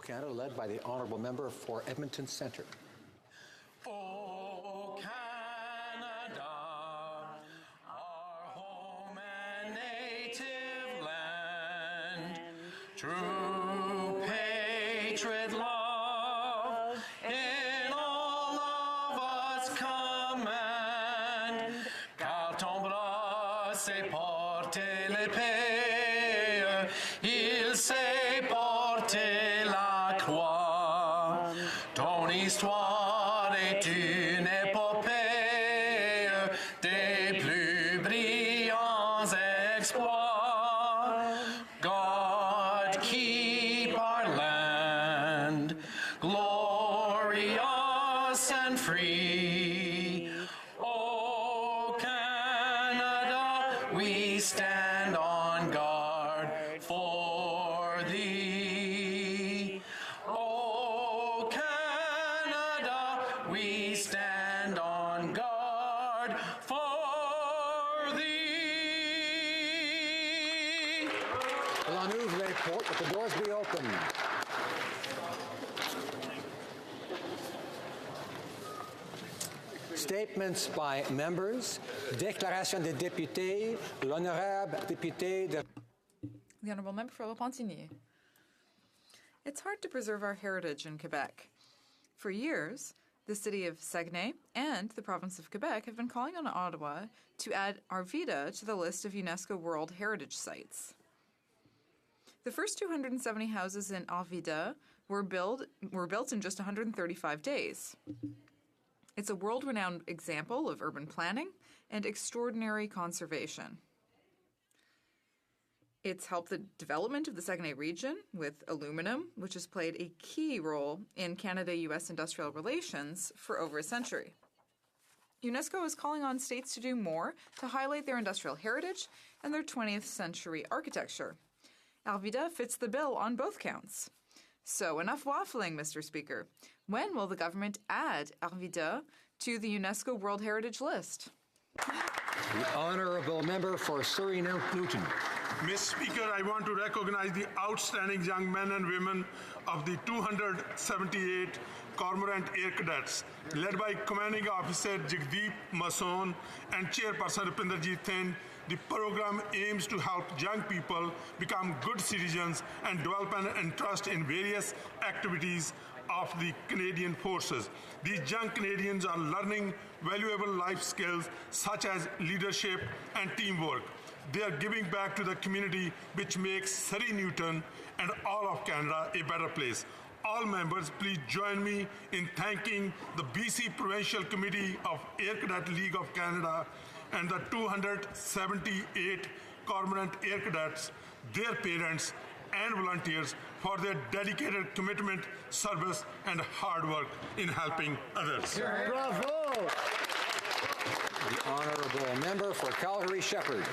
Canada, led by the Honourable Member for Edmonton Centre. O Canada, our home and native land, true patriot love in all of us command, car ton bras sait porter l'épée, il sait porter la croix, ton histoire est une épopée des plus brillants exploits. God keep our land glorious and free. O Canada, we stand on guard for thee. O Canada, we stand on guard for thee. La Nouvelle Port, let the doors be open. Statements by members. Déclaration des députés. L'honorable député de... The Honourable Member for Repentigny. It's hard to preserve our heritage in Quebec. For years, the city of Saguenay and the province of Quebec have been calling on Ottawa to add Arvida to the list of UNESCO World Heritage Sites. The first 270 houses in Arvida were built in just 135 days. It's a world-renowned example of urban planning and extraordinary conservation. It's helped the development of the Saguenay region with aluminum, which has played a key role in Canada-US industrial relations for over a century. UNESCO is calling on states to do more to highlight their industrial heritage and their 20th century architecture. Arvida fits the bill on both counts. So enough waffling, Mr. Speaker. When will the government add Arvida to the UNESCO World Heritage List? The Honourable Member for Surrey-Newton. Mr. Speaker, I want to recognize the outstanding young men and women of the 278 Cormorant Air Cadets, led by Commanding Officer Jagdeep Mason and Chairperson Rupinderjeet Thin. The program aims to help young people become good citizens and develop an interest in various activities of the Canadian Forces. These young Canadians are learning valuable life skills such as leadership and teamwork. They are giving back to the community, which makes Surrey-Newton and all of Canada a better place. All members, please join me in thanking the BC Provincial Committee of Air Cadet League of Canada and the 278 Cormorant Air Cadets, their parents, and volunteers for their dedicated commitment, service, and hard work in helping others. Bravo! The Honourable Member for Calgary-Shepherd.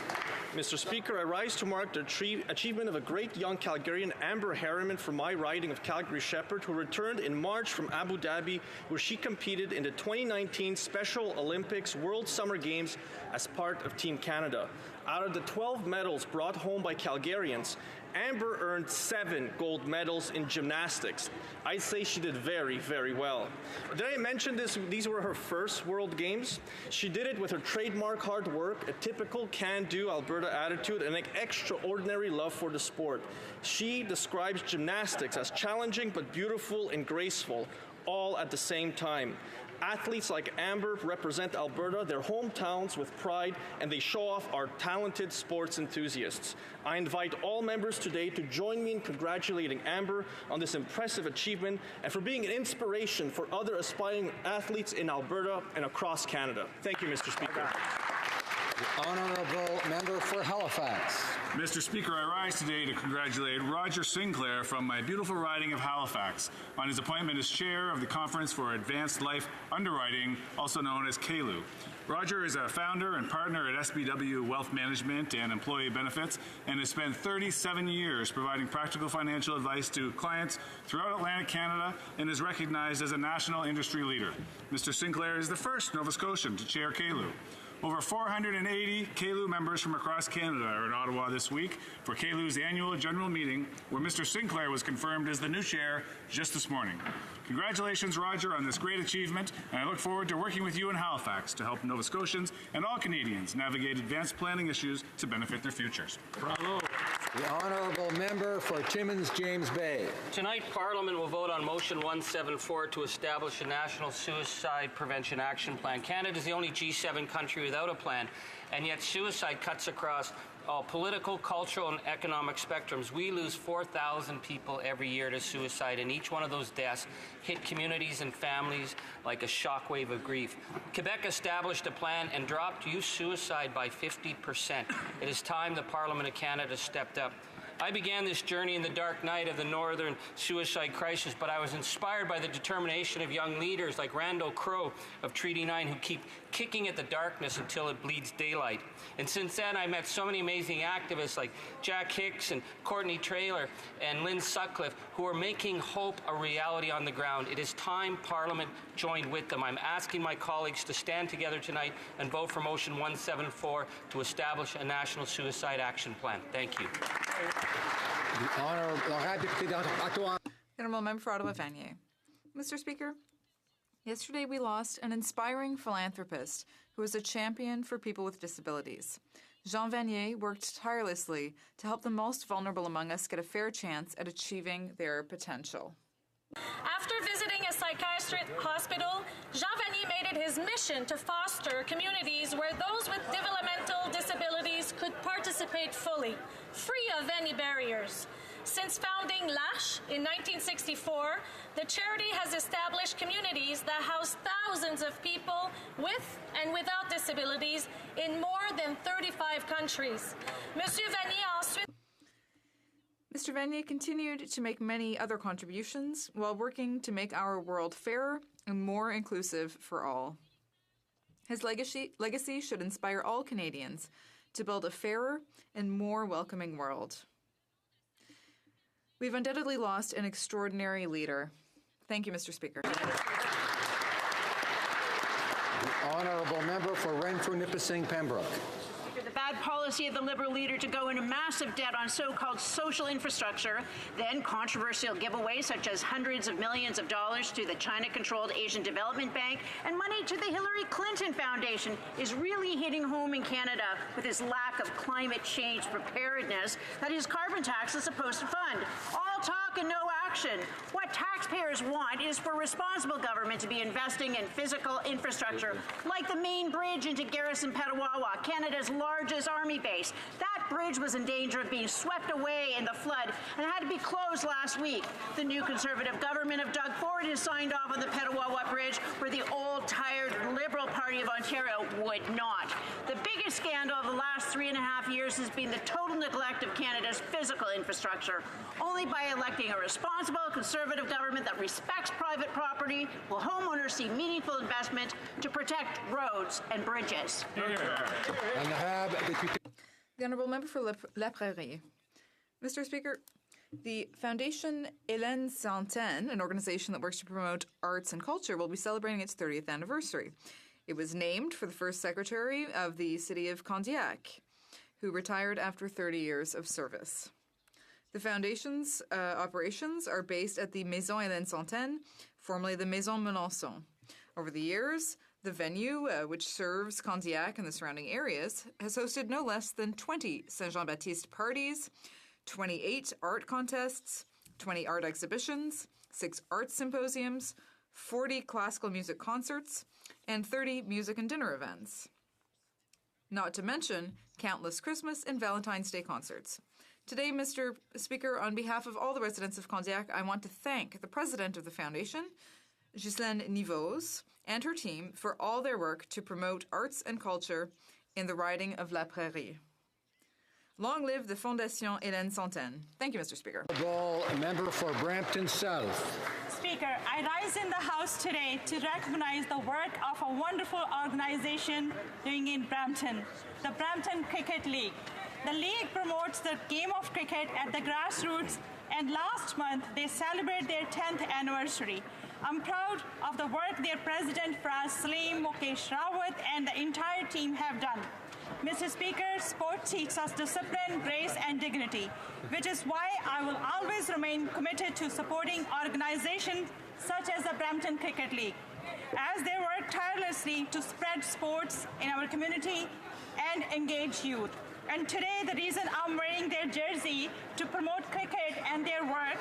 Mr. Speaker, I rise to mark the achievement of a great young Calgarian, Amber Harriman, from my riding of Calgary-Shepherd, who returned in March from Abu Dhabi, where she competed in the 2019 Special Olympics World Summer Games as part of Team Canada. Out of the 12 medals brought home by Calgarians, Amber earned 7 gold medals in gymnastics. I'd say she did very, very well. Did I mention this? These were her first World Games. She did it with her trademark hard work, a typical can-do Alberta attitude, and an extraordinary love for the sport. She describes gymnastics as challenging but beautiful and graceful, all at the same time. Athletes like Amber represent Alberta, their hometowns, with pride, and they show off our talented sports enthusiasts. I invite all members today to join me in congratulating Amber on this impressive achievement and for being an inspiration for other aspiring athletes in Alberta and across Canada. Thank you, Mr. Speaker. The Honourable Member for Halifax. Mr. Speaker, I rise today to congratulate Roger Sinclair from my beautiful riding of Halifax on his appointment as chair of the Conference for Advanced Life Underwriting, also known as CALU. Roger is a founder and partner at SBW Wealth Management and Employee Benefits and has spent 37 years providing practical financial advice to clients throughout Atlantic Canada and is recognized as a national industry leader. Mr. Sinclair is the first Nova Scotian to chair CALU. Over 480 KLU members from across Canada are in Ottawa this week for KLU's annual general meeting, where Mr. Sinclair was confirmed as the new chair just this morning. Congratulations, Roger, on this great achievement, and I look forward to working with you in Halifax to help Nova Scotians and all Canadians navigate advanced planning issues to benefit their futures. The honourable member for Timmins James Bay. Tonight, Parliament will vote on Motion 174 to establish a national suicide prevention action plan. Canada is the only G7 country without a plan, and yet suicide cuts across all political, cultural, and economic spectrums. We lose 4,000 people every year to suicide, and each one of those deaths hit communities and families like a shockwave of grief. Quebec established a plan and dropped youth suicide by 50%. It is time the Parliament of Canada stepped up. I began this journey in the dark night of the northern suicide crisis, but I was inspired by the determination of young leaders like Randall Crowe of Treaty 9 who keep kicking at the darkness until it bleeds daylight. And since then, I met so many amazing activists like Jack Hicks and Courtney Traylor and Lynn Sutcliffe who are making hope a reality on the ground. It is time Parliament joined with them. I'm asking my colleagues to stand together tonight and vote for Motion 174 to establish a national suicide action plan. Thank you. The honourable Member for Ottawa-Vanier. Mr. Speaker, yesterday we lost an inspiring philanthropist who was a champion for people with disabilities. Jean Vanier worked tirelessly to help the most vulnerable among us get a fair chance at achieving their potential. After visiting a psychiatric hospital, Jean Vanier made it his mission to foster communities where those with developmental disabilities could participate fully, free of any barriers. Since founding L'Arche in 1964, the charity has established communities that house thousands of people with and without disabilities in more than 35 countries. Monsieur Vanier ensuite Mr. Vanier continued to make many other contributions while working to make our world fairer and more inclusive for all. His legacy should inspire all Canadians to build a fairer and more welcoming world. We've undoubtedly lost an extraordinary leader. Thank you, Mr. Speaker. The honourable member for Renfrew-Nipissing Pembroke. The bad policy of the Liberal leader to go into massive debt on so-called social infrastructure, then controversial giveaways such as hundreds of millions of dollars to the China-controlled Asian Development Bank and money to the Hillary Clinton Foundation is really hitting home in Canada with his lack of climate change preparedness that his carbon tax is supposed to fund. All talk and no action. What taxpayers want is for responsible government to be investing in physical infrastructure like the main bridge into Garrison Petawawa, Canada's largest army base. That bridge was in danger of being swept away in the flood and had to be closed last week. The new Conservative government of Doug Ford has signed off on the Petawawa Bridge, where the old, tired Liberal Party of Ontario would not. The biggest scandal of the last 3.5 years has been the total neglect of Canada's physical infrastructure. Only by electing a responsible Conservative government that respects private property will homeowners see meaningful investment to protect roads and bridges. The Honourable Member for La Prairie. Mr. Speaker, the Foundation Hélène Santen, an organization that works to promote arts and culture, will be celebrating its 30th anniversary. It was named for the first secretary of the city of Candiac, who retired after 30 years of service. The foundation's operations are based at the Maison Hélène Santen, formerly the Maison Melançon. Over the years, the venue, which serves Candiac and the surrounding areas, has hosted no less than 20 Saint-Jean-Baptiste parties, 28 art contests, 20 art exhibitions, 6 art symposiums, 40 classical music concerts, and 30 music and dinner events. Not to mention countless Christmas and Valentine's Day concerts. Today, Mr. Speaker, on behalf of all the residents of Candiac, I want to thank the president of the foundation, Ghislaine Nivos, and her team for all their work to promote arts and culture in the riding of La Prairie. Long live the Fondation Hélène Santen. Thank you, Mr. Speaker. Member for Brampton South. Speaker, I rise in the House today to recognize the work of a wonderful organization doing in Brampton, the Brampton Cricket League. The league promotes the game of cricket at the grassroots and last month they celebrate their 10th anniversary. I'm proud of the work their president Fraz Salim, Mukesh Rawat, and the entire team have done. Mr. Speaker, sport teaches us discipline, grace, and dignity, which is why I will always remain committed to supporting organizations such as the Brampton Cricket League, as they work tirelessly to spread sports in our community and engage youth. And today, the reason I'm wearing their jersey to promote cricket and their work,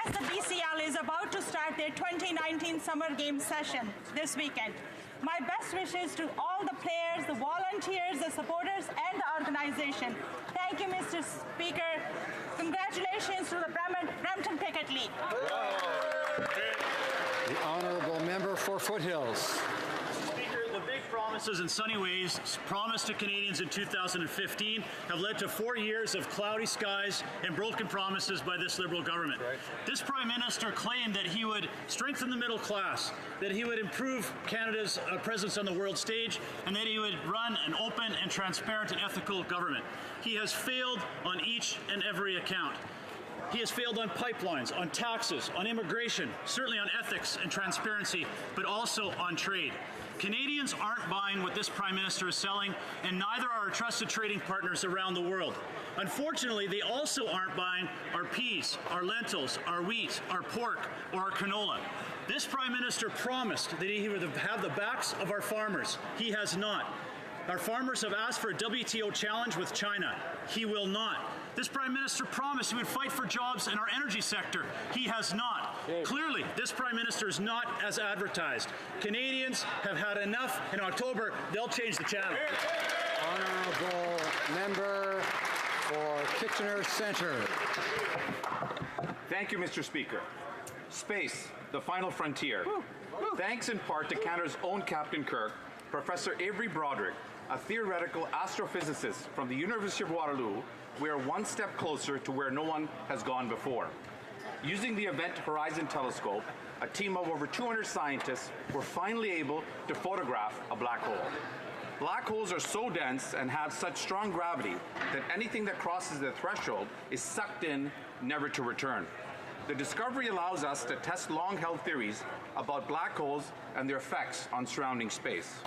as the BCL is about to start their 2019 Summer Games session this weekend. My best wishes to all the players, the volunteers, the supporters, and the organization. Thank you, Mr. Speaker. Congratulations to the Brampton Cricket League. The honourable member for Foothills. The big promises and sunny ways promised to Canadians in 2015 have led to 4 years of cloudy skies and broken promises by this Liberal government. This Prime Minister claimed that he would strengthen the middle class, that he would improve Canada's presence on the world stage, and that he would run an open and transparent and ethical government. He has failed on each and every account. He has failed on pipelines, on taxes, on immigration, certainly on ethics and transparency, but also on trade. Canadians aren't buying what this Prime Minister is selling, and neither are our trusted trading partners around the world. Unfortunately, they also aren't buying our peas, our lentils, our wheat, our pork, or our canola. This Prime Minister promised that he would have the backs of our farmers. He has not. Our farmers have asked for a WTO challenge with China. He will not. This Prime Minister promised he would fight for jobs in our energy sector. He has not. Clearly, this Prime Minister is not as advertised. Canadians have had enough. In October, they'll change the channel. Honourable member for Kitchener Centre. Thank you, Mr. Speaker. Space, the final frontier. Thanks in part to Canada's own Captain Kirk, Professor Avery Broderick, a theoretical astrophysicist from the University of Waterloo, we are one step closer to where no one has gone before. Using the Event Horizon Telescope, a team of over 200 scientists were finally able to photograph a black hole. Black holes are so dense and have such strong gravity that anything that crosses the threshold is sucked in, never to return. The discovery allows us to test long-held theories about black holes and their effects on surrounding space.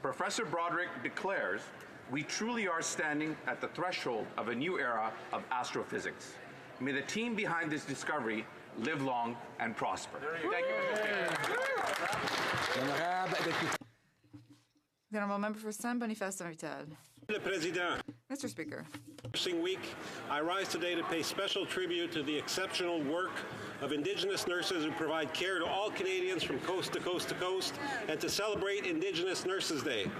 Professor Broderick declares, we truly are standing at the threshold of a new era of astrophysics. May the team behind this discovery live long and prosper. Thank you, Mr. Speaker. The honourable member for Saint-Boniface-Saint-Vital. Mr. Speaker. Week, I rise today to pay special tribute to the exceptional work of Indigenous nurses who provide care to all Canadians from coast to coast to coast, and to celebrate Indigenous Nurses Day.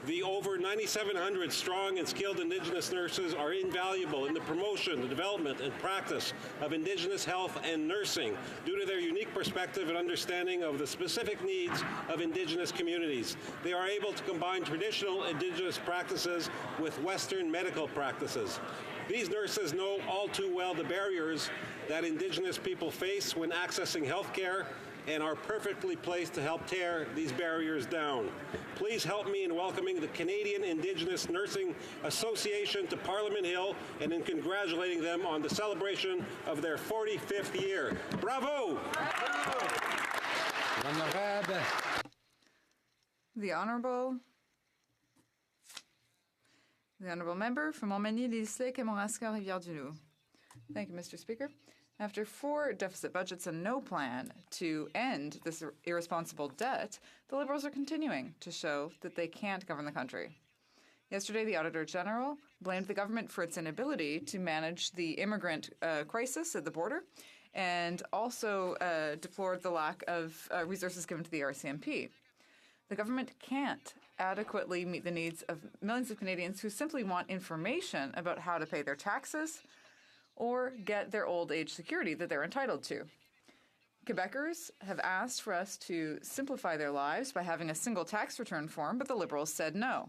The over 9,700 strong and skilled Indigenous nurses are invaluable in the promotion, the development, and practice of Indigenous health and nursing due to their unique perspective and understanding of the specific needs of Indigenous communities. They are able to combine traditional Indigenous practices with Western medical practices. These nurses know all too well the barriers that Indigenous people face when accessing health care, and are perfectly placed to help tear these barriers down. Please help me in welcoming the Canadian Indigenous Nursing Association to Parliament Hill and in congratulating them on the celebration of their 45th year. Bravo! The Honourable member from Montmagny-Lys-Lake and Montgascon-Rivière-du-Loup. Thank you, Mr. Speaker. After 4 deficit budgets and no plan to end this irresponsible debt, the Liberals are continuing to show that they can't govern the country. Yesterday, the Auditor General blamed the government for its inability to manage the immigrant crisis at the border, and also deplored the lack of resources given to the RCMP. The government can't adequately meet the needs of millions of Canadians who simply want information about how to pay their taxes or get their old age security that they're entitled to. Quebecers have asked for us to simplify their lives by having a single tax return form, but the Liberals said no.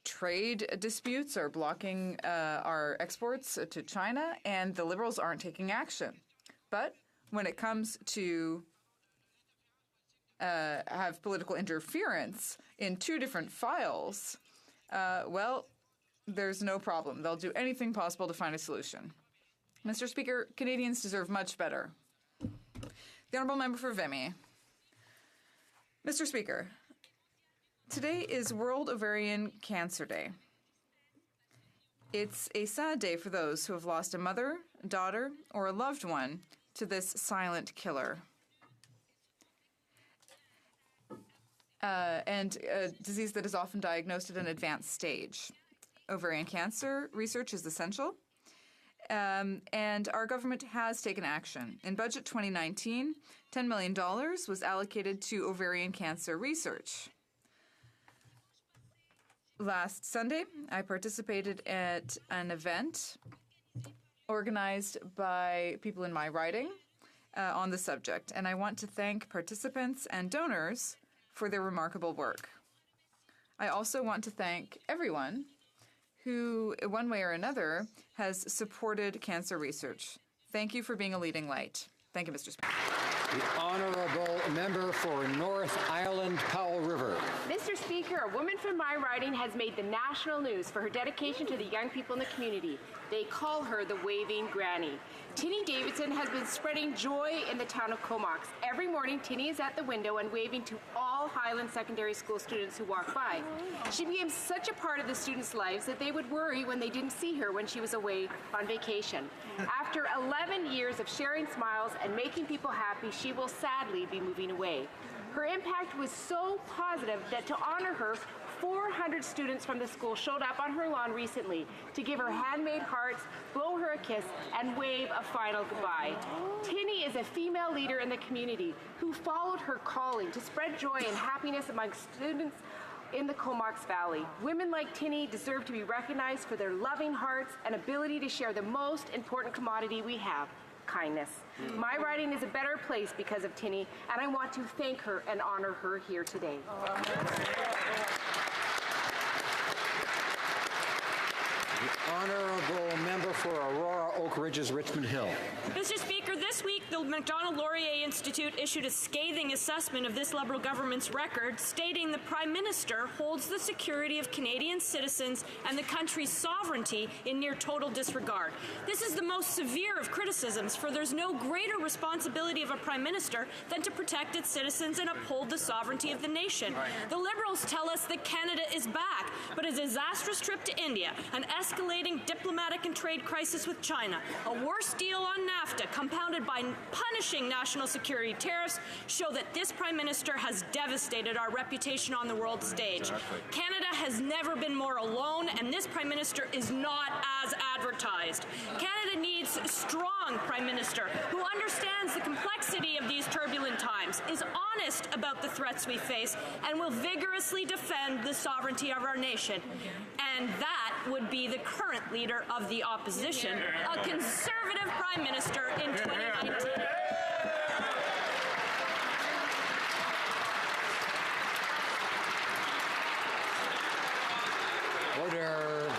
Trade disputes are blocking our exports to China, and the Liberals aren't taking action. But when it comes to have political interference in 2 different files, well, there's no problem. They'll do anything possible to find a solution. Mr. Speaker, Canadians deserve much better. The Honourable Member for Vimy. Mr. Speaker, today is World Ovarian Cancer Day. It's a sad day for those who have lost a mother, daughter, or a loved one to this silent killer. And a disease that is often diagnosed at an advanced stage. Ovarian cancer research is essential, and our government has taken action. In Budget 2019, $10 million was allocated to ovarian cancer research. Last Sunday, I participated at an event organized by people in my riding on the subject, and I want to thank participants and donors for their remarkable work. I also want to thank everyone who, one way or another, has supported cancer research. Thank you for being a leading light. Thank you, Mr. Speaker. The Honourable Member for North Island Powell River. Mr. Speaker, a woman from my riding has made the national news for her dedication to the young people in the community. They call her the Waving Granny. Tinny Davidson has been spreading joy in the town of Comox. Every morning, Tinny is at the window and waving to all Highland Secondary School students who walk by. She became such a part of the students' lives that they would worry when they didn't see her when she was away on vacation. After 11 years of sharing smiles and making people happy, she will sadly be moving away. Her impact was so positive that to honor her, 400 students from the school showed up on her lawn recently to give her handmade hearts, blow her a kiss, and wave a final goodbye. Tinny is a female leader in the community who followed her calling to spread joy and happiness among students in the Comox Valley. Women like Tinny deserve to be recognized for their loving hearts and ability to share the most important commodity we have, kindness. My riding is a better place because of Tinny, and I want to thank her and honor her here today. The Honourable Member for Aurora, Oak Ridges, Richmond Hill. Mr. Speaker, this week the Macdonald-Laurier Institute issued a scathing assessment of this Liberal government's record, stating the Prime Minister holds the security of Canadian citizens and the country's sovereignty in near total disregard. This is the most severe of criticisms, for there's no greater responsibility of a Prime Minister than to protect its citizens and uphold the sovereignty of the nation. The Liberals tell us that Canada is back, but a disastrous trip to India, an escalating diplomatic and trade crisis with China, a worse deal on NAFTA compounded by punishing national security tariffs show that this Prime Minister has devastated our reputation on the world stage. Exactly. Canada has never been more alone, and this Prime Minister is not as advertised. Canada needs a strong Prime Minister who understands the complexity of these turbulent times, is honest about the threats we face, and will vigorously defend the sovereignty of our nation. And that would be the current leader of the opposition, a Conservative Prime Minister in 2019. Order.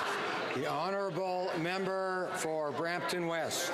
The Honourable Member for Brampton West.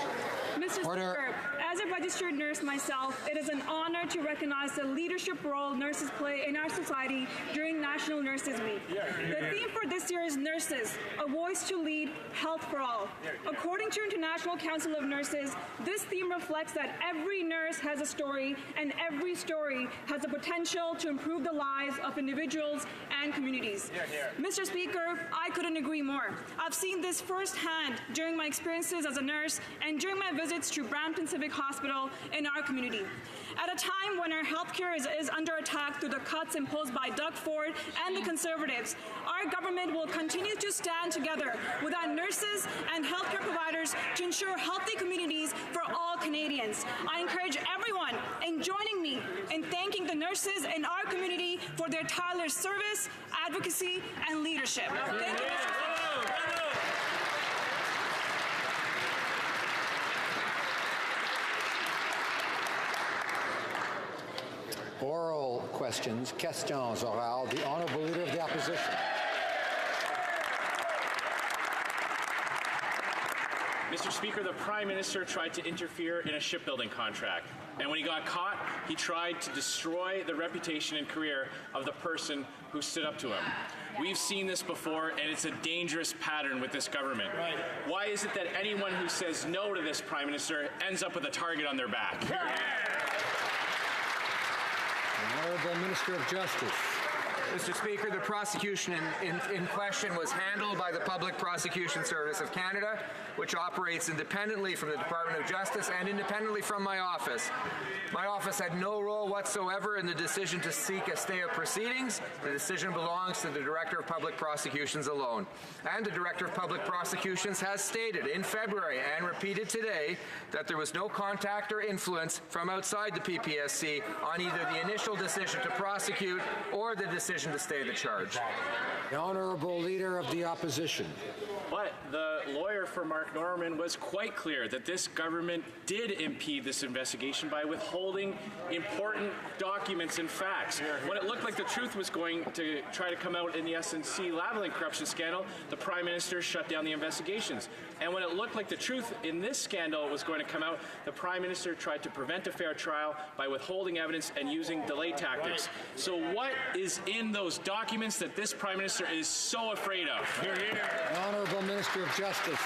Mr. Speaker, as a registered nurse myself, it is an honor to recognize the leadership role nurses play in our society during National Nurses Week. The theme for this year is Nurses, a voice to lead, health for all. According to International Council of Nurses, this theme reflects that every nurse has a story, and every story has the potential to improve the lives of individuals and communities. Mr. Speaker, I couldn't agree more. I've seen this firsthand during my experiences as a nurse and during my visits to Brampton Civic Hospital in our community. At a time when our healthcare is under attack through the cuts imposed by Doug Ford and the Conservatives, our government will continue to stand together with our nurses and healthcare providers to ensure healthy communities for all Canadians. I encourage everyone in joining me in thanking the nurses in our community for their tireless service, advocacy, and leadership. Thank you, Mr. Speaker. Oral questions, questions orales. The Honourable Leader of the Opposition. Mr. Speaker, the Prime Minister tried to interfere in a shipbuilding contract. And when he got caught, he tried to destroy the reputation and career of the person who stood up to him. We've seen this before, and it's a dangerous pattern with this government. Right. Why is it that anyone who says no to this Prime Minister ends up with a target on their back? The Honourable Minister of Justice. Mr. Speaker, the prosecution in question was handled by the Public Prosecution Service of Canada, which operates independently from the Department of Justice and independently from my office. My office had no role whatsoever in the decision to seek a stay of proceedings. The decision belongs to the Director of Public Prosecutions alone. And the Director of Public Prosecutions has stated in February and repeated today that there was no contact or influence from outside the PPSC on either the initial decision to prosecute or the decision to stay the charge. The Honourable Leader of the Opposition. But the lawyer for Mark Norman was quite clear that this government did impede this investigation by withholding important documents and facts. When it looked like the truth was going to try to come out in the SNC-Lavalin corruption scandal, the Prime Minister shut down the investigations. And when it looked like the truth in this scandal was going to come out, the Prime Minister tried to prevent a fair trial by withholding evidence and using delay tactics. So what is in those documents that this Prime Minister is so afraid of? The Honourable Minister of Justice.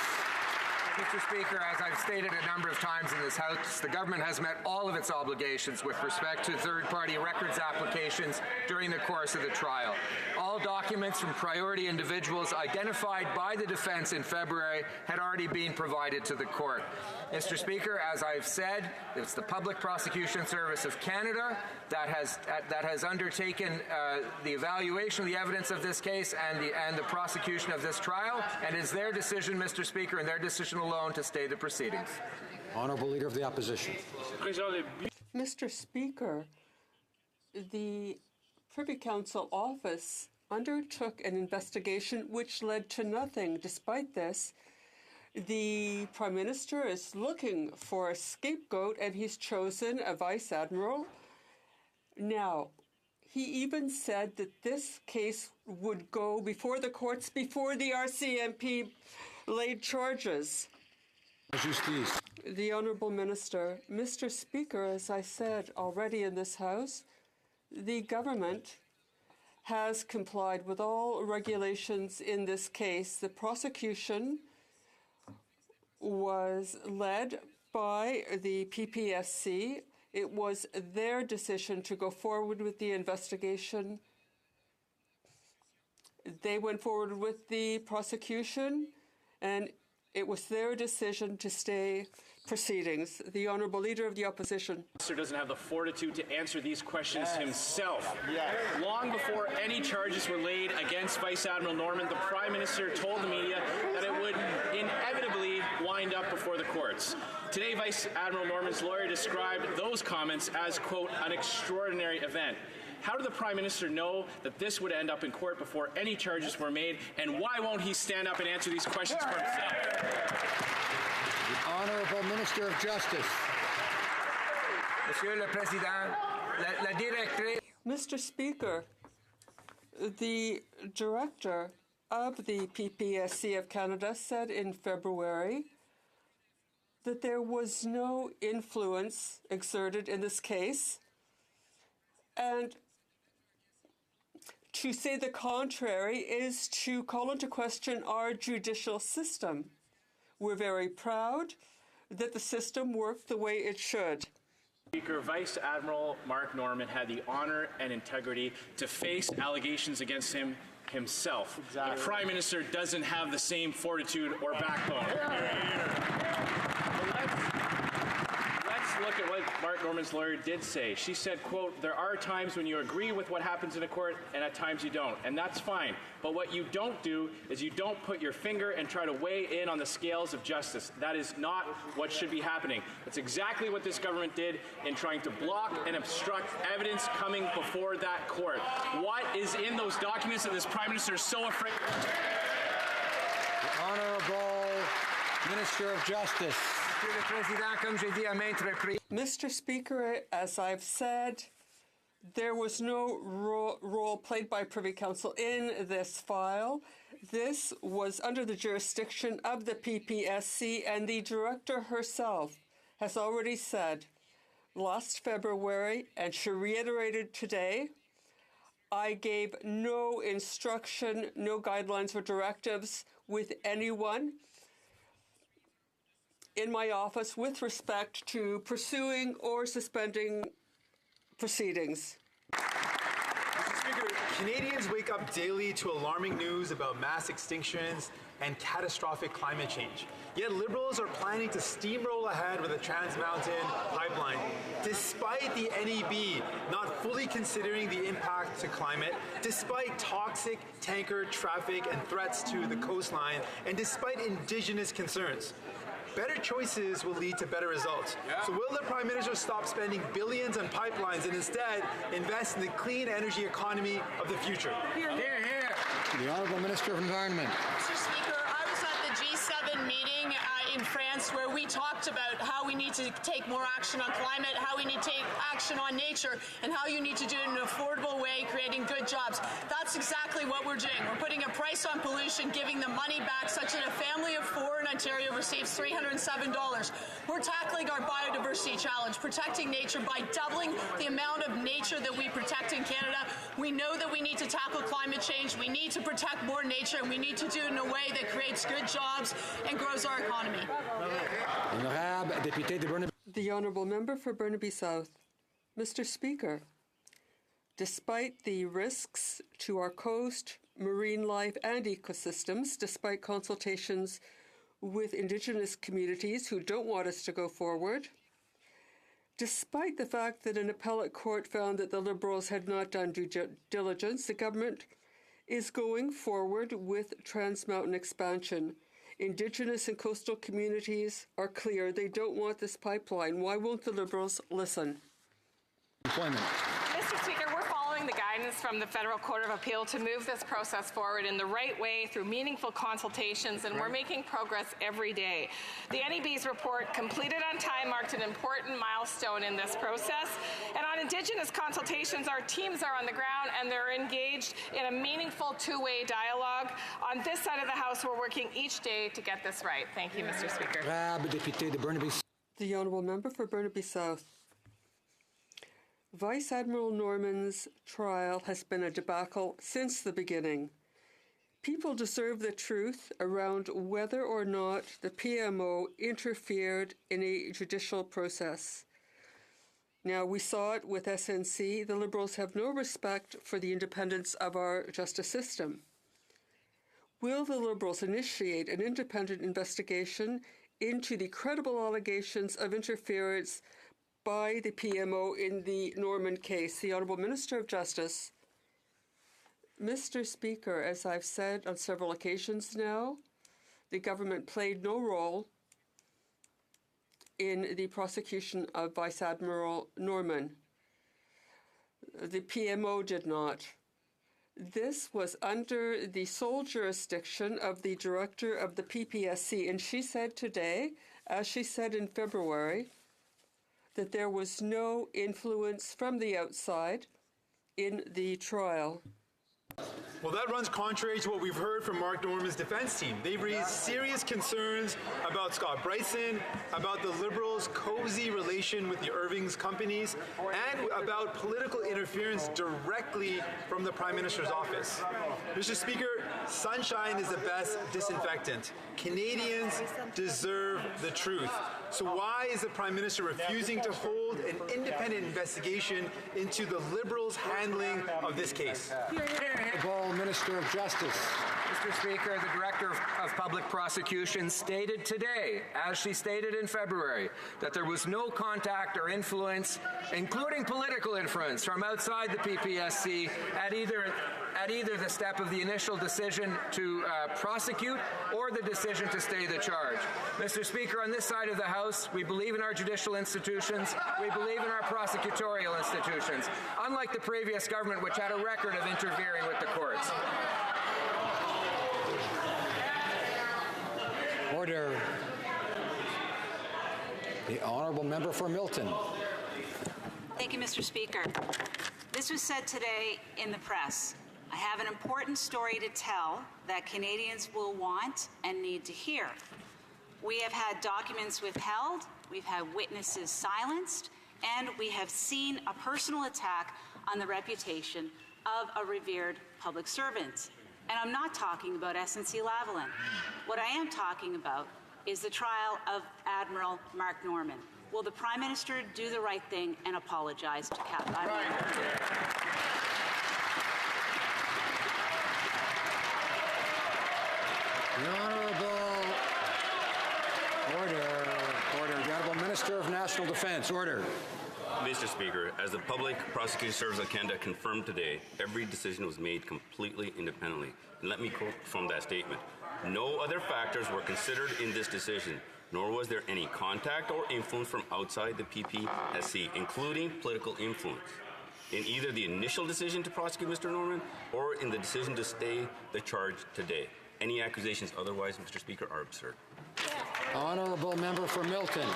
Mr. Speaker, as I've stated a number of times in this House, the government has met all of its obligations with respect to third-party records applications during the course of the trial. All documents from priority individuals identified by the defense in February had already been provided to the court. Mr. Speaker, as I've said, it's the Public Prosecution Service of Canada that has undertaken the evaluation of the evidence of this case and the prosecution of this trial, and it's their decision, Mr. Speaker, and their decision alone to stay the proceedings. Honourable Leader of the Opposition. Mr. Speaker, the Privy Council office undertook an investigation which led to nothing. Despite this, the Prime Minister is looking for a scapegoat, and he's chosen a Vice Admiral. Now, he even said that this case would go before the courts, before the RCMP laid charges. Justice. The Honourable Minister, Mr. Speaker, as I said already in this House, the government has complied with all regulations in this case. The prosecution was led by the PPSC. It was their decision to go forward with the investigation. They went forward with the prosecution, and it was their decision to stay proceedings. The Honourable Leader of the Opposition. Minister doesn't have the fortitude to answer these questions himself. Long before any charges were laid against Vice Admiral Norman, the Prime Minister told the media that it would inevitably wind up before the courts. Today, Vice Admiral Norman's lawyer described those comments as, quote, an extraordinary event. How did the Prime Minister know that this would end up in court before any charges were made, and why won't he stand up and answer these questions for himself? The Honourable Minister of Justice. Monsieur le Président, la directrice. Mr. Speaker, the Director of the PPSC of Canada said in February that there was no influence exerted in this case, and to say the contrary is to call into question our judicial system. We're very proud that the system worked the way it should. Speaker, Vice Admiral Mark Norman had the honor and integrity to face allegations against him himself. Exactly. The Prime Minister doesn't have the same fortitude or backbone. Let's look at what Mark Norman's lawyer did say. She said, quote, there are times when you agree with what happens in a court and at times you don't, and that's fine. But what you don't do is you don't put your finger and try to weigh in on the scales of justice. That is not what should be happening. That's exactly what this government did in trying to block and obstruct evidence coming before that court. What is in those documents that this Prime Minister is so afraid of? The Honourable Minister of Justice. Mr. Speaker, as I've said, there was no role played by Privy Council in this file. This was under the jurisdiction of the PPSC, and the director herself has already said last February, and she reiterated today, I gave no instruction, no guidelines or directives with anyone in my office with respect to pursuing or suspending proceedings. Mr. Speaker, Canadians wake up daily to alarming news about mass extinctions and catastrophic climate change. Yet Liberals are planning to steamroll ahead with a Trans Mountain pipeline, despite the NEB not fully considering the impact to climate, despite toxic tanker traffic and threats to the coastline, and despite Indigenous concerns. Better choices will lead to better results. So will the Prime Minister stop spending billions on pipelines and instead invest in the clean energy economy of the future? Hear, hear. The Honourable Minister of Environment. Mr. Speaker, I was at the G7 meeting in France where we talked about how we need to take more action on climate, how we need to take action on nature, and how you need to do it in an affordable way, creating good jobs. That's exactly what we're doing. We're putting a price on pollution, giving them money back, such that a family of 4 in Ontario receives $307. We're tackling our biodiversity challenge, protecting nature by doubling the amount of nature that we protect in Canada. We know that we need to tackle climate change. We need to protect more nature, and we need to do it in a way that creates good jobs and grows our economy. The Honourable Member for Burnaby South. Mr. Speaker, despite the risks to our coast, marine life and ecosystems, despite consultations with Indigenous communities who don't want us to go forward, despite the fact that an appellate court found that the Liberals had not done due diligence, the government is going forward with Trans Mountain expansion. Indigenous and coastal communities are clear. They don't want this pipeline. Why won't the Liberals listen? Employment. Mr. Speaker, we're following the guidance from the Federal Court of Appeal to move this process forward in the right way through meaningful consultations, and we're making progress every day. The NEB's report, completed on time, marked an important milestone in this process. And on Indigenous consultations, our teams are on the ground and they're engaged in a meaningful two-way dialogue. On this side of the House, we're working each day to get this right. Thank you, Mr. Speaker. The Honourable Member for Burnaby South. Vice Admiral Norman's trial has been a debacle since the beginning. People deserve the truth around whether or not the PMO interfered in a judicial process. Now, we saw it with SNC. The Liberals have no respect for the independence of our justice system. Will the Liberals initiate an independent investigation into the credible allegations of interference by the PMO in the Norman case? The Honourable Minister of Justice. Mr. Speaker, as I've said on several occasions now, the government played no role in the prosecution of Vice Admiral Norman. The PMO did not. This was under the sole jurisdiction of the director of the PPSC, and she said today, as she said in February, that there was no influence from the outside in the trial. Well, that runs contrary to what we've heard from Mark Norman's defense team. They've raised serious concerns about Scott Bryson, about the Liberals' cozy relation with the Irving's companies, and about political interference directly from the Prime Minister's office. Mr. Speaker, sunshine is the best disinfectant. Canadians deserve the truth. So why is the Prime Minister refusing to hold an independent investigation into the Liberals' handling of this case? The Minister of Justice. Mr. Speaker, the Director of Public Prosecution stated today, as she stated in February, that there was no contact or influence, including political influence, from outside the PPSC at either the step of the initial decision to prosecute or the decision to stay the charge. Mr. Speaker, on this side of the House, we believe in our judicial institutions. We believe in our prosecutorial institutions, unlike the previous government, which had a record of interfering with the courts. Order. The Honourable Member for Milton. Thank you, Mr. Speaker. This was said today in the press. I have an important story to tell that Canadians will want and need to hear. We have had documents withheld, we've had witnesses silenced, and we have seen a personal attack on the reputation of a revered public servant. And I'm not talking about SNC-Lavalin. What I am talking about is the trial of Admiral Mark Norman. Will the Prime Minister do the right thing and apologize to Captain? The Honourable Order. The Honourable Minister of National Defence. Order. Mr. Speaker, as the Public Prosecution Service of Canada confirmed today, every decision was made completely independently. And let me quote from that statement. No other factors were considered in this decision, nor was there any contact or influence from outside the PPSC, including political influence, in either the initial decision to prosecute Mr. Norman or in the decision to stay the charge today. Any accusations otherwise, Mr. Speaker, are absurd. Honourable Member for Milton.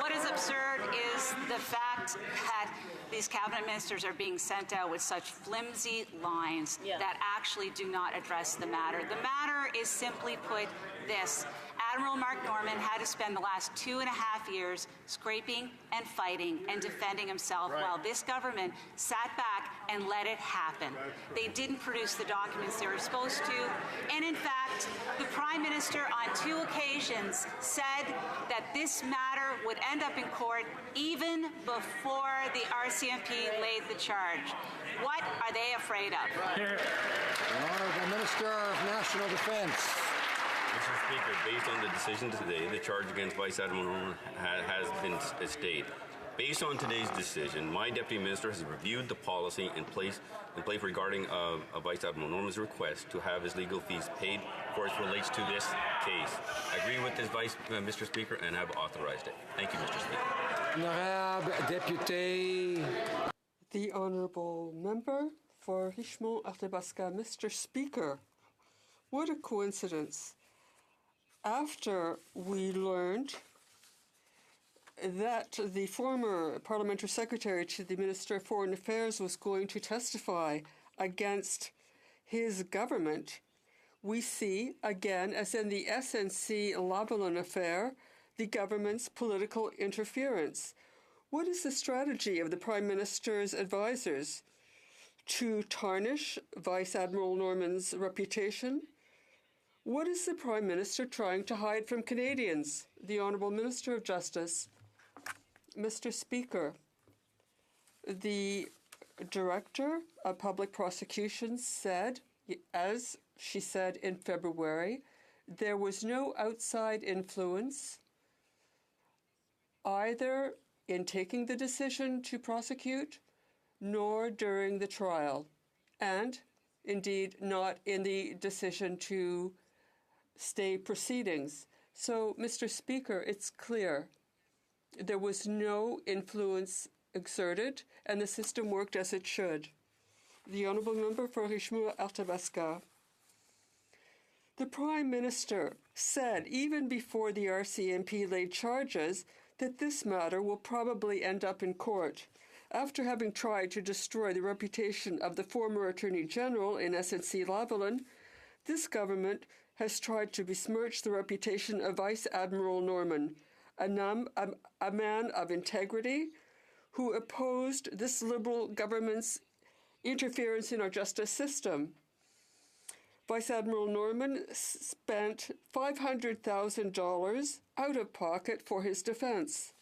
What is absurd is the fact that these cabinet ministers are being sent out with such flimsy lines that actually do not address the matter. The matter is simply put this. Admiral Mark Norman had to spend the last 2.5 years scraping and fighting and defending himself while this government sat back and let it happen. They didn't produce the documents they were supposed to. And in fact, the Prime Minister on 2 occasions said that this matter would end up in court even before the RCMP laid the charge. What are they afraid of? The Honourable Minister of National Defence. Mr. Speaker, based on the decision today, the charge against Vice Admiral Norman has been stayed. Based on today's decision, my Deputy Minister has reviewed the policy in place regarding Vice Admiral Norman's request to have his legal fees paid for as relates to this case. I agree with this, Mr. Speaker, and have authorized it. Thank you, Mr. Speaker. Honorable Député. The Honourable Member for Richmond-Arthabaska. Mr. Speaker, what a coincidence. After we learned that the former Parliamentary Secretary to the Minister of Foreign Affairs was going to testify against his government, we see, again, as in the SNC-Lavalin affair, the government's political interference. What is the strategy of the Prime Minister's advisors? To tarnish Vice Admiral Norman's reputation? What is the Prime Minister trying to hide from Canadians? The Honourable Minister of Justice. Mr. Speaker, the Director of Public Prosecutions said, as she said in February, there was no outside influence either in taking the decision to prosecute nor during the trial, and indeed not in the decision to stay proceedings. So, Mr. Speaker, it's clear there was no influence exerted and the system worked as it should. The Honourable Member for Richmond-Arthabaska. The Prime Minister said, even before the RCMP laid charges, that this matter will probably end up in court. After having tried to destroy the reputation of the former Attorney General in SNC-Lavalin, this government has tried to besmirch the reputation of Vice Admiral Norman, a man of integrity who opposed this Liberal government's interference in our justice system. Vice Admiral Norman spent $500,000 out of pocket for his defense.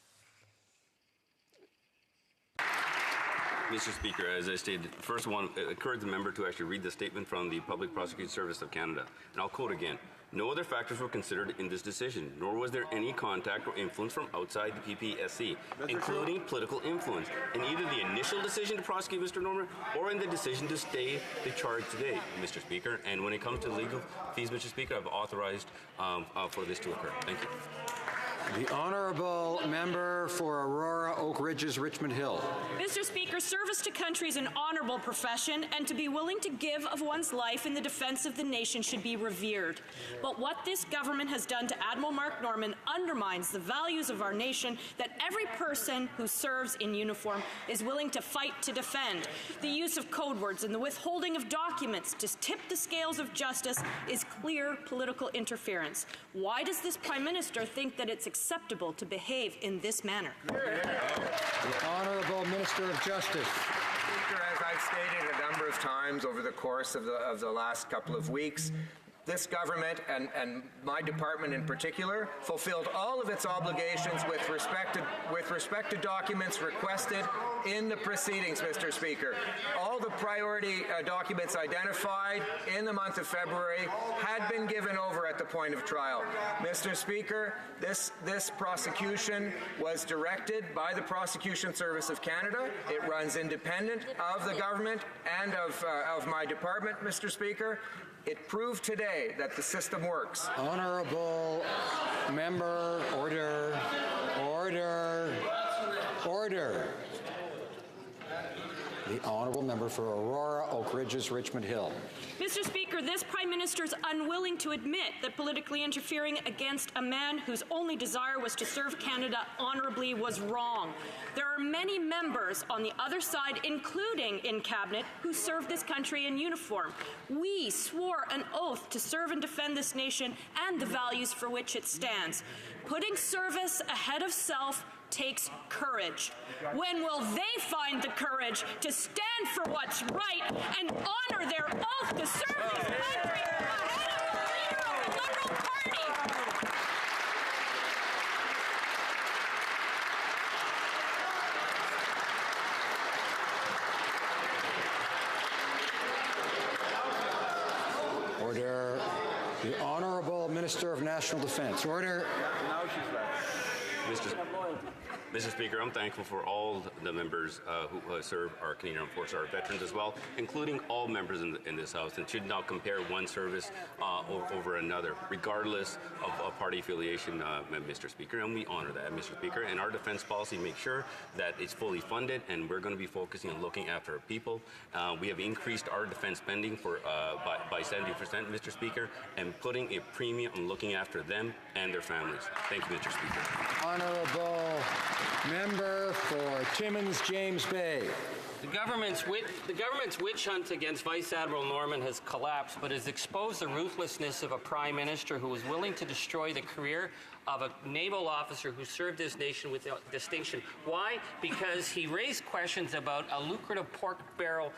Mr. Speaker, as I stated, first I want to encourage the member to actually read the statement from the Public Prosecution Service of Canada. And I'll quote again. No other factors were considered in this decision, nor was there any contact or influence from outside the PPSC, including political influence, in either the initial decision to prosecute Mr. Norman or in the decision to stay the charge today, Mr. Speaker. And when it comes to legal fees, Mr. Speaker, I've authorized for this to occur. Thank you. The honourable member for Aurora, Oak Ridges, Richmond Hill. Mr. Speaker, service to country is an honourable profession, and to be willing to give of one's life in the defence of the nation should be revered. But what this government has done to Admiral Mark Norman undermines the values of our nation that every person who serves in uniform is willing to fight to defend. The use of code words and the withholding of documents to tip the scales of justice is clear political interference. Why does this Prime Minister think that it's acceptable to behave in this manner? The Honourable Minister of Justice. Speaker, as I've stated a number of times over the course of the last couple of weeks, this government and my department in particular fulfilled all of its obligations with respect to documents requested in the proceedings, Mr. Speaker. All the priority documents identified in the month of February had been given over at the point of trial. Mr. Speaker, this prosecution was directed by the Prosecution Service of Canada. It runs independent of the government and of my department, Mr. Speaker. It proved today that the system works. Honourable member, order, order, order. The honourable member for Aurora, Oak Ridges, Richmond Hill. Mr. Speaker, this Prime Minister is unwilling to admit that politically interfering against a man whose only desire was to serve Canada honourably was wrong. There are many members on the other side, including in Cabinet, who serve this country in uniform. We swore an oath to serve and defend this nation and the values for which it stands. Putting service ahead of self takes courage. When will they find the courage to stand for what's right and honor their oath to serve this country ahead of the leader of the Liberal Party? Order. The Honourable Minister of National Defence. Order. Now she's back. Mr. Speaker, I'm thankful for all the members who serve our Canadian Armed Forces, our veterans as well, including all members in this House, and should not compare one service over another, regardless of party affiliation, Mr. Speaker, and we honor that, Mr. Speaker. And our defense policy makes sure that it's fully funded, and we're going to be focusing on looking after our people. We have increased our defense spending by 70%, Mr. Speaker, and putting a premium on looking after them and their families. Thank you, Mr. Speaker. Honourable member for Timmins, James Bay. The government's witch hunt against Vice Admiral Norman has collapsed, but has exposed the ruthlessness of a Prime Minister who was willing to destroy the career of a naval officer who served his nation with distinction. Why? Because he raised questions about a lucrative pork barrel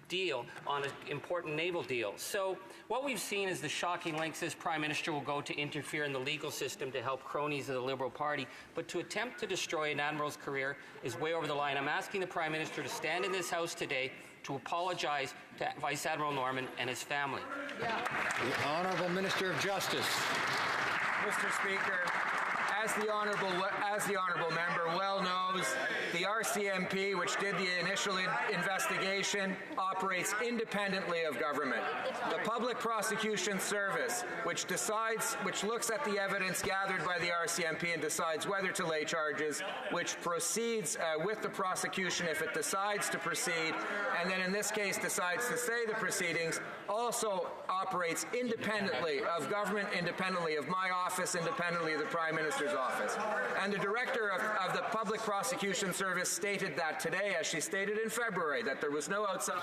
deal on an important naval deal. So what we've seen is the shocking lengths this Prime Minister will go to interfere in the legal system to help cronies of the Liberal Party, but to attempt to destroy an admiral's career is way over the line. I'm asking the Prime Minister to stand in this House today to apologize to Vice Admiral Norman and his family. The Honourable Minister of Justice. Mr. Speaker, as the honourable member well knows, the RCMP, which did the initial investigation, operates independently of government. The Public Prosecution Service, which looks at the evidence gathered by the RCMP and decides whether to lay charges, which proceeds with the prosecution if it decides to proceed, and then in this case decides to stay the proceedings, also operates independently of government, independently of my office, independently of the Prime Minister's office. And the Director of the Public Prosecution Service stated that today, as she stated in February, that there was no outside...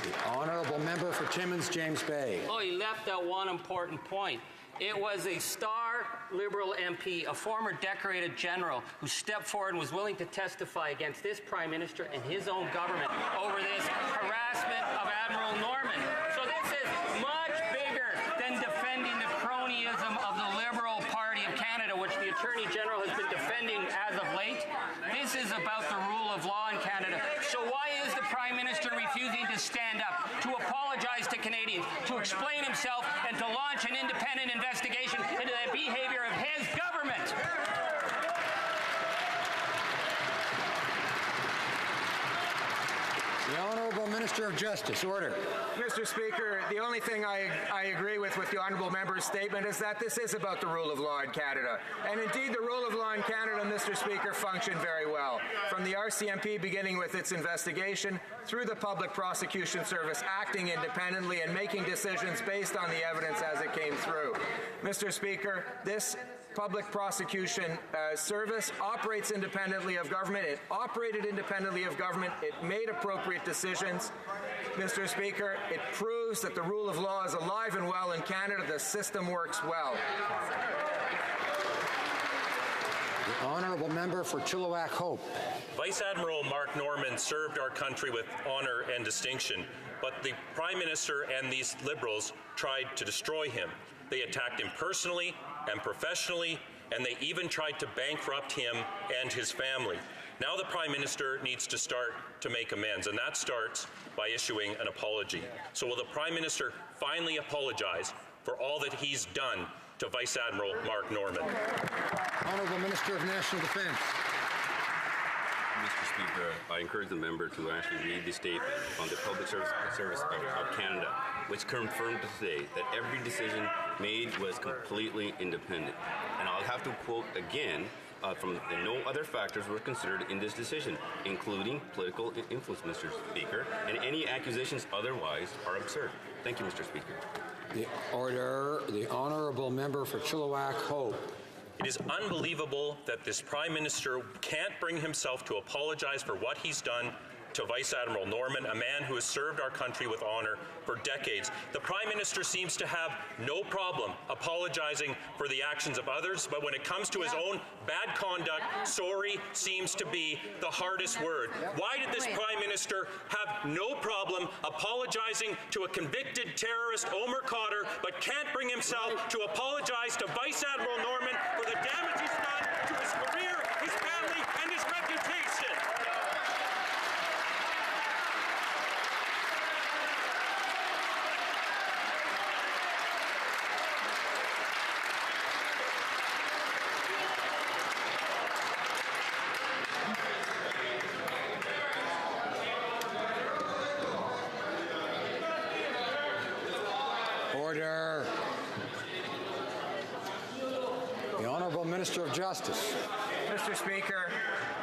The Honourable Member for Timmins, James Bay. Oh, he left out one important point. It was a star Liberal MP, a former decorated general, who stepped forward and was willing to testify against this Prime Minister and his own government over this harassment of Admiral Norman. So this is much bigger than defending the cronyism of the Liberal Party of Canada, which the Attorney General has been defending as of late. This is about the rule of law in Canada. So why is the Prime Minister refusing to stand up, to apologize to Canadians, to explain himself, and to launch an independent investigation into the behavior of his government? The Honourable Minister Minister of Justice. Order. Mr. Speaker, the only thing I agree with the honourable member's statement is that this is about the rule of law in Canada. And indeed, the rule of law in Canada, Mr. Speaker, functioned very well. From the RCMP beginning with its investigation, through the Public Prosecution Service acting independently and making decisions based on the evidence as it came through. Mr. Speaker, this Public Prosecution Service operates independently of government. It operated independently of government. It made appropriate decisions. Mr. Speaker, it proves that the rule of law is alive and well in Canada. The system works well. The honourable member for Chilliwack Hope. Vice Admiral Mark Norman served our country with honour and distinction, but the Prime Minister and these Liberals tried to destroy him. They attacked him personally and professionally, and they even tried to bankrupt him and his family. Now the Prime Minister needs to start to make amends, and that starts by issuing an apology. So will the Prime Minister finally apologize for all that he's done to Vice Admiral Mark Norman? Honourable Minister of National Defence. Mr. Speaker, I encourage the member to actually read the statement on the Public Service of Canada, which confirmed today that every decision made was completely independent. And I'll have to quote again from no other factors were considered in this decision, including political influence, Mr. Speaker, and any accusations otherwise are absurd. Thank you, Mr. Speaker. The order, the honourable member for Chilliwack Hope. It is unbelievable that this Prime Minister can't bring himself to apologize for what he's done to Vice Admiral Norman, a man who has served our country with honour for decades. The Prime Minister seems to have no problem apologizing for the actions of others, but when it comes to his own bad conduct, sorry seems to be the hardest word. Why did this Prime Minister have no problem apologizing to a convicted terrorist, Omer Khadr, but can't bring himself to apologize to Vice Admiral Norman for the damage he's done to his career, his family, and his reputation? Order. The Honourable Minister of Justice. Mr. Speaker,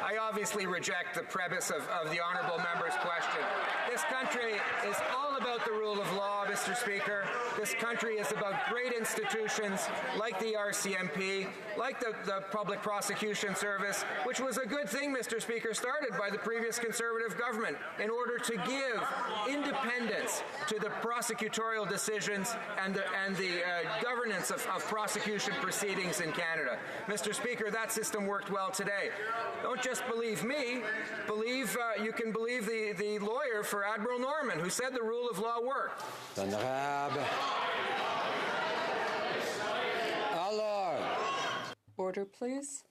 I obviously reject the premise of the honourable member's question. This country is all about the rule of law, Mr. Speaker. This country is about great institutions like the RCMP, like the Public Prosecution Service, which was a good thing, Mr. Speaker, started by the previous Conservative government in order to give independence to the prosecutorial decisions and the governance of prosecution proceedings in Canada. Mr. Speaker, that system worked well today. Don't just believe me, you can believe the lawyer for Admiral Norman, who said the rule of law worked. Honorable. Alors. Order, please.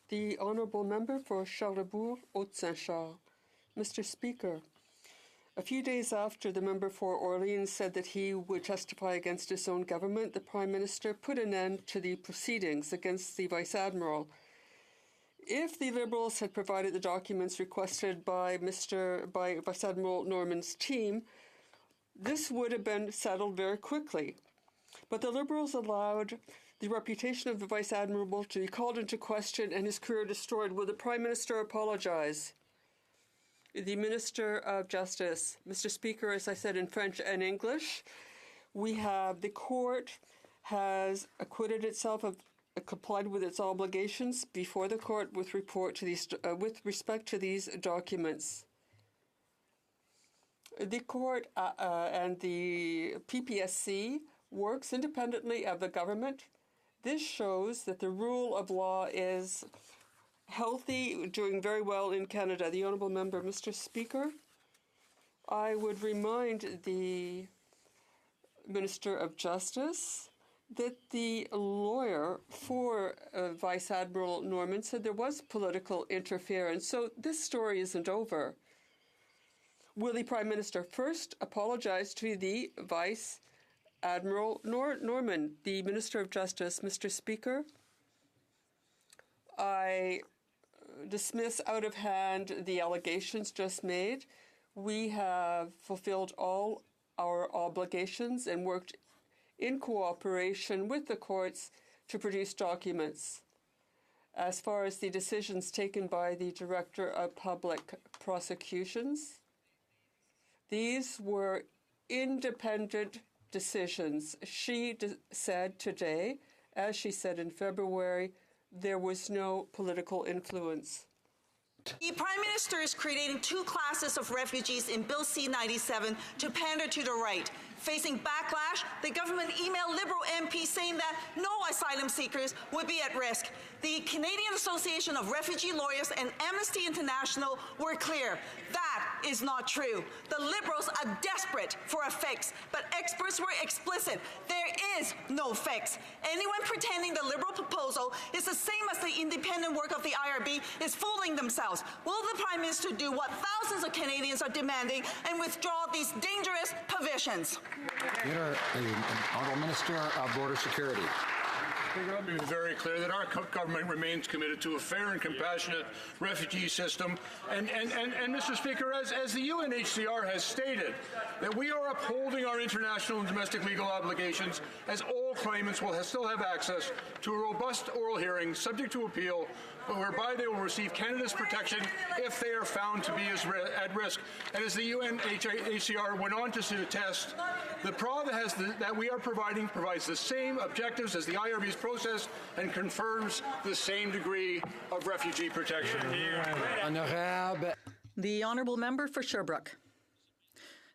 The Honourable Member for Charlesbourg, Haute-Saint-Charles. Mr. Speaker, a few days after the member for Orleans said that he would testify against his own government, the Prime Minister put an end to the proceedings against the Vice Admiral. If the Liberals had provided the documents requested by Vice Admiral Norman's team, this would have been settled very quickly. But the Liberals allowed the reputation of the Vice Admiral to be called into question and his career destroyed. Will the Prime Minister apologize? The Minister of Justice. Mr. Speaker, as I said in French and English, the court has acquitted itself of complied with its obligations before the court with respect to these documents. The court and the PPSC works independently of the government. This shows that the rule of law is healthy, doing very well in Canada. The Honourable Member, Mr. Speaker, I would remind the Minister of Justice that the lawyer for Vice Admiral Norman said there was political interference. So this story isn't over. Will the Prime Minister first apologize to the Vice Admiral Norman? The Minister of Justice, Mr. Speaker, I dismiss out of hand the allegations just made. We have fulfilled all our obligations and worked in cooperation with the courts to produce documents. As far as the decisions taken by the Director of Public Prosecutions, these were independent decisions. She said today, as she said in February, there was no political influence. The Prime Minister is creating two classes of refugees in Bill C-97 to pander to the right. Facing backlash, the government emailed Liberal MPs saying that no asylum seekers would be at risk. The Canadian Association of Refugee Lawyers and Amnesty International were clear. That is not true. The Liberals are desperate for a fix, but experts were explicit. There is no fix. Anyone pretending the Liberal proposal is the same as the independent work of the IRB is fooling themselves. Will the Prime Minister do what thousands of Canadians are demanding and withdraw these dangerous provisions? The Honourable Minister of Border Security. Let me be very clear that our government remains committed to a fair and compassionate refugee system. And Mr. Speaker, as the UNHCR has stated, that we are upholding our international and domestic legal obligations, as all claimants will still have access to a robust oral hearing subject to appeal, whereby they will receive Canada's protection if they are found to be at risk. And as the UNHCR went on to attest, the PRA that we are providing provides the same objectives as the IRB's process and confirms the same degree of refugee protection. The Honourable Member for Sherbrooke.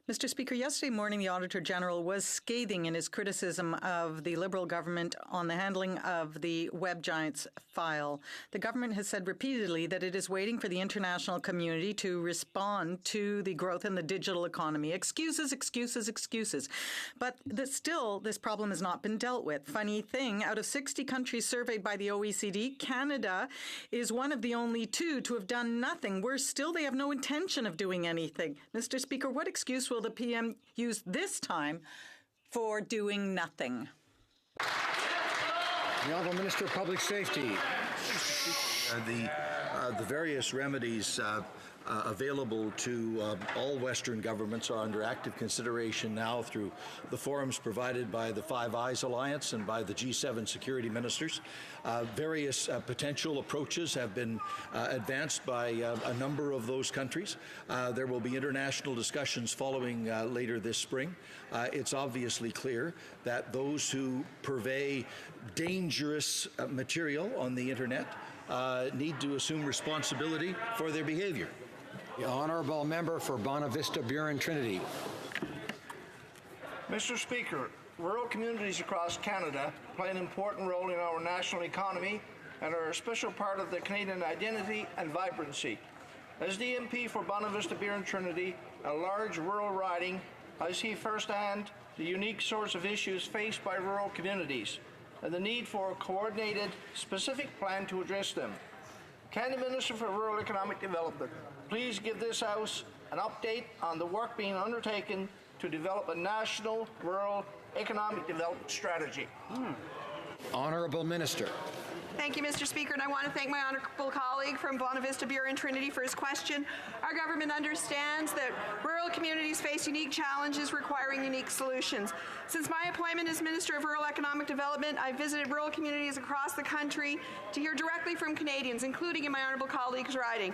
Mr. Speaker, yesterday morning the Auditor General was scathing in his criticism of the Liberal government on the handling of the Web Giants file. The government has said repeatedly that it is waiting for the international community to respond to the growth in the digital economy. Excuses, excuses, excuses. But still, this problem has not been dealt with. Funny thing, out of 60 countries surveyed by the OECD, Canada is one of the only two to have done nothing. Worse still, they have no intention of doing anything. Mr. Speaker, what excuse will the PM use this time for doing nothing? The Honourable Minister of Public Safety. The various remedies available to all Western governments are under active consideration now through the forums provided by the Five Eyes Alliance and by the G7 security ministers. Various potential approaches have been advanced by a number of those countries. There will be international discussions following later this spring. It's obviously clear that those who purvey dangerous material on the internet need to assume responsibility for their behavior. The Honourable Member for Bonavista Burin Trinity. Mr. Speaker, rural communities across Canada play an important role in our national economy and are a special part of the Canadian identity and vibrancy. As the MP for Bonavista Burin Trinity, a large rural riding, I see firsthand the unique sorts of issues faced by rural communities and the need for a coordinated, specific plan to address them. Can the Minister for Rural Economic Development please give this House an update on the work being undertaken to develop a national rural economic development strategy? Honourable Minister. Thank you, Mr. Speaker, and I want to thank my honourable colleague from Bonavista Burin Trinity for his question. Our government understands that rural communities face unique challenges requiring unique solutions. Since my appointment as Minister of Rural Economic Development, I've visited rural communities across the country to hear directly from Canadians, including in my honourable colleague's riding.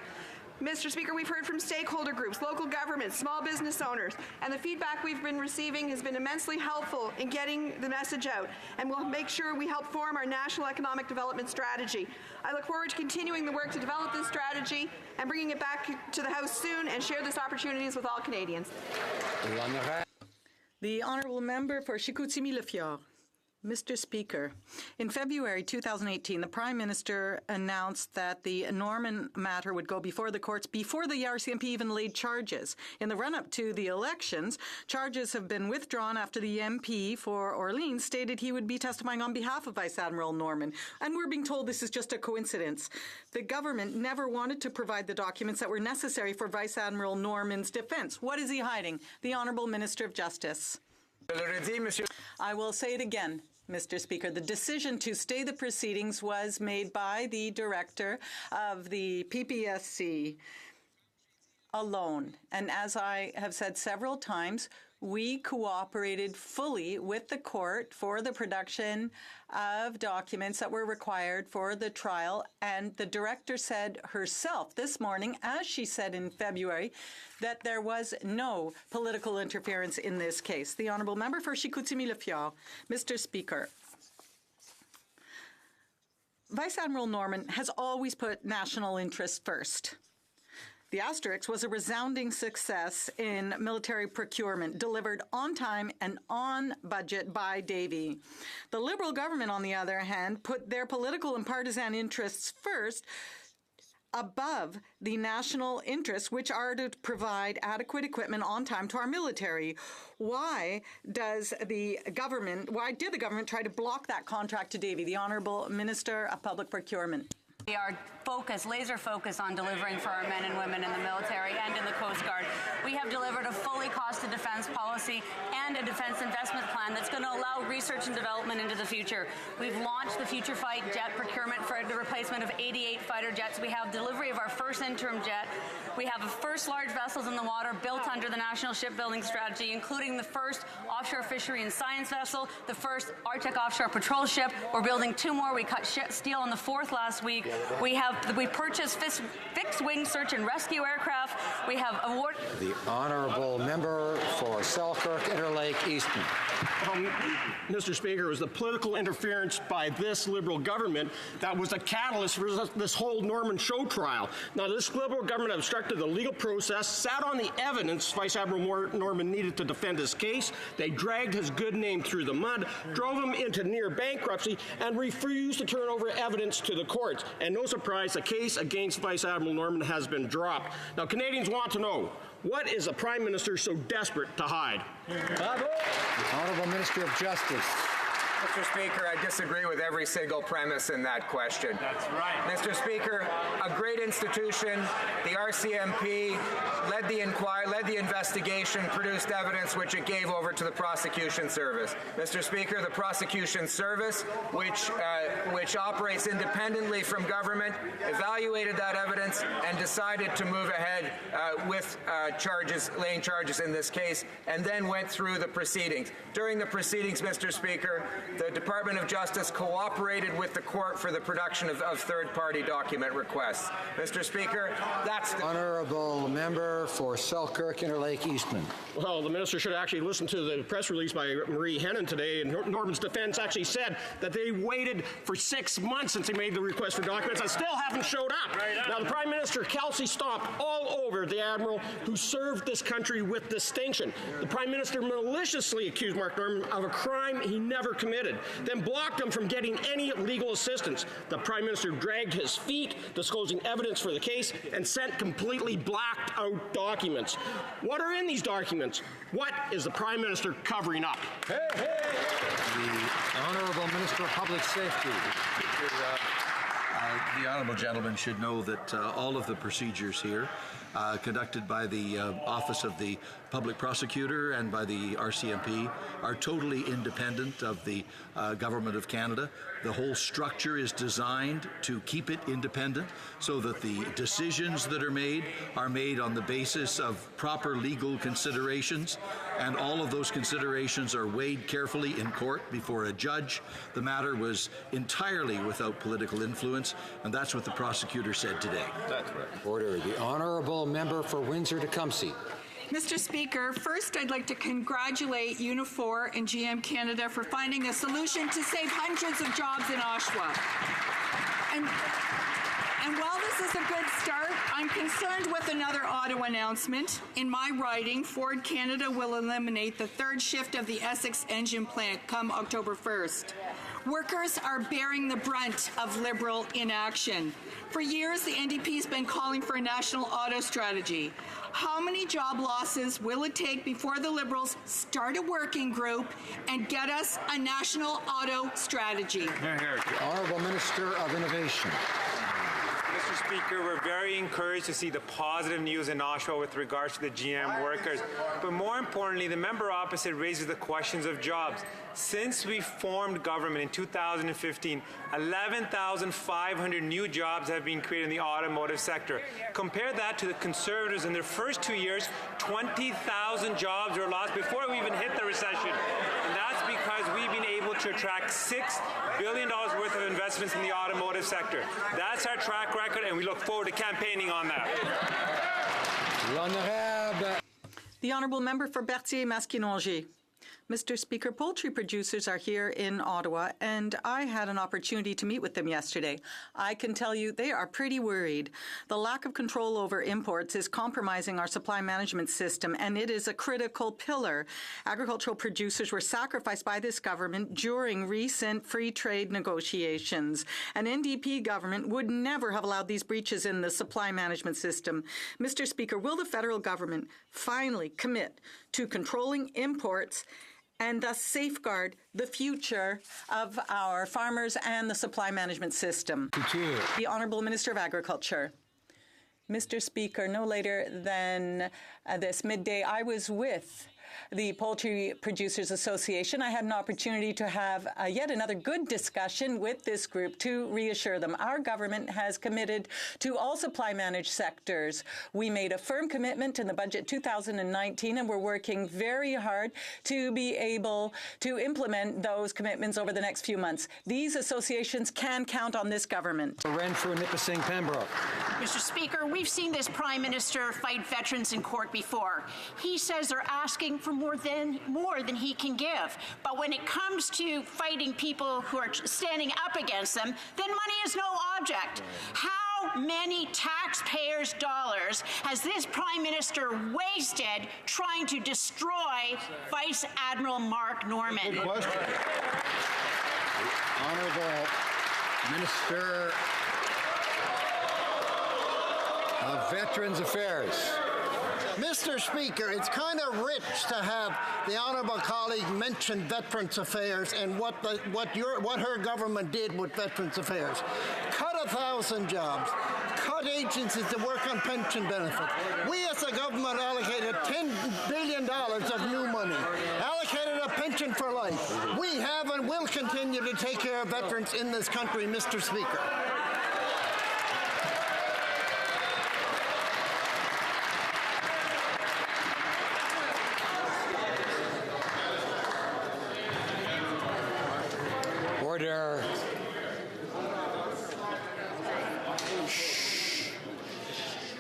Mr. Speaker, we've heard from stakeholder groups, local governments, small business owners, and the feedback we've been receiving has been immensely helpful in getting the message out, and we'll make sure we help form our national economic development strategy. I look forward to continuing the work to develop this strategy and bringing it back to the House soon and share this opportunities with all Canadians. The Honourable Member for Chicoutimi-Le-Fjord. Mr. Speaker, in February 2018, the Prime Minister announced that the Norman matter would go before the courts before the RCMP even laid charges. In the run-up to the elections, charges have been withdrawn after the MP for Orleans stated he would be testifying on behalf of Vice Admiral Norman. And we're being told this is just a coincidence. The government never wanted to provide the documents that were necessary for Vice Admiral Norman's defense. What is he hiding? The Honourable Minister of Justice. I will say it again, Mr. Speaker. The decision to stay the proceedings was made by the director of the PPSC alone. And as I have said several times, we cooperated fully with the court for the production of documents that were required for the trial. And the director said herself this morning, as she said in February, that there was no political interference in this case. The honourable member for Chicoutimi-Le-Fjord. Mr. Speaker, Vice Admiral Norman has always put national interest first. The Asterix was a resounding success in military procurement, delivered on time and on budget by Davy. The Liberal government, on the other hand, put their political and partisan interests first, above the national interests, which are to provide adequate equipment on time to our military. Why did the government try to block that contract to Davy? The Honourable Minister of Public Procurement. We are laser focused on delivering for our men and women in the military and in the Coast Guard. We have delivered a fully costed defense policy and a defense investment plan that's going to allow research and development into the future. We've launched the Future Fight jet procurement for the replacement of 88 fighter jets. We have delivery of our first interim jet. We have the first large vessels in the water built under the National Shipbuilding Strategy, including the first offshore fishery and science vessel, the first Arctic offshore patrol ship. We're building 2 more. We cut steel on the 4th last week. We purchased fixed-wing search and rescue aircraft. We have awarded... The honourable member for Selkirk, Interlake, Easton. Mr. Speaker, it was the political interference by this Liberal government that was a catalyst for this whole Norman Show trial. Now, this Liberal government obstructed the legal process, sat on the evidence Vice Admiral Norman needed to defend his case. They dragged his good name through the mud, drove him into near bankruptcy, and refused to turn over evidence to the courts. And no surprise, the case against Vice Admiral Norman has been dropped. Now, Canadians want to know, what is the Prime Minister so desperate to hide? The Honourable Minister of Justice. Mr. Speaker, I disagree with every single premise in that question. That's right. Mr. Speaker, a great institution, the RCMP, led the inquiry, led the investigation, produced evidence which it gave over to the prosecution service. Mr. Speaker, the prosecution service, which operates independently from government, evaluated that evidence and decided to move ahead with laying charges in this case, and then went through the proceedings. During the proceedings, Mr. Speaker, the Department of Justice cooperated with the court for the production of third-party document requests. Mr. Speaker, that's the... Honourable member for Selkirk, Interlake, Eastman. Well, the minister should actually listen to the press release by Marie Hennon today, and Norman's defense actually said that they waited for 6 months since they made the request for documents and still haven't showed up. Now, the Prime Minister, Kelsey, stomped all over the Admiral who served this country with distinction. The Prime Minister maliciously accused Mark Norman of a crime he never committed, then blocked him from getting any legal assistance. The Prime Minister dragged his feet, disclosing evidence for the case, and sent completely blacked out documents. What are in these documents? What is the Prime Minister covering up? Hey, hey. The Honourable Minister of Public Safety. The honourable gentleman should know that all of the procedures here conducted by the Office of the Public Prosecutor and by the RCMP are totally independent of the Government of Canada. The whole structure is designed to keep it independent so that the decisions that are made on the basis of proper legal considerations, and all of those considerations are weighed carefully in court before a judge. The matter was entirely without political influence, and that's what the prosecutor said today. That's right. Order. The Honourable Member for Windsor-Tecumseh. Mr. Speaker, first I'd like to congratulate Unifor and GM Canada for finding a solution to save hundreds of jobs in Oshawa. And while this is a good start, I'm concerned with another auto announcement. In my writing, Ford Canada will eliminate the 3rd shift of the Essex engine plant come October 1st. Workers are bearing the brunt of Liberal inaction. For years, the NDP has been calling for a national auto strategy. How many job losses will it take before the Liberals start a working group and get us a national auto strategy? The Honourable Minister of Innovation. Mr. Mr. Speaker, we're very encouraged to see the positive news in Oshawa with regards to the GM workers. But more importantly, the member opposite raises the questions of jobs. Since we formed government in 2015, 11,500 new jobs have been created in the automotive sector. Compare that to the Conservatives in their first 2 years, 20,000 jobs were lost before we even hit the recession. And that's because we've been able to attract $6 billion worth of investments in the automotive sector. That's our track record, and we look forward to campaigning on that. The Honourable Member for Berthier-Maskinongé. Mr. Speaker, poultry producers are here in Ottawa, and I had an opportunity to meet with them yesterday. I can tell you they are pretty worried. The lack of control over imports is compromising our supply management system, and it is a critical pillar. Agricultural producers were sacrificed by this government during recent free trade negotiations. An NDP government would never have allowed these breaches in the supply management system. Mr. Speaker, will the federal government finally commit to controlling imports and thus safeguard the future of our farmers and the supply management system? The Honourable Minister of Agriculture. Mr. Speaker, no later than this midday, I was with the Poultry Producers Association. I had an opportunity to have yet another good discussion with this group to reassure them. Our government has committed to all supply managed sectors. We made a firm commitment in the budget 2019, and we're working very hard to be able to implement those commitments over the next few months. These associations can count on this government. Renfrew, Nipissing, Pembroke. Mr. Speaker, we've seen this Prime Minister fight veterans in court before. He says they're asking for more than he can give. But when it comes to fighting people who are standing up against them, then money is no object. How many taxpayers' dollars has this Prime Minister wasted trying to destroy Vice Admiral Mark Norman? Good question. Honourable Minister of Veterans Affairs. Mr. Speaker, it's kind of rich to have the honourable colleague mention Veterans Affairs and what her government did with Veterans Affairs. Cut 1,000 jobs. Cut agencies that work on pension benefits. We as a government allocated $10 billion of new money. Allocated a pension for life. We have and will continue to take care of veterans in this country, Mr. Speaker. Order.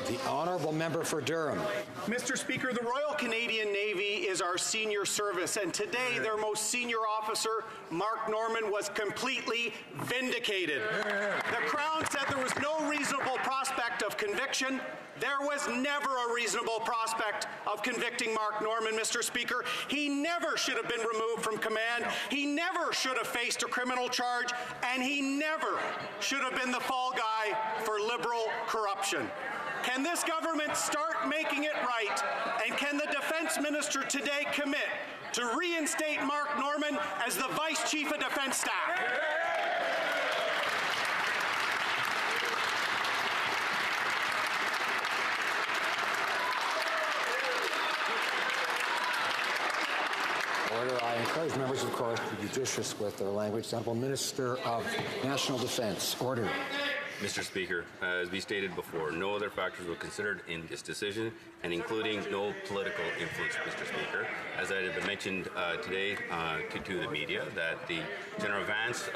The Honourable Member for Durham. Mr. Speaker, the Royal Canadian Navy is our senior service, and today their most senior officer, Mark Norman, was completely vindicated. The Crown said there was no reasonable prospect of conviction. There was never a reasonable prospect of convicting Mark Norman, Mr. Speaker. He never should have been removed from command. He never should have faced a criminal charge, and he never should have been the fall guy for Liberal corruption. Can this government start making it right? And can the Defence Minister today commit to reinstate Mark Norman as the Vice Chief of Defence Staff? Order. I encourage members of court to be judicious with their language. The Honourable Minister of National Defence. Order. Mr. Speaker, as we stated before, no other factors were considered in this decision, and including no political influence, Mr. Speaker. As I had mentioned today to the media, that the General Vance,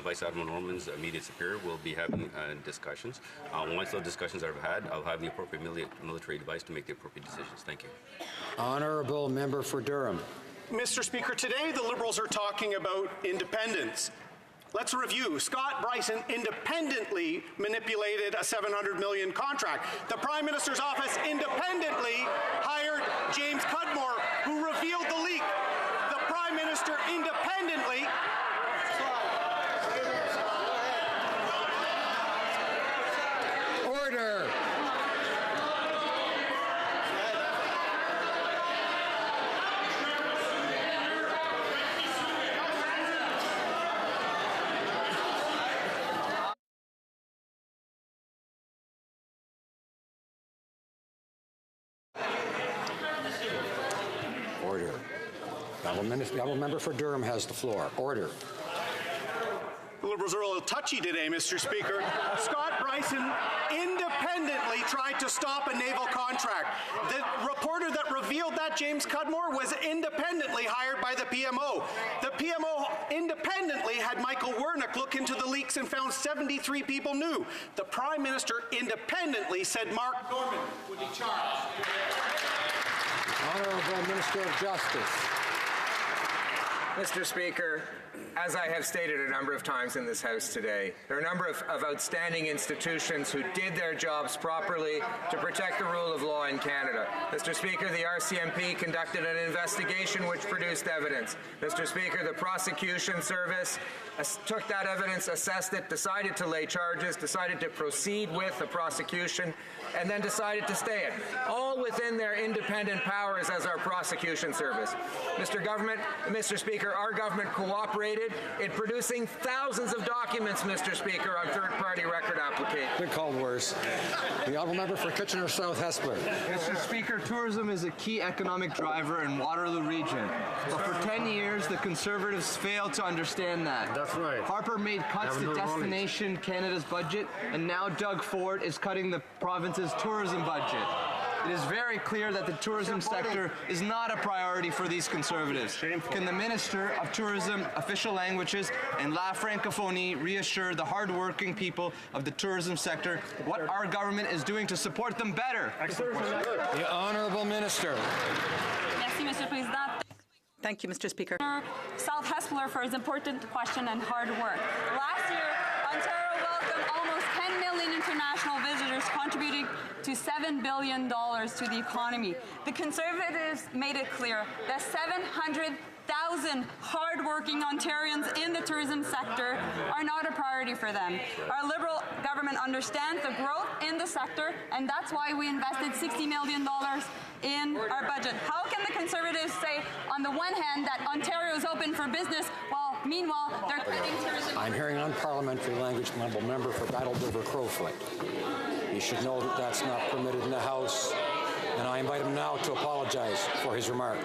Vice Admiral Norman's immediate superior, will be having discussions. Once those discussions are had, I'll have the appropriate military advice to make the appropriate decisions. Thank you. Honourable Member for Durham. Mr. Speaker, today the Liberals are talking about independence. Let's review. Scott Bryson independently manipulated a $700 million contract. The Prime Minister's office independently hired James Cudmore, who revealed the leak. The Prime Minister independently Order. The honourable member for Durham has the floor. Order. The Liberals are a little touchy today, Mr. Speaker. Scott Bryson independently tried to stop a naval contract. The reporter that revealed that, James Cudmore, was independently hired by the PMO. The PMO independently had Michael Wernick look into the leaks and found 73 people knew. The Prime Minister independently said Mark Norman would be charged. Honourable Minister of Justice. Mr. Speaker, as I have stated a number of times in this House today, there are a number of outstanding institutions who did their jobs properly to protect the rule of law in Canada. Mr. Speaker, the RCMP conducted an investigation which produced evidence. Mr. Speaker, the prosecution service took that evidence, assessed it, decided to lay charges, decided to proceed with the prosecution, and then decided to stay it, all within their independent powers as our prosecution service. Mr. Speaker, our government cooperated in producing thousands of documents, Mr. Speaker, on third-party record applications. Good called worse. The honourable member for Kitchener South Hespeler. Mr. Speaker, tourism is a key economic driver in Waterloo region. But for 10 years, the Conservatives failed to understand that. That's right. Harper made cuts to Destination Canada's budget, and now Doug Ford is cutting the province's tourism budget. It is very clear that the tourism sector is not a priority for these Conservatives. Shameful. Can the Minister of Tourism, Official Languages, and La Francophonie reassure the hard-working people of the tourism sector what our government is doing to support them better? The Honourable Minister. Merci, Monsieur le Président. Thank you, Mr. Speaker. South Hespeler for his important question and hard work. Last year, Ontario welcomed almost 10 million international visitors, contributing to $7 billion to the economy. The Conservatives made it clear that 700,000 hard-working Ontarians in the tourism sector are not a priority for them. Our Liberal government understands the growth in the sector, and that's why we invested $60 million in our budget. How can the Conservatives say, on the one hand, that Ontario is open for business, while meanwhile they're cutting tourism? I'm hearing unparliamentary language from the honourable member for Battle River Crowfoot. You should know that that's not permitted in the House, and I invite him now to apologize for his remark.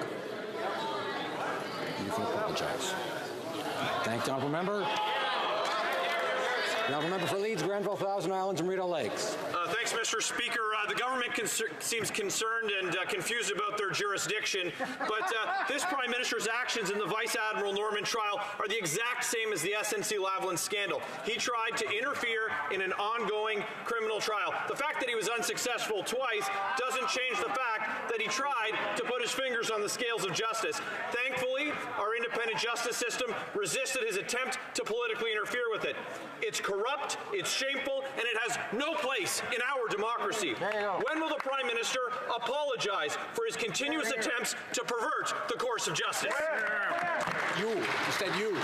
You can apologize. Thank the honourable member. The honourable member for Leeds, Grenville, Thousand Islands, and Rideau Lakes. Thanks, Mr. Speaker. The government seems concerned and confused about their jurisdiction, but this Prime Minister's actions in the Vice Admiral Norman trial are the exact same as the SNC-Lavalin scandal. He tried to interfere in an ongoing criminal trial. The fact that he was unsuccessful twice doesn't change the fact that he tried to put his fingers on the scales of justice. Thankfully, our independent justice system resisted his attempt to politically interfere with it. It's corrupt, it's shameful, and it has no place in our democracy. When will the Prime Minister apologize for his continuous attempts to pervert the course of justice? You said you.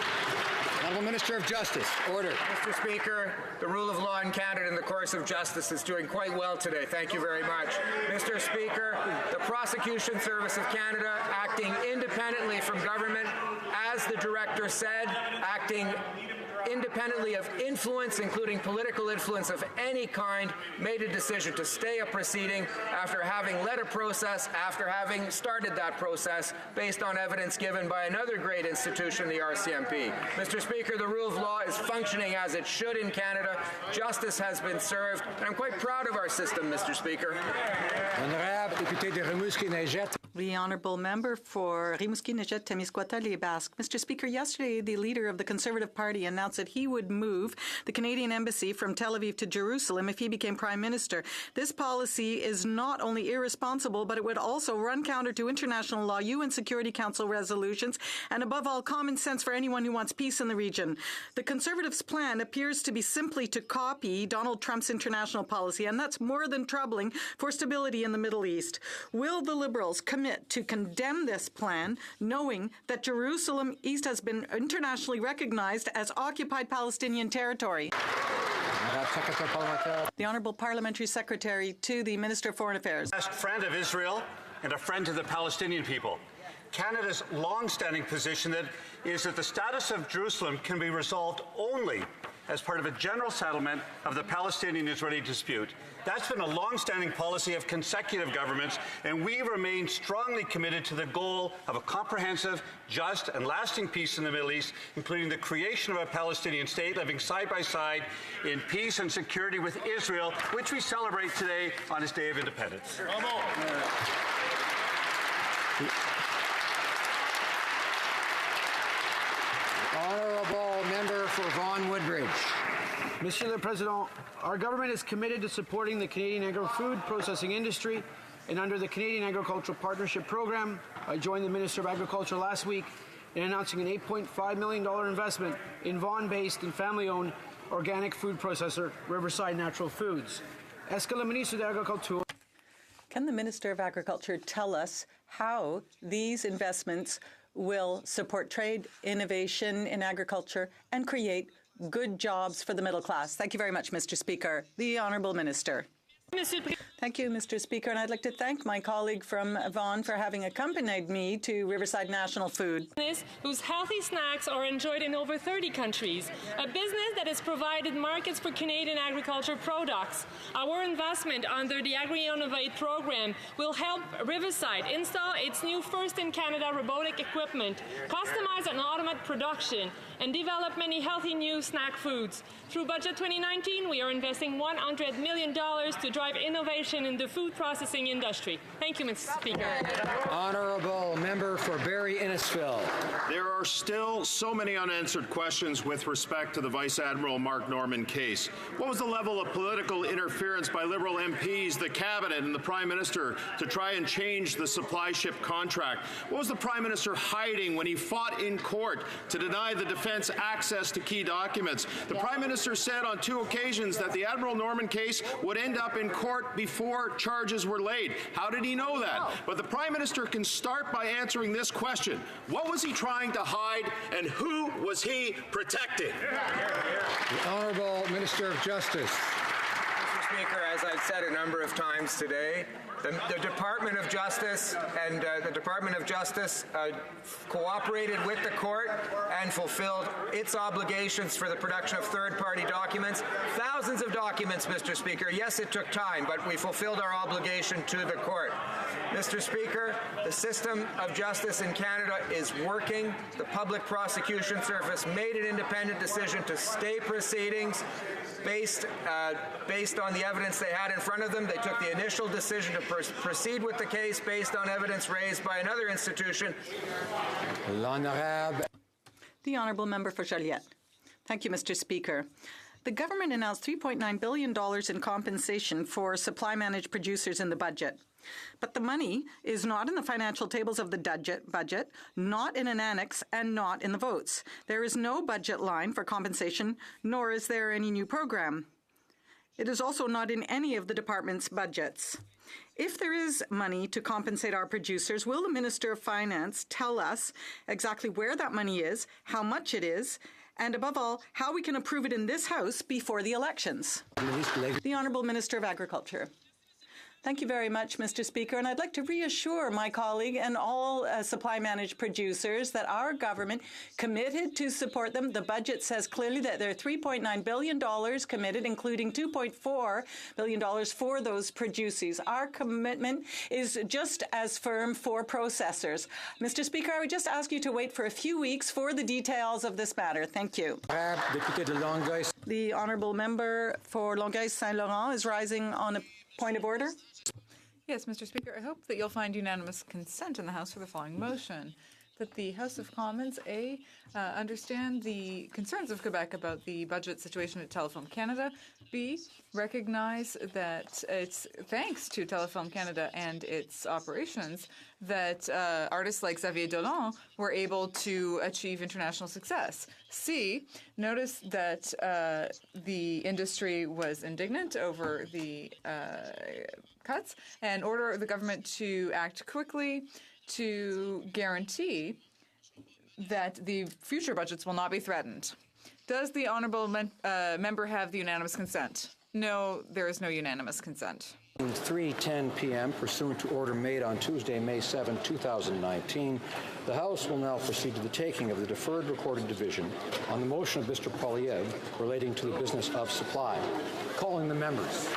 Honourable Minister of Justice, order. Mr. Speaker, the rule of law in Canada in the course of justice is doing quite well today. Thank you very much. Mr. Speaker, the Prosecution Service of Canada, acting independently from government, as the Director said, acting independently of influence, including political influence of any kind, made a decision to stay a proceeding after having led a process, after having started that process based on evidence given by another great institution, the RCMP. Mr. Speaker, the rule of law is functioning as it should in Canada. Justice has been served, and I'm quite proud of our system, Mr. Speaker. The honourable member for Rimouski, Nejet, Témiscouata, Les Basques. Mr. Speaker, yesterday the leader of the Conservative Party announced that he would move the Canadian Embassy from Tel Aviv to Jerusalem if he became Prime Minister. This policy is not only irresponsible, but it would also run counter to international law, UN Security Council resolutions, and above all, common sense for anyone who wants peace in the region. The Conservatives' plan appears to be simply to copy Donald Trump's international policy, and that's more than troubling for stability in the Middle East. Will the Liberals commit to condemn this plan, knowing that Jerusalem East has been internationally recognized as occupied Palestinian territory? The Honourable Parliamentary Secretary to the Minister of Foreign Affairs. A friend of Israel and a friend to the Palestinian people. Canada's long-standing position is that the status of Jerusalem can be resolved only as part of a general settlement of the Palestinian-Israeli dispute. That's been a long-standing policy of consecutive governments, and we remain strongly committed to the goal of a comprehensive, just, and lasting peace in the Middle East, including the creation of a Palestinian state living side by side in peace and security with Israel, which we celebrate today on its Day of Independence. Honourable member for Vaughan Woodbridge. Monsieur le Président, our government is committed to supporting the Canadian agri-food processing industry, and under the Canadian Agricultural Partnership Program, I joined the Minister of Agriculture last week in announcing an $8.5 million investment in Vaughan-based and family-owned organic food processor, Riverside Natural Foods. Est-ce que le ministre de l'Agriculture... Can the Minister of Agriculture tell us how these investments will support trade, innovation in agriculture, and create good jobs for the middle class? Thank you very much, Mr. Speaker. The Honourable Minister. Thank you, Mr. Speaker, and I'd like to thank my colleague from Vaughan for having accompanied me to Riverside National Food. Whose healthy snacks are enjoyed in over 30 countries. A business that has provided markets for Canadian agriculture products. Our investment under the Agri-Innovate program will help Riverside install its new first-in-Canada robotic equipment, customize and automate production, and develop many healthy new snack foods. Through Budget 2019, we are investing $100 million to drive innovation in the food processing industry. Thank you, Mr. Speaker. Honourable member for Barrie Innisfil. There are still so many unanswered questions with respect to the Vice Admiral Mark Norman case. What was the level of political interference by Liberal MPs, the Cabinet, and the Prime Minister to try and change the supply ship contract? What was the Prime Minister hiding when he fought in court to deny the defence access to key documents? The Prime Minister said on 2 occasions that the Admiral Norman case would end up in court before charges were laid. How did he know that? But the Prime Minister can start by answering this question. What was he trying to hide, and who was he protecting? The Honourable Minister of Justice. Mr. Speaker, as I've said a number of times today, the Department of Justice cooperated with the court and fulfilled its obligations for the production of third-party documents. Thousands of documents, Mr. Speaker. Yes, it took time, but we fulfilled our obligation to the court. Mr. Speaker, the system of justice in Canada is working. The Public Prosecution Service made an independent decision to stay proceedings based on the evidence they had in front of them. They took the initial decision to proceed with the case based on evidence raised by another institution. The Honourable Member for Joliette. Thank you, Mr. Speaker. The government announced $3.9 billion in compensation for supply-managed producers in the budget. But the money is not in the financial tables of the budget, not in an annex, and not in the votes. There is no budget line for compensation, nor is there any new program. It is also not in any of the department's budgets. If there is money to compensate our producers, will the Minister of Finance tell us exactly where that money is, how much it is, and above all, how we can approve it in this House before the elections? The Honourable Minister of Agriculture. Thank you very much, Mr. Speaker, and I'd like to reassure my colleague and all supply-managed producers that our government committed to support them. The budget says clearly that there are $3.9 billion committed, including $2.4 billion for those producers. Our commitment is just as firm for processors. Mr. Speaker, I would just ask you to wait for a few weeks for the details of this matter. Thank you. The Honourable Member for Longueuil-Saint-Laurent is rising on a point of order. Yes, Mr. Speaker, I hope that you'll find unanimous consent in the House for the following motion. That the House of Commons, understand the concerns of Quebec about the budget situation at Telefilm Canada, B, recognize that it's thanks to Telefilm Canada and its operations that artists like Xavier Dolan were able to achieve international success. C, notice that the industry was indignant over the cuts and order the government to act quickly to guarantee that the future budgets will not be threatened. Does the honourable member have the unanimous consent? No, there is no unanimous consent. 3:10 p.m. pursuant to order made on Tuesday, May 7, 2019, the House will now proceed to the taking of the deferred recorded division on the motion of Mr. Poilievre relating to the business of supply. Calling the members.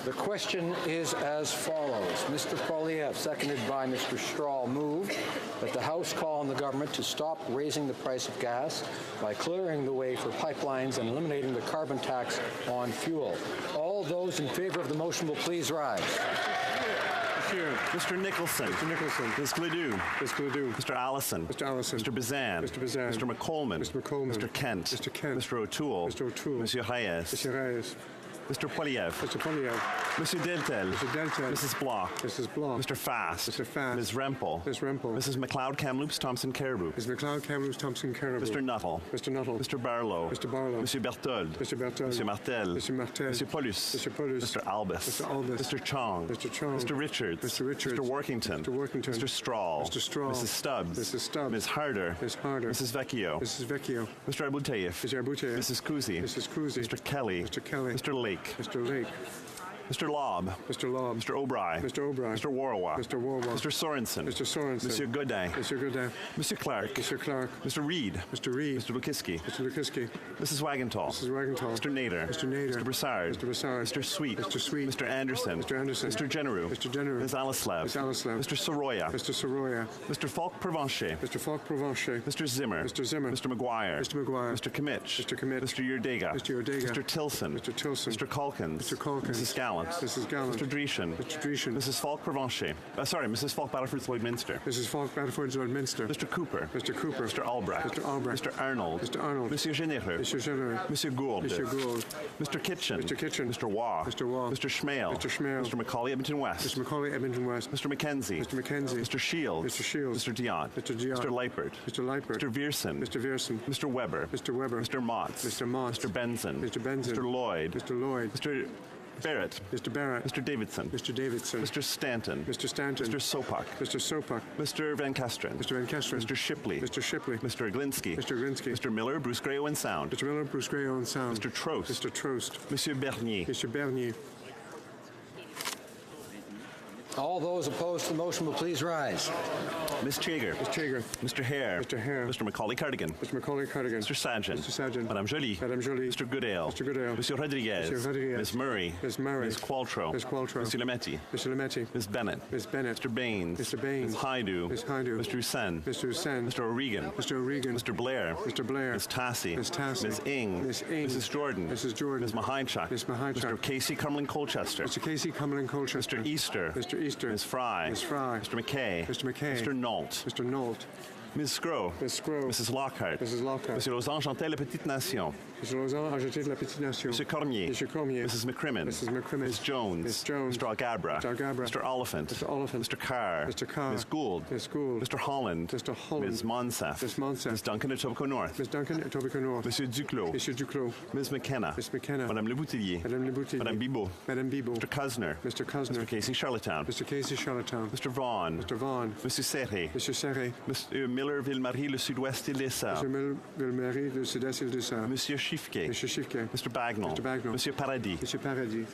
The question is as follows. Mr. Poilievre, seconded by Mr. Strahl, moved that the House call on the government to stop raising the price of gas by clearing the way for pipelines and eliminating the carbon tax on fuel. All those in favor of the motion will please rise. Mr. Nicholson. Mr. Nicholson. Ms. Gledoux. Ms. Gledoux. Mr. Allison. Mr. Allison. Mr. Bazan. Mr. Bazan. Mr. McColman. Mr. McColman. Mr. Kent. Mr. Kent. Mr. O'Toole. Mr. O'Toole. Monsieur Reyes. Monsieur Reyes. Mr. Poilievre. Mr. Poilievre. Monsieur Deltel. Mr. Deltel. Mrs. Bloch. Mrs. Bloch. Mr. Fast. Mr. Fast. Ms. Rempel. Ms. Rempel. Mrs. McLeod Kamloops Thompson Caribou. Ms. McLeod Kamloops Thompson Caribou. Mr. Nuttall. Mr. Nuttall. Mr. Barlow. Mr. Barlow. Monsieur Berthold. Mr. Berthold. Monsieur Martel. Mr. Martel. Monsieur Paulus. Mr. Paulus. Mr. Albus. Mr. Albus. Mr. Chong. Mr. Chong. Mr. Richards. Mr. Richards. Mr. Workington. Mr. Workington. Mr. Strahl. Mr. Strahl. Mrs. Stubbs. Mrs. Stubbs. Ms. Harder. Ms. Harder. Mrs. Vecchio. Mrs. Vecchio. Mr. Abouteyev. Mr. Abouteyev. Mrs. Kuzi. Mrs. Kuzi. Mr. Kelly. Mr. Kelly. Mr. Lake. Mr. Lake. Mr. Lobb. Mr. Lobb. Mr. O'Brien. Mr. O'Brien. Mr. Warwa. Mr. Warwa. Mr. Sorensen. Mr. Sorensen. Monsieur Godin. Mr. Godin. Mr. Clark. Mr. Clark. Mr. Reed. Mr. Reed. Mr. Lukiski. Mr. Lukiski. Mrs. Wagentall. Mrs. Wagentall. Mr. Nader. Mr. Nader. Mr. Broussard. Mr. Broussard. Mr. Sweet. Mr. Sweet. Mr. Anderson. Mr. Anderson. Mr. Generou. Mr. Generou. Ms. Alislav. Ms. Alislav. Mr. Soroya. Mr. Soroya. Mr. Falk Provencher. Mr. Falk Provencher. Mr. Zimmer. Mr. Zimmer. Mr. McGuire. Mr. McGuire. Mr. Kimmich. Mr. Kimmich. Mr. Yurdega. Mr. Yurdega. Mr. Tilson. Mr. Tilson. Mr. Calkins. Mr. Calkins. Mrs. Gallant. Mrs. Gallant. Mr. Dreeshen. Mr. Dreeshen. Mrs. Falk Provencher. Mrs. Falk Battleford Lloydminster. Mrs. Falk Battleford Lloydminster. Mr. Cooper. Mr. Cooper. Mr. Albrecht. Mr. Albrecht. Mr. Arnold. Mr. Arnold. Monsieur Généreux. Monsieur Généreux. Monsieur Gould. Monsieur Gould. Mr. Kitchen. Mr. Kitchen. Mr. Waugh. Mr. Waugh. Mr. Schmale. Mr. Schmale. Mr. Macaulay Edmonton West. Mr. Macaulay Edmonton West. Mr. Mackenzie. Mr. Mackenzie. Mr. Shields. Mr. Shields. Mr. Dion. Mr. Dion. Mr. Leipert. Mr. Leipert. Mr. Vierson. Mr. Vierson. Mr. Weber. Mr. Weber. Mr. Motts. Mr. Motts. Mr. Benson. Mr. Benson. Mr. Lloyd. Mr. Lloyd. Mr. Barrett. Mr. Barrett. Mr. Davidson. Mr. Davidson. Mr. Stanton. Mr. Stanton. Mr. Sopak. Mr. Sopak. Mr. Van Kesteren. Mr. Van Kesteren. Mr. Shipley. Mr. Shipley. Mr. Glinsky. Mr. Glinsky. Mr. Miller, Bruce Gray, Owen Sound. Mr. Miller, Bruce Gray, Owen Sound. Mr. Trost. Mr. Trost. Monsieur Bernier. Mr. Bernier. All those opposed to the motion will please rise. Ms. Chager. Ms. Chager. Mr. Hare. Mr. Hare. Mr. Macaulay Cardigan. Mr. Macaulay Cardigan. Mr. Sargent. Mr. Sargent. Madame Joly. Madame Joly. Mr. Goodale. Mr. Goodale. Monsieur Rodriguez. Monsieur Rodriguez. Ms. Murray. Ms. Murray. Ms. Qualtrough. Ms. Qualtrough. Monsieur Lametti. Mr. Lametti. Ms. Bennett. Ms. Bennett. Mr. Baines. Mr. Baines. Ms. Haidu. Ms. Haidu. Mr. Hussein. Mr. Hussein. Mr. O'Regan. Mr. O'Regan. Mr. Blair. Mr. Blair. Ms. Tassie. Ms. Tassie. Ms. Ing. Ms. Ing. Mrs. Jordan. Mrs. Jordan. Ms. Mahaichuk. Ms. Mahaichuk. Mr. Casey Cumberland Colchester. Mr. Casey Cumberland Colchester. Mr. Easter. Mr. Easter. Ms. Fry. Ms. Fry. Mr. McKay. Mr. McKay. Mr. Nault. Mr. Nault. Ms. Scrow. Ms. Scrow. Mrs. Lockhart. Mrs. Lockhart. Monsieur Lausanne Chantal, La Petite Nation. Mr. Lausanne, Argenté de la Petite Nation. Mr. Cormier. Mr. Cormier. Mrs. McCrimmon. Mrs. McCrimmon. Ms. Jones. Ms. Jones. Mr. Algabra. Mr. Algabra. Mr. Oliphant. Mr. Oliphant. Mr. Carr. Mr. Carr. Ms. Gould. Ms. Gould. Mr. Holland. Mr. Holland. Ms. Monsef. Ms. Monsef. Ms. Duncan at Etobicoke North. Ms. Duncan at Etobicoke North. Monsieur Duclos. Monsieur Duclos. Ms. McKenna. Ms. McKenna. Madame Le Boutillier. Madame Le Boutillier. Madame Bibot. Madame Bibot. Mr. Cusner. Mr. Cusner. Mr. Casey Charlottetown. Mr. Casey Charlottetown. Mr. Vaughan. Mr. Vaughan. Monsieur Serré. Monsieur Serré. Monsieur Miller Ville-Marie, le Sud-Ouest Île des Sœurs. Monsieur Ville-Marie, le Sud-Est Île des Sœurs. Monsieur Chiffquet. Monsieur Chiffquet. Mr. Bagnall. Mr. Bagnall. Monsieur Paradis. Monsieur Paradis.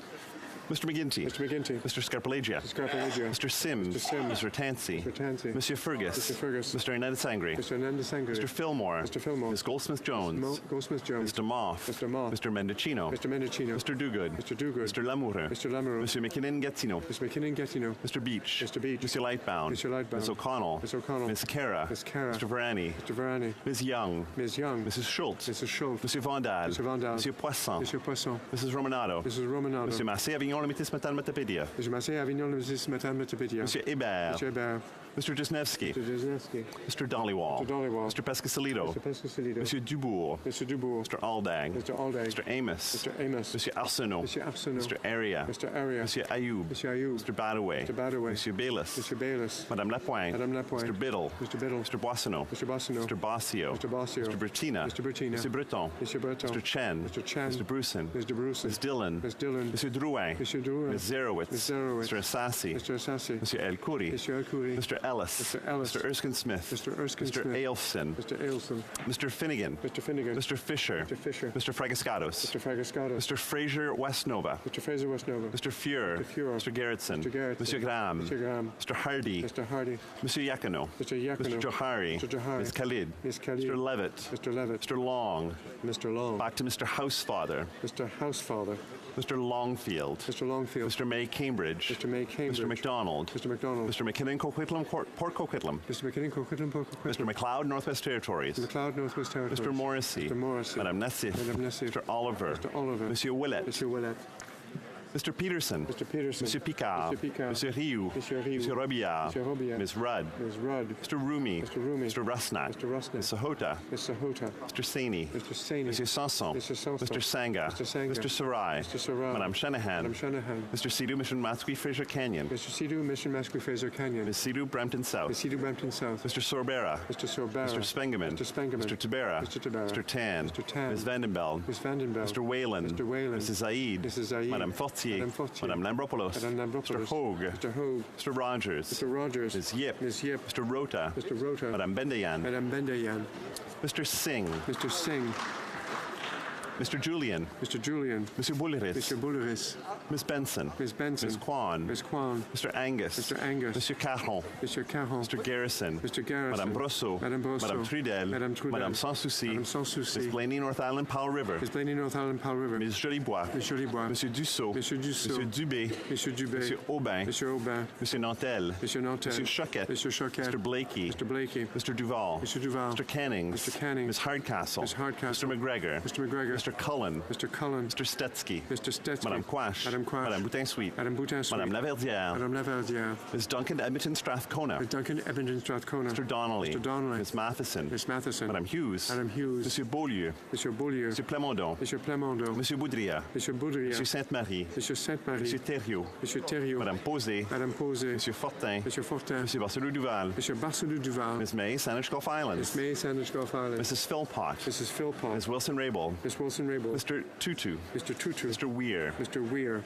Mr. McGinty. Mr. McGinty. Mr. Scarpelagia. Mr. Scarpelagia. Mr. Sims. Mr. Sims. Mr. Tansey. Mr. Tansey. Monsieur Fergus. Mr. Fergus. Mr. Hernandez Sangre. Mr. Hernandez Sangre. Mr. Fillmore. Mr. Fillmore. Ms. Goldsmith-Jones. Goldsmith Jones. Mr. Moff. Mr. Moff. Mr. Mendocino. Mr. Mendocino. Mr. Duguid. Mr. Duguid. Mr. Lamoureux. Mr. Lamoureux. Monsieur McKinnon-Gatineau. Mr. McKinnon-Gatineau. Mr. Beach. Mr. Beach. Monsieur Lightbound. Monsieur Lightbound. Ms. O'Connell. Ms. O'Connell. Ms. Cara. Ms. Cara. Mr. Varani. Mr. Varani. Ms. Young. Ms. Young. Mrs. Schultz. Mrs. Schultz. Monsieur Vandal. Monsieur Vandal. Monsieur Poisson. Monsieur Poisson. Mrs. Romanado. Mrs. Romanado. Monsieur Massé, Avignon, le Métis Matin, Matapédia. Monsieur Massé, Avignon, le Métis Matin, Matapédia. Monsieur Hébert. Monsieur Hébert. Mr. Jesnevsky. Mr. Jesnevsky. Mr. Dollywall. Mr. Dollywall. Mr. Pescasolido. Mr. Pescasolido. Monsieur Dubourg. Mr. Dubourg. Mr. Aldag. Mr. Aldag. Mr. Amos. Mr. Amos. Monsieur Arsenault. Monsieur Arsenault. Mr. Aria. Mr. Aria. Monsieur Ayoub. Monsieur Ayoub. Mr. Badaway. Mr. Badaway. Monsieur Bayless. Mr. Bayless. Madame Lapointe. Madame Lapointe. Mr. Biddle. Mr. Biddle. Mr. Boissonneau. Mr. Boissonneau. Mr. Bossio. Mr. Bossio. Mr. Bertina. Mr. Bertina. Mr. Breton. Mr. Breton. Mr. Chen. Mr. Chen. Mr. Bruson. Mr. Bruson. Ms. Dillon. Ms. Dillon. Monsieur Drouin. Monsieur Drouin. Ms. Zerowitz. Ms. Zerowitz. Mr. Assassi. Mr. Assassi. Monsieur El Khoury. Monsieur El Khoury. Mr. Ellis. Mr. Ellis. Mr. Erskine Smith. Mr. Erskine Mr. Smith. Ailson. Mr. Ailson. Mr. Finnegan. Mr. Finnegan. Mr. Fisher. Mr. Fisher. Mr. Fragascados. Mr. Fragascados. Mr. Fraser Westnova. Mr. Fraser Westnova. Mr. Fuhrer. Mr. Fuhrer. Mr. Gerritsen. Mr. Gerritsen. Monsieur Graham. Mr. Graham. Mr. Hardy. Mr. Hardy. Monsieur Yakino. Mr. Yakino. Mr. Johari. Mr. Johari. Ms. Khalid. Ms. Khalid. Mr. Levitt. Mr. Levitt. Mr. Long. Mr. Long. Back to Mr. Housefather. Mr. Housefather. Mr. Longfield. Mr. Longfield. Mr. May Cambridge. Mr. May Cambridge. Mr. McDonald. Mr. McDonald. Mr. McKinnon Coquitlam Port Coquitlam. Mr. McKinnon Coquitlam Port Coquitlam. Mr. McLeod Northwest Territories. Mr. McLeod Northwest Territories. Mr. Morrissey. Mr. Morrissey. Madame Nassif. Madame Nassif. Mr. Oliver. Mr. Oliver. Monsieur Willett. Monsieur Willett. Mr. Peterson. Mr. Peterson. Monsieur Picard. Mr. Picard. Monsieur Rioux. Monsieur Rioux. Monsieur Robillard. Monsieur Robillard. Ms. Rudd. Ms. Rudd. Mr. Rumi. Mr. Rumi. Mr. Rusnak. Mr. Rusnak. Ms. Sahota. Ms. Sahota. Mr. Saini. Mr. Saini. Monsieur Sanson. Mr. Sanson. Mr. Sangha. Mr. Sangha. Mr. Sarai. Mr. Sarai. Madame Shanahan. Madame Shanahan. Mr. Sidhu Mission Matsui Fraser Canyon. Mr. Sidhu Mission Matsui Fraser Canyon. Ms. Sidhu Brampton South. Ms. Sidhu Brampton South. Mr. Sorbera. Mr. Sorbera. Mr. Spengeman. Mr. Spengeman. Mr. Tabera. Mr. Tabera. Mr. Tan. Mr. Tan. Ms. Vandenbeld. Ms. Vandenbeld. Mr. Whalen. Mr. Whalen. Mrs. Zaid. Mrs. Zaid. Madame Fortier. Madame Fortier. Madame Lambropoulos. Madame Lambropoulos. Mr. Hogue. Mr. Hogue. Mr. Rogers. Mr. Rogers. Ms. Yip. Ms. Yip. Mr. Rota. Mr. Rota. Madame Bendayan. Madame Bendayan. Mr. Singh. Mr. Singh. Mr. Julian. Mr. Julian. Monsieur Bouliris. Mr. Bouliris. Ms. Benson. Ms. Benson. Ms. Kwan. Ms. Kwan. Mr. Angus. Mr. Angus. Monsieur Caron. Mr. Caron. Mr. Garrison. Mr. Garrison. Madame Brosseau. Madame Brosseau. Madame Trudel. Madame Trudel. Madame Sans Souci. Madame Sans Souci. Ms. Blaney North Island Powell River. Ms. Blaney North Island Powell River. Ms. Jolibois. Ms. Jolibois. Monsieur Dussault. Monsieur Dussault. Monsieur Dubé. Monsieur Dubé. Monsieur Aubin. Monsieur Aubin. Monsieur Nantel. Monsieur Nantel. Monsieur Choquette. Monsieur Choquette. Mr. Blakey. Mr. Blakey. Mr. Duval. Mr. Duval. Mr. Cannings. Mr. Cannings. Ms. Hardcastle. Ms. Hardcastle. Mr. McGregor. Mr. McGregor. Mr. Cullen. Mr. Cullen. Mr. Stetsky. Mr. Stetsky. Madame Quash. Madame Quash. Madame Boutin-Sweet. Madame Boutin-Sweet. Madame Laverdière. Madame Laverdière. Ms. Duncan Edmonton Strathcona. Ms. Duncan Edmonton Strathcona. Mr. Donnelly. Mr. Donnelly. Ms. Matheson. Ms. Matheson. Madame Hughes. Madame Hughes. Monsieur Beaulieu. Monsieur Beaulieu. Monsieur Plamondon. Monsieur Plamondon. Monsieur Boudria. Monsieur Boudria. Monsieur Sainte-Marie. Monsieur Sainte-Marie. Monsieur Thériault. Monsieur Thériault. Madame Posé. Madame Posé. Monsieur Fortin. Monsieur Fortin. Monsieur Barcelou Duval. Monsieur Barcelou Duval. Ms. May, Saanich Gulf Islands. Ms. May, Saanich Gulf Islands. Mrs. Philpott. Mrs. Philpott. Ms. Wilson Rabel. Ms. Wilson Rabel. Mr. Tutu. Mr. Tutu. Mr. Weir. Mr. Weir.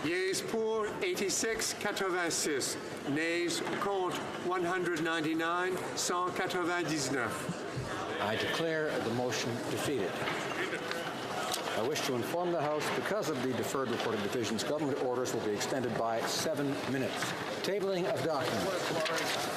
Yeas pour 86, 86. Nays contre 199, 199. I declare the motion defeated. I wish to inform the House, because of the deferred reporting divisions, government orders will be extended by 7 minutes. Tabling of documents.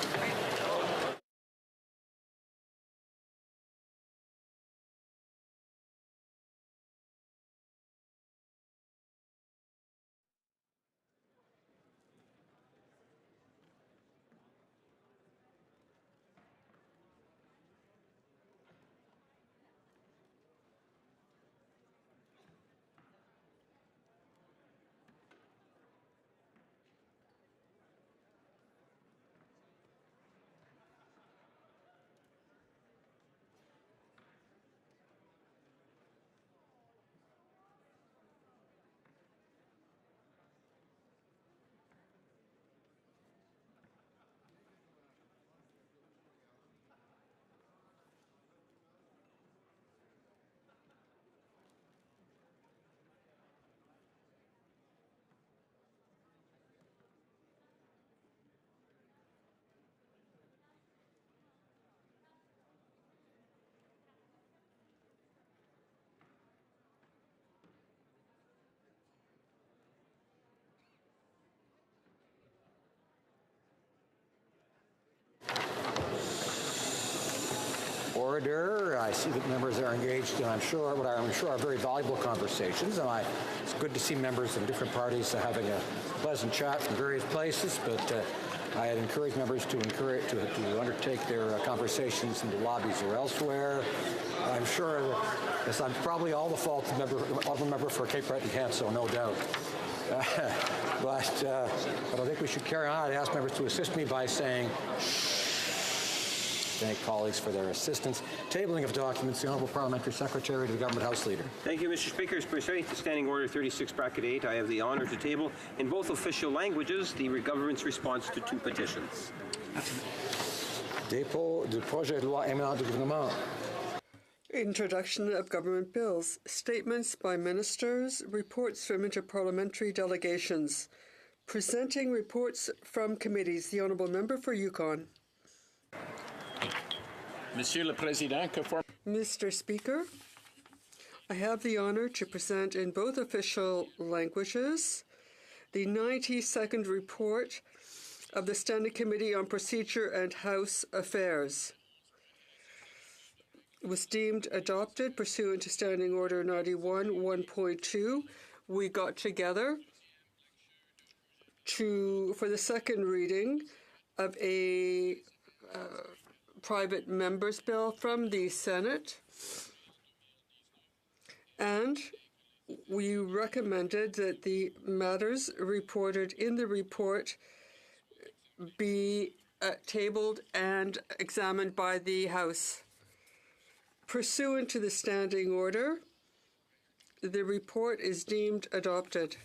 Order. I see that members are engaged in, I'm sure are very valuable conversations, and it's good to see members of different parties having a pleasant chat from various places, but I had encouraged members to undertake their conversations in the lobbies or elsewhere. I'm sure I'm probably all the fault of the member for Cape Breton-Canso, no doubt. But I think we should carry on. I'd ask members to assist me by saying, thank colleagues for their assistance. Tabling of documents, the Honourable Parliamentary Secretary to the Government House Leader. Thank you, Mr. Speaker. Pursuant to Standing Order 36(8), I have the honour to table in both official languages the government's response to 2 petitions. Dépôt du projet de loi émanant du gouvernement. Introduction of government bills, statements by ministers, reports from interparliamentary delegations. Presenting reports from committees, the Honourable Member for Yukon. Monsieur le Président, Mr. Speaker, I have the honour to present in both official languages the 92nd report of the Standing Committee on Procedure and House Affairs. It was deemed adopted pursuant to Standing Order 91 1.2. We got together for the second reading of a private member's bill from the Senate, and we recommended that the matters reported in the report be tabled and examined by the House. Pursuant to the standing order, the report is deemed adopted.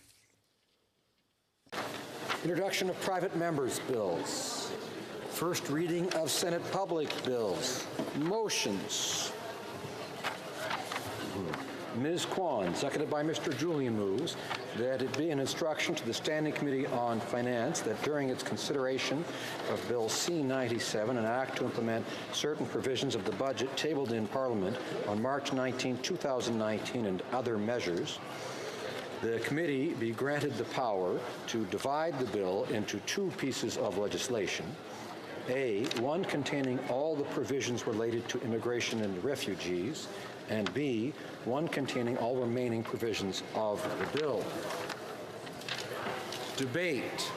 Introduction of private members' bills. First reading of Senate public bills. Motions. Ms. Kwan, seconded by Mr. Julian, moves that it be an instruction to the Standing Committee on Finance that during its consideration of Bill C-97, an act to implement certain provisions of the budget tabled in Parliament on March 19, 2019, and other measures, the committee be granted the power to divide the bill into 2 pieces of legislation. A, one containing all the provisions related to immigration and refugees, and B, one containing all remaining provisions of the bill. Debate.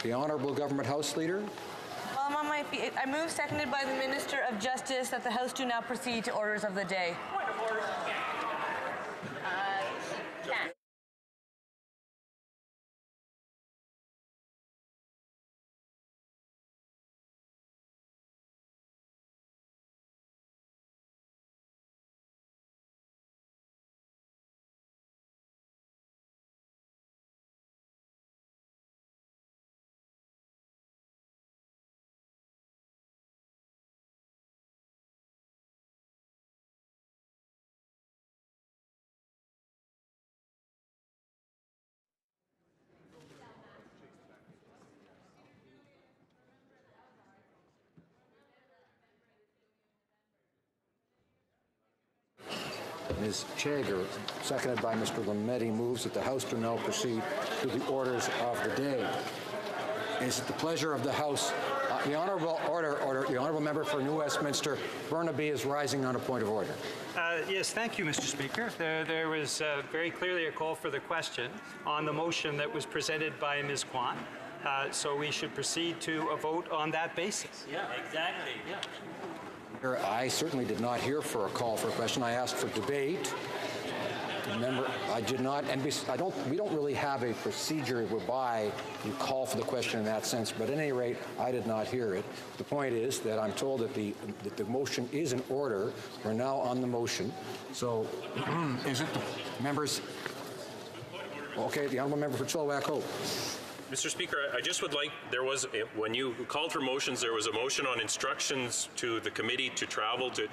The Honourable Government House Leader. Well, I'm on my feet. I move, seconded by the Minister of Justice, that the House do now proceed to orders of the day. Point of order. Ms. Chager, seconded by Mr. Lametti, moves that the House do now proceed to the orders of the day. Is it the pleasure of the House? The Honourable The Honourable Member for New Westminster, Burnaby, is rising on a point of order. Yes, thank you, Mr. Speaker. There was very clearly a call for the question on the motion that was presented by Ms. Kwan. So we should proceed to a vote on that basis. Yeah, exactly. Yeah. I certainly did not hear for a call for a question. I asked for debate. Remember, I did not, and we don't really have a procedure whereby you call for the question in that sense, but at any rate, I did not hear it. The point is that I'm told that the motion is in order. We're now on the motion. So, is it the members? Okay, the Honourable Member for Chilliwack Hope. Mr. Speaker, I just would like, when you called for motions, there was a motion on instructions to the committee to travel to,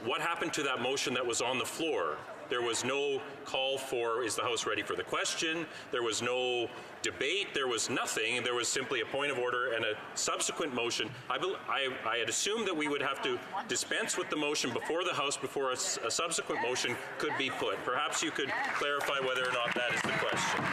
what happened to that motion that was on the floor? There was no call for, is the House ready for the question? There was no debate. There was nothing. There was simply a point of order and a subsequent motion. I had assumed that we would have to dispense with the motion before the House, before a subsequent motion could be put. Perhaps you could clarify whether or not that is the question.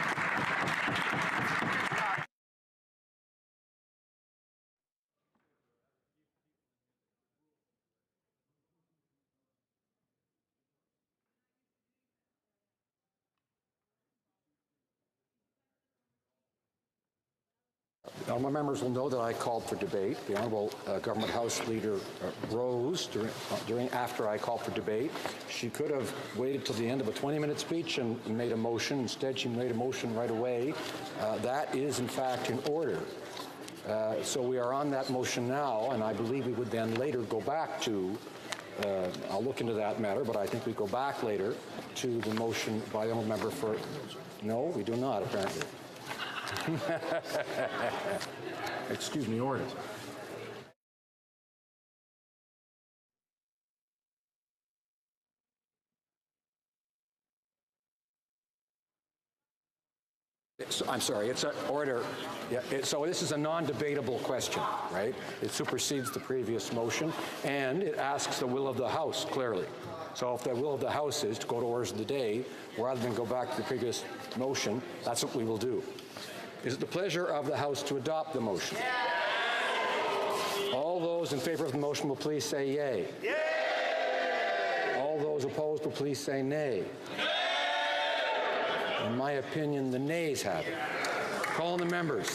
Honourable members will know that I called for debate. The Honourable Government House Leader rose after I called for debate. She could have waited till the end of a 20-minute speech and made a motion. Instead, she made a motion right away. That is, in fact, in order. So we are on that motion now, and I believe we would then later go back to, I'll look into that matter, but I think we go back later to the motion by the Honourable Member for, no, we do not, apparently. Excuse me, order. I'm sorry, it's an order. Yeah, so this is a non-debatable question, right? It supersedes the previous motion, and it asks the will of the House, clearly. So if the will of the House is to go to orders of the day, rather than go back to the previous motion, that's what we will do. Is it the pleasure of the House to adopt the motion? All those in favor of the motion will please say yea. Yay! All those opposed will please say nay. In my opinion, the nays have it. Call on the members.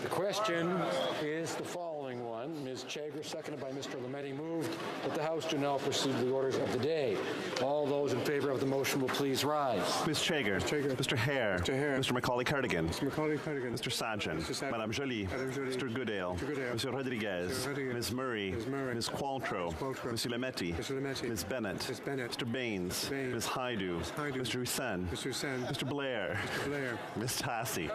The question is the following one. Ms. Chager, seconded by Mr. Lametti, moved that the House do now proceed to the orders of the day. All those in favor of the motion will please rise. Ms. Chager. Mr. Hare. Mr. Macaulay-Cardigan. Mr. Sargent. Madame Joly. Mr. Goodale. Mr. Rodriguez. Ms. Murray. Ms. Qualtrough. Mr. Lametti. Ms. Bennett. Mr. Baines. Ms. Haidu. Mr. Hussain. Mr. Blair. Ms. Tassi.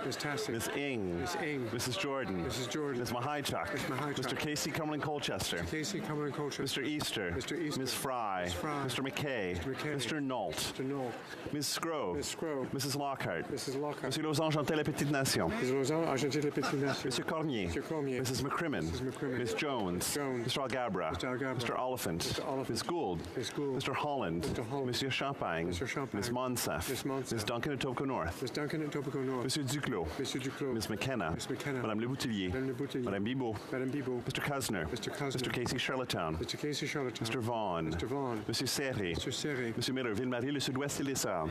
Ms. Ing. Mrs. Jordan. Ms. Mahaichuk. Mr. Casey Cumberland-Colchester. Mr. Easter. Ms. Fry. Mr. McKay. Mr. Nault. Ms. Scrow. Mrs. Lockhart. Monsieur Lausanne, Chantal, La Petite Nation. Monsieur Cormier. Mrs. McCrimmon. Ms. Jones. Mr. Algabra. Mr. Oliphant. Ms. Gould. Mr. Holland. Monsieur Champagne. Ms. Monsef. Ms. Duncan at Etobicoke North. Monsieur Duclos. Ms. McKenna. Madame Leboutillier. Madame Bibeau. Mr. Kusner. Mr. Casey Charlottetown. Mr. Vaughan. Monsieur Serré. Monsieur Miller, Ville-Marie, le Sud-Ouest et l'Essor.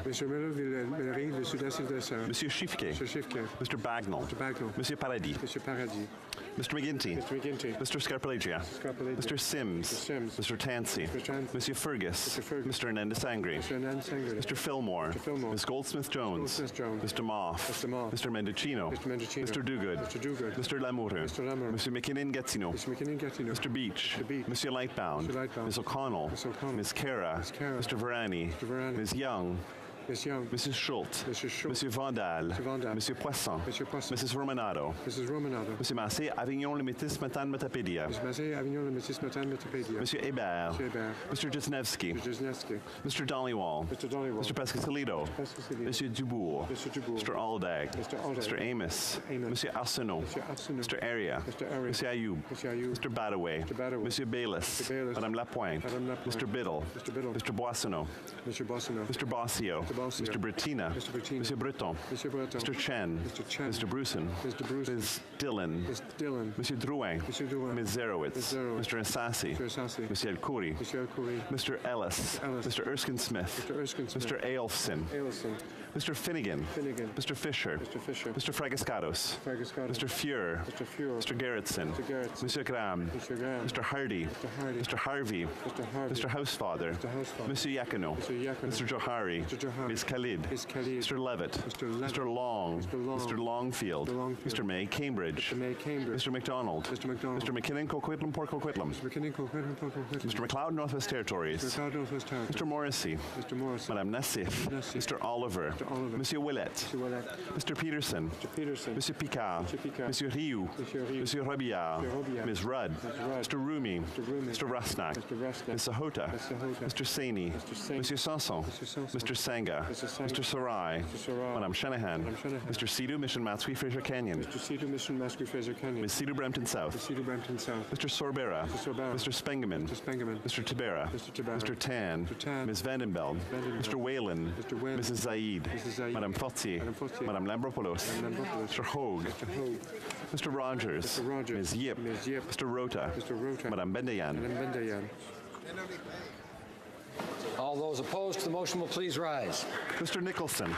Monsieur Schiffke. Mr. Bagnall. Monsieur Paradis. Mr. McGuinty. Mr. Scarpellegia. Mr. Sims. Mr. Tansey. Monsieur Fergus. Mr. Hernandez-Sangre. Mr. Fillmore. Ms. Goldsmith-Jones. Mr. Moff. Mr. Mendocino. Mr. Duguid. Mr. Lamoureux. Monsieur McKinnon-Gatineau. Mr. Beach. Monsieur Lightbound. Ms. O'Connell. Ms. Kara. Mr. Varani. Ms. Young. Mrs. Schultz. Monsieur Vandal. Monsieur Poisson. Mrs. Romanado. Monsieur Massé, Avignon, le Métis, Matane, Matapédia. Monsieur Hébert. Mr. Jesnevsky. Mr. Dollywall. Mr. Pescasolido. Monsieur Dubourg. Mr. Aldag. Mr. Amos. Monsieur Arsenault. Mr. Aria. Monsieur Ayoub. Mr. Badaway. Monsieur Baylis. Madame Lapointe. Mr. Biddle. Mr. Boissonneau. Mr. Bossio. Mr. Brettina. Monsieur Breton. Mr. Chen. Mr. Bruson. Ms. Dillon. Monsieur Drouin. Ms. Zerowitz. Mr. Assassi. Monsieur El Khoury. Mr. Ellis. Mr. Erskine Smith. Mr. Ailfson. Mr. Finnegan. Mr. Fisher. Mr. Fragascados. Mr. Fuhr. Mr. Gerritsen. Monsieur Graham. Mr. Hardy. Mr. Harvey. Mr. Housefather. Monsieur Yakino. Mr. Johari. Ms. Khalid. Mr. Levitt. Mr. Long. Mr. Longfield. Mr. May Cambridge. Mr. McDonald. Mr. McKinnon Coquitlam Port Coquitlam. Mr. McLeod Northwest Territories. Mr. Morrissey. Madame Nassif. Mr. Oliver. Monsieur Willett. Mr. Peterson. Monsieur Picard. Monsieur Rioux. Monsieur Robillard. Ms. Rudd. Mr. Rumi. Mr. Rusnak. Ms. Sahota. Mr. Saini. Monsieur Sanson. Mr. Sangha. Mr. Sarai. Madame Shanahan. Mr. Sidhu, Mission Matsui, Fraser Canyon. Ms. Sidhu, Brampton South. Mr. Sorbera. Mr. Spengeman. Mr. Tabera. Mr. Tan. Ms. Vandenbeld. Mr. Whalen. Mrs. Zaid. Madame Fortier. Madame Lambropoulos. Mr. Hogue. Mr. Rogers. Ms. Yip. Mr. Rota. Madame Bendayan. All those opposed to the motion will please rise. Mr. Nicholson.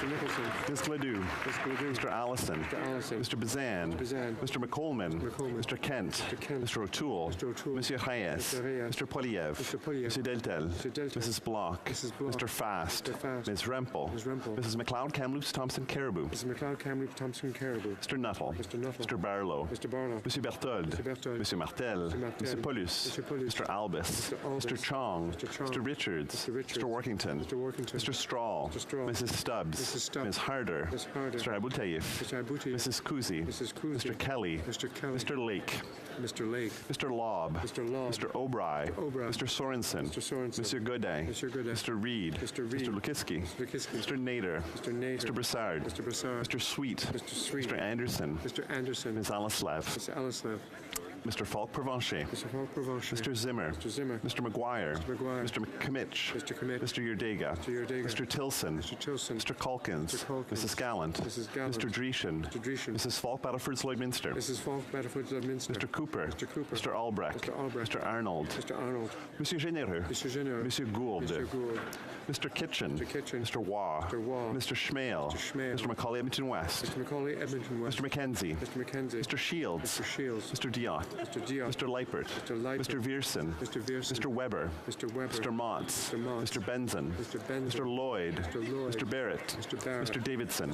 Ms. Ledoux. Mr. Allison. Mr. Bazan. Mr. McColman. Mr. Kent. Mr. O'Toole. Monsieur Hayes. Mr. Poliev. Mr. Deltel. Mrs. Block. Mr. Fast. Ms. Rempel. Mrs. McLeod, Kamloops, Thompson, Caribou. Mr. Nuttall. Mr. Barlow. Monsieur Berthold. Monsieur Martel. Mr. Paulus. Mr. Albus. Mr. Chong. Mr. Richards. Mr. Workington. Mr. Strahl. Mrs. Stubbs. Ms. Harder. Mr. Abu Taif. Mrs. Kuzi. Mr. Kelly. Mr. Lake. Mr. Lobb. Mr. O'Bry. Mr. Sorensen. Monsieur Godet. Mr. Reed. Mr. Lukiski. Mr. Nader. Mr. Broussard. Mr. Sweet. Mr. Anderson. Ms. Alislev. Mr. Falk-Provencher. Mr. Zimmer. Mr. McGuire. Mr. Kimmich. Mr. Yerdega. Mr. Tilson. Mr. Calkins. Mrs. Gallant. Mr. Dreeshen. Mrs. Falk-Battleford Lloydminster. Mr. Cooper. Mr. Albrecht. Mr. Arnold. Monsieur Généreux. Monsieur Gould. Mr. Kitchen. Mr. Waugh. Mr. Schmale. Mr. Macaulay Edmonton West. Mr. McKenzie. Mr. Shields. Mr. Diot. Mr. Leipert. Mr. Viersen. Mr. Weber. Mr. Motz. Mr. Benson. Mr. Lloyd. Mr. Barrett. Mr. Davidson.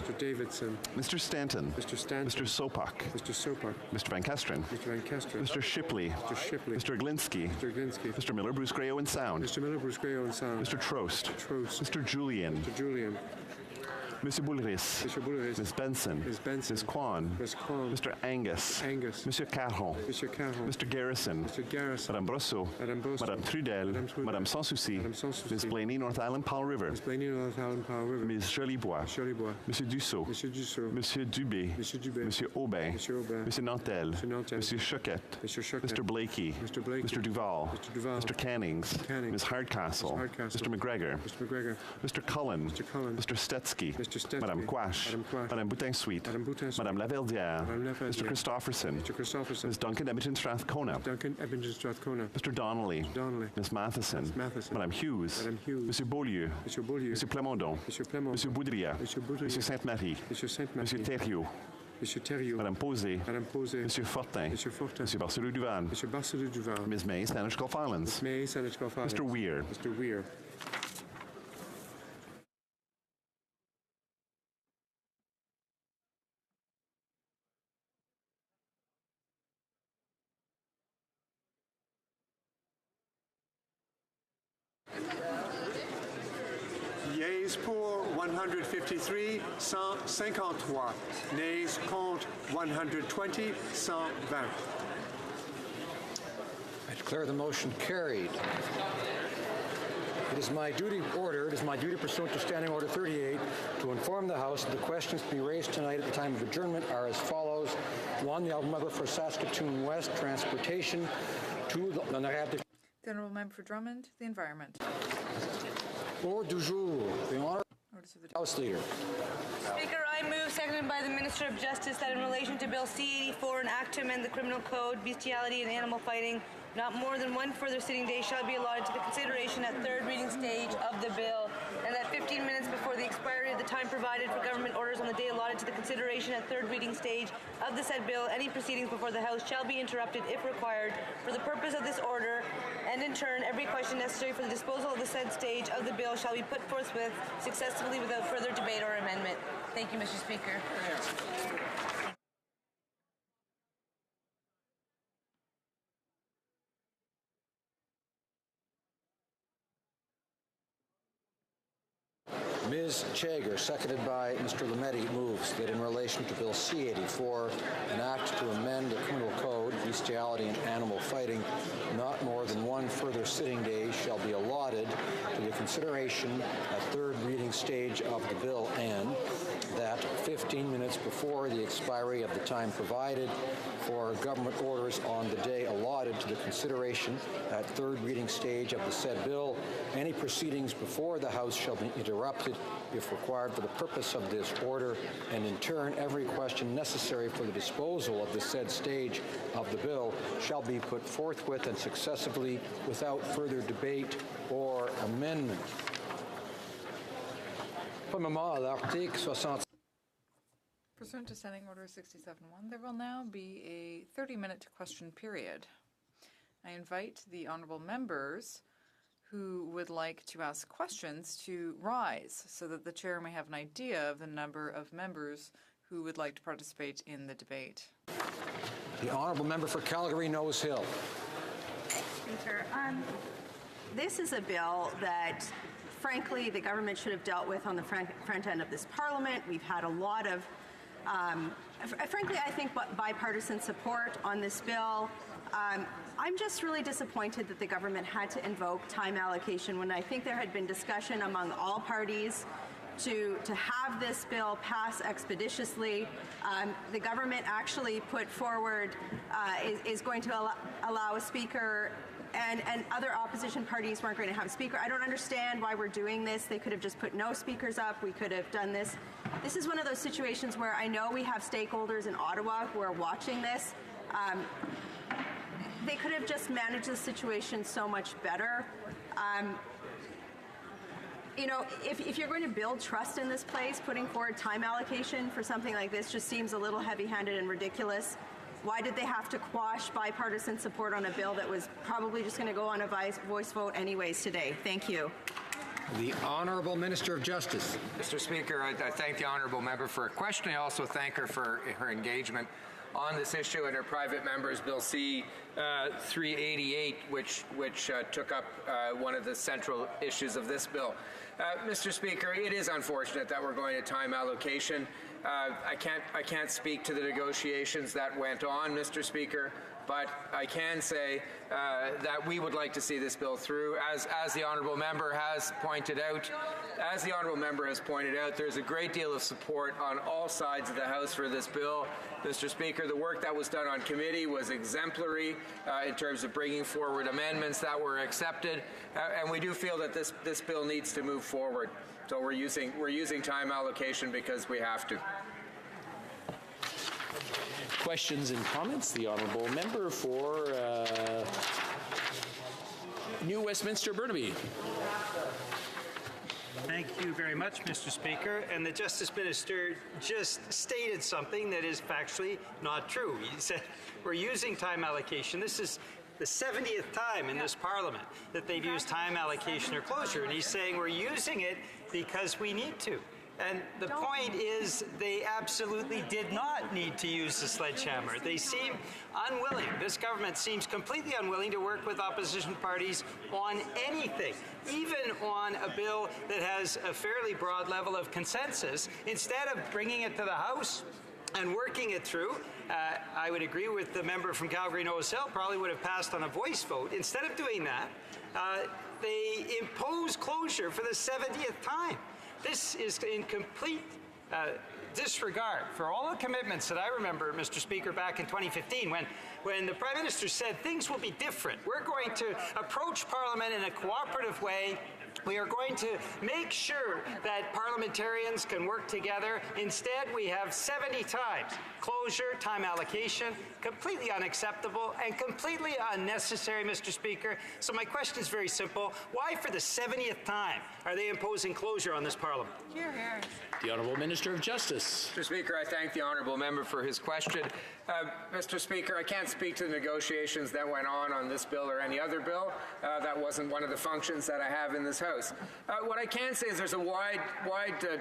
Mr. Stanton. Mr. Sopak. Mr. Van Kesteren. Mr. Shipley. Mr. Glinsky. Mr. Miller, Bruce Gray, Owen Sound. Mr. Trost. Mr. Julian. Monsieur Boulris. Ms. Benson. Ms. Kwan. Mr. Angus. Monsieur Caron. Mr. Garrison. Madame Brosseau. Madame Trudel. Madame Sanssouci. Ms. Blaney, North Island, Powell River. Ms. Jolibois. Monsieur Dussault. Monsieur Dubé. Monsieur Aubin. Monsieur Nantel. Monsieur Choquette. Mr. Blakey. Mr. Duval. Mr. Cannings. Ms. Hardcastle. Mr. McGregor. Mr. Cullen. Mr. Stetsky. Madame Quash. Madame Boutin-Sweet. Madame Laverdière. Mr. Christopherson. Ms. Duncan Edmonton Strathcona. Mr. Donnelly. Ms. Matheson. Madame Hughes. Monsieur Beaulieu. Monsieur Plamondon. Monsieur Boudria. Monsieur Sainte-Marie. Monsieur Thériault. Madame Posé. Monsieur Fortin. Monsieur Barcelou-Duval. Ms. May, Saanich Gulf Islands. Mr. Weir. Yeas pour 153, 153. Nays contre 120, 120. I declare the motion carried. It is my duty pursuant to Standing Order 38 to inform the House that the questions to be raised tonight at the time of adjournment are as follows. One, the honourable member for Saskatoon West, Transportation. Two, the honourable member for Drummond, the Environment. Ordre du jour. The honour House Leader. Speaker, I move, seconded by the Minister of Justice, that in relation to Bill C-84, an act to amend the Criminal Code, bestiality and animal fighting, not more than one further sitting day shall be allotted to the consideration at third reading stage of the bill, and that 15 minutes before the expiry of the time provided for government orders on the day allotted to the consideration at third reading stage of the said bill, any proceedings before the House shall be interrupted if required for the purpose of this order, and in turn, every question necessary for the disposal of the said stage of the bill shall be put forthwith successfully without further debate or amendment. Thank you, Mr. Speaker. Ms. Chager, seconded by Mr. Lametti, moves that in relation to Bill C-84, an act to amend the Criminal Code, bestiality and animal fighting, not more than one further sitting day shall be allotted to the consideration at third reading stage of the bill, and that 15 minutes before the expiry of the time provided for government orders on the day allotted to the consideration at third reading stage of the said bill, any proceedings before the House shall be interrupted if required for the purpose of this order, and in turn every question necessary for the disposal of the said stage of the bill shall be put forthwith and successively without further debate or amendment. Pursuant to Standing Order 67-1, there will now be a 30-minute question period. I invite the honourable members who would like to ask questions to rise so that the chair may have an idea of the number of members who would like to participate in the debate. The honourable member for Calgary Nose Hill. Speaker, this is a bill that, frankly, the government should have dealt with on the front end of this Parliament. We've had a lot of, frankly, I think bipartisan support on this bill. I'm just really disappointed that the government had to invoke time allocation when I think there had been discussion among all parties to have this bill pass expeditiously. The government actually put forward is going to allow a speaker, and other opposition parties weren't going to have a speaker. I don't understand why we're doing this. They could have just put no speakers up. We could have done this. This is one of those situations where I know we have stakeholders in Ottawa who are watching this. They could have just managed the situation so much better. You know, if you're going to build trust in this place, putting forward time allocation for something like this just seems a little heavy-handed and ridiculous. Why did they have to quash bipartisan support on a bill that was probably just going to go on a voice vote anyways today? Thank you. The Honourable Minister of Justice. Mr. Speaker, I thank the Honourable Member for her question. I also thank her for her engagement on this issue and her private members, Bill C-388, which took up one of the central issues of this bill. Mr. Speaker, it is unfortunate that we're going to time allocation. I can't speak to the negotiations that went on, Mr. Speaker, but I can say that we would like to see this bill through. As the Honourable Member has pointed out, there's a great deal of support on all sides of the House for this bill. Mr. Speaker, the work that was done on committee was exemplary in terms of bringing forward amendments that were accepted, and we do feel that this bill needs to move forward. So we're using time allocation because we have to. Questions and comments? The Honourable Member for New Westminster Burnaby. Thank you very much, Mr. Speaker. And the Justice Minister just stated something that is factually not true. He said we're using time allocation. This is the 70th time in this Parliament that they've used time allocation or closure, and he's saying we're using it because we need to. And the point is they absolutely did not need to use the sledgehammer. They seem unwilling. This government seems completely unwilling to work with opposition parties on anything, even on a bill that has a fairly broad level of consensus. Instead of bringing it to the House and working it through, I would agree with the member from Calgary-Noah South, probably would have passed on a voice vote. Instead of doing that, they impose closure for the 70th time. This is in complete disregard for all the commitments that I remember, Mr. Speaker, back in 2015 when the Prime Minister said things will be different. We're going to approach Parliament in a cooperative way. We are going to make sure that parliamentarians can work together. Instead, we have 70 times closure, time allocation, completely unacceptable and completely unnecessary, Mr. Speaker. So my question is very simple. Why, for the 70th time, are they imposing closure on this Parliament? Here, here. The Honourable Minister of Justice. Mr. Speaker, I thank the Honourable Member for his question. Mr. Speaker, I can't speak to the negotiations that went on this bill or any other bill. That wasn't one of the functions that I have in this House. What I can say is there's a wide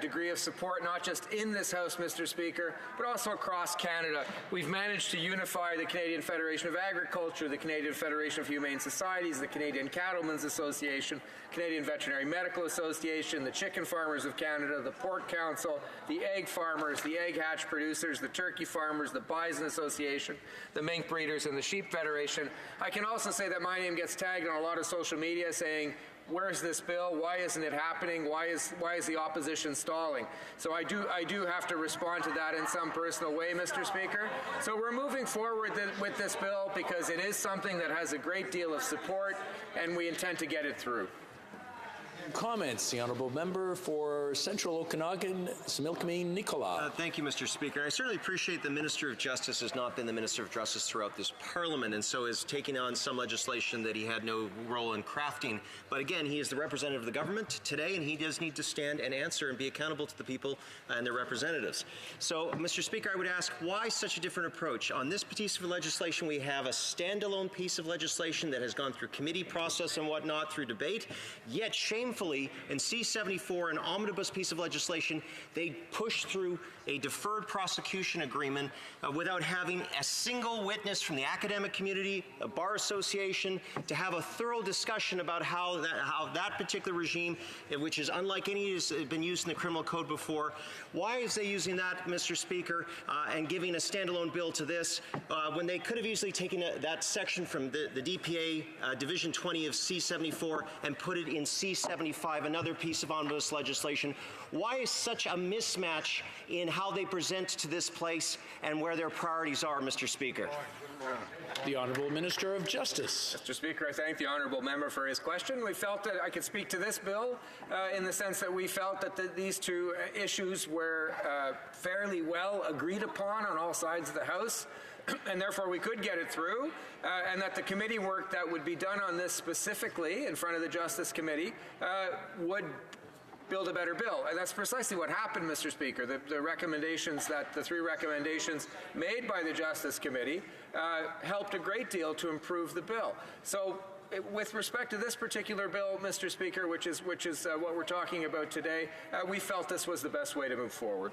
degree of support, not just in this House, Mr. Speaker, but also across Canada. We've managed to unify the Canadian Federation of Agriculture, the Canadian Federation of Humane Societies, the Canadian Cattlemen's Association, Canadian Veterinary Medical Association, the Chicken Farmers of Canada, the Pork Council, the egg farmers, the egg hatch producers, the turkey farmers, the Bison Association, the mink breeders, and the Sheep Federation. I can also say that my name gets tagged on a lot of social media saying, where's this bill? Why isn't it happening? Why is the opposition stalling? So I do have to respond to that in some personal way, Mr. Speaker. So we're moving forward with this bill because it is something that has a great deal of support, and we intend to get it through. Comments? The Honourable Member for Central Okanagan, Similkameen Nicola. Thank you, Mr. Speaker. I certainly appreciate the Minister of Justice has not been the Minister of Justice throughout this Parliament, and so is taking on some legislation that he had no role in crafting. But again, he is the representative of the government today, and he does need to stand and answer and be accountable to the people and their representatives. So, Mr. Speaker, I would ask, why such a different approach? On this piece of legislation, we have a standalone piece of legislation that has gone through committee process and whatnot, through debate, yet shamefully, in C-74, an omnibus piece of legislation, they pushed through a deferred prosecution agreement without having a single witness from the academic community, a bar association, to have a thorough discussion about how that particular regime, which is unlike any that has been used in the criminal code before, why is they using that, Mr. Speaker, and giving a standalone bill to this when they could have easily taken that section from the DPA Division 20 of C-74 and put it in C-7 75, another piece of omnibus legislation. Why is such a mismatch in how they present to this place and where their priorities are, Mr. Speaker? The Honourable Minister of Justice. Mr. Speaker, I thank the honourable member for his question. We felt that I could speak to this bill in the sense that we felt that these two issues were fairly well agreed upon on all sides of the House, and therefore we could get it through, and that the committee work that would be done on this specifically in front of the Justice Committee would build a better bill. And that's precisely what happened, Mr. Speaker. The recommendations the three recommendations made by the Justice Committee helped a great deal to improve the bill. So with respect to this particular bill, Mr. Speaker, which is what we're talking about today, we felt this was the best way to move forward.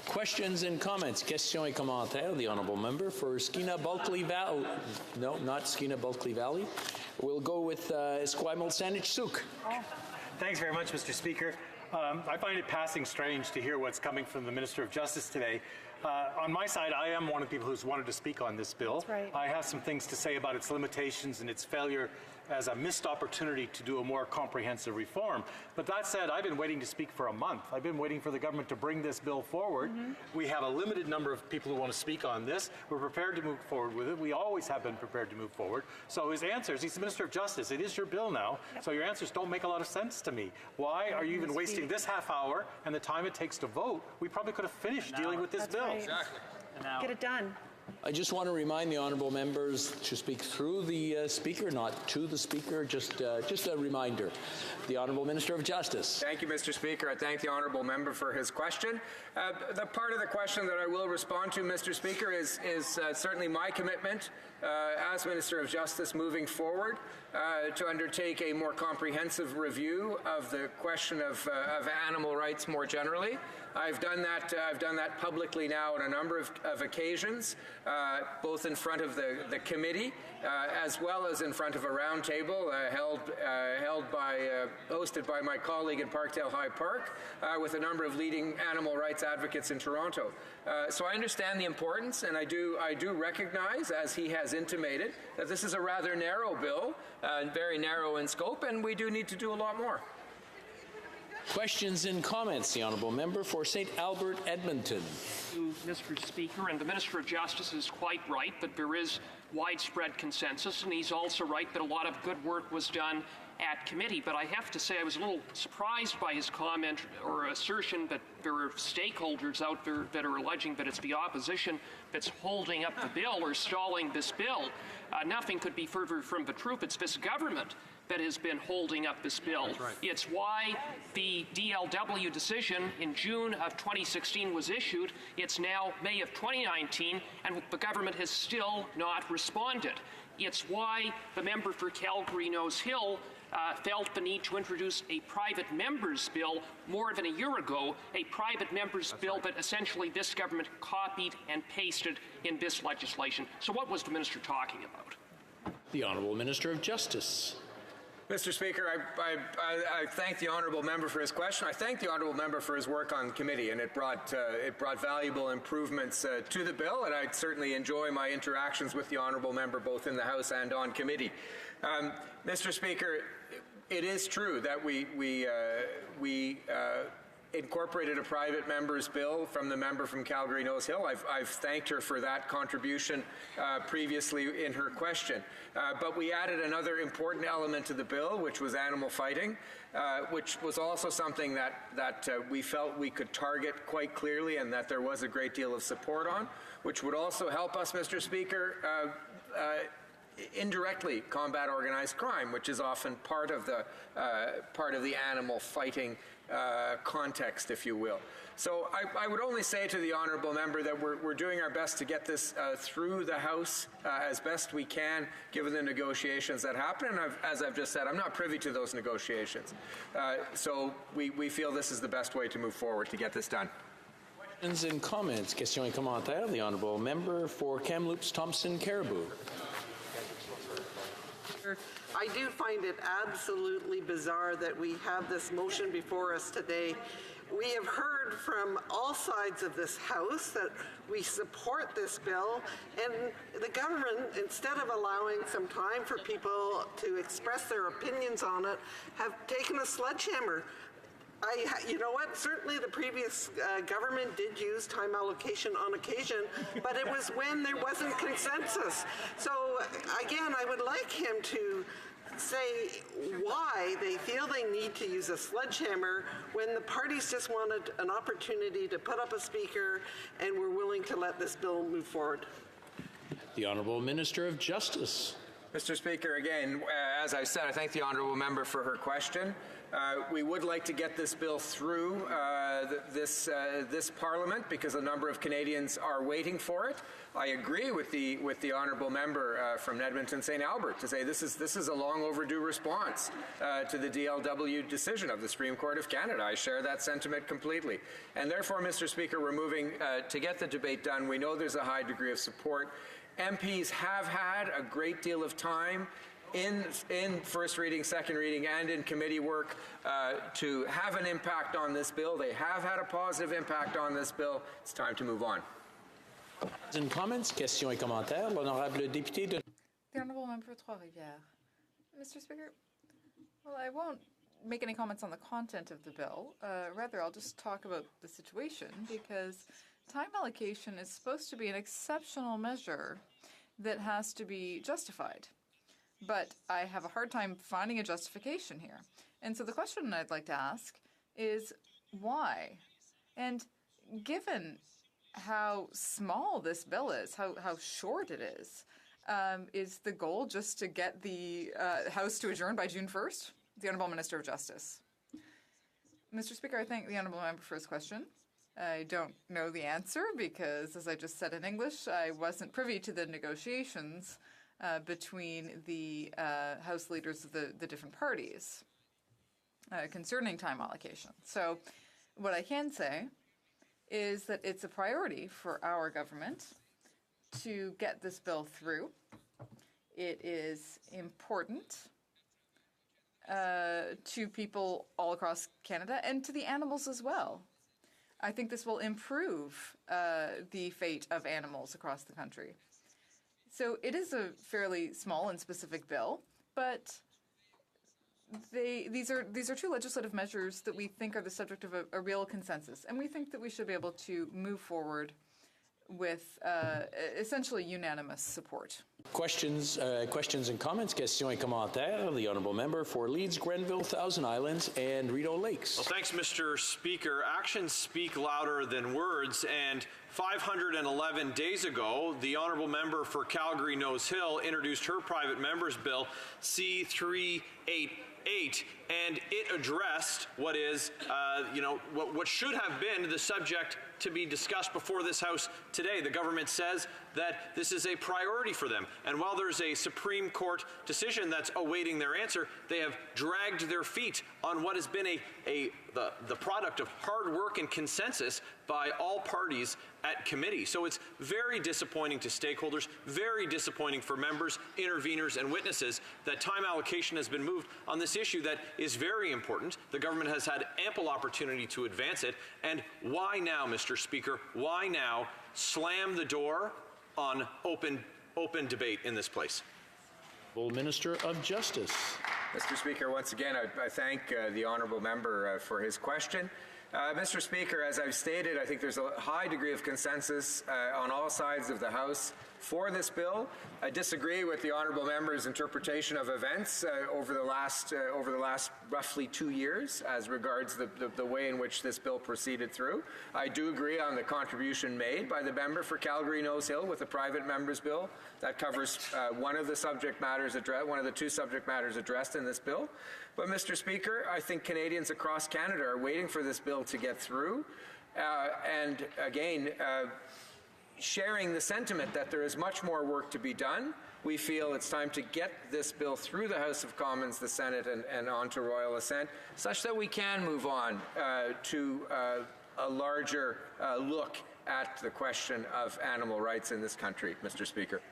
Questions and comments. Questions et commentaires. The honourable member for Skeena-Bulkley Valley. No, not Skeena-Bulkley Valley. We'll go with Esquimalt-Saanich-Sooke. Thanks very much, Mr. Speaker. I find it passing strange to hear what's coming from the Minister of Justice today. On my side, I am one of the people who's wanted to speak on this bill. That's right. I have some things to say about its limitations and its failure as a missed opportunity to do a more comprehensive reform. But that said, I've been waiting to speak for a month. I've been waiting for the government to bring this bill forward. We have a limited number of people who want to speak on this. We're prepared to move forward with it. We always have been prepared to move forward. So his answers, he's the Minister of Justice. It is your bill now. So your answers don't make a lot of sense to me. Why are you even wasting this half hour and the time it takes to vote? We probably could have finished dealing with this bill. Right. Exactly. Get it done. I just want to remind the honourable members to speak through the speaker, not to the speaker. Just a reminder. The Honourable Minister of Justice. Thank you, Mr. Speaker. I thank the honourable member for his question. The part of the question that I will respond to, Mr. Speaker, is certainly my commitment as Minister of Justice moving forward to undertake a more comprehensive review of the question of animal rights more generally. I've done that publicly now on a number of occasions, both in front of the committee as well as in front of a roundtable hosted by my colleague in Parkdale High Park with a number of leading animal rights advocates in Toronto. So I understand the importance, and I do recognize, as he has intimated, that this is a rather narrow bill, very narrow in scope, and we do need to do a lot more. Questions and comments. The honourable member for St. Albert, Edmonton. Mr. Speaker, and the Minister of Justice is quite right that there is widespread consensus, and he's also right that a lot of good work was done at committee. But I have to say I was a little surprised by his comment or assertion that there are stakeholders out there that are alleging that it's the opposition that's holding up the bill or stalling this bill. Nothing could be further from the truth. It's this government that has been holding up this bill. Right. It's why the DLW decision in June of 2016 was issued. It's now May of 2019, and the government has still not responded. It's why the member for Calgary Nose Hill felt the need to introduce a private member's bill more than a year ago, a private member's bill that essentially this government copied and pasted in this legislation. So what was the minister talking about? The Honourable Minister of Justice. Mr. Speaker, I thank the honourable member for his question. I thank the honourable member for his work on committee, and it brought valuable improvements to the bill, and I certainly enjoy my interactions with the honourable member both in the House and on committee. Mr. Speaker, it is true that we incorporated a private member's bill from the member from Calgary Nose Hill. I've thanked her for that contribution previously in her question. But we added another important element to the bill, which was animal fighting, which was also something that we felt we could target quite clearly and that there was a great deal of support on, which would also help us, Mr. Speaker, indirectly combat organized crime, which is often part of the animal fighting context, if you will. So I would only say to the honourable member that we're doing our best to get this through the House as best we can, given the negotiations that happen. And as I've just said, I'm not privy to those negotiations. So we feel this is the best way to move forward to get this done. Questions and comments. Questions et commentaires. The honourable member for Kamloops, Thompson, Caribou. I do find it absolutely bizarre that we have this motion before us today we have heard from all sides of this House that we support this bill, and the government, instead of allowing some time for people to express their opinions on it, have taken a sledgehammer. You know what? Certainly the previous government did use time allocation on occasion, but it was when there wasn't consensus. So again, I would like him to say why they feel they need to use a sledgehammer when the parties just wanted an opportunity to put up a speaker and were willing to let this bill move forward. The Honourable Minister of Justice. Mr. Speaker, again, as I said, I thank the honourable member for her question. We would like to get this bill through this Parliament because a number of Canadians are waiting for it. I agree with the honourable member from Edmonton St. Albert to say this is a long overdue response to the DLW decision of the Supreme Court of Canada. I share that sentiment completely. And therefore, Mr. Speaker, we're moving to get the debate done. We know there's a high degree of support. MPs have had a great deal of time in first reading, second reading, and in committee work to have an impact on this bill. They have had a positive impact on this bill. It's time to move on. In comments, questions et commentaires, l'honorable député de... The Honourable Member for Trois-Rivières. Mr. Speaker, well, I won't make any comments on the content of the bill. Rather, I'll just talk about the situation because time allocation is supposed to be an exceptional measure that has to be justified. But I have a hard time finding a justification here. And so the question I'd like to ask is why? And given how small this bill is, how short it is the goal just to get the House to adjourn by June 1st? The Honourable Minister of Justice. Mr. Speaker, I thank the Honourable Member for his question. I don't know the answer because, as I just said in English, I wasn't privy to the negotiations between the House leaders of the different parties concerning time allocation. So what I can say is that it's a priority for our government to get this bill through. It is important to people all across Canada and to the animals as well. I think this will improve the fate of animals across the country. So it is a fairly small and specific bill, but these are two legislative measures that we think are the subject of a real consensus, and we think that we should be able to move forward with essentially unanimous support. Questions and comments, questions et commentaires. The Honourable Member for Leeds, Grenville, Thousand Islands, and Rideau Lakes. Well, thanks, Mr. Speaker. Actions speak louder than words, and 511 days ago, the Honourable Member for Calgary Nose Hill introduced her private member's bill, C-388, and it addressed what is, what should have been the subject to be discussed before this House today. The government says that this is a priority for them. And while there's a Supreme Court decision that's awaiting their answer, they have dragged their feet on what has been the product of hard work and consensus by all parties at committee. So it's very disappointing to stakeholders, very disappointing for members, interveners, and witnesses that time allocation has been moved on this issue that is very important. The government has had ample opportunity to advance it. And why now, Mr. Speaker? Why now slam the door on open debate in this place? Minister of Justice. Mr. Speaker, once again, I thank the honourable member for his question. Mr. Speaker, as I've stated, I think there's a high degree of consensus on all sides of the House for this bill. I disagree with the honourable member's interpretation of events over the last roughly 2 years as regards the way in which this bill proceeded through. I do agree on the contribution made by the member for Calgary Nose Hill with the private member's bill. That covers one of the two subject matters addressed in this bill. But, Mr. Speaker, I think Canadians across Canada are waiting for this bill to get through. And again, sharing the sentiment that there is much more work to be done, we feel it's time to get this bill through the House of Commons, the Senate, and on to royal assent, such that we can move on to a larger look at the question of animal rights in this country, Mr. Speaker.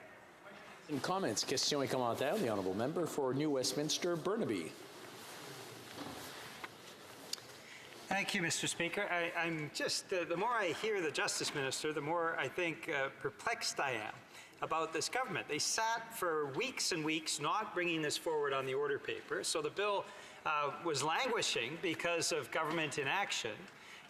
In comments, questions et commentaires, the Honourable Member for New Westminster, Burnaby. Thank you, Mr. Speaker. I'm just, the more I hear the Justice Minister, the more I think perplexed I am about this government. They sat for weeks and weeks not bringing this forward on the order paper, so the bill was languishing because of government inaction.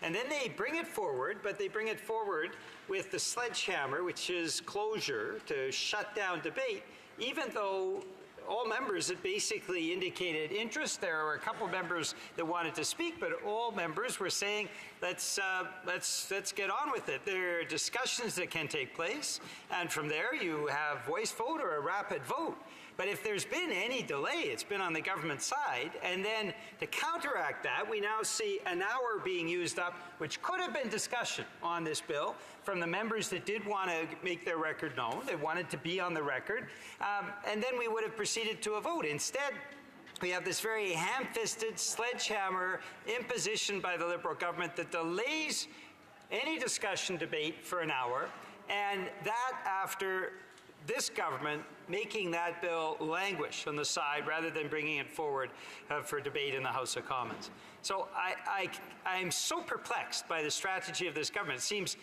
And then they bring it forward, but they bring it forward with the sledgehammer, which is closure, to shut down debate, even though all members had basically indicated interest. There were a couple of members that wanted to speak, but all members were saying, let's get on with it. There are discussions that can take place, and from there you have voice vote or a rapid vote. But if there's been any delay, it's been on the government side. And then to counteract that, we now see an hour being used up, which could have been discussion on this bill from the members that did want to make their record known. They wanted to be on the record. And then we would have proceeded to a vote. Instead, we have this very ham-fisted sledgehammer imposition by the Liberal government that delays any discussion debate for an hour. And that after this government making that bill languish on the side rather than bringing it forward for debate in the House of Commons. So I'm so perplexed by the strategy of this government. It seems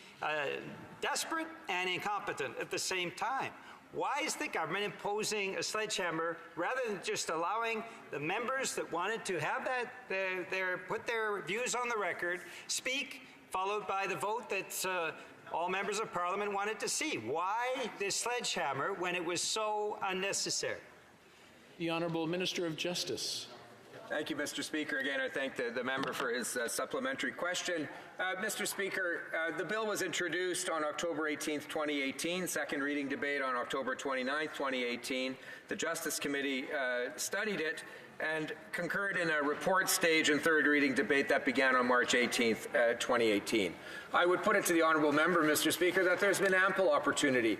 desperate and incompetent at the same time. Why is the government imposing a sledgehammer rather than just allowing the members that wanted to have that, put their views on the record, speak, followed by the vote that all members of Parliament wanted to see? Why this sledgehammer when it was so unnecessary? The Honourable Minister of Justice. Thank you, Mr. Speaker. Again, I thank the member for his supplementary question. Mr. Speaker, the bill was introduced on October 18th, 2018, second reading debate on October 29th, 2018. The Justice Committee studied it and concurred in a report stage and third reading debate that began on March 18th, 2018. I would put it to the honourable member, Mr. Speaker, that there's been ample opportunity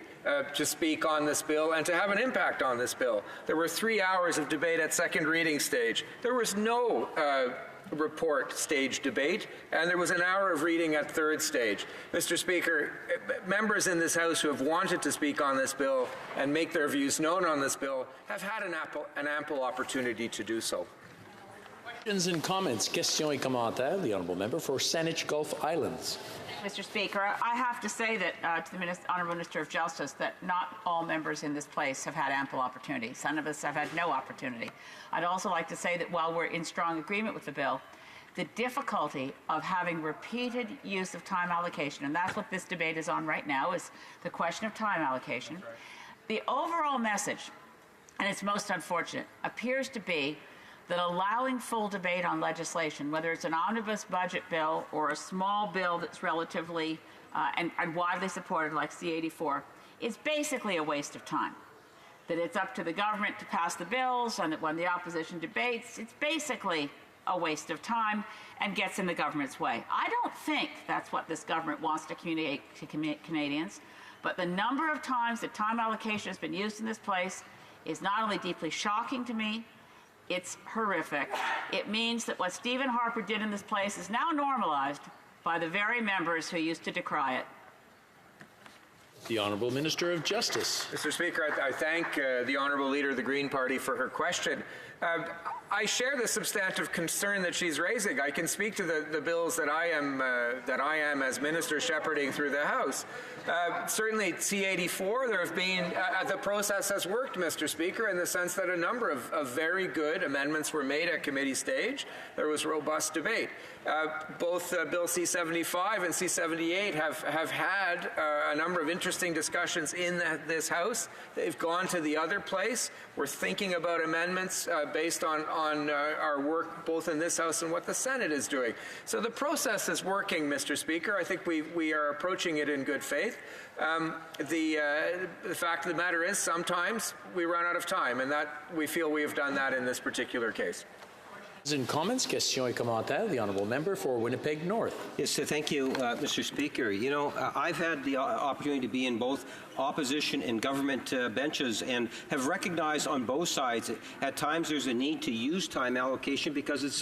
to speak on this bill and to have an impact on this bill. There were 3 hours of debate at second reading stage. There was no report stage debate, and there was an hour of reading at third stage. Mr. Speaker, members in this House who have wanted to speak on this bill and make their views known on this bill have had an ample opportunity to do so. Questions and comments. Questions et commentaires. The Honourable Member for Saanich Gulf Islands. Mr. Speaker, I have to say that to the Honourable Minister of Justice that not all members in this place have had ample opportunity. Some of us have had no opportunity. I'd also like to say that while we're in strong agreement with the bill, the difficulty of having repeated use of time allocation, and that's what this debate is on right now, is the question of time allocation. The overall message, and it's most unfortunate, appears to be that allowing full debate on legislation, whether it's an omnibus budget bill or a small bill that's relatively and widely supported like C-84, is basically a waste of time. That it's up to the government to pass the bills, and that when the opposition debates, it's basically a waste of time and gets in the government's way. I don't think that's what this government wants to communicate to Canadians, but the number of times that time allocation has been used in this place is not only deeply shocking to me, it's horrific. It means that what Stephen Harper did in this place is now normalized by the very members who used to decry it. The Honourable Minister of Justice. Mr. Speaker, I thank the Honourable Leader of the Green Party for her question. I share the substantive concern that she's raising. I can speak to the bills that I am as Minister shepherding through the House. Certainly, C-84, there have been, the process has worked, Mr. Speaker, in the sense that a number of very good amendments were made at committee stage. There was robust debate. Both Bill C-75 and C-78 have had a number of interesting discussions in this House. They've gone to the other place. We're thinking about amendments based on our work both in this House and what the Senate is doing. So the process is working, Mr. Speaker. I think we are approaching it in good faith. The fact of the matter is sometimes we run out of time, and that we feel we have done that in this particular case. In comments, questions et commentaires, the Honourable Member for Winnipeg North. Yes, thank you, Mr. Speaker. You know, I've had the opportunity to be in both opposition and government benches and have recognized on both sides that at times there's a need to use time allocation because it's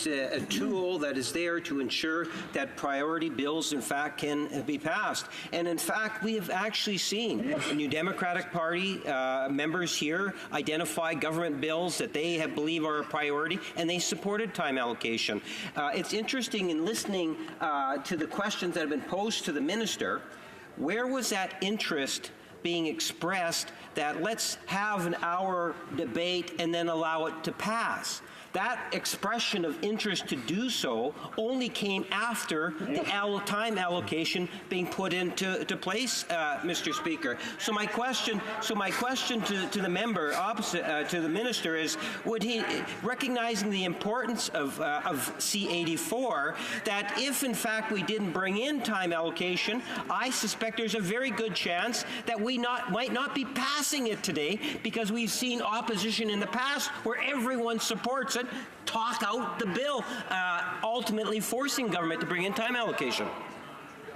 a tool that is there to ensure that priority bills in fact can be passed. And in fact, we have actually seen the New Democratic Party members here identify government bills that they believe are a priority, and they supported time allocation. It's interesting in listening to the questions that have been posed to the minister, where was that interest being expressed that let's have an hour debate and then allow it to pass? That expression of interest to do so only came after the time allocation being put into place, Mr. Speaker. So my question to the member opposite to the minister is: would he, recognizing the importance of C-84, that if in fact we didn't bring in time allocation, I suspect there's a very good chance that we might not be passing it today, because we've seen opposition in the past where everyone supports it talk out the bill, ultimately forcing government to bring in time allocation.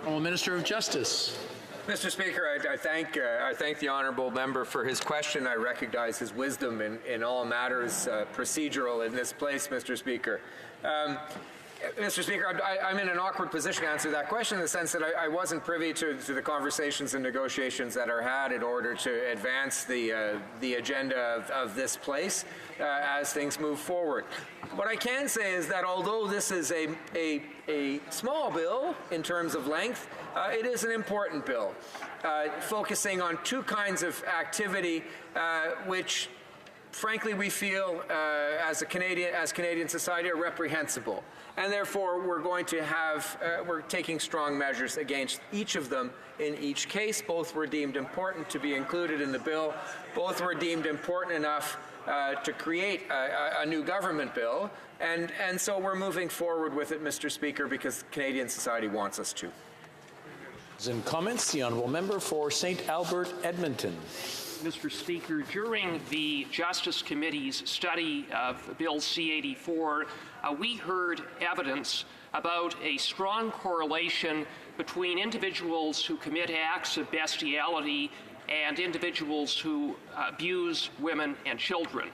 Minister of Justice. Mr. Speaker, I thank the honourable member for his question. I recognize his wisdom in all matters procedural in this place, Mr. Speaker. Mr. Speaker, I'm in an awkward position to answer that question in the sense that I wasn't privy to the conversations and negotiations that are had in order to advance the agenda of this place as things move forward. What I can say is that although this is a small bill in terms of length, it is an important bill, focusing on two kinds of activity which, frankly, we feel as Canadian society are reprehensible. And therefore, we're going to we're taking strong measures against each of them in each case. Both were deemed important to be included in the bill. Both were deemed important enough to create a new government bill. And so we're moving forward with it, Mr. Speaker, because Canadian society wants us to. In comments, the honourable member for St. Albert, Edmonton. Mr. Speaker, during the Justice Committee's study of Bill C-84, we heard evidence about a strong correlation between individuals who commit acts of bestiality and individuals who abuse women and children.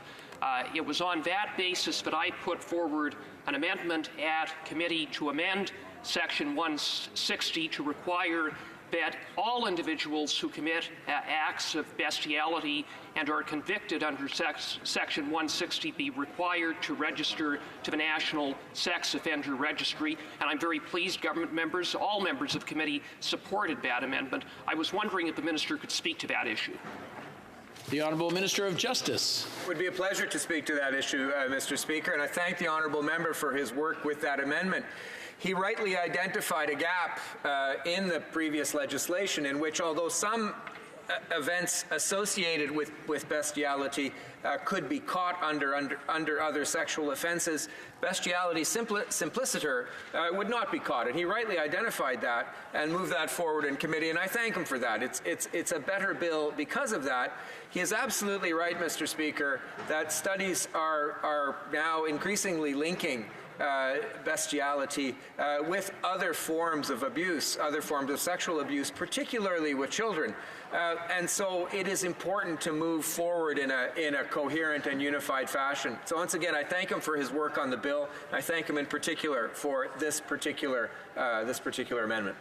It was on that basis that I put forward an amendment at committee to amend Section 160 to require that all individuals who commit acts of bestiality and are convicted under Section 160 be required to register to the National Sex Offender Registry. And I'm very pleased government members, all members of committee, supported that amendment. I was wondering if the minister could speak to that issue. The Honourable Minister of Justice. It would be a pleasure to speak to that issue, Mr. Speaker, and I thank the honourable member for his work with that amendment. He rightly identified a gap in the previous legislation in which, although some events associated with bestiality could be caught under other sexual offenses, bestiality simpliciter would not be caught. And he rightly identified that and moved that forward in committee, and I thank him for that. It's a better bill because of that. He is absolutely right, Mr. Speaker, that studies are now increasingly linking bestiality with other forms of abuse, other forms of sexual abuse, particularly with children. And so it is important to move forward in a coherent and unified fashion. So once again, I thank him for his work on the bill. I thank him in particular for this particular amendment.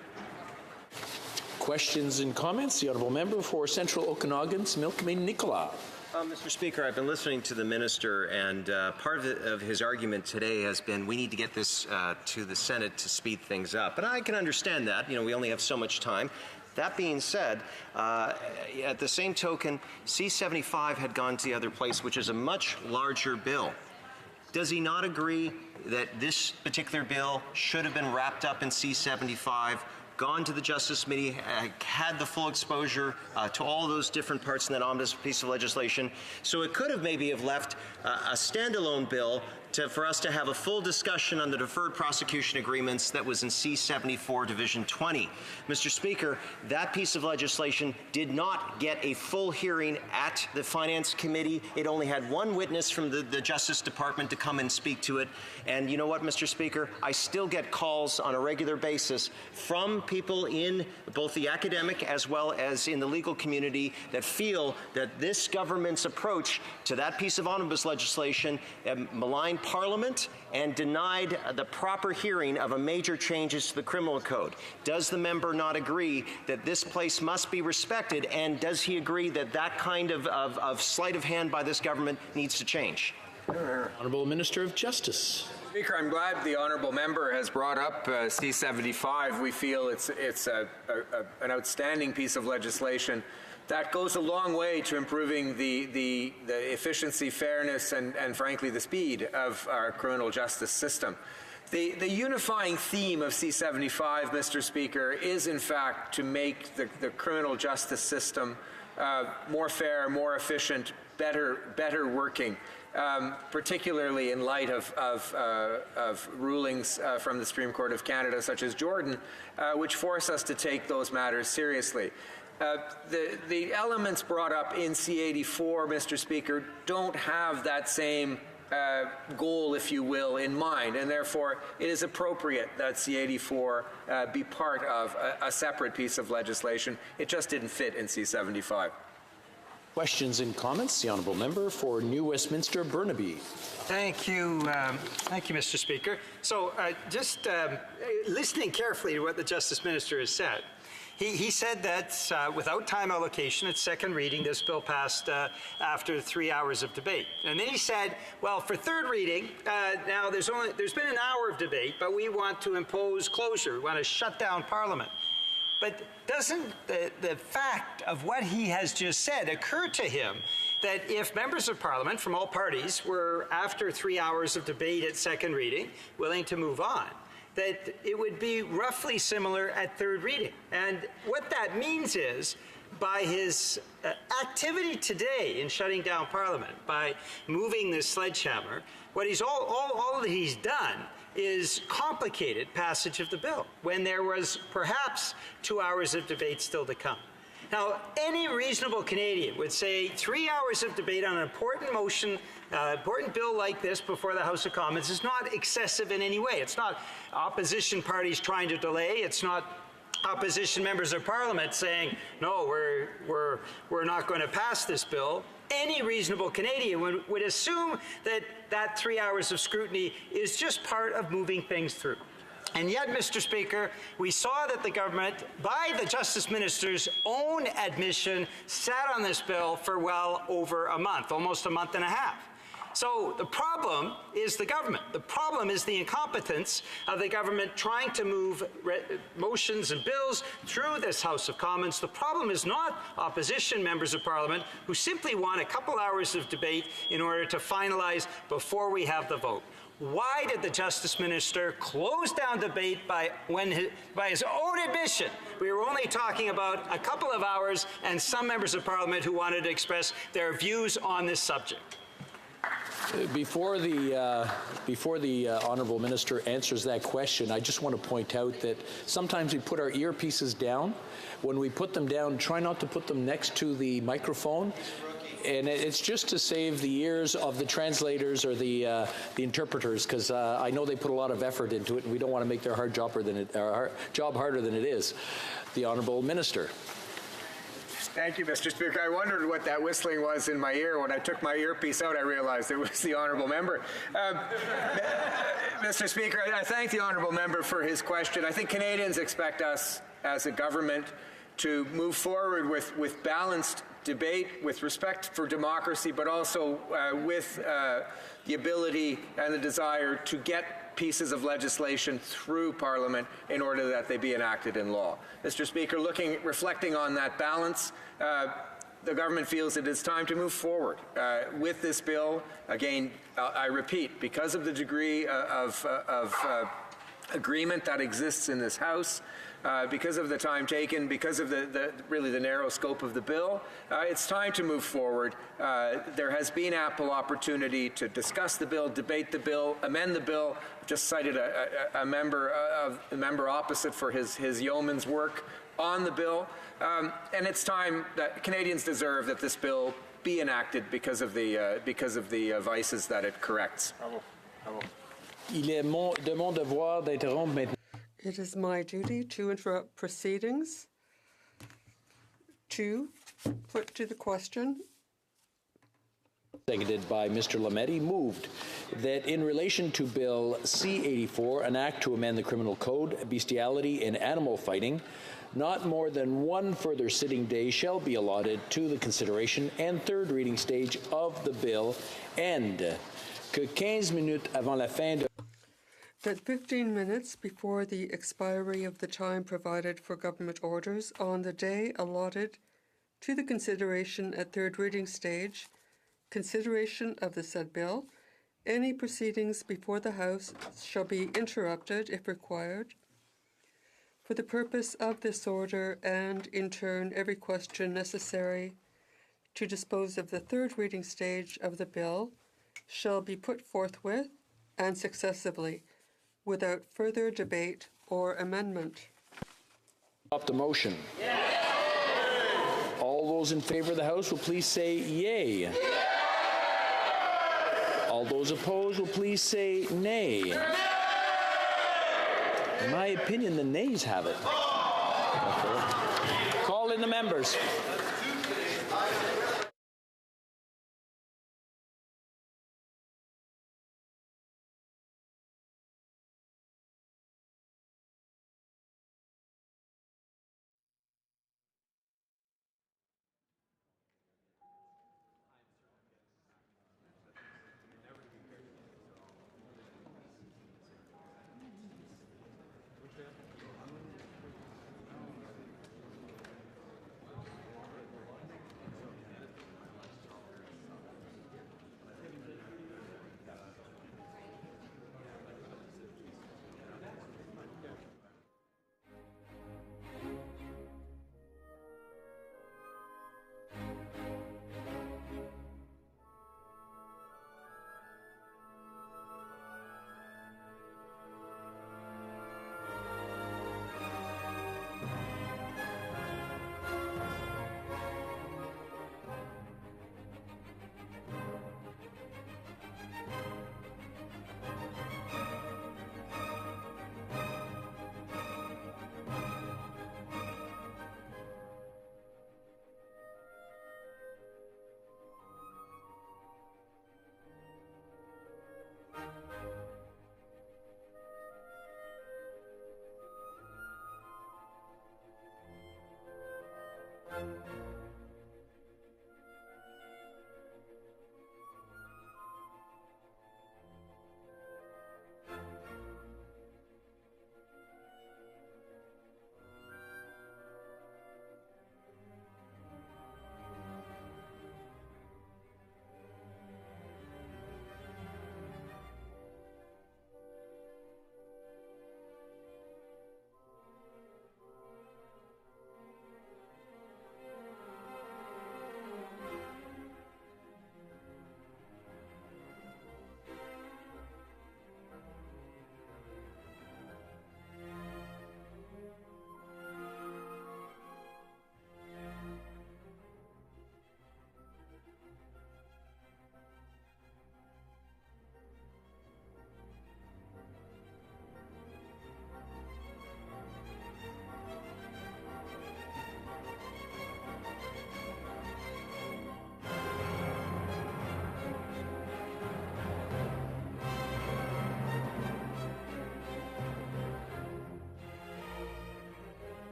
Questions and comments? The Honourable Member for Central Okanagan's Milkmaid-Nicola. Mr. Speaker, I've been listening to the minister, and part of his argument today has been we need to get this to the Senate to speed things up. And I can understand that. You know, we only have so much time. That being said, at the same token, C-75 had gone to the other place, which is a much larger bill. Does he not agree that this particular bill should have been wrapped up in C-75, gone to the Justice Committee, had the full exposure to all those different parts in that omnibus piece of legislation, so it could have maybe left a standalone bill for us to have a full discussion on the deferred prosecution agreements that was in C-74 Division 20. Mr. Speaker, that piece of legislation did not get a full hearing at the Finance Committee. It only had one witness from the Justice Department to come and speak to it. And you know what, Mr. Speaker? I still get calls on a regular basis from people in both the academic as well as in the legal community that feel that this government's approach to that piece of omnibus legislation maligned Parliament and denied the proper hearing of a major changes to the criminal code. Does the member not agree that this place must be respected, and does he agree that that kind of sleight of hand by this government needs to change? Honourable Minister of Justice. Speaker, I'm glad the honourable member has brought up C-75. We feel it's an outstanding piece of legislation that goes a long way to improving the efficiency, fairness, and frankly the speed of our criminal justice system. The unifying theme of C-75, Mr. Speaker, is in fact to make the criminal justice system more fair, more efficient, better working. Particularly in light of rulings from the Supreme Court of Canada, such as Jordan, which force us to take those matters seriously. The elements brought up in C-84, Mr. Speaker, don't have that same goal, if you will, in mind, and therefore it is appropriate that C-84 be part of a separate piece of legislation. It just didn't fit in C-75. Questions and comments? The Honourable Member for New Westminster, Burnaby. Thank you, Mr. Speaker. So just listening carefully to what the Justice Minister has said, he said that without time allocation at second reading, this bill passed after 3 hours of debate. And then he said, well, for third reading, now there's been an hour of debate, but we want to impose closure. We want to shut down Parliament. But doesn't the fact of what he has just said occur to him that if members of Parliament from all parties were, after 3 hours of debate at second reading, willing to move on, that it would be roughly similar at third reading? And what that means is, by his activity today in shutting down Parliament, by moving this sledgehammer, what all that he's done is complicated passage of the bill when there was perhaps 2 hours of debate still to come. Now, any reasonable Canadian would say 3 hours of debate on an important motion, important bill like this before the House of Commons is not excessive in any way. It's not opposition parties trying to delay. It's not opposition members of Parliament saying, no, we're not going to pass this bill. Any reasonable Canadian would assume that 3 hours of scrutiny is just part of moving things through. And yet, Mr. Speaker, we saw that the government, by the Justice Minister's own admission, sat on this bill for well over a month, almost a month and a half. So the problem is the government. The problem is the incompetence of the government trying to move motions and bills through this House of Commons. The problem is not opposition members of Parliament who simply want a couple hours of debate in order to finalize before we have the vote. Why did the Justice Minister close down debate by his own admission? We were only talking about a couple of hours and some members of Parliament who wanted to express their views on this subject. Before the Honourable Minister answers that question, I just want to point out that sometimes we put our earpieces down. When we put them down, try not to put them next to the microphone. And it's just to save the ears of the translators or the interpreters, because I know they put a lot of effort into it, and we don't want to make their job harder than it is. The Honourable Minister. Thank you, Mr. Speaker. I wondered what that whistling was in my ear. When I took my earpiece out, I realized it was the honourable member. Mr. Speaker, I thank the honourable member for his question. I think Canadians expect us as a government to move forward with balanced debate, with respect for democracy, but also with the ability and the desire to get pieces of legislation through Parliament in order that they be enacted in law. Mr. Speaker, reflecting on that balance, the government feels it is time to move forward with this bill. Again, I repeat, because of the degree of agreement that exists in this House, because of the time taken, because of really the narrow scope of the bill, it's time to move forward. There has been ample opportunity to discuss the bill, debate the bill, amend the bill. Just cited a member opposite for his yeoman's work on the bill, and it's time that Canadians deserve that this bill be enacted because of the vices that it corrects. Il est de mon devoir d'interrompre maintenant. It is my duty to interrupt proceedings, to put to the question. Seconded by Mr. Lametti, moved that in relation to Bill C-84, an act to amend the Criminal Code, bestiality and animal fighting, not more than one further sitting day shall be allotted to the consideration and third reading stage of the bill, and que 15 minutes avant la fin de That 15 minutes before the expiry of the time provided for government orders on the day allotted to the consideration at third reading stage, consideration of the said bill, any proceedings before the House shall be interrupted if required, for the purpose of this order, and in turn every question necessary to dispose of the third reading stage of the bill shall be put forthwith and successively, without further debate or amendment. Adopt the motion. All those in favor of the House will please say yay. All those opposed will please say nay. In my opinion, the nays have it. Call in the members.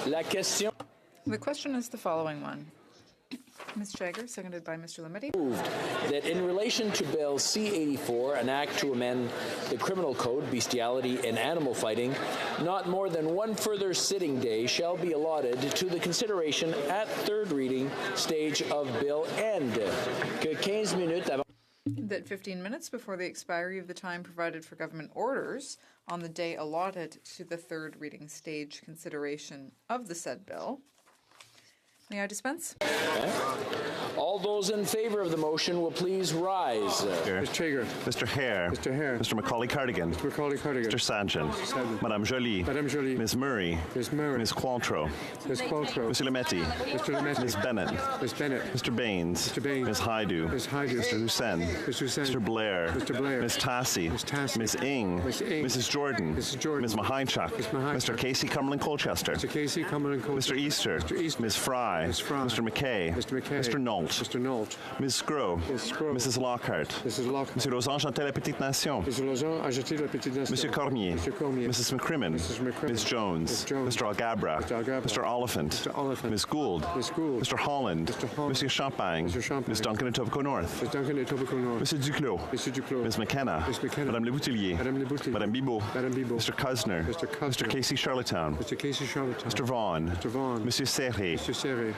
La question. The question is the following one. Ms. Jagger, seconded by Mr. Lemaitre. Moved that in relation to Bill C-84, an act to amend the criminal code, bestiality and animal fighting, not more than one further sitting day shall be allotted to the consideration at third reading stage of bill end. Que 15 minutes avant. That 15 minutes before the expiry of the time provided for government orders on the day allotted to the third reading stage consideration of the said bill. May I dispense? Okay. All those in favor of the motion will please rise. Mr. Chager. Mr. Hare. Mr. Hare. Mr. Macaulay Cardigan. Mr. Macaulay Cardigan. Mr. Sargent. Madame Joly. Madame Joly. Ms. Murray. Ms. Murray. Ms. Qualtrough. Ms. Qualtrough. Mr. Lemaitre. Mr. Lemaitre. Ms. Bennett. Ms. Bennett. Mr. Baines. Mr. Baines. Ms. Haidu. Ms. Haidu. Mr. Hussein. Mr. Hussein. Mr. Blair. Mr. Blair. Ms. Tassi. Ms. Tassi. Ms. Ing. Ms. Ing. Mrs. Jordan. Mrs. Jordan. Ms. Mahaichuk. Ms. Mahaichuk. Mr. Casey Cumberland Colchester. Mr. Casey Cumberland Colchester. Mr. Easter. Mr. Easter. Ms. Fry. Ms. Fry. Mr. McKay. Mr. McKay. Mr. Nault. Mr. Nault. Ms. Scrow. Ms. Scrow. Mrs. Lockhart. Mrs. Lockhart. Monsieur Lausanne chantait la petite nation. Mr. Lausanne a jeté la petite nation. Monsieur Cormier. Monsieur Cormier. Mrs. McCrimmon. Mrs. McCrimmon. Ms. Jones. Ms. Jones. Mr. Algabra. Mr. Algabra. Mr. Oliphant. Mr. Oliphant. Ms. Gould. Ms. Gould. Mr. Holland. Mr. Holland. Monsieur Champagne. Mr. Champagne. Ms. Duncan Etobicoke North. Ms. Duncan Etobicoke North. Monsieur Duclos. Mr. Duclos. Ms. McKenna. Ms. McKenna. Madame Le Boutillier. Madame Le Boutillier. Madame Bibot. Madame Bibot. Mr. Cusner. Mr. Cusner. Mr. Casey Charlottetown. Mr. Casey Charlottetown. Mr. Vaughan. Mr. Vaughan. Monsieur Serré. Monsieur Serré.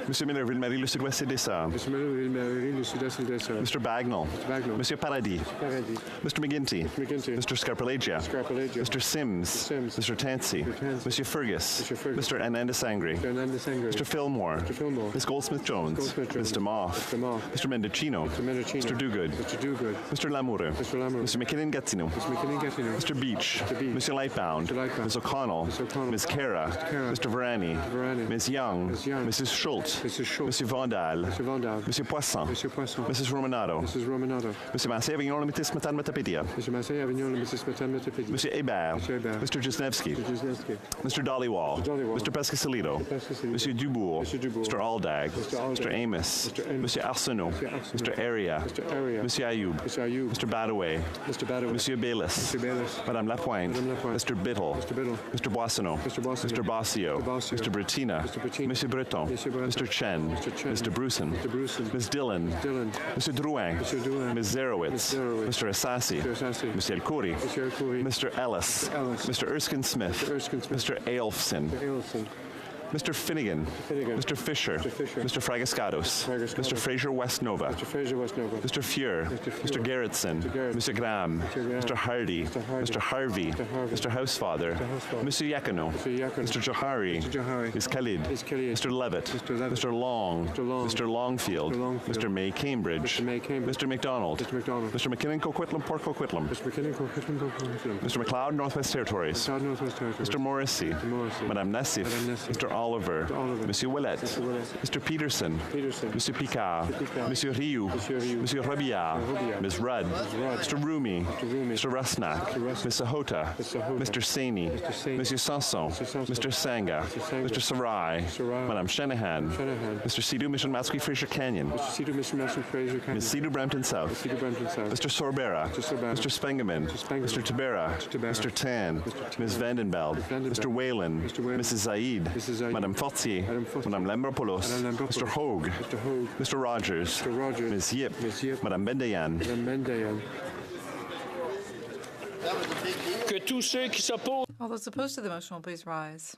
Monsieur Miller, Ville-Marie, le Sud-Ouest et Dessert. Mr. Miller, le Sud-Est et Dessert. Mr. Bagnall. Mr. Bagnall. Monsieur Paradis. Paradis. Mr. McGinty. Mr. McGinty. Mr. Scarpelegia. Scarpelegia. Mr. Sims. Mr. Sims. Mr. Tansey. Mr. Tansey. Monsieur Fergus. Mr. Fergus. Mr. Hernandez Sangre. Mr. Hernandez Sangre. Mr. Fillmore. Mr. Fillmore. Ms. Goldsmith-Jones. Goldsmith-Jones. Mr. Moff. Mr. Moff. Mr. Mendocino. Mr. Mendocino. Mr. Dogood. Mr. Dogood. Mr. Lamoureux. Mr. Lamoureux. Mr. McKinnon-Gatineau. Mr. McKinnon-Gatineau. Mr. Beach. Mr. Beach. Monsieur Lightbound. Mr. Lightbound. Ms. O'Connell. Mr. O'Connell. Ms. Cara. Mr. Cara. Mr. Varani. Mr. Varani. Ms. Young. Ms. Young. Mrs. Schultz. Mrs. Schultz. Monsieur Vandal. Mr. Vandal. Monsieur Poisson. Monsieur Poisson. Mrs. Romanato. Mrs. Romanato. Monsieur Massé, Avignon, Limitis, Matan, Matapedia. Mr. Massey, Avignon, le Mrs. Matan, Matapedia. Monsieur Hébert. Monsieur Hébert. Mr. Jesnevsky. Mr. Jesnevsky. Mr. Dollywall. Mr. Dollywall. Mr. Pescasolido. Mr. Pescasolido. Monsieur Dubourg. Monsieur Dubourg. Mr. Aldag. Mr. Aldag. Mr. Amos. Mr. Amos. Monsieur Arsenault. Monsieur Arsenault. Mr. Area. Mr. Area. Monsieur Ayoub. Mr. Ayoub. Mr. Badaway. Mr. Badaway. Monsieur Bayless. Mr. Bayless. Madame Lapointe. Madame Lapointe. Mr. Biddle. Mr. Biddle. Mr. Boissonneau. Mr. Boissonneau. Mr. Bossio. Mr. Bossio. Mr. Brettina. Mr. Brettina. Monsieur Breton. Monsieur Breton. Mr. Chen. Mr. Chen. Mr. Bruson. Mr. Bruson. Ms. Dillon. Dillon. Monsieur Drouin. Monsieur Drouin. Ms. Zerowitz. Ms. Zerowitz. Mr. Assassi. Mr. Assassi. Monsieur El Khoury. Monsieur El Khoury. Mr. Ellis. Mr. Ellis. Mr. Erskine Smith. Mr. Erskine Smith. Mr. Ailfson. Mr. Ailson. Mr. Finnegan. Finnegan. Mr. Fisher. Mr. Fisher. Mr. Fragascados. Fragascados. Mr. Fraser Westnova. Mr. Fraser Westnova. Mr. Fuhr. Mr. Fuhr. Mr. Gerritsen. Mr. Gerritsen. Mr. Graham. Mr. Graham. Mr. Hardy. Mr. Hardy. Mr. Harvey. Mr. Harvey. Mr. Housefather. Mr. Housefather. Mr. Yakino. Mr. Yakino. Mr. Johari. Mr. Johari. Ms. Khalid. Ms. Khalid. Mr. Levitt. Mr. Levitt. Mr. Long. Mr. Long. Mr. Longfield. Mr. Longfield. Mr. May Cambridge. Mr. May Cambridge. Mr. McDonald. Mr. McDonald. Mr. McKinnon Coquitlam Port Coquitlam. Mr. McKinnon, Coquitlam, Coquitlam. Mr. McLeod Northwest Territories. South Northwest Territories. Mr. Morrissey. Mr. Morrissey. Madame Nassif. Madame Nassif. Mr. Oliver. Mr. Oliver. Monsieur Willett. Mr. Willett. Mr. Peterson. Peterson. Monsieur Picard. Mr. Picard. Monsieur Rioux. Monsieur Rioux. Monsieur Robillard. Mr. Robillard. Ms. Rudd. Rudd. Mr. Rumi. Mr. Rumi. Mr. Rusnak. Mr. Rusnak. Ms. Sahota. Ms. Sahota. Mr. Saini. Mr. Saini. Monsieur Sanson. Mr. Sanson. Mr. Sanga. Mr. Sanga. Mr. Sarai. Sarai. Madame Shanahan. Shanahan. Mr. Sidhu Mission Matsui Fraser Canyon. Mr. Cedar, Mr. Mason Fraser Canyon. Ms. Sidhu Brampton South. Mr. Cedar, Brampton South. Mr. Sorbera. Mr. Sorbera. Mr. Spengeman. Mr. Spengeman. Mr. Tabera. Mr. Tabera. Mr. Tan. Mr. Tan. Ms. Vandenbeld. Vandenbeld. Mr. Whalen. Mr. Whalen. Mrs. Zaid. Mrs. Zaid. Madame Fortier. Madame Fortier. Madame Lambropoulos. Madame Lambropoulos. Mr. Hogue. Mr. Hogue. Mr. Rogers. Mr. Rogers. Ms. Yip. Ms. Yip. Madame Bendayan. Madame Mendayan. Que tous ceux qui s'opposent. All those opposed to the motion will please rise.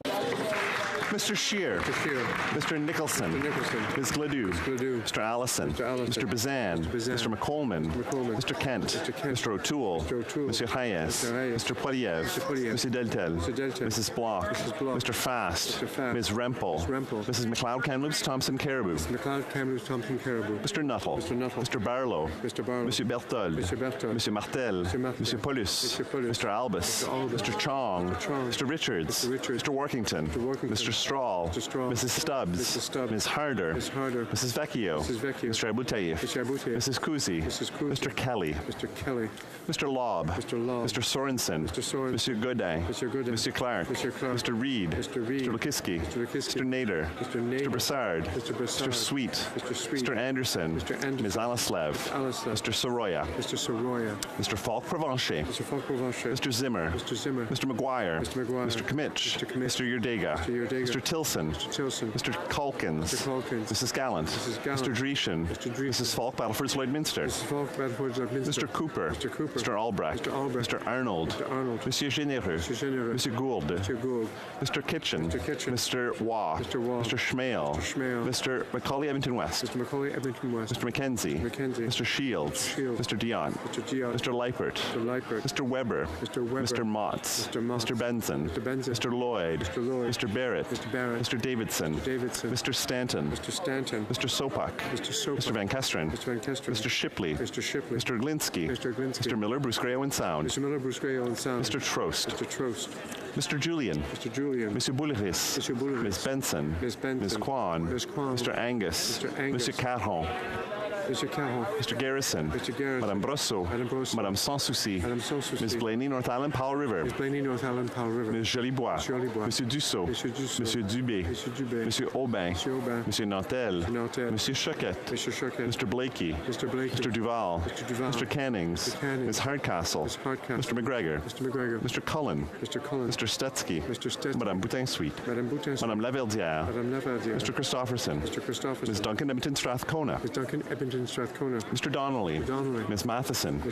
Mr. Scheer. Mr. Scheer. Mr. Nicholson. Mr. Nicholson. Ms. Gladue. Gladue. Mr. Allison. Mr. Allison. Mr. Bazan. Mr. Bazan. Mr. McColman. Mr. McColman. Mr. Kent. Mr. Kent. Mr. O'Toole. Mr. O'Toole. Monsieur Hayes. Mr. Hayes. Mr. Poiliev. Mr. Poiliev. Mr. Deltel. Mr. Deltel. Mrs. Block. Mrs. Block. Mr. Fast. Mr. Fast. Ms. Rempel. Ms. Rempel. Mrs. McLeod Kamloops Thompson Caribou. McLeod, Kamloops, Thompson, Caribou. Mr. Nuttall. Mr. Nuttall. Mr. Barlow. Mr. Barlow. Monsieur Berthold. Mr. Berthold. Monsieur Martel. Mr. Martel. Monsieur Paulus. Mr. Paulus. Mr. Albus. Mr. Albus. Mr. Chong. Mr. Chong. Mr. Richards. Mr. Richards. Mr. Workington. Mr. Workington. Mr. Mr. Strahl. Mrs. Stubbs. Ms. Harder. Mrs. Vecchio. Mr. Abouteyev. Mrs. Kuzi. Mr. Kelly. Mr. Lobb. Mr. Sorensen. Monsieur Godin. Monsieur Clark. Mr. Reid. Mr. Lukiski. Mr. Nader. Mr. Broussard. Mr. Sweet. Mr. Anderson. Ms. Alaslev. Mr. Soroya. Mr. Falk-Provencher. Mr. Zimmer. Mr. McGuire. Mr. Kmitch. Mr. Yerdega. Mr. Tilson. Mr. Calkins. Mrs. Gallant. Mr. Dreeshen. Mrs. Falk, Battleford Lloydminster. Mr. Cooper. Mr. Albrecht. Mr. Arnold. Monsieur Généreux. Monsieur Gould. Mr. Kitchen. Mr. Waugh. Mr. Schmale. Mr. Macaulay Edmonton West. Mr. McKenzie. Mr. Shields. Mr. Dion. Mr. Leipert. Mr. Weber. Mr. Motts. Mr. Benson. Mr. Lloyd. Mr. Barrett. Mr. Davidson. Mr. Stanton. Mr. Sopak. Mr. Van Kesteren. Mr. Shipley. Mr. Glinsky. Mr. Miller, Bruce Gray, Owen Sound. Mr. Trost. Mr. Julian. Monsieur Bouliris. Ms. Benson. Ms. Kwan. Mr. Angus. Monsieur Caron. Mr. Garrison. Madame Brosseau. Madame Sans Souci. Ms. Blaney, North Island, Powell River. Ms. Jolibois. Monsieur Dussault. Monsieur Dubé. Monsieur Aubin. Monsieur Nantel. Monsieur Choquette. Mr. Blakey. Mr. Duval. Mr. Cannings. Ms. Hardcastle. Mr. McGregor. Mr. Cullen. Mr. Stetsky. Madame Boutin-Sweet. Madame Laverdière. Mr. Christopherson. Ms. Duncan Edmonton Strathcona. Mr. Donnelly. Ms. Matheson.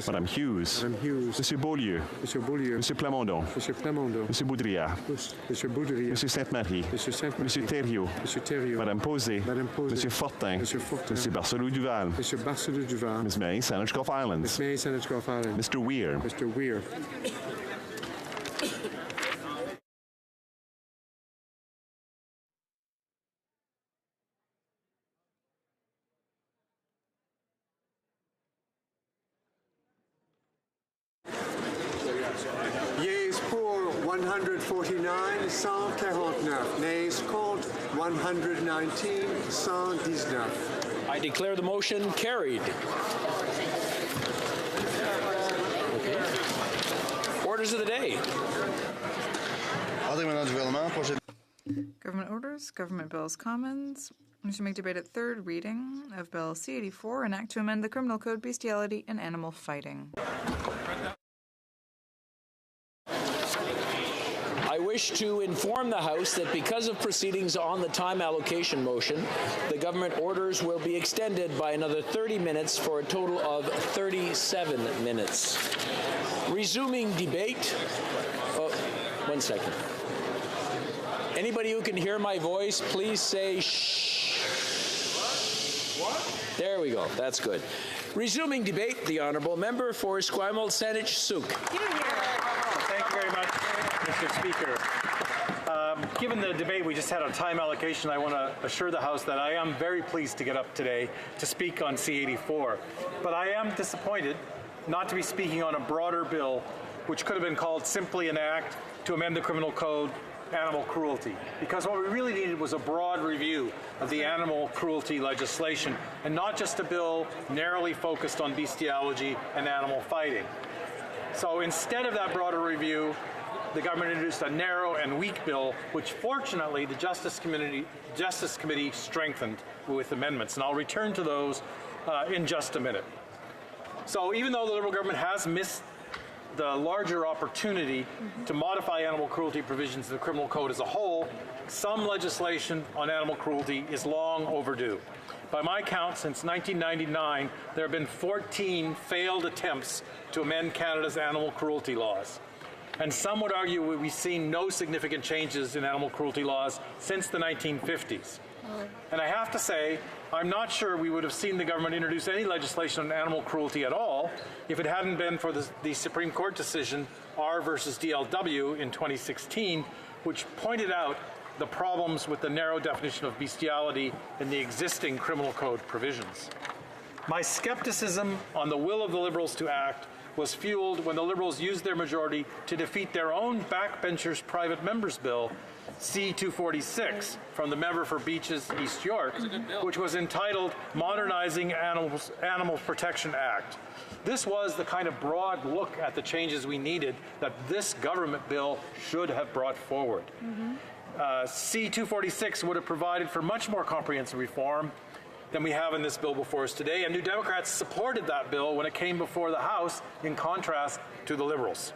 Madame Hughes. Monsieur Beaulieu. Monsieur Plamondon. Monsieur Boudria. Monsieur Sainte-Marie. Monsieur Thériault. Madame Posé. Monsieur Fortin. Monsieur Barcelou-Duval. Ms. May, Saanich Gulf Islands. Mr. Weir. Yeas pour 149, 149. Nays contre 119, 119. I declare the motion carried. Okay. Orders of the day. Government orders, government bills, commons. We should make debate at third reading of Bill C-84, an act to amend the Criminal Code, bestiality and animal fighting. I wish to inform the House that because of proceedings on the time allocation motion, the government orders will be extended by another 30 minutes for a total of 37 minutes. Resuming debate. Oh, 1 second. Anybody who can hear my voice, please say shh. What? There we go. That's good. Resuming debate, the Honourable Member for Esquimalt Saanich Sooke. Thank you very much, Mr. Speaker. Given the debate we just had on time allocation, I want to assure the House that I am very pleased to get up today to speak on C-84. But I am disappointed not to be speaking on a broader bill which could have been called simply an act to amend the Criminal Code, animal cruelty. Because what we really needed was a broad review of the animal cruelty legislation and not just a bill narrowly focused on bestiality and animal fighting. So instead of that broader review, the government introduced a narrow and weak bill, which fortunately the Justice Committee strengthened with amendments. And I'll return to those in just a minute. So even though the Liberal government has missed the larger opportunity to modify animal cruelty provisions of the Criminal Code as a whole, some legislation on animal cruelty is long overdue. By my count, since 1999, there have been 14 failed attempts to amend Canada's animal cruelty laws. And some would argue we've seen no significant changes in animal cruelty laws since the 1950s. And I have to say, I'm not sure we would have seen the government introduce any legislation on animal cruelty at all if it hadn't been for the Supreme Court decision R versus DLW in 2016, which pointed out the problems with the narrow definition of bestiality in the existing Criminal Code provisions. My skepticism on the will of the Liberals to act was fueled when the Liberals used their majority to defeat their own backbenchers' private members bill C-246 from the member for Beaches East York, which was entitled Modernizing Animal Protection Act. This was the kind of broad look at the changes we needed that this government bill should have brought forward. C-246 would have provided for much more comprehensive reform than we have in this bill before us today, and New Democrats supported that bill when it came before the House, in contrast to the Liberals.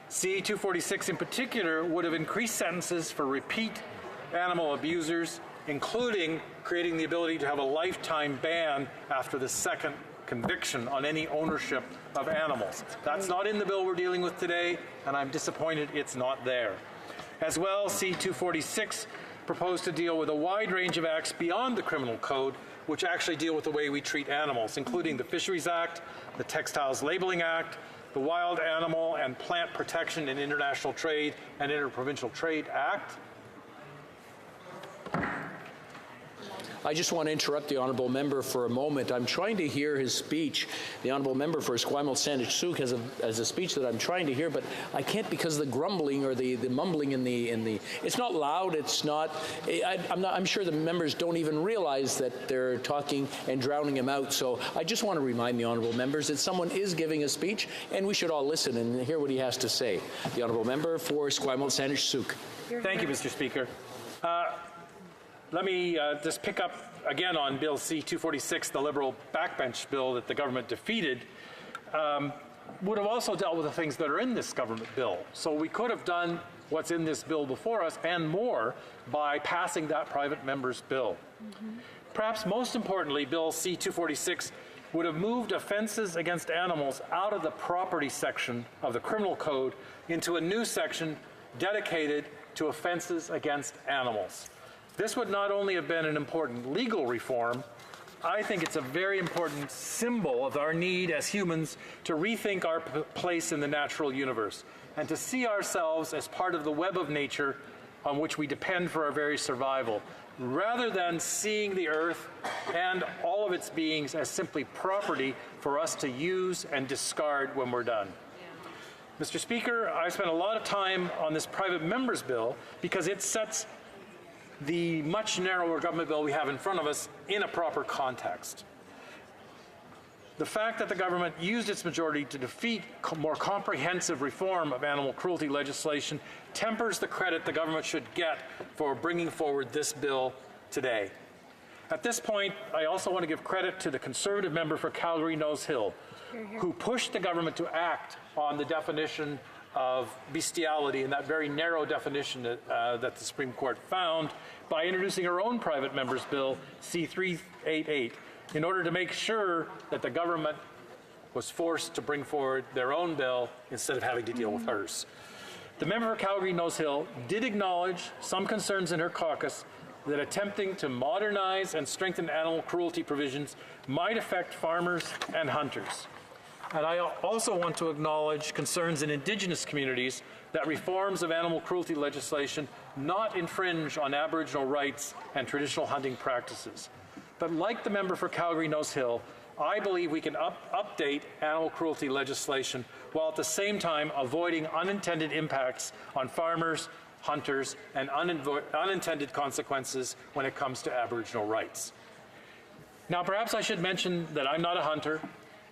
C-246 in particular would have increased sentences for repeat animal abusers, including creating the ability to have a lifetime ban after the second conviction on any ownership of animals. That's not in the bill we're dealing with today, and I'm disappointed it's not there. As well, C-246 proposed to deal with a wide range of acts beyond the criminal code, which actually deal with the way we treat animals, including the Fisheries Act, the Textiles Labeling Act, the Wild Animal and Plant Protection in International Trade and Interprovincial Trade Act. I just want to interrupt the honourable member for a moment. I'm trying to hear his speech. The honourable member for Esquimalt-Sandwich-Suk has a speech that I'm trying to hear, but I can't because of the grumbling or the mumbling in the. It's not loud. It's not. I'm sure the members don't even realize that they're talking and drowning him out. So I just want to remind the honourable members that someone is giving a speech, and we should all listen and hear what he has to say. The honourable member for Esquimalt-Sandwich-Suk. Thank you, Mr. Speaker. Let me just pick up again on Bill C-246, the Liberal backbench bill that the government defeated, would have also dealt with the things that are in this government bill. So we could have done what's in this bill before us and more by passing that private member's bill. Perhaps most importantly, Bill C-246 would have moved offenses against animals out of the property section of the criminal code into a new section dedicated to offenses against animals. This would not only have been an important legal reform, I think it's a very important symbol of our need as humans to rethink our place in the natural universe and to see ourselves as part of the web of nature on which we depend for our very survival, rather than seeing the earth and all of its beings as simply property for us to use and discard when we're done. Mr. Speaker, I spent a lot of time on this private member's bill because it sets the much narrower government bill we have in front of us in a proper context. The fact that the government used its majority to defeat more comprehensive reform of animal cruelty legislation tempers the credit the government should get for bringing forward this bill today. At this point, I also want to give credit to the Conservative member for Calgary-Nose Hill, who pushed the government to act on the definition of bestiality and that very narrow definition that the Supreme Court found by introducing her own private member's bill, C-388, in order to make sure that the government was forced to bring forward their own bill instead of having to deal with hers. The member for Calgary-Nose Hill did acknowledge some concerns in her caucus that attempting to modernize and strengthen animal cruelty provisions might affect farmers and hunters. And I also want to acknowledge concerns in Indigenous communities that reforms of animal cruelty legislation not infringe on Aboriginal rights and traditional hunting practices. But like the member for Calgary-Nose Hill, I believe we can update animal cruelty legislation while at the same time avoiding unintended impacts on farmers, hunters, and unintended consequences when it comes to Aboriginal rights. Now, perhaps I should mention that I'm not a hunter,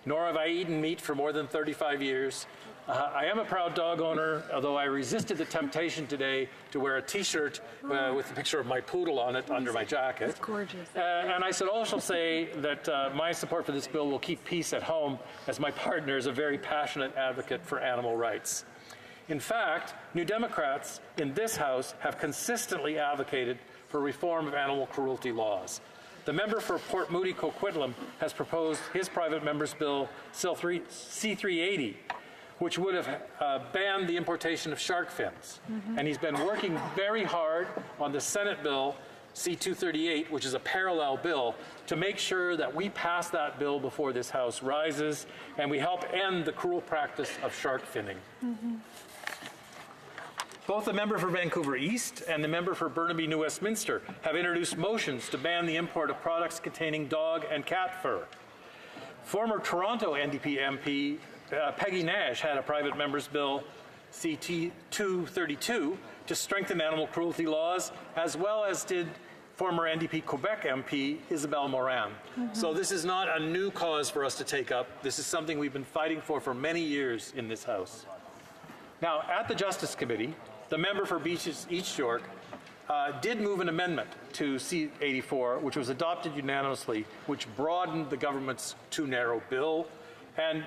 nor have I eaten meat for more than 35 years. I am a proud dog owner, although I resisted the temptation today to wear a T-shirt with a picture of my poodle on it under my jacket. It's gorgeous. And I should also say that my support for this bill will keep peace at home, as my partner is a very passionate advocate for animal rights. In fact, New Democrats in this House have consistently advocated for reform of animal cruelty laws. The member for Port Moody Coquitlam has proposed his private member's bill, C-380, which would have banned the importation of shark fins. And he's been working very hard on the Senate bill, C-238, which is a parallel bill, to make sure that we pass that bill before this House rises and we help end the cruel practice of shark finning. Both the member for Vancouver East and the member for Burnaby New Westminster have introduced motions to ban the import of products containing dog and cat fur. Former Toronto NDP MP Peggy Nash had a private member's bill, CT 232 to strengthen animal cruelty laws, as well as did former NDP Quebec MP Isabelle Morin. So this is not a new cause for us to take up. This is something we've been fighting for many years in this House. Now, at the Justice Committee, the member for Beaches East York did move an amendment to C-84, which was adopted unanimously, which broadened the government's too narrow bill, and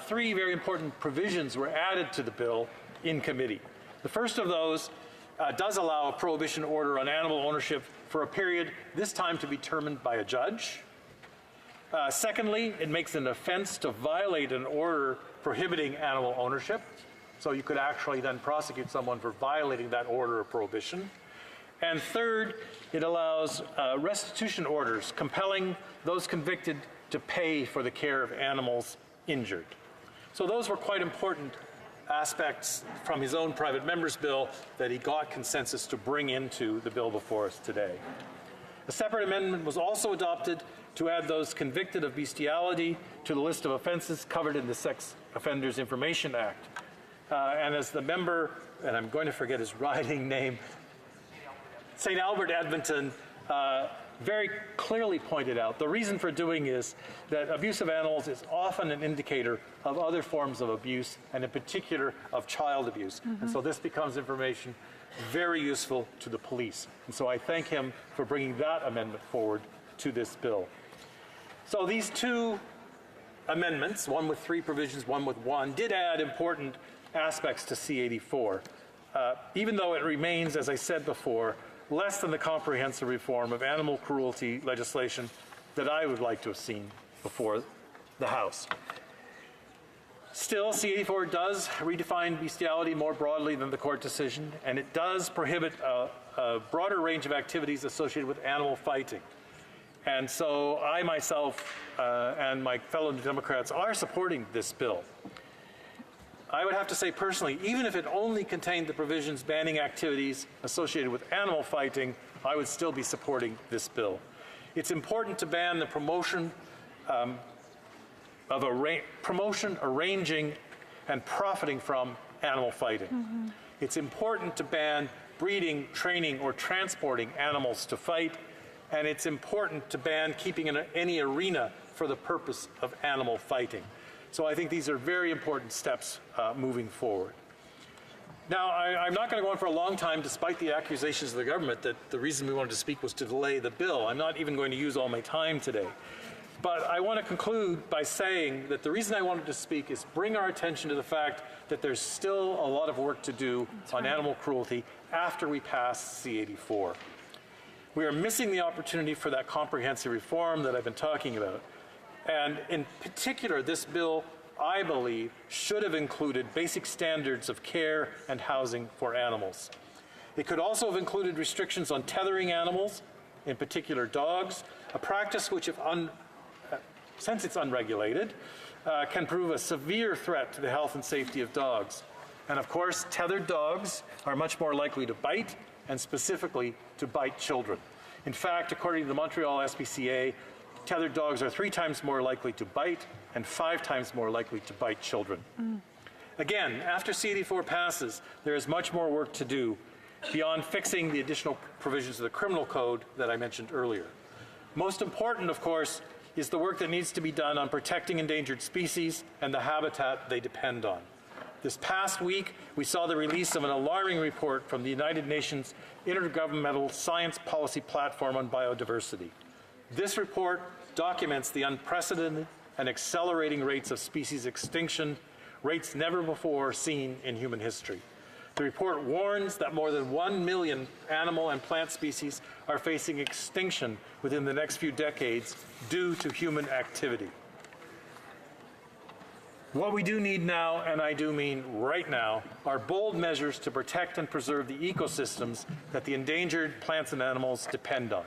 3 very important provisions were added to the bill in committee. The first of those does allow a prohibition order on animal ownership for a period, this time to be determined by a judge. Secondly, it makes an offense to violate an order prohibiting animal ownership. So you could actually then prosecute someone for violating that order of prohibition. And third, it allows restitution orders compelling those convicted to pay for the care of animals injured. So those were quite important aspects from his own private member's bill that he got consensus to bring into the bill before us today. A separate amendment was also adopted to add those convicted of bestiality to the list of offenses covered in the Sex Offenders Information Act. And as the member, and I'm going to forget his riding name, St. Albert Edmonton very clearly pointed out, the reason for doing is that abuse of animals is often an indicator of other forms of abuse, and in particular of child abuse. And so this becomes information very useful to the police. And so I thank him for bringing that amendment forward to this bill. So these 2 amendments, one with 3 provisions, one with 1, did add important aspects to C-84, even though it remains, as I said before, less than the comprehensive reform of animal cruelty legislation that I would like to have seen before the House. Still, C-84 does redefine bestiality more broadly than the court decision, and it does prohibit a broader range of activities associated with animal fighting. And so I myself and my fellow Democrats are supporting this bill. I would have to say personally, even if it only contained the provisions banning activities associated with animal fighting, I would still be supporting this bill. It's important to ban the promotion, arranging, and profiting from animal fighting. It's important to ban breeding, training, or transporting animals to fight, and it's important to ban keeping in any arena for the purpose of animal fighting. So I think these are very important steps moving forward. Now, I'm not going to go on for a long time, despite the accusations of the government that the reason we wanted to speak was to delay the bill. I'm not even going to use all my time today. But I want to conclude by saying that the reason I wanted to speak is bring our attention to the fact that there's still a lot of work to do on animal cruelty after we pass C-84. We are missing the opportunity for that comprehensive reform that I've been talking about. And in particular, this bill, I believe, should have included basic standards of care and housing for animals. It could also have included restrictions on tethering animals, in particular dogs, a practice which, since it's unregulated, can prove a severe threat to the health and safety of dogs. And of course, tethered dogs are much more likely to bite, and specifically to bite children. In fact, according to the Montreal SPCA, tethered dogs are 3 times more likely to bite and 5 times more likely to bite children. Again, after C-84 passes, there is much more work to do beyond fixing the additional provisions of the criminal code that I mentioned earlier. Most important, of course, is the work that needs to be done on protecting endangered species and the habitat they depend on. This past week, we saw the release of an alarming report from the United Nations Intergovernmental Science Policy Platform on Biodiversity. This report documents the unprecedented and accelerating rates of species extinction, rates never before seen in human history. The report warns that more than 1 million animal and plant species are facing extinction within the next few decades due to human activity. What we do need now, and I do mean right now, are bold measures to protect and preserve the ecosystems that the endangered plants and animals depend on.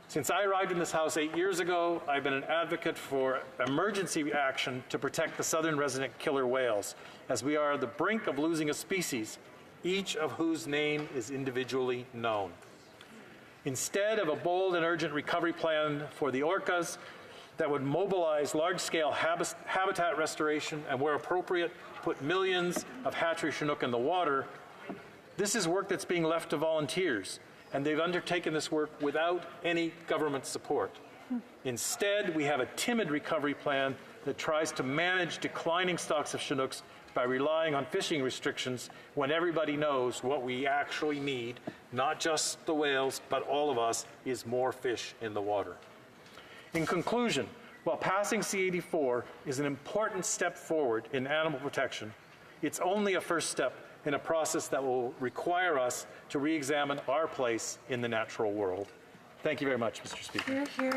Since I arrived in this House 8 years ago, I've been an advocate for emergency action to protect the southern resident killer whales, as we are at the brink of losing a species, each of whose name is individually known. Instead of a bold and urgent recovery plan for the orcas, that would mobilize large-scale habitat restoration and, where appropriate, put millions of hatchery Chinook in the water. This is work that's being left to volunteers, and they've undertaken this work without any government support. Instead, we have a timid recovery plan that tries to manage declining stocks of Chinooks by relying on fishing restrictions when everybody knows what we actually need, not just the whales, but all of us, is more fish in the water. In conclusion, while passing C-84 is an important step forward in animal protection, it's only a first step in a process that will require us to re-examine our place in the natural world. Thank you very much, Mr. Speaker. Hear, hear.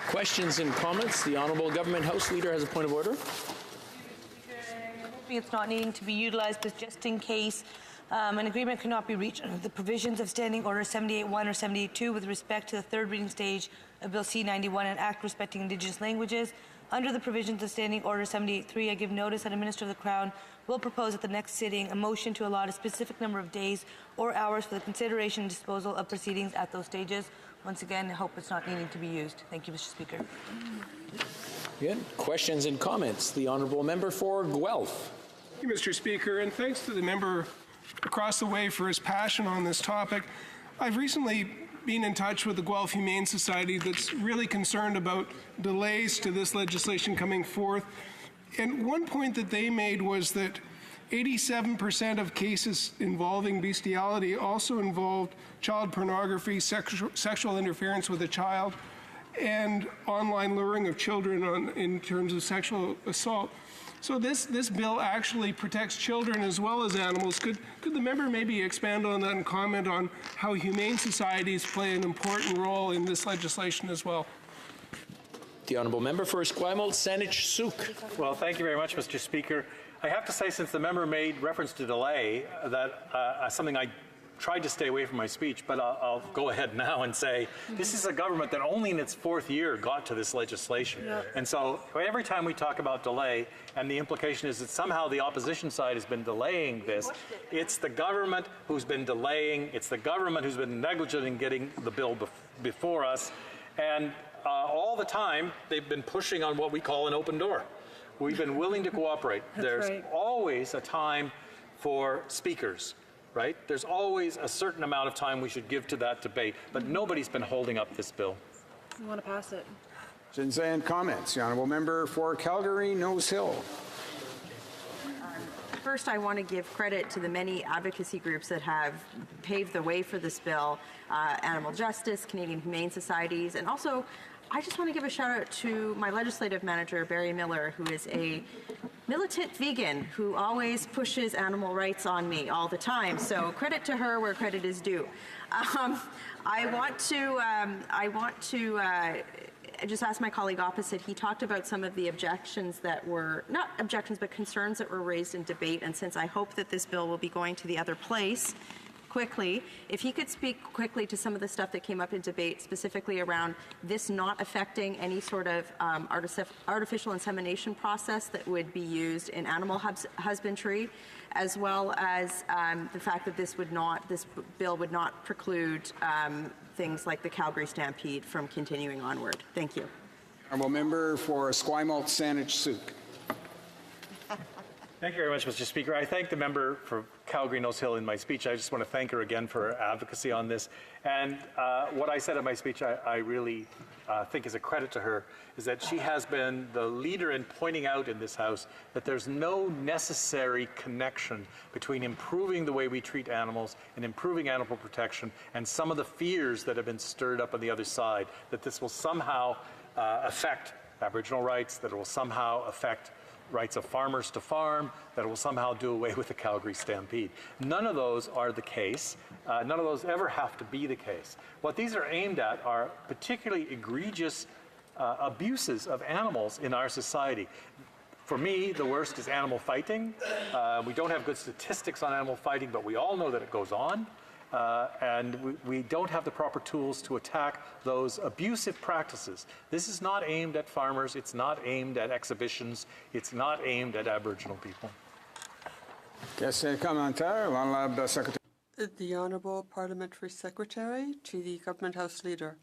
Questions and comments? The Honourable Government House Leader has a point of order. It's not needing to be utilized, but just in case an agreement could not be reached under the provisions of Standing Order 78-1 or 78-2 with respect to the third reading stage of Bill C-91 and Act respecting Indigenous languages. Under the provisions of Standing Order 78-3, I give notice that a Minister of the Crown will propose at the next sitting a motion to allot a specific number of days or hours for the consideration and disposal of proceedings at those stages. Once again, I hope it's not needing to be used. Thank you, Mr. Speaker. Good. Questions and comments? The Honourable Member for Guelph. Thank you, Mr. Speaker, and thanks to the member across the way for his passion on this topic. I've recently been in touch with the Guelph Humane Society that's really concerned about delays to this legislation coming forth. And one point that they made was that 87% of cases involving bestiality also involved child pornography, sexual interference with a child, and online luring of children in terms of sexual assault. So this bill actually protects children as well as animals. Could the member maybe expand on that and comment on how humane societies play an important role in this legislation as well? The Honourable Member for Esquimalt, Saanich Sooke. Well, thank you very much, Mr. Speaker. I have to say, since the member made reference to delay, that something I tried to stay away from my speech, but I'll go ahead now and say this is a government that only in its fourth year got to this legislation. Yep. And so every time we talk about delay, and the implication is that somehow the opposition side has been delaying this, it's the government who's been delaying, it's the government who's been negligent in getting the bill before us, and all the time they've been pushing on what we call an open door. We've been willing to cooperate. There's always a time for speakers, right? There's always a certain amount of time we should give to that debate, but nobody's been holding up this bill. We want to pass it. Questions and comments. The Honourable Member for Calgary Nose Hill. First, I want to give credit to the many advocacy groups that have paved the way for this bill, Animal Justice, Canadian Humane Societies, and also I just want to give a shout out to my legislative manager, Barry Miller, who is a militant vegan who always pushes animal rights on me all the time. So credit to her where credit is due. I want to just ask my colleague opposite. He talked about some of the objections that were, not objections, but concerns that were raised in debate. And since I hope that this bill will be going to the other place quickly, if he could speak quickly to some of the stuff that came up in debate, specifically around this not affecting any sort of artificial insemination process that would be used in animal husbandry, as well as the fact that this bill would not preclude things like the Calgary Stampede from continuing onward. Thank you. Honourable Member for Esquimalt, Saanich Sooke. Thank you very much, Mr. Speaker. I thank the member for Calgary Nose Hill in my speech. I just want to thank her again for her advocacy on this. And what I said in my speech, I really think is a credit to her, is that she has been the leader in pointing out in this House that there's no necessary connection between improving the way we treat animals and improving animal protection and some of the fears that have been stirred up on the other side, that this will somehow affect Aboriginal rights, that it will somehow affect rights of farmers to farm, that it will somehow do away with the Calgary Stampede. None of those are the case. None of those ever have to be the case. What these are aimed at are particularly egregious abuses of animals in our society. For me, the worst is animal fighting. We don't have good statistics on animal fighting, but we all know that it goes on. And we don't have the proper tools to attack those abusive practices. This is not aimed at farmers. It's not aimed at exhibitions. It's not aimed at Aboriginal people. The Honourable Parliamentary Secretary to the Government House Leader.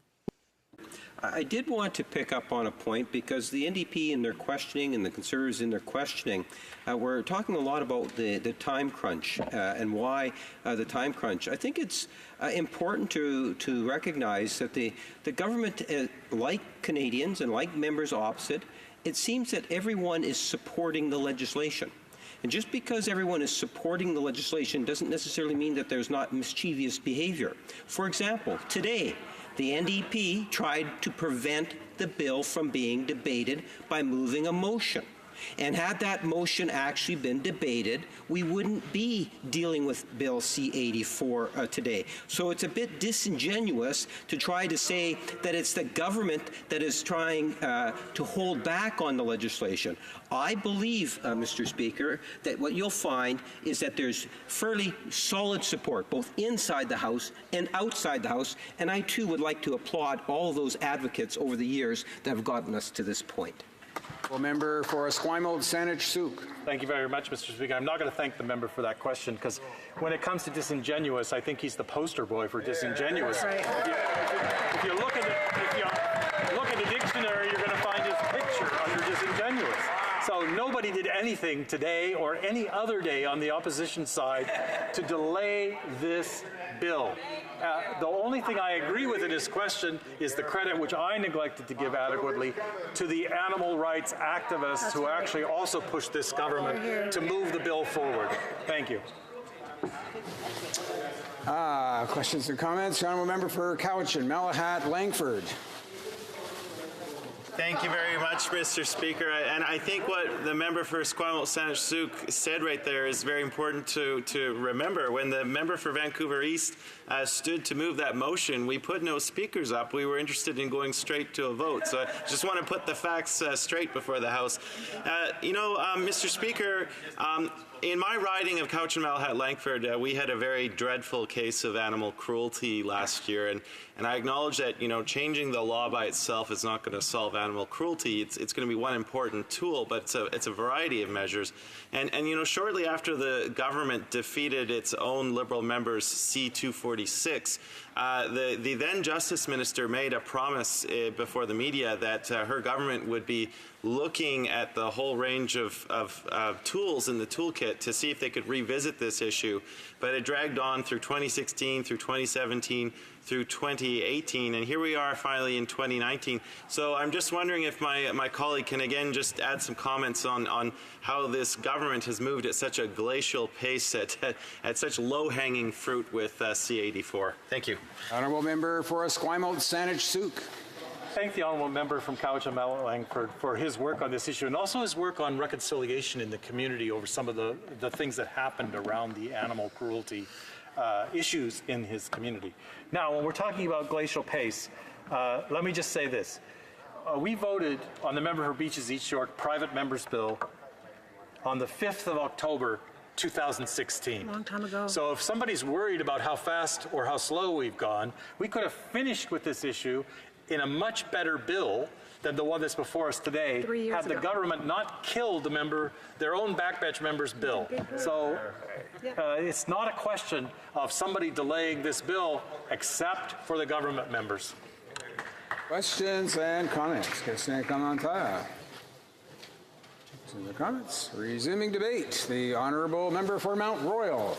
I did want to pick up on a point because the NDP in their questioning and the Conservatives in their questioning were talking a lot about the time crunch and why the time crunch. I think it's important to recognize that the government, like Canadians and like members opposite, it seems that everyone is supporting the legislation. And just because everyone is supporting the legislation doesn't necessarily mean that there's not mischievous behavior. For example, today, the NDP tried to prevent the bill from being debated by moving a motion. And had that motion actually been debated, we wouldn't be dealing with Bill C-84 today. So it's a bit disingenuous to try to say that it's the government that is trying to hold back on the legislation. I believe, Mr. Speaker, that what you'll find is that there's fairly solid support both inside the House and outside the House, and I too would like to applaud all of those advocates over the years that have gotten us to this point. Member for Esquimalt, Saanich Sooke. Thank you very much, Mr. Speaker. I'm not going to thank the member for that question because when it comes to disingenuous, I think he's the poster boy for disingenuous. Right. If you look at the dictionary, you're going to find his picture under disingenuous. So nobody did anything today or any other day on the opposition side to delay this bill. The only thing I agree with in his question is the credit which I neglected to give adequately to the animal rights activists who actually also pushed this government to move the bill forward. Thank you. Questions and comments? Honourable Member for Cowichan, Malahat, Langford. Thank you very much, Mr. Speaker. And I think what the member for Esquimalt, Saanich Sooke said right there is very important to remember. When the member for Vancouver East stood to move that motion, we put no speakers up. We were interested in going straight to a vote. So I just want to put the facts straight before the House. Mr. Speaker, in my riding of Cowichan, Malahat, Langford, we had a very dreadful case of animal cruelty last year, and I acknowledge that changing the law by itself is not going to solve animal cruelty. It's going to be one important tool, but it's a variety of measures. And shortly after the government defeated its own Liberal members C-246, the then Justice Minister made a promise before the media that her government would be looking at the whole range of tools in the toolkit to see if they could revisit this issue. But it dragged on through 2016, through 2017, through 2018, and here we are finally in 2019. So I'm just wondering if my colleague can again just add some comments on how this government has moved at such a glacial pace at such low-hanging fruit with C-84. Thank you. Honourable Member for Esquimalt, Saanich Sooke. Thank the honourable member from Cowichan, Malahat, Langford for his work on this issue and also his work on reconciliation in the community over some of the things that happened around the animal cruelty issues in his community. Now, when we're talking about glacial pace, let me just say this. We voted on the member for Beaches East York private members bill on the 5th of October 2016. Long time ago. So if somebody's worried about how fast or how slow we've gone, we could have finished with this issue in a much better bill than the one that's before us today, 3 years had the ago. government not killed their own backbench member's bill. So it's not a question of somebody delaying this bill except for the government members. Questions and comments? Questions and comments? Questions and comments? Resuming debate. The Honourable Member for Mount Royal.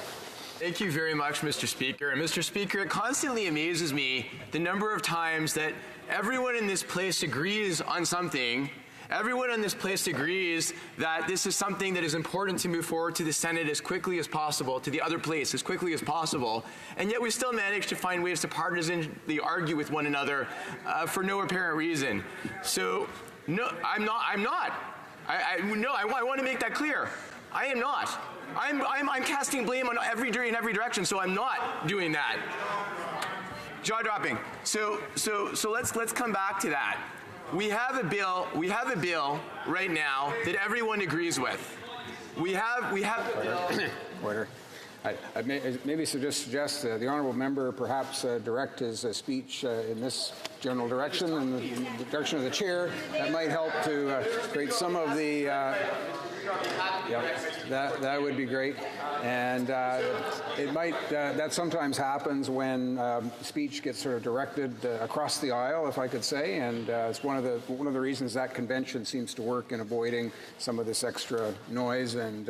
Thank you very much, Mr. Speaker. And Mr. Speaker, it constantly amazes me the number of times that everyone in this place agrees on something. Everyone in this place agrees that this is something that is important to move forward to the Senate as quickly as possible, to the other place as quickly as possible, and yet we still manage to find ways to partisanly argue with one another for no apparent reason. So, no, I'm not. I want to make that clear. I am not. I'm casting blame on every direction, so I'm not doing that. Jaw dropping. So let's come back to that. We have a bill right now that everyone agrees with. We have Order. I maybe suggest the honourable member perhaps direct his speech in this general direction, in the direction of the chair. That might help to create some of the. That would be great, and it might. That sometimes happens when speech gets sort of directed across the aisle, if I could say, and it's one of the reasons that convention seems to work in avoiding some of this extra noise and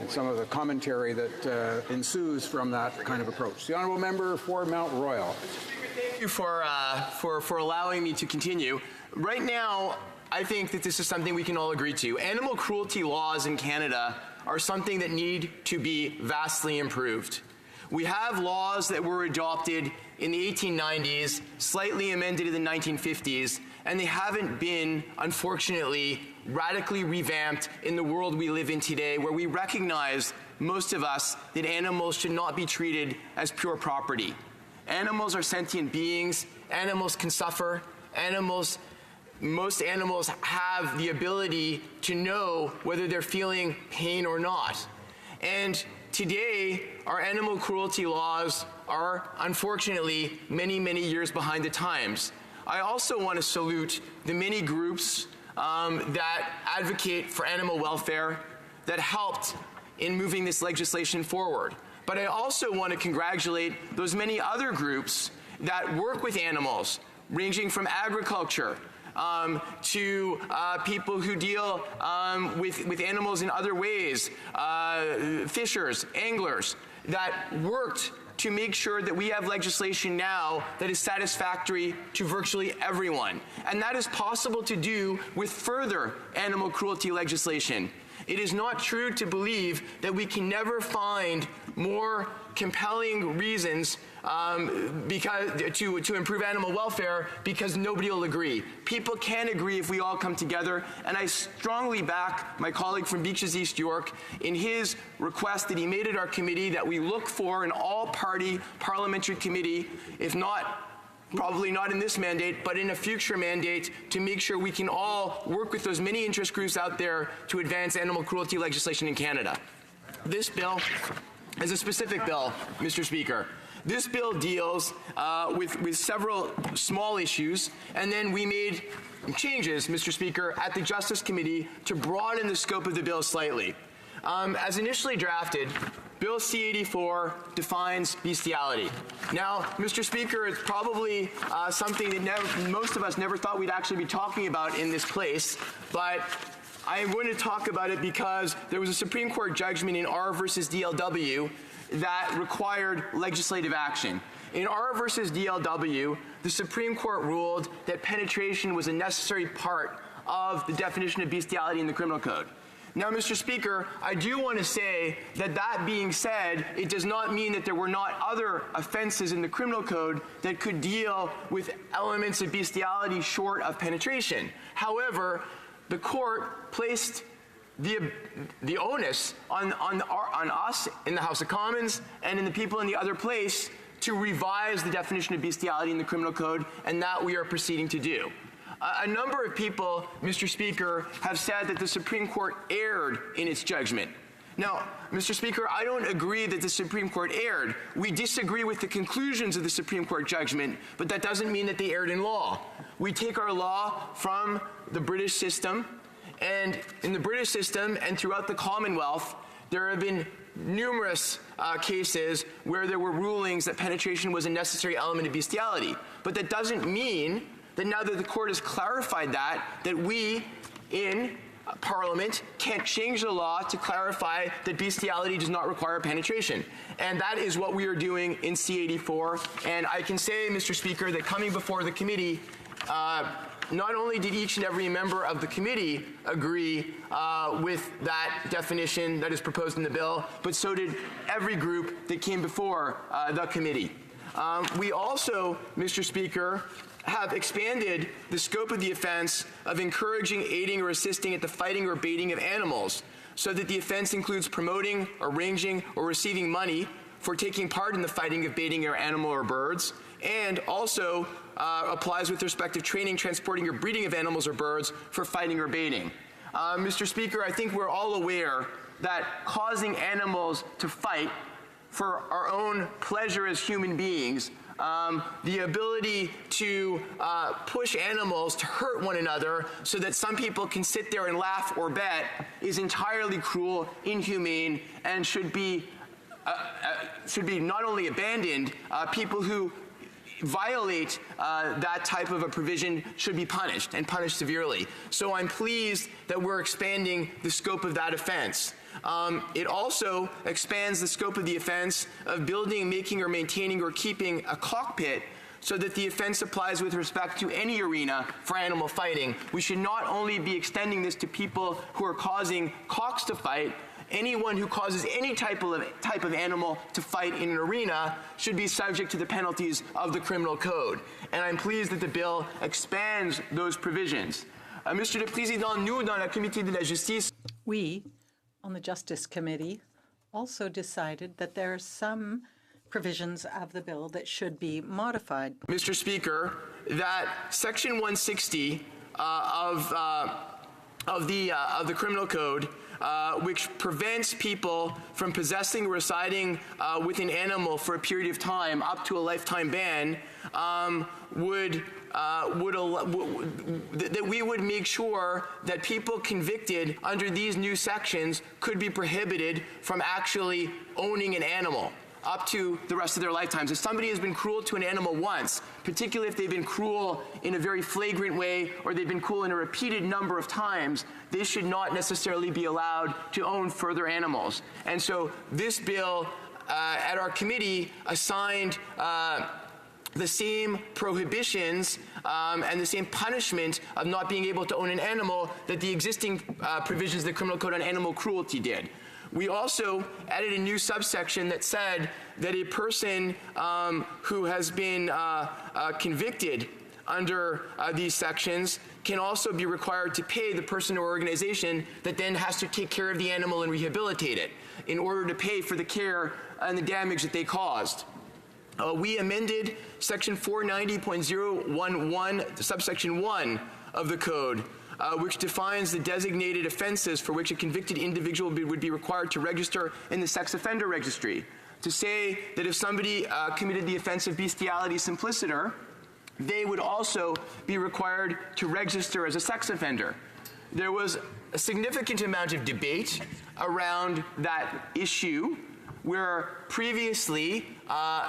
some of the commentary that ensues from that kind of approach. The honourable member for Mount Royal. Thank you for allowing me to continue. Right now, I think that this is something we can all agree to. Animal cruelty laws in Canada are something that need to be vastly improved. We have laws that were adopted in the 1890s, slightly amended in the 1950s, and they haven't been, unfortunately, radically revamped in the world we live in today, where we recognize, most of us, that animals should not be treated as pure property. Animals are sentient beings. Animals can suffer. Most animals have the ability to know whether they're feeling pain or not. And today, our animal cruelty laws are, unfortunately, many, many years behind the times. I also want to salute the many groups that advocate for animal welfare that helped in moving this legislation forward. But I also want to congratulate those many other groups that work with animals, ranging from agriculture to people who deal with animals in other ways, fishers, anglers, that worked to make sure that we have legislation now that is satisfactory to virtually everyone. And that is possible to do with further animal cruelty legislation. It is not true to believe that we can never find more compelling reasons to improve animal welfare because nobody will agree. People can agree if we all come together, and I strongly back my colleague from Beaches East York in his request that he made at our committee that we look for an all-party parliamentary committee, if not probably not in this mandate, but in a future mandate, to make sure we can all work with those many interest groups out there to advance animal cruelty legislation in Canada. This bill is a specific bill, Mr. Speaker. This bill deals with several small issues, and then we made changes, Mr. Speaker, at the Justice Committee to broaden the scope of the bill slightly. As initially drafted, Bill C-84 defines bestiality. Now, Mr. Speaker, it's probably something that most of us never thought we'd actually be talking about in this place, but I am going to talk about it because there was a Supreme Court judgment in R versus DLW that required legislative action. In R versus DLW, the Supreme Court ruled that penetration was a necessary part of the definition of bestiality in the criminal code. Now, Mr. Speaker, I do want to say that that being said, it does not mean that there were not other offenses in the criminal code that could deal with elements of bestiality short of penetration. However, the court placed the onus on us in the House of Commons and in the people in the other place to revise the definition of bestiality in the criminal code, and that we are proceeding to do. A number of people, Mr. Speaker, have said that the Supreme Court erred in its judgment. Now, Mr. Speaker, I don't agree that the Supreme Court erred. We disagree with the conclusions of the Supreme Court judgment, but that doesn't mean that they erred in law. We take our law from the British system, and in the British system and throughout the Commonwealth, there have been numerous cases where there were rulings that penetration was a necessary element of bestiality. But that doesn't mean that now that the court has clarified that we in Parliament can't change the law to clarify that bestiality does not require penetration. And that is what we are doing in C-84. And I can say, Mr. Speaker, that coming before the committee, not only did each and every member of the committee agree with that definition that is proposed in the bill, but so did every group that came before the committee. We also, Mr. Speaker, have expanded the scope of the offense of encouraging, aiding, or assisting at the fighting or baiting of animals, so that the offense includes promoting, arranging, or receiving money for taking part in the fighting of baiting or animal or birds, and also applies with respect to training, transporting, or breeding of animals or birds for fighting or baiting. Mr. Speaker, I think we're all aware that causing animals to fight for our own pleasure as human beings, the ability to push animals to hurt one another so that some people can sit there and laugh or bet is entirely cruel, inhumane, and should be not only abandoned, people who violate that type of a provision should be punished, and punished severely. So I'm pleased that we're expanding the scope of that offense. It also expands the scope of the offense of building, making, or maintaining or keeping a cockpit so that the offense applies with respect to any arena for animal fighting. We should not only be extending this to people who are causing cocks to fight. Anyone who causes any type of animal to fight in an arena should be subject to the penalties of the criminal code. And I'm pleased that the bill expands those provisions. Mr. le Président, nous, dans la Comité de la Justice, we, on the Justice Committee, also decided that there are some provisions of the bill that should be modified. Mr. Speaker, that Section 160 of the Criminal Code, which prevents people from possessing or residing with an animal for a period of time up to a lifetime ban, that we would make sure that people convicted under these new sections could be prohibited from actually owning an animal up to the rest of their lifetimes. If somebody has been cruel to an animal once, particularly if they've been cruel in a very flagrant way or they've been cruel in a repeated number of times, they should not necessarily be allowed to own further animals. And so this bill at our committee assigned the same prohibitions and the same punishment of not being able to own an animal that the existing provisions of the Criminal Code on animal cruelty did. We also added a new subsection that said that a person who has been convicted under these sections can also be required to pay the person or organization that then has to take care of the animal and rehabilitate it in order to pay for the care and the damage that they caused. We amended Section 490.011, subsection 1 of the Code, which defines the designated offenses for which a convicted individual would be required to register in the sex offender registry, to say that if somebody committed the offense of bestiality simpliciter, they would also be required to register as a sex offender. There was a significant amount of debate around that issue, where previously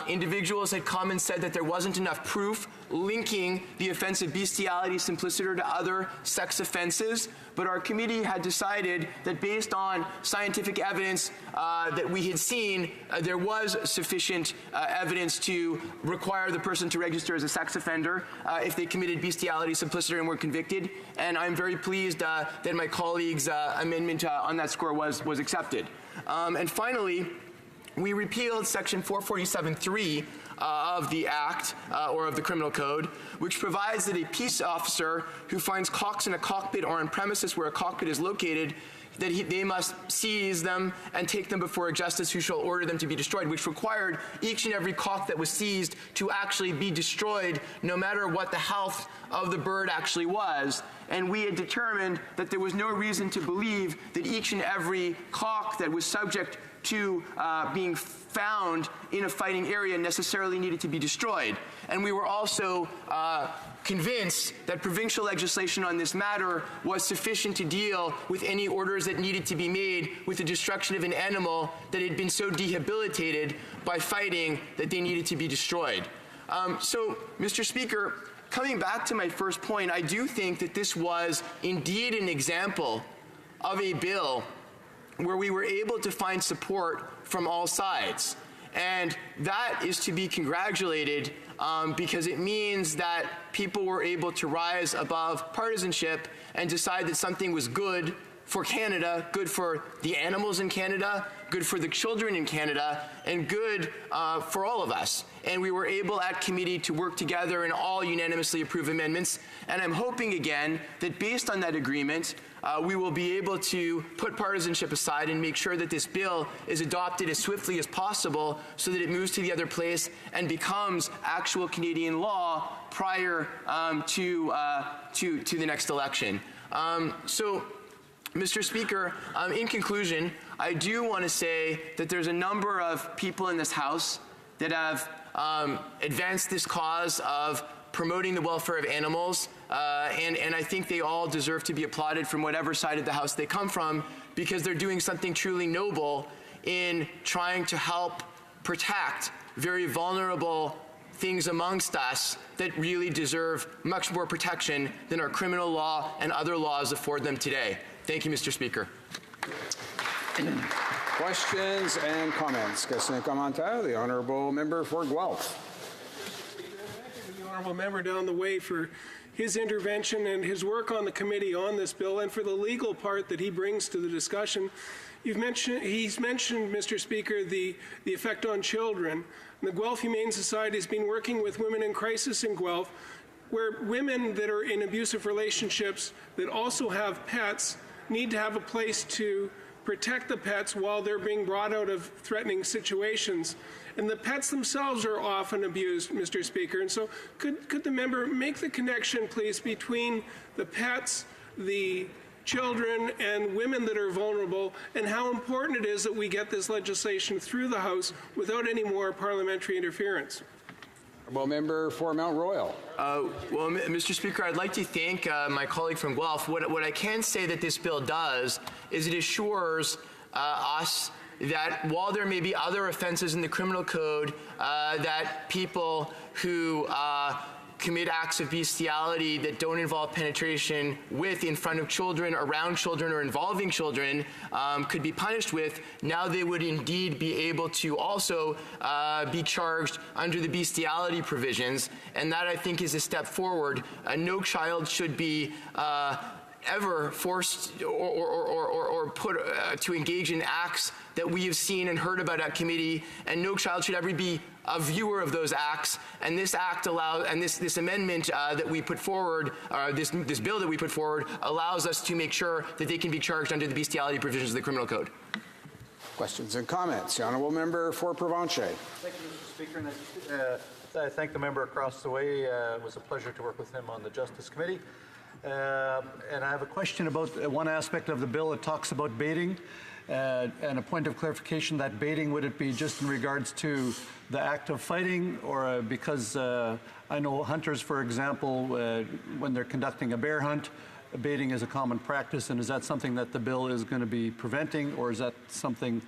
individuals had come and said that there wasn't enough proof linking the offense of bestiality simpliciter to other sex offenses, but our committee had decided that based on scientific evidence that we had seen, there was sufficient evidence to require the person to register as a sex offender if they committed bestiality simpliciter and were convicted. And I'm very pleased that my colleague's amendment on that score was accepted. And finally, we repealed Section 447.3 of the Act, or of the Criminal Code, which provides that a peace officer who finds cocks in a cockpit or on premises where a cockpit is located, that they must seize them and take them before a justice who shall order them to be destroyed, which required each and every cock that was seized to actually be destroyed no matter what the health of the bird actually was. And we had determined that there was no reason to believe that each and every cock that was subject to being found in a fighting area necessarily needed to be destroyed. And we were also convinced that provincial legislation on this matter was sufficient to deal with any orders that needed to be made with the destruction of an animal that had been so debilitated by fighting that they needed to be destroyed. So, Mr. Speaker, coming back to my first point, I do think that this was indeed an example of a bill where we were able to find support from all sides. And that is to be congratulated because it means that people were able to rise above partisanship and decide that something was good for Canada, good for the animals in Canada, good for the children in Canada, and good for all of us. And we were able at committee to work together and all unanimously approve amendments. And I'm hoping again that based on that agreement, we will be able to put partisanship aside and make sure that this bill is adopted as swiftly as possible so that it moves to the other place and becomes actual Canadian law prior to the next election. So, Mr. Speaker, in conclusion, I do want to say that there's a number of people in this House that have advanced this cause of promoting the welfare of animals, and I think they all deserve to be applauded from whatever side of the House they come from, because they're doing something truly noble in trying to help protect very vulnerable things amongst us that really deserve much more protection than our criminal law and other laws afford them today. Thank you, Mr. Speaker. Questions and comments? Question and commentaire. The honourable member for Guelph. The honourable member down the way for his intervention and his work on the committee on this bill, and for the legal part that he brings to the discussion. He's mentioned, Mr. Speaker, the effect on children. And the Guelph Humane Society has been working with women in crisis in Guelph, where women that are in abusive relationships that also have pets need to have a place to protect the pets while they're being brought out of threatening situations. And the pets themselves are often abused, Mr. Speaker. And so could the member make the connection, please, between the pets, the children, and women that are vulnerable, and how important it is that we get this legislation through the House without any more parliamentary interference? Well, member for Mount Royal. Well, Mr. Speaker, I'd like to thank my colleague from Guelph. What I can say that this bill does is it assures us that while there may be other offenses in the criminal code, that people who commit acts of bestiality that don't involve penetration with, in front of children, around children, or involving children could be punished with, now they would indeed be able to also be charged under the bestiality provisions. And that, I think, is a step forward. No child should be ever forced or put to engage in acts that we have seen and heard about at committee, and no child should ever be a viewer of those acts. And this act allows, and this amendment that we put forward, this bill that we put forward, allows us to make sure that they can be charged under the bestiality provisions of the criminal code. Questions and comments. The honourable member for Provencher. Thank you, Mr. Speaker. And I thank the member across the way. It was a pleasure to work with him on the Justice Committee. And I have a question about one aspect of the bill. It talks about baiting. And a point of clarification, that baiting, would it be just in regards to the act of fighting, or because I know hunters, for example, when they're conducting a bear hunt, baiting is a common practice, and is that something that the bill is going to be preventing, or is that something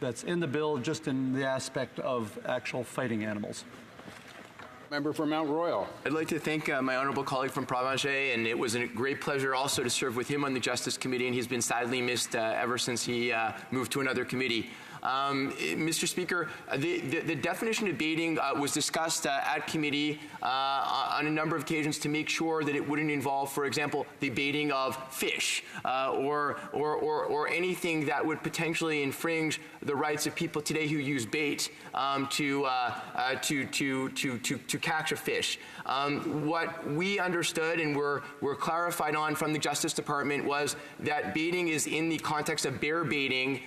that's in the bill just in the aspect of actual fighting animals? Member for Mount Royal. I'd like to thank my honourable colleague from Provencher, and it was a great pleasure also to serve with him on the Justice Committee, and he's been sadly missed ever since he moved to another committee. Mr. Speaker, the definition of baiting was discussed at committee on a number of occasions to make sure that it wouldn't involve, for example, the baiting of fish or anything that would potentially infringe the rights of people today who use bait to catch a fish. What we understood and were clarified on from the Justice Department was that baiting is in the context of bear baiting.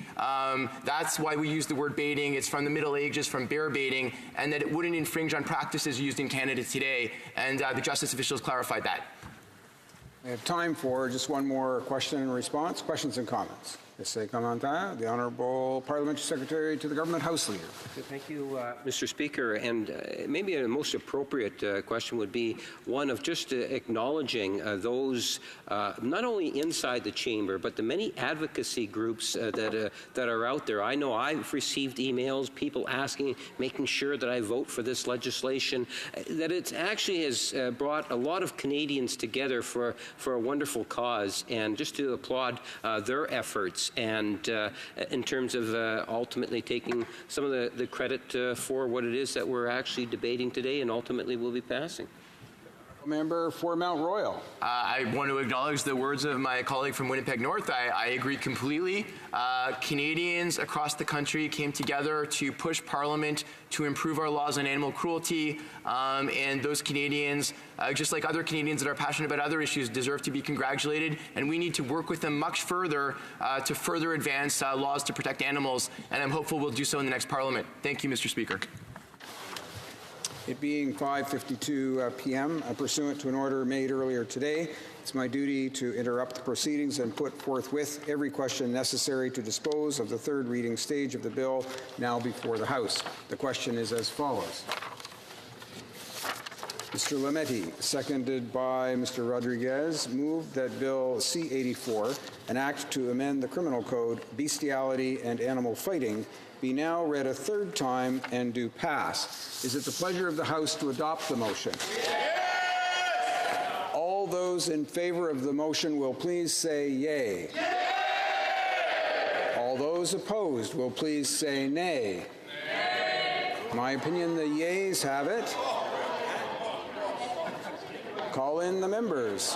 That's why we use the word baiting. It's from the Middle Ages, from bear baiting, and that it wouldn't infringe on practices used in Canada today. And the justice officials clarified that. We have time for just one more question and response. Questions and comments. The Honourable Parliamentary Secretary to the Government House Leader. Thank you, Mr. Speaker. And maybe a most appropriate question would be one of just acknowledging those not only inside the chamber, but the many advocacy groups that are out there. I know I've received emails, people asking, making sure that I vote for this legislation, that it actually has brought a lot of Canadians together for a wonderful cause, and just to applaud their efforts. And in terms of ultimately taking some of the credit for what it is that we're actually debating today and ultimately will be passing. Member for Mount Royal. I want to acknowledge the words of my colleague from Winnipeg North. I agree completely. Canadians across the country came together to push Parliament to improve our laws on animal cruelty, and those Canadians, just like other Canadians that are passionate about other issues, deserve to be congratulated, and we need to work with them much further to further advance laws to protect animals, and I'm hopeful we'll do so in the next Parliament. Thank you, Mr. Speaker. It being 5:52 p.m. Pursuant to an order made earlier today, it's my duty to interrupt the proceedings and put forthwith every question necessary to dispose of the third reading stage of the bill now before the House. The question is as follows. Mr. Lametti, seconded by Mr. Rodriguez, moved that Bill C-84, an act to amend the Criminal Code, bestiality and animal fighting, be now read a third time and do pass. Is it the pleasure of the House to adopt the motion? Yes! All those in favor of the motion will please say yea. Yay! All those opposed will please say nay. Nay. My opinion, the yeas have it. Call in the members.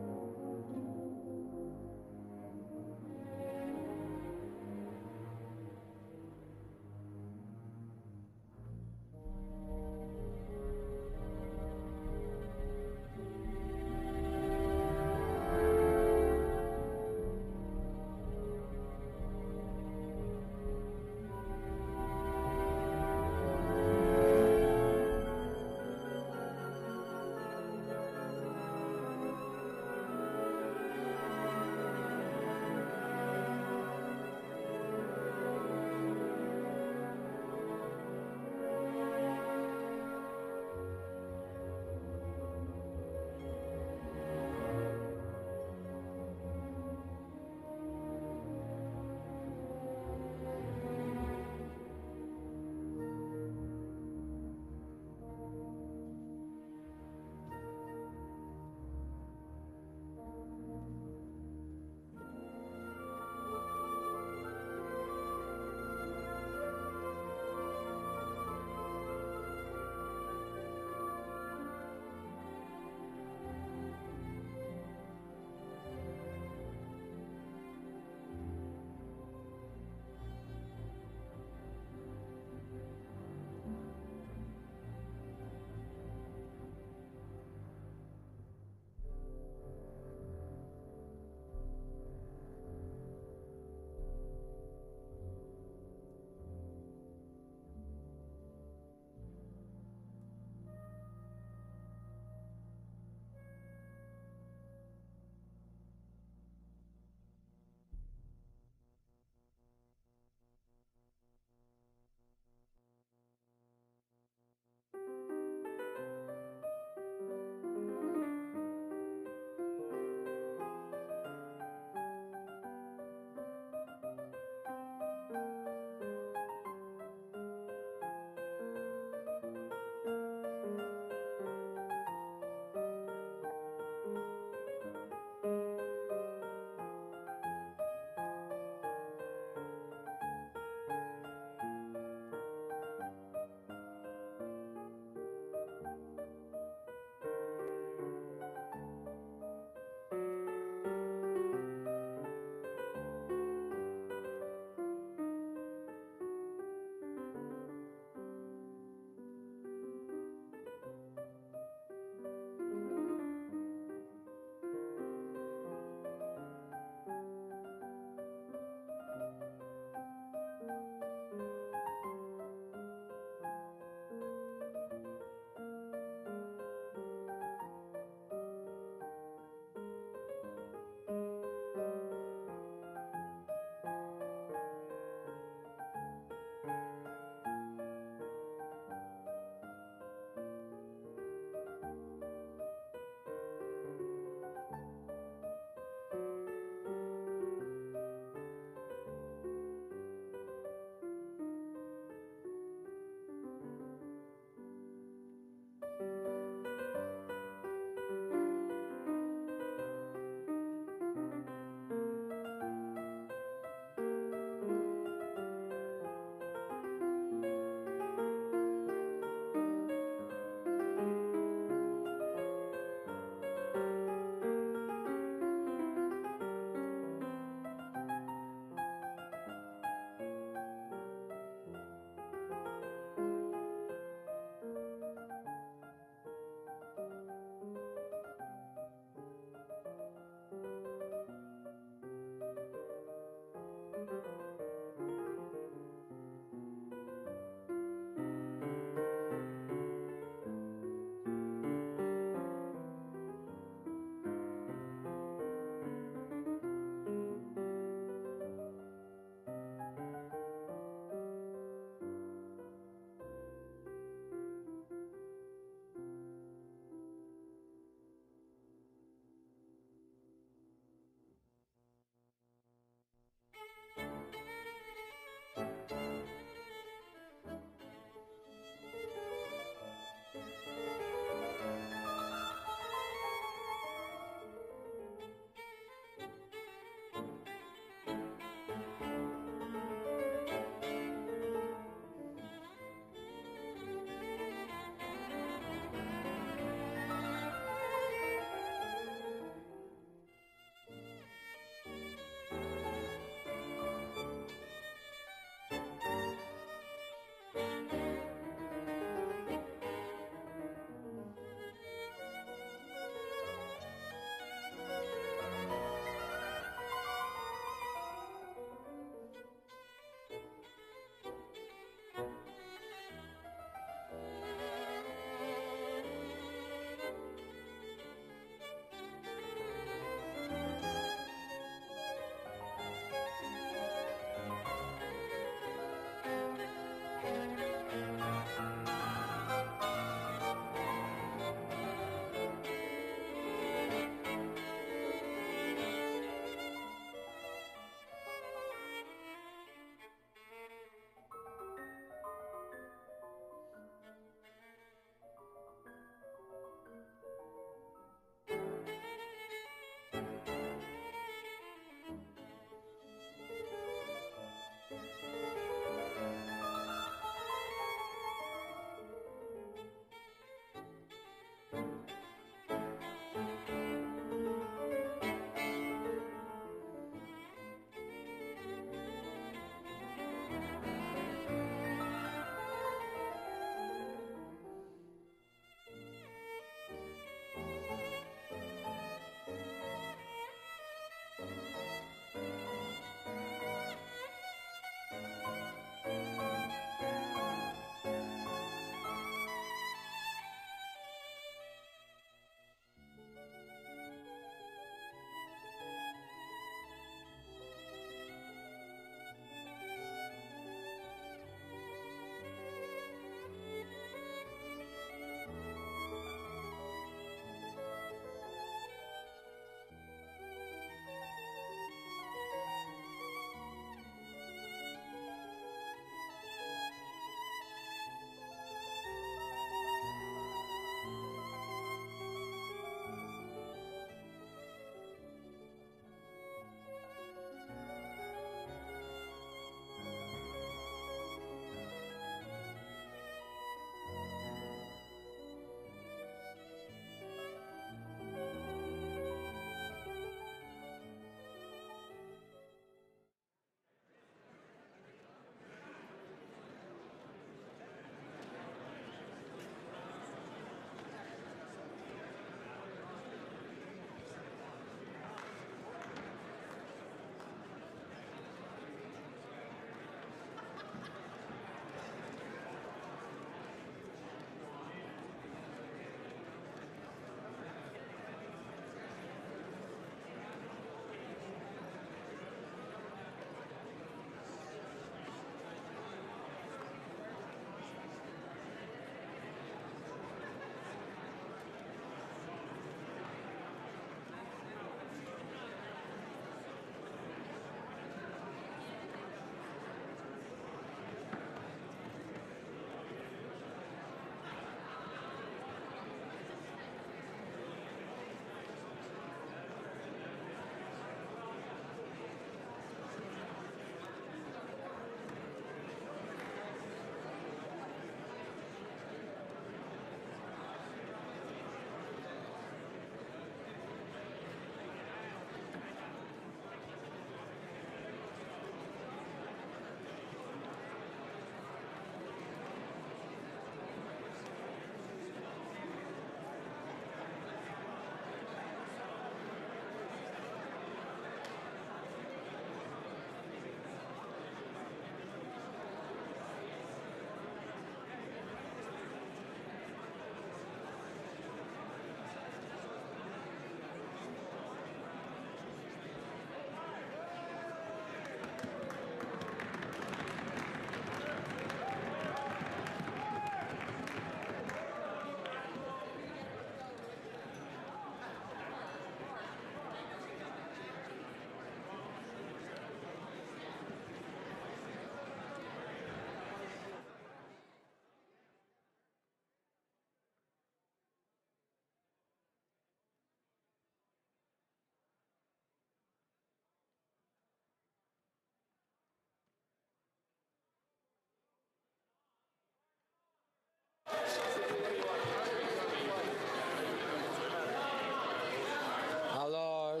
Alors.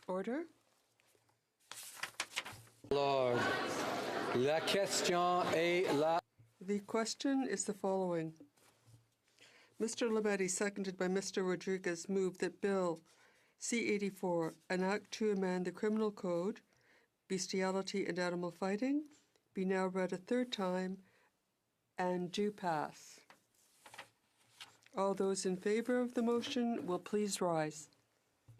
Order. Alors, la question est la. The question is the following. Mr. Lametti, seconded by Mr. Rodriguez, moved that Bill C-84, an act to amend the Criminal Code, bestiality and animal fighting, be now read a third time and do pass. All those in favor of the motion will please rise.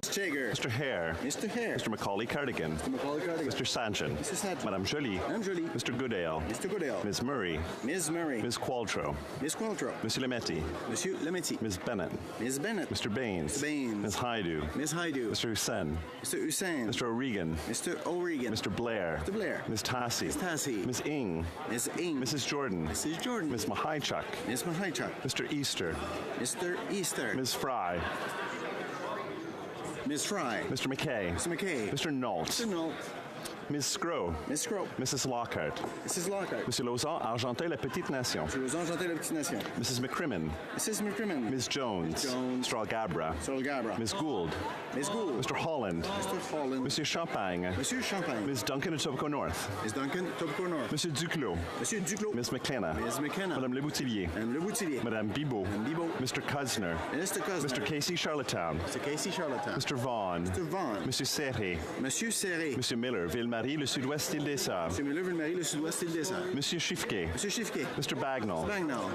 Mr. Chager. Mr. Hare. Mr. Hare. Mr. Macaulay Cardigan. Mr. Macaulay Cardigan. Mr. Sanchin. Mr. Sanchin. Madame Joly. Madame Joly. Mr. Goodale. Mr. Goodale. Ms. Murray. Ms. Murray. Ms. Qualtrough. Ms. Qualtrough. Monsieur Lametti. Monsieur Lametti. Ms. Bennett. Ms. Bennett. Mr. Baines. Mr. Baines. Ms. Haidu. Ms. Haidu. Mr. Hussain. Mr. Hussain. Mr. O'Regan. Mr. O'Regan. Mr. Blair. Mr. Blair. Ms. Tassie. Ms. Tassie. Ms. Ing. Ms. Ing. Mrs. Jordan. Mrs. Jordan. Ms. Mahaichuk. Ms. Mahaichuk. Mr. Easter. Mr. Easter. Ms. Fry. Ms. Fry. Mr. McKay. Mr. McKay. Mr. Nault. Mr. Nault. Ms. Scrow. Ms. Scrow. Mrs. Lockhart. Mrs. Lockhart. Monsieur Lauzon, Argentin, La Petite Nation. Monsieur Lauzon, Argentin, La Petite Nation. Mrs. McCrimmon. Mrs. McCrimmon. Ms. Jones. Ms. Jones. Mr. Algabra. Mr. Algabra. Ms. Gould. Ms. Gould. Mr. Holland. Mr. Holland. Monsieur Champagne. Monsieur Champagne. Ms. Duncan of Tobico North. Ms. Duncan, Tobico North. Monsieur Duclos. Monsieur Duclos. Ms. McKenna. Ms. McKenna. Madame Leboutillier. Madame Leboutillier. Madame Bibot. Madame Bibot. Mr. Cuzner. Mr. Cuzner. Mr. Casey Charlottetown. Mr. Casey Charlottetown. Mr. Vaughan. Mr. Vaughan. Monsieur Serré. Monsieur Serré. Monsieur Miller, Ville-Marie, le Sud-Ouest, Île des Sœurs. Monsieur Miller, Ville-Marie, le Sud-Ouest, Île des Sœurs. Monsieur Chiffquet. Monsieur Chiffquet. Mr. Bagnall. Bagnall.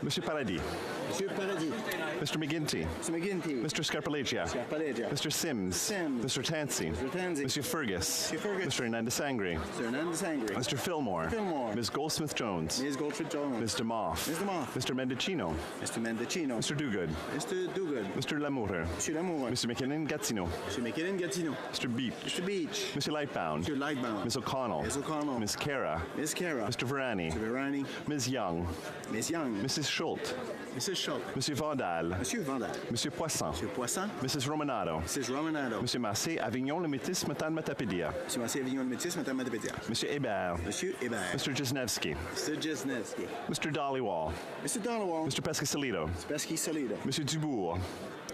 Monsieur Paradis. Monsieur Paradis. Mr. McGinty. Mr. McGinty. Mr. Scarpalegia. Scarpalegia. Mr. Sims. Sims. Mr. Tansey. Mr. Tansey. Monsieur Fergus. Monsieur Fergus. Mr. Hernandez Sangre. Mr. Hernandez Sangre. Mr. Fillmore. Fillmore. Ms. Goldsmith-Jones. Ms. Goldsmith-Jones. Ms. DeMoff. Ms. DeMoff. Mr. Mendocino. Mr. Mendocino. Mr. Duguid. Mr. Duguid. Mr. Lamour. Monsieur Lamour. Mr. McKinnon Gatineau. Mr. McKinnon Gatineau. Mr. Beach. Mr. Beach. Monsieur Lightbound. Mr. Lightbound. Ms. O'Connell. Ms. O'Connell. Ms. Cara. Ms. Cara. Mr. Varani. Mr. Varani. Ms. Young. Ms. Young. Mrs. Schultz. Mrs. Schultz. Monsieur Vandal. Monsieur Vandal. Monsieur Poisson. Monsieur Poisson. Mrs. Romanado. Mrs. Romanado. Monsieur Massé, Avignon, le Métis, Matan Matapédia. Monsieur Massé, Avignon, le Métis, Matan Matapédia. Monsieur Hébert. Monsieur Hébert. Mr. Jesnevsky. Mr. Jesnevsky. Mr. Dollywall. Mr. Dollywall. Mr. Pescasolido. Mr. Pescasolido. Monsieur Dubourg.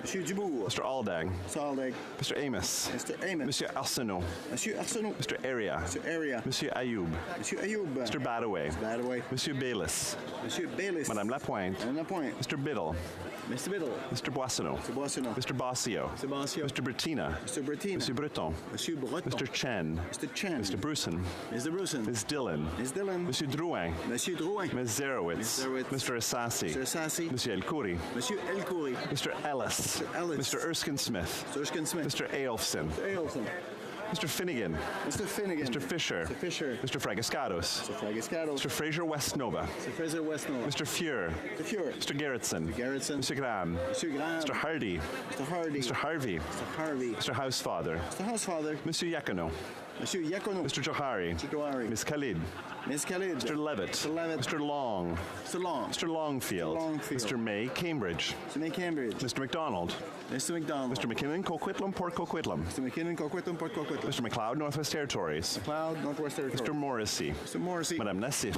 Monsieur Dubourg. Mr. Aldag. Mr. Aldag. Mr. Amos. Mr. Amos. Monsieur Arsenault. Monsieur Arsenault. Mr. Area. Mr. Area. Monsieur Ayoub. Monsieur Ayoub. Mr. Badaway. Mr. Badaway. Monsieur Bayliss. Monsieur Bayliss. Madame Lapointe. Madame Lapointe. Mr. Biddle. Mr. Biddle. Mr. Boissonneau. Mr. Boissonneau. Mr. Bossio. Mr. Bossio. Mr. Bertina. Mr. Bertina. Monsieur Breton. Monsieur Breton. Mr. Chen. Mr. Chen. Mr. Bruson. Mr. Bruson. Ms. Dillon. Ms. Dillon. Monsieur Drouin. Monsieur Drouin. Ms. Zerowitz. Ms. Zerowitz. Mr. Assassi. Mr. Assassi. Monsieur El Khoury. Monsieur El Khoury. Mr. Ellis. Mr. Ellis. Mr. Erskine Smith. Mr. Erskine Smith. Mr. Ailfson. Mr. Ailfson. Mr. Finnegan. Mr. Finnegan. Mr. Fisher. Mr. Fisher. Mr. Fragascados. Mr. Fragascados. Mr. Fraser Westnova. Mr. Fraser Westnova. Mr. Fuhr. Mr. Fuhr. Mr. Garrettson. Mr. Garrettson. Mr. Graham. Mr. Graham. Mr. Hardy. Mr. Hardy. Mr. Harvey. Mr. Harvey. Mr. Housefather. Mr. Housefather. Monsieur Yacono. Monsieur Yacono. Mr. Johari. Mr. Johari. Miss Khalid. Miss Khalid. Mr. Levitt. Mr. Levitt. Mr. Long. Mr. Long. Mr. Longfield. Mr. Longfield. Mr. May, Cambridge. Mr. May, Cambridge. Mr. McDonald. Mr. McDonald. Mr. McKinnon, Coquitlam, Port Coquitlam. Mr. McKinnon, Coquitlam, Port Coquitlam. Mr. McLeod, Northwest Territories. McLeod, Northwest Territories. Mr. Morrissey. Mr. Morrissey. Madame Nassif.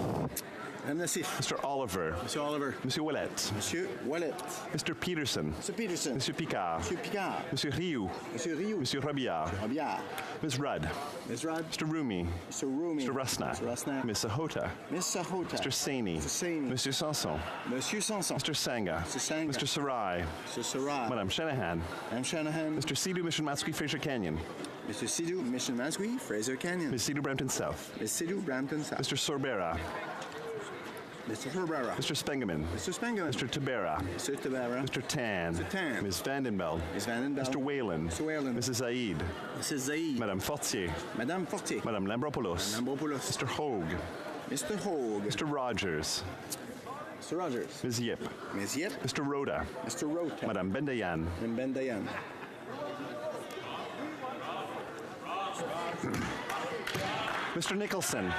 Madame Nassif. Mr. Oliver. Mr. Oliver. Monsieur Ouellet. Monsieur Ouellet. Mr. Peterson. Mr. Peterson. Monsieur Picard. Monsieur Picard. Monsieur Rioux. Monsieur Rioux. Monsieur Robillard. Rabia. Ms. Rudd. Ms. Rudd. Mr. Rumi. Mr. Rumi. Mr. Rusnak. Mr. Rusnak. Ms. Sahota. Ms. Sahota. Mr. Saini. Mr. Saini. Monsieur Sanson. Monsieur Sanson. Mr. Sanga. Mr. Sanga. Mr. Sarai. Mr. Sarai. Madame Shanahan. Madame Shanahan. Mr. Sidhu, Mission Matsui, Fraser Canyon. Mr. Sidhu, Mission Mansqui, Fraser Canyon. Ms. Sidhu, Brampton South. Ms. Sidhu, Brampton South. Mr. Sorbera. Mr. Herbera. Mr. Spengeman. Mr. Spengeman. Mr. Tabera. Mr. Tabera. Mr. Tan. Mr. Tan. Ms. Vandenbeld. Ms. Vandenbeld. Mr. Whalen. Mr. Whalen. Mrs. Zaid. Mrs. Zaid. Madame Fortier. Madame Fortier. Madame Lambropoulos. Lambropoulos. Mr. Hogue. Mr. Hogue. Mr. Rogers. Mr. Rogers. Ms. Yip. Ms. Yip. Mr. Rhoda. Mr. Rota. Madame Bendayan. And Ben Dayan. Mr. Nicholson.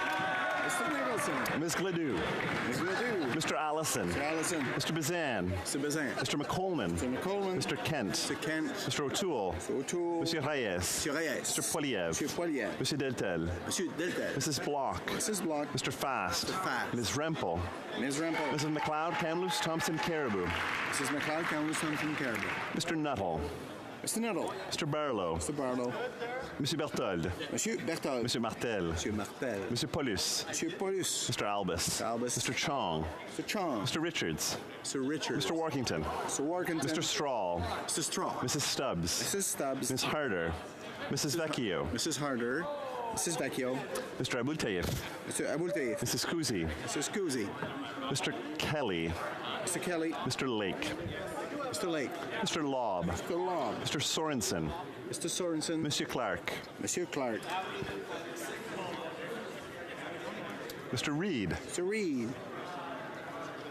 Mr. Nicholson. Ms. Gledoux. Ms. Gledoux. Mr. Allison. Mr. Allison. Mr. Bazan. Mr. Bazan. Mr. McColeman. Mr. McColeman. Mr. Kent. Mr. Kent. Mr. O'Toole. Mr. O'Toole. Monsieur Reyes. Monsieur Reyes. Mr. Poiliev. Monsieur Poiliev. Monsieur Deltel. Monsieur Deltel. Mrs. Block. Mrs. Block. Mr. Fast. Mr. Fast. Ms. Rempel. Ms. Rempel. Mrs. McLeod, Kamloops, Thompson, Caribou. Mrs. McLeod, Kamloops, Thompson, Caribou. Mr. Nuttall. Mr. Nuttall. Mr. Barlow. Mr. Barlow. Monsieur Berthold. Monsieur Berthold. Monsieur Martel. Monsieur Martel. Monsieur Paulus. Monsieur Paulus. Mr. Albus. Mr. Albus. Mr. Chong. Mr. Chong. Mr. Richards. Mr. Richards. Mr. Workington. Mr. Workington. Mr. Straw. Mr. Straw. Mrs. Stubbs. Mrs. Stubbs. Ms. Harder. Mrs. Vecchio. Mrs. Harder. Mrs. Vecchio. Mr. Abultaif. Mr. Abultaif. Mrs. Kuzi. Mrs. Kuzi. Mr. Kelly. Mr. Kelly. Mr. Lake. Mr. Lake. Mr. Lobb. Mr. Lobb. Mr. Sorensen. Mr. Sorensen. Monsieur Clark. Monsieur Clark. Mr. Reed. Mr. Reed.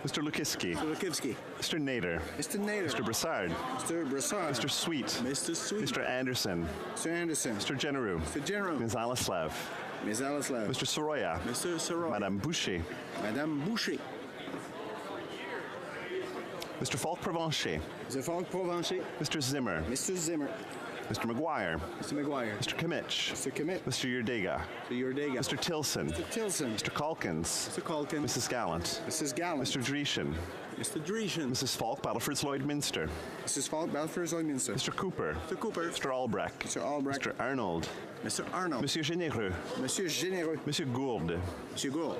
Mr. Lukiski. Mr. Lukivsky. Mr. Nader. Mr. Nader. Mr. Brassard. Mr. Brassard. Mr. Sweet. Mr. Sweet. Mr. Anderson. Mr. Anderson. Mr. Generou. Mr. Generou. Ms. Alislav. Ms. Alislav. Mr. Soroya. Mr. Soroya. Madame Boucher. Madame Boucher. Mr. Falk Provencher. Mr. Falk Provencher. Mr. Zimmer. Mr. Zimmer. Mr. McGuire. Mr. McGuire. Mr. Kimmich. Mr. Kimmich. Mr. Yurdega. Mr. Yurdega. Mr. Tilson. Mr. Tilson. Mr. Calkins. Mr. Calkins. Mrs. Gallant. Mrs. Gallant. Mr. Dreeshen. Mr. Dreeshen. Mrs. Falk, Battleford's Lloydminster. Mrs. Falk, Battleford's Lloydminster. Mr. Cooper. Mr. Cooper. Mr. Albrecht. Mr. Albrecht. Mr. Arnold. Mr. Arnold. Monsieur Généreux. Monsieur Généreux. Monsieur Gourde. Monsieur Gould.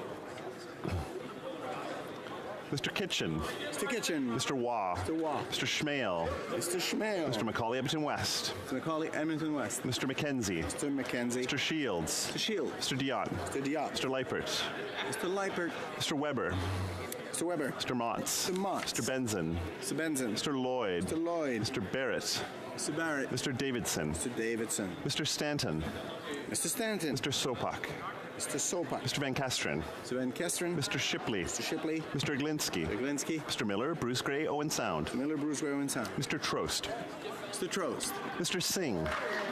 Mr. Kitchen. Mr. Kitchen. Mr. Waugh. Mr. Waugh. Mr. Schmale. Mr. Schmale. Mr. Macaulay Edmonton West. Mr. Macaulay Edmonton West. Mr. Mackenzie. Mr. Mackenzie. Mr. Shields. Mr. Shields. Mr. Diot. Mr. Diot. Mr. Leipert. Mr. Leipert. Mr. Weber. Mr. Weber. Mr. Motz. Mr. Motz. Mr. Benson. Mr. Benson. Mr. Lloyd. Mr. Lloyd. Mr. Barrett. Mr. Barrett. Mr. Davidson. Mr. Davidson. Mr. Stanton. Mr. Stanton. Mr. Sopak. Mr. Sopak. Mr. Van Kesteren. Mr. Van Kesteren. Mr. Shipley. Mr. Shipley. Mr. Glinsky. Mr. Glinsky. Mr. Miller, Bruce Gray, Owen Sound. Mr. Miller, Bruce Gray, Owen Sound. Mr. Trost. Mr. Trost. Mr. Singh.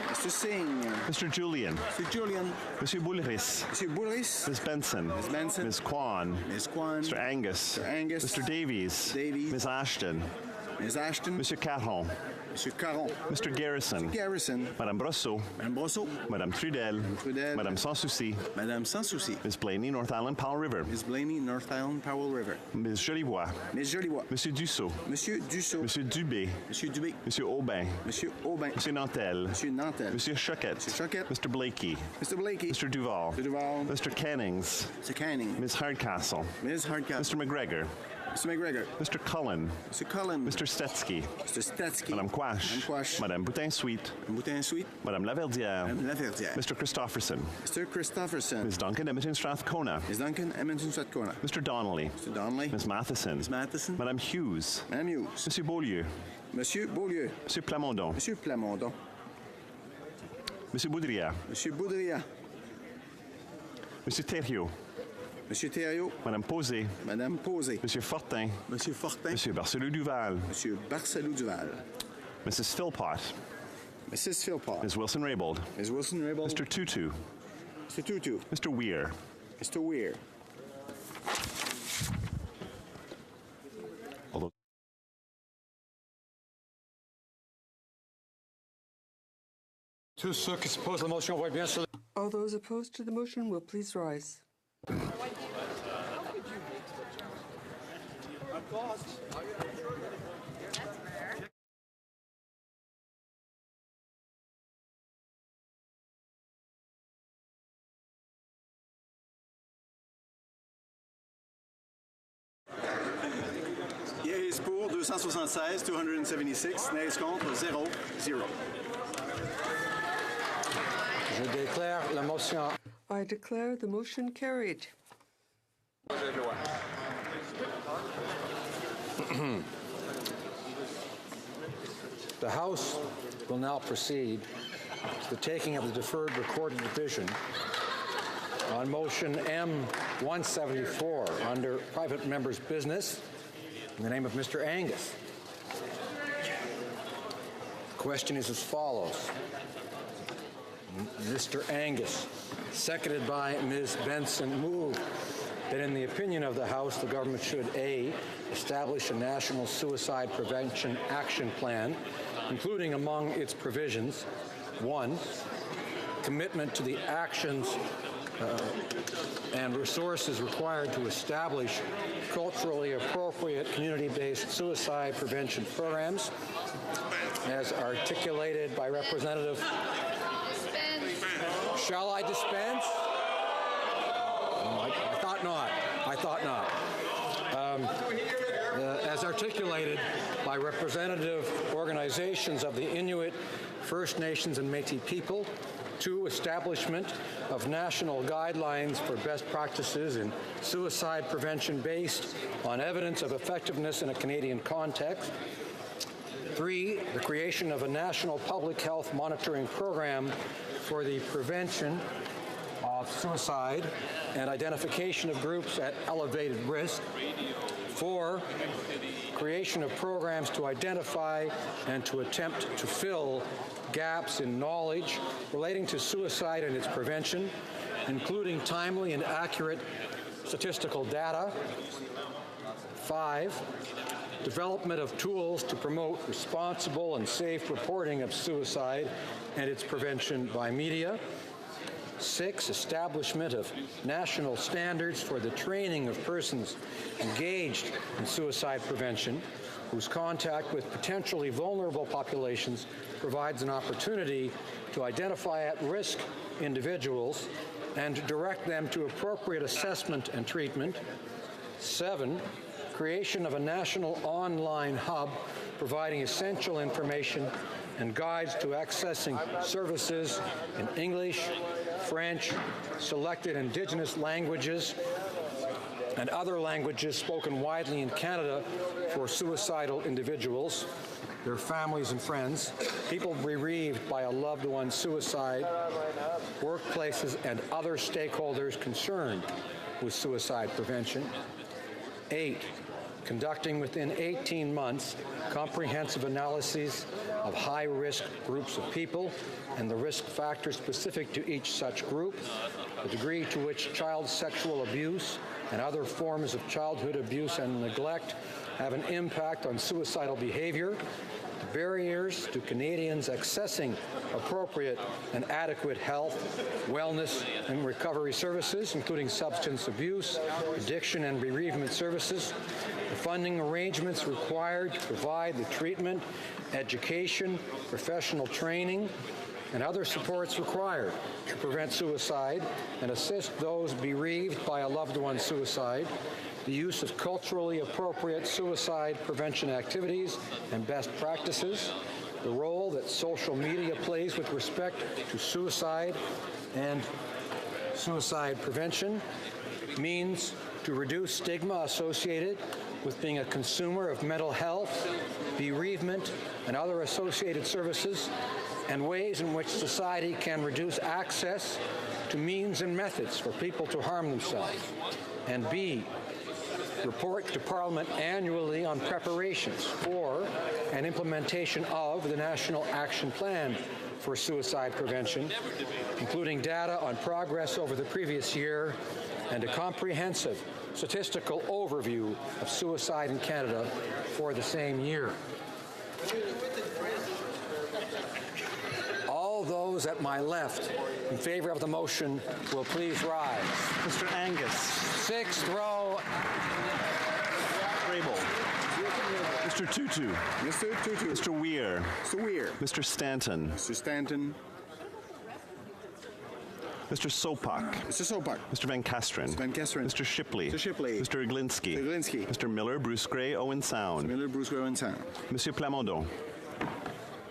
Mr. Singh. Mr. Julian. Mr. Julian. Monsieur Boulris. Monsieur Boulris. Ms. Benson. Ms. Benson. Ms. Kwan. Ms. Kwan. Mr. Angus. Mr. Angus. Mr. Davies. Davies. Ms. Ashton. Ms. Ashton. Monsieur Caron. Monsieur Caron. Mr. Garrison. Garrison. Madame Brosseau. Madame Brosseau. Madame Trudel. Trudel. Madame Sans Souci. Madame Sans Souci. Ms. Blaney, North Island, Powell River. Ms. Blaney, North Island, Powell River. Ms. Jolibois. Ms. Jolibois. Monsieur Dussault. Monsieur Dussault. Monsieur Dubé. Monsieur Dubé. Monsieur Aubin. Monsieur Aubin. Monsieur Nantel. Monsieur Nantel. Monsieur Choquette. Monsieur Choquette. Mr. Blakey. Mr. Blakey. Mr. Duval. Mr. Duval. Mr. Cannings. Mr. Canning. Ms. Hardcastle. Ms. Hardcastle. Mr. McGregor. Mr. McGregor. Mr. Cullen. Mr. Cullen. Mr. Stetsky. Mr. Stetsky. Madame Quash. Madame Quash. Madame Boutin-Sweet. Boutin-Sweet. Madame Laverdière. Madame Laverdière. Mr. Christopherson. Mr. Christopherson. Ms. Duncan, Edmonton Strathcona. Ms. Duncan, Edmonton Strathcona. Mr. Donnelly. Mr. Donnelly. Ms. Matheson. Ms. Matheson. Madame Hughes. Madame Hughes. Monsieur Beaulieu. Monsieur Beaulieu. Monsieur Plamondon. Monsieur Plamondon. Monsieur Boudria. Monsieur Boudria. Monsieur Thériault. Monsieur Thériault. Madame Posé. Madame Posé. Monsieur Fortin. Monsieur Fortin. Monsieur Barcelou-Duval. Monsieur Barcelou-Duval. Mrs. Philpott. Mrs. Philpott. Ms. Wilson-Raybould. Ms. Wilson-Raybould. Mr. Tutu. Mr. Tutu. Mr. Weir. Mr. Weir. All those opposed to the motion will please rise. Yeas pour 276, 276. Nays contre 0, 0. Je déclare la motion. I declare the motion carried. The House will now proceed to the taking of the deferred recorded division on motion M174 under private member's business in the name of Mr. Angus. The question is as follows. Mr. Angus, seconded by Ms. Benson, move that in the opinion of the House, the government should A, establish a national suicide prevention action plan, including among its provisions, 1, commitment to the actions and resources required to establish culturally appropriate community-based suicide prevention programs as articulated by Representative. Shall I dispense? I thought not. I thought not. As articulated by representative organizations of the Inuit, First Nations, and Métis people, 2, establishment of national guidelines for best practices in suicide prevention based on evidence of effectiveness in a Canadian context. 3, the creation of a national public health monitoring program for the prevention of suicide and identification of groups at elevated risk. 4, creation of programs to identify and to attempt to fill gaps in knowledge relating to suicide and its prevention, including timely and accurate statistical data. 5, development of tools to promote responsible and safe reporting of suicide and its prevention by media. 6, establishment of national standards for the training of persons engaged in suicide prevention whose contact with potentially vulnerable populations provides an opportunity to identify at-risk individuals and direct them to appropriate assessment and treatment. 7, creation of a national online hub providing essential information and guides to accessing services in English, French, selected Indigenous languages, and other languages spoken widely in Canada for suicidal individuals, their families and friends, people bereaved by a loved one's suicide, workplaces, and other stakeholders concerned with suicide prevention. 8, conducting within 18 months comprehensive analyses of high-risk groups of people and the risk factors specific to each such group, the degree to which child sexual abuse and other forms of childhood abuse and neglect have an impact on suicidal behavior, the barriers to Canadians accessing appropriate and adequate health, wellness, and recovery services, including substance abuse, addiction, and bereavement services, the funding arrangements required to provide the treatment, education, professional training, and other supports required to prevent suicide and assist those bereaved by a loved one's suicide, the use of culturally appropriate suicide prevention activities and best practices, the role that social media plays with respect to suicide and suicide prevention, means to reduce stigma associated with being a consumer of mental health, bereavement, and other associated services, and ways in which society can reduce access to means and methods for people to harm themselves. And B, report to Parliament annually on preparations for and implementation of the National Action Plan for Suicide Prevention, including data on progress over the previous year and a comprehensive statistical overview of suicide in Canada for the same year. All those at my left in favor of the motion will please rise. Mr. Angus. 6th row. Grable. Mr. Tutu. Mr. Tutu. Mr. Weir. Mr. Weir. Mr. Stanton. Mr. Stanton. Mr. Sopak. Mr. Sopak. Mr. Van Kasteren. Mr. Van Kasteren. Mr. Shipley. Mr. Shipley. Mr. Iglinski. Mr. Iglinski. Mr. Miller, Bruce Gray, Owen Sound. Mr. Miller, Bruce Gray, Owen Sound. Monsieur Plamondon.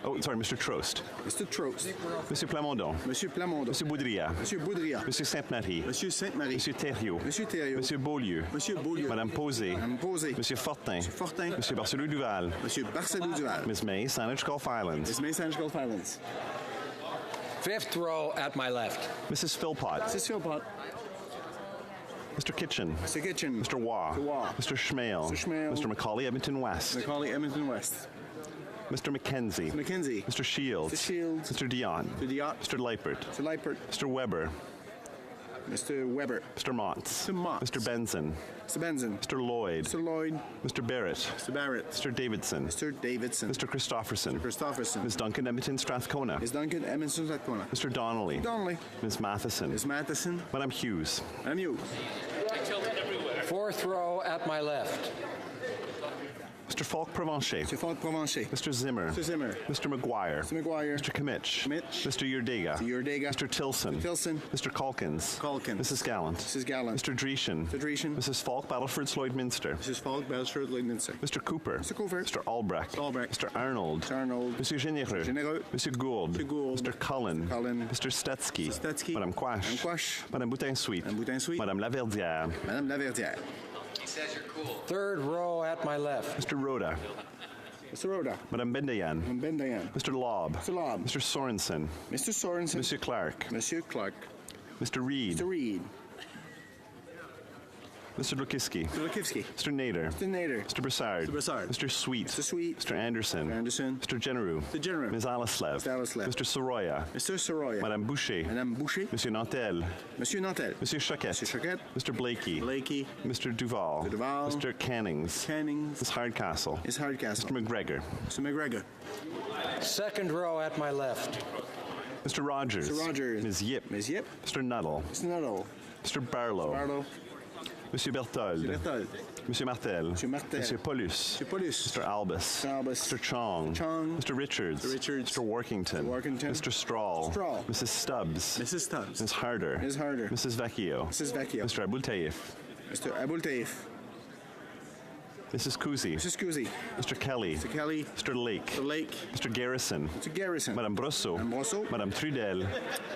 Oh, sorry, Mr. Trost. Mr. Trost. Monsieur Plamondon. Monsieur Plamondon. Monsieur Boudria. Monsieur Boudria. Monsieur Sainte-Marie. Monsieur Sainte-Marie. Monsieur Thériault. Monsieur Thériault. Monsieur Beaulieu. Monsieur Beaulieu. Madame Posé. Madame Posé. Monsieur Fortin. Monsieur Fortin. Monsieur Barcelou-Duval. Monsieur Barcelou-Duval. Ms. May, Saanich Gulf Islands. Ms. May, Saanich Gulf Islands. 5th row at my left. Mrs. Philpott. Mrs. Philpott. Mr. Kitchen. Mr. Kitchen. Mr. Waugh. Mr. Waugh. Mr. Schmale. Mr. Schmale. Mr. Macaulay, Edmonton West. Macaulay, Edmonton West. Mr. McKenzie. Mr. McKenzie. Mr. Shields. Mr. Shields. Mr. Dion. Mr. Dion. Mr. Leipert. Mr. Leipert. Mr. Weber. Mr. Weber. Mr. Motts. Mr. Motts. Mr. Benson. Mr. Benson. Mr. Lloyd. Mr. Lloyd. Mr. Barrett. Mr. Barrett. Mr. Davidson. Mr. Davidson. Mr. Christopherson. Christopherson. Ms. Duncan Edmonton Strathcona. Ms. Duncan Edmonton Strathcona. Mr. Donnelly. Donnelly. Ms. Matheson. Ms. Matheson. Madam Hughes. Madam Hughes. Fourth row at my left. Mr. Falk Provencher. Mr. Falk Provencher. Mr. Zimmer. Mr. Zimmer. Mr. McGuire. Mr. McGuire. Mr. Kimmich. Kimmich. Mr. Yurdega. Mr. Yurdega. Mr. Tilson. Tilson. Mr. Calkins. Calkins. Mrs. Gallant. Mrs. Gallant. Mr. Dreeshen. Mr. Dreeshen. Mrs. Falk Battleford Lloydminster. Mrs. Falk Battleford Lloydminster. Mr. Cooper. Mr. Cooper. Mr. Albrecht. Albrecht. Mr. Arnold. Mr. Arnold. Monsieur Généreux. Généreux. Monsieur Gould. Monsieur Gould. Mr. Cullen. Cullen. Mr. Stetsky. Mr. Stetsky. Madame Quash. Madame Quash. Madame Boutin-Sweet. Madame Boutin-Sweet. Madame Laverdière. Madame Laverdière. He says you're cool. Third row at my left. Mr. Rhoda. Mr. Rhoda. Madame Bendayan. Madame Bendayan. Mr. Lobb. Mr. Lobb. Mr. Sorensen. Mr. Sorensen. Monsieur Clark. Monsieur Clark. Mr. Reed. Mr. Reed. Mr. Lukowski. Mr. Lukowski. Mr. Nader. Mr. Nader. Mr. Broussard. Mr. Broussard. Mr. Sweet. Mr. Sweet. Mr. Anderson. Mr. Anderson. Mr. Genereux. Mr. Genereux. Ms. Alaslev. Mr. Alaslev. Mr. Soroya. Mr. Soroya. Madame Boucher. Madame Boucher. Monsieur Nantel. Monsieur Nantel. Monsieur Choquette. Monsieur Choquette. Mr. Blakey. Blakey. Mr. Duval. Mr. Duval. Mr. Cannings. Cannings. Ms. Hardcastle. Ms. Hardcastle. Mr. McGregor. Mr. McGregor. Second row at my left. Mr. Rogers. Mr. Rogers. Ms. Yip. Ms. Yip. Mr. Nuttall. Mr. Nuttall. Mr. Barlow. Barlow. Monsieur Berthold. Mr. Berthold. Monsieur Martel. Monsieur Martel. Monsieur Paulus. Monsieur Paulus. Mr. Albus. Mr. Albus. Mr. Chong. Chong. Mr. Richards. Mr. Richards. Mr. Workington. Mr. Workington. Mr. Strahl. Strahl. Mrs. Stubbs. Mrs. Stubbs. Ms. Harder. Ms. Harder. Mrs. Vecchio. Mrs. Vecchio. Mr. Abultaif. Mr. Abultaif. Mrs. Kuzi. Mrs. Kuzi. Mr. Kelly. Mr. Kelly. Mr. Lake. Mr. Lake. Mr. Garrison. Mr. Garrison. Madame Brosseau. Madame Brosseau. Madame Trudel.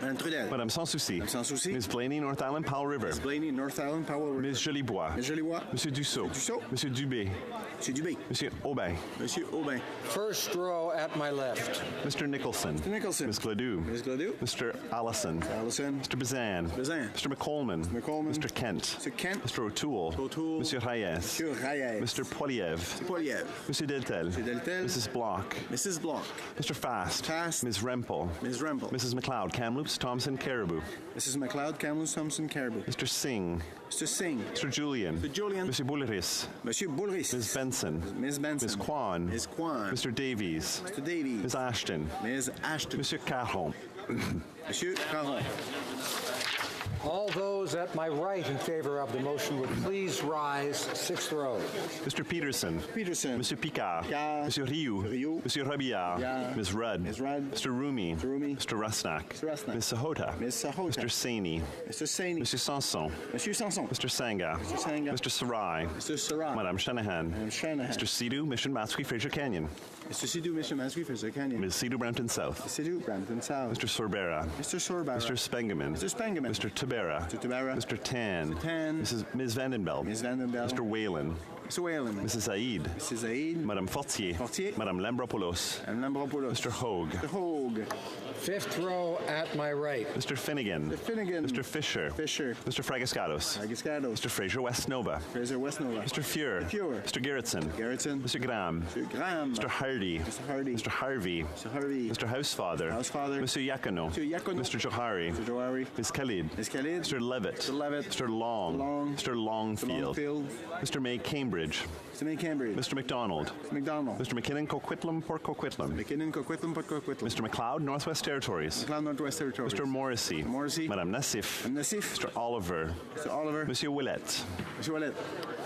Madame Trudel. Madame Sans Souci. Madame Sans Souci. Ms. Blaney, North Island, Powell River. Ms. Blaney, North Island, Powell River. Ms. Jolibois. Ms. Jolibois. Monsieur Dussault. Dussault. Monsieur Dubé. Monsieur Dubé. Monsieur Aubin. Monsieur Aubin. First row at my left. Mr. Nicholson. Mr. Nicholson. Ms. Gladue. Ms. Gladue. Mr. Allison. Allison. Mr. Bazan. Bazan. Mr. McColeman. Mr. McColeman. Mr. Kent. Mr. Kent. Mr. O'Toole. O'Toole. Monsieur Reyes. Monsieur Reyes. Mr. Poiliev. Mr. Poiliev. Monsieur Deltel. Monsieur Deltel. Mrs. Block. Mrs. Block. Mr. Fast. Fast. Ms. Rempel. Ms. Rempel. Mrs. McLeod. Kamloops, Thompson, Caribou. Mrs. McLeod, Kamloops, Thompson, Caribou. Mr. Singh. Mr. Singh. Mr. Julian. Mr. Julian. Monsieur Boulris. Monsieur Boulris. Ms. Benson. Ms. Benson. Ms. Kwan. Ms. Kwan. Mr. Davies. Mr. Davies. Ms. Ashton. Ms. Ashton. Monsieur Caron. Monsieur Caron. All those at my right in favor of the motion would please rise. Sixth row. Mr. Peterson. Peterson. Monsieur Picard. Picard. Monsieur Rioux. Rioux. Monsieur Robillard. Yeah. Ms. Rudd. Ms. Rudd. Mr. Rumi. Mr. Rumi. Mr. Rusnak. Mr. Rusnak. Ms. Sahota. Ms. Sahota. Mr. Saini. Mr. Saini. Monsieur Sanson. Monsieur Sanson. Mr. Sanga. Mr. Sanga. Mr. Sarai. Mr. Sarai. Madame Shanahan. Madame Shanahan. Mr. Sidhu, Mission Matsui, Fraser Canyon. Mr. Sidhu, Mission Matsui, Fraser Canyon. Ms. Sidhu, Brampton South. Mr. Sidhu, Brampton South. Mr. Sorbera. Mr. Sorbara. Mr. Spengeman. Mr. Spengeman. Mr. Tabera. Mr. Tabera. Mr. Tan. Mr. Tan. Ms. Vandenbelt. Ms. Vandenbelt. Mr. Whalen. Mr. Whalen. Mrs. Said. Mrs. Zaid. Madame Fortier. Fortier. Madame Lambropoulos. Madame Lambropoulos. Mr. Hogue. Mr. Hogue. Fifth row at my right. Mr. Finnegan. Mr. Finnegan. Mr. Fisher. Fisher. Mr. Fragascados. Agiscados. Mr. Fraser Westnova. Fraser Westnova. Mr. Fuhr. Fuhr. Mr. Gerritsen. Gerritsen. Mr. Graham. Mr. Graham. Mr. Hardy. Mr. Hardy. Mr. Harvey. Mr. Harvey. Mr. Housefather. Housefather. Mr. Yacono. Mr. Yacono. Mr. Johari. Mr. Johari. Ms. Khalid. Ms. Khalid. Mr. Levitt. Mr. Levitt. Mr. Long. Long. Mr. Longfield. Longfield. Mr. May Cambridge. Mr. May Cambridge. Mr. McDonald. Mr. McDonald. Mr. McKinnon, Coquitlam, Port Coquitlam. McKinnon, Coquitlam, Port Coquitlam. Mr. McLeod, Northwest Territories. McLeod, Northwest Territories. Mr. Morrissey. Mr. Morrissey. Madame Nassif. Madame Nassif. Mr. Oliver. Mr. Oliver. Monsieur Willett. Monsieur Willett.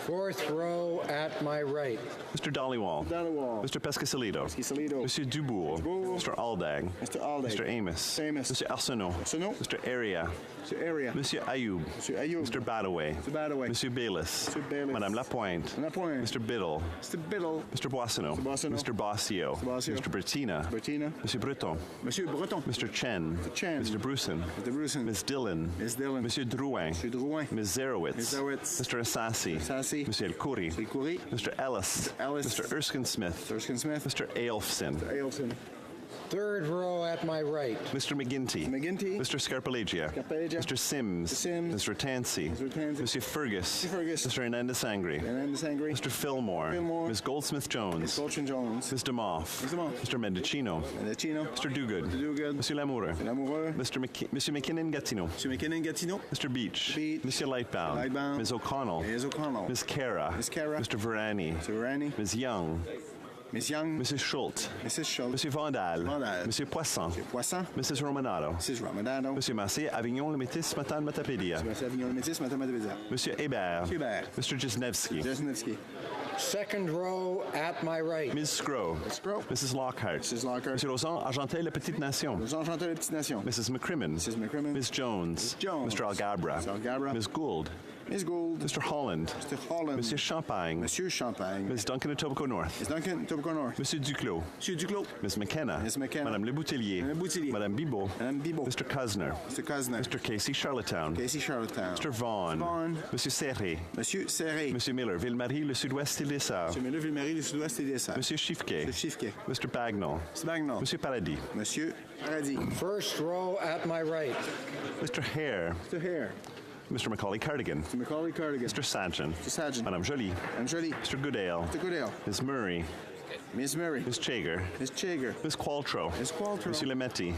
Fourth row at my right. Mr. Dollywall. Dollywall. Mr. Pescasolido. Pescasolido. Monsieur Dubourg. Dubourg. Mr. Aldag. Mr. Aldag. Mr. Amos. Mr. Amos. Mr. Arsenault. Arsenault. Mr. Area. Mr. Area. Monsieur Ayoub. Mr. Ayoub. Mr. Badaway. Mr. Badaway. Monsieur Bayless. Mr. Bayless. Madame Lapointe. Madame Lapointe. Mr. Biddle. Mr. Biddle. Mr. Boissonneau. Mr. Boissonneau. Mr. Bossio. Mr. Bossio. Mr. Bertina. Mr. Bertina. Monsieur Breton. Monsieur Breton. Mr. Chen. Mr. Chen. Mr. Bruson. Mr. Bruson. Ms. Dillon. Ms. Dillon. Monsieur Drouin. Mr. Drouin. Ms. Zerowitz. Ms. Zerowitz. Mr. Assassi. Assassi. Monsieur El Khoury. Mr. Khoury. Mr. Ellis. Ellis. Mr. Erskine Smith. Mr. Erskine Smith. Mr. Ailfson. Mr. Ailfson. Third row at my right. Mr. McGinty. Mr. Scarpalegia. Mr. Sims. Mr. Tansey. Monsieur Fergus. Mr. Hernandez-Sangre. Mr. Fillmore. Ms. Goldsmith-Jones. Ms. DeMoff. Mr. Mendicino. Mr. Duguid. Monsieur Lamoureux. Monsieur McKinnon-Gatineau. Mr. Beach. Monsieur Lightbound. Ms. O'Connell. Ms. Cara. Mr. Virani. Ms. Young. Mrs. Schultz. Monsieur Vandal. Monsieur Poisson. Mrs. Romanato. Monsieur Massé, Avignon, Le Métis, Matane, Matapédia. Monsieur Hébert. Mr. Jesnevsky. Second row at my right. Ms. Scrow. Mrs. Lockhart. Monsieur Lausanne, Argenteuil, La Petite Nation. Mrs. McCrimmon. Ms. Jones. Mr. Algabra. Ms. Gould. Mr. Holland. Monsieur Champagne. Ms. Duncan Etobicoke North. Monsieur Duclos. Ms. McKenna. Madame Le Boutillier. Madame Bibot. Mr. Cuzner. Mr. Casey, Charlottetown. Mr. Vaughan. Monsieur Serré. Monsieur Miller, Ville-Marie, Le Sud-Ouest et l'Essar. Monsieur Chiffquet. Mr. Bagnall. Monsieur Paradis. First row at my right. Mr. Hare. Mr. Macaulay-Cardigan. Mr. Sargent. Madame Joly. Mr. Goodale. Ms. Murray. Ms. Chager. Ms. Qualtrough. Monsieur Lemetti.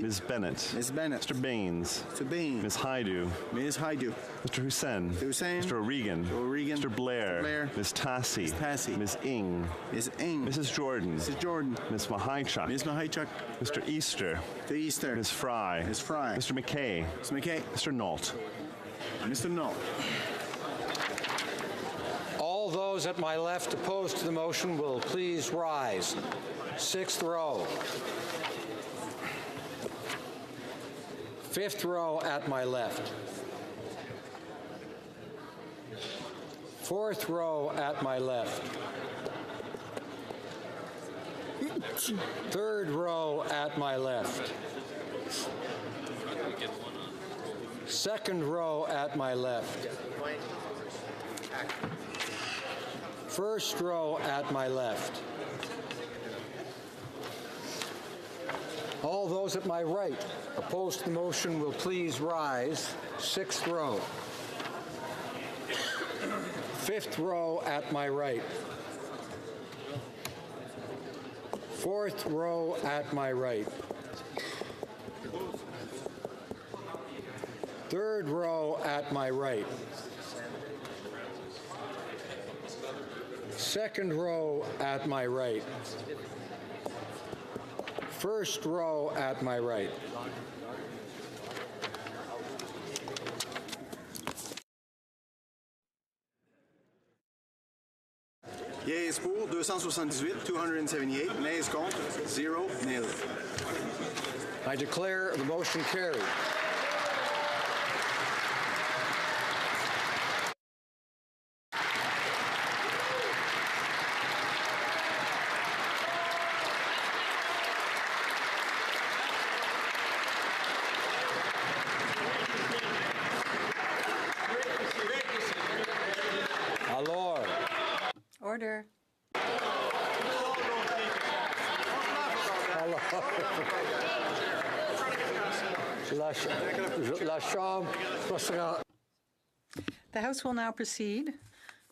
Ms. Bennett. Mr. Baines. Ms. Haidu. Mr. Hussein. Mr. O'Regan. Mr. Blair. Ms. Tassi. Ms. Ing. Mrs. Jordan. Ms. Mahaichuk. Mr. Easter. Ms. Fry. Mr. McKay. Mr. Nault. All those at my left opposed to the motion will please rise. Sixth row. Fifth row at my left. Fourth row at my left. Third row at my left. Second row at my left. First row at my left. All those at my right opposed to the motion will please rise. Sixth row. Fifth row at my right. Fourth row at my right. Third row at my right. Second row at my right. First row at my right. Yeas pour 278, 278. Nays contre, 0, nil. I declare the motion carried. Order. The House will now proceed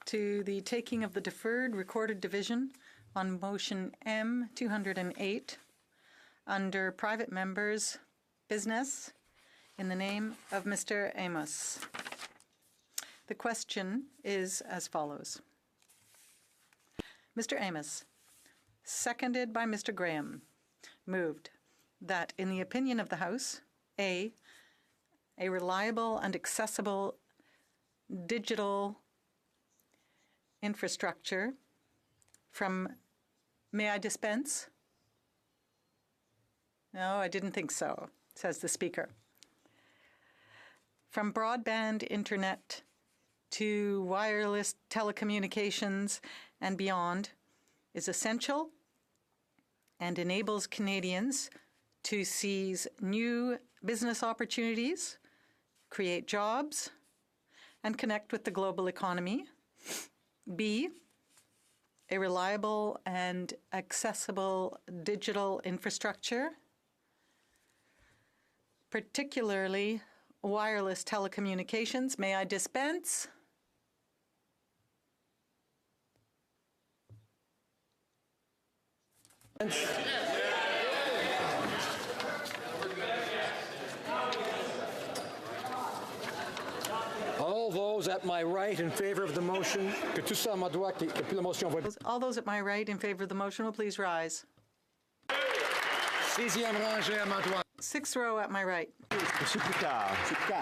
to the taking of the deferred recorded division on motion M208 under private members' business in the name of Mr. Amos. The question is as follows. Mr. Amos, seconded by Mr. Graham, moved that, in the opinion of the House, A reliable and accessible digital infrastructure from, may I dispense? No, I didn't think so, says the Speaker. From broadband internet to wireless telecommunications and beyond is essential and enables Canadians to seize new business opportunities, create jobs, and connect with the global economy. B, a reliable and accessible digital infrastructure, particularly wireless telecommunications. May I dispense? All those at my right in favor of the motion, que tout ça à ma droite, que puis la motion va... All those at my right in favor of the motion will please rise. Sixième rangée à ma droite. Sixth row at my right. Monsieur Picard.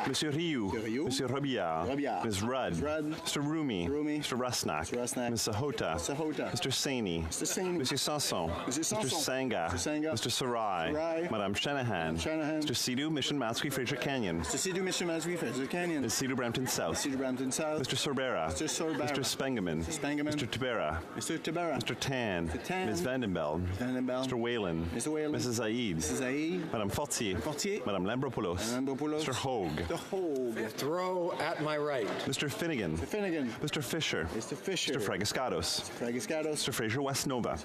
Monsieur Rioux. Monsieur Robillard. Ms. Rudd. Mr. Rumi. Mr. Rusnak. Ms. Sahota. Mr. Saini. Monsieur Sanson. Mr. Sanga. Mr. Sarai. Madame Shanahan. Mr. Sidhu, Mission Matsui, Fraser Canyon. Ms. Sidhu, Brampton South. Mr. Sorbera. Mr. Spengeman. Mr. Tibera. Mr. Tan. Ms. Vandenbeld. Mr. Whalen. Mrs. Zaid. Madame Fortier. Madame Lambropoulos. Mr. Hogue. Fifth row at my right. Mr. Finnegan. Mr. Fisher. Mr. Fragiscados. Mr. Fraser Westnova.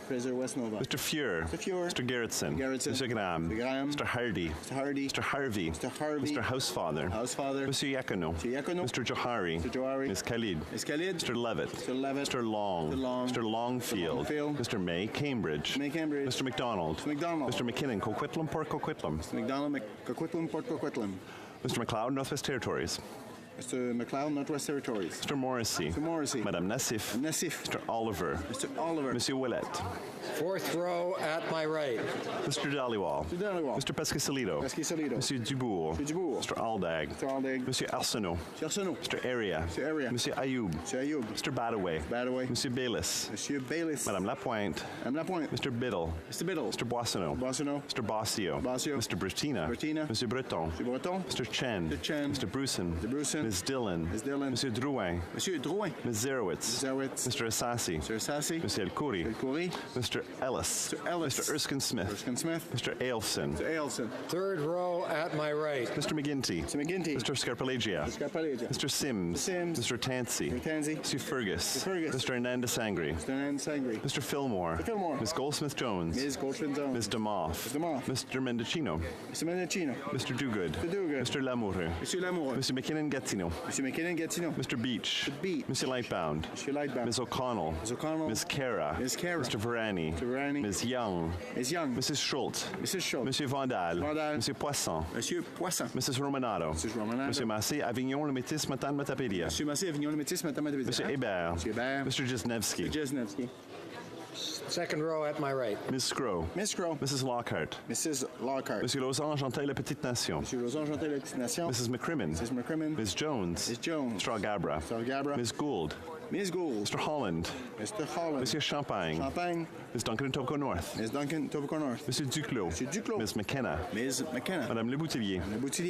Mr. Fuhr. Mr. Gerritsen. Mr. Graham. Mr. Hardy. Mr. Harvey. Mr. Housefather. Monsieur Iacono. Mr. Johari. Ms. Khalid. Mr. Levitt. Mr. Long. Mr. Longfield. Mr. May, Cambridge. Mr. McDonald. Mr. McKinnon, Coquitlam, Port Coquitlam. Mr. McLeod, Northwest Territories. Mr. McLeod, Northwest Territories. Mr. Morrissey. Madame Nassif. Mr. Oliver. Monsieur Ouellette. Fourth row at my right. Mr. Dhaliwal. Mr. Pescasolido. Monsieur Dubourg. Mr. Aldag. Monsieur Arsenault. Mr. Area. Monsieur Ayoub. Mr. Badaway. Monsieur Baylis. Madame Lapointe. Mr. Biddle. Mr. Boissonneau. Mr. Bossio. Mr. Bretina. Monsieur Breton. Mr. Chen. Mr. Bruson. Ms. Dillon. Monsieur Drouin. Ms. Zerowitz. Mr. Assassi. Monsieur El Khoury. Mr. Ellis. Mr. Erskine Smith. Mr. Ailson. Third row at my right. Mr. McGinty. Mr. Scarpalagia. Mr. Sims. Mr. Tansey. Mr. Fergus. Mr. Hernandez Sangri. Mr. Fillmore. Ms. Goldsmith-Jones. Ms. DeMoff. Mr. Mendocino. Mr. Duguid. Mr. Lamoureux. Mr. McKinnon-Gatineau. Mr. Beach. Mr. Lightbound. Ms. O'Connell. Ms. Kara. Mr. Varani. Ms. Young. Mrs. Schultz. Monsieur Vandal. Monsieur Poisson. Mrs. Romanato. Monsieur Massé, Avignon, le Métis, Matane, Matapédia. Monsieur Hébert. Mr. Jesnevsky. Second row at my right. Ms. Scrow. Mrs. Lockhart. Monsieur Lausanne, Genteuil, La Petite Nation. Mrs. McCrimmon. Ms. Jones. Mr. Algabra. Ms. Gould. Mr. Holland. Monsieur Champagne. Ms. Duncan and Tobacco North. Monsieur Duclos. Ms. McKenna. Madame Leboutillier.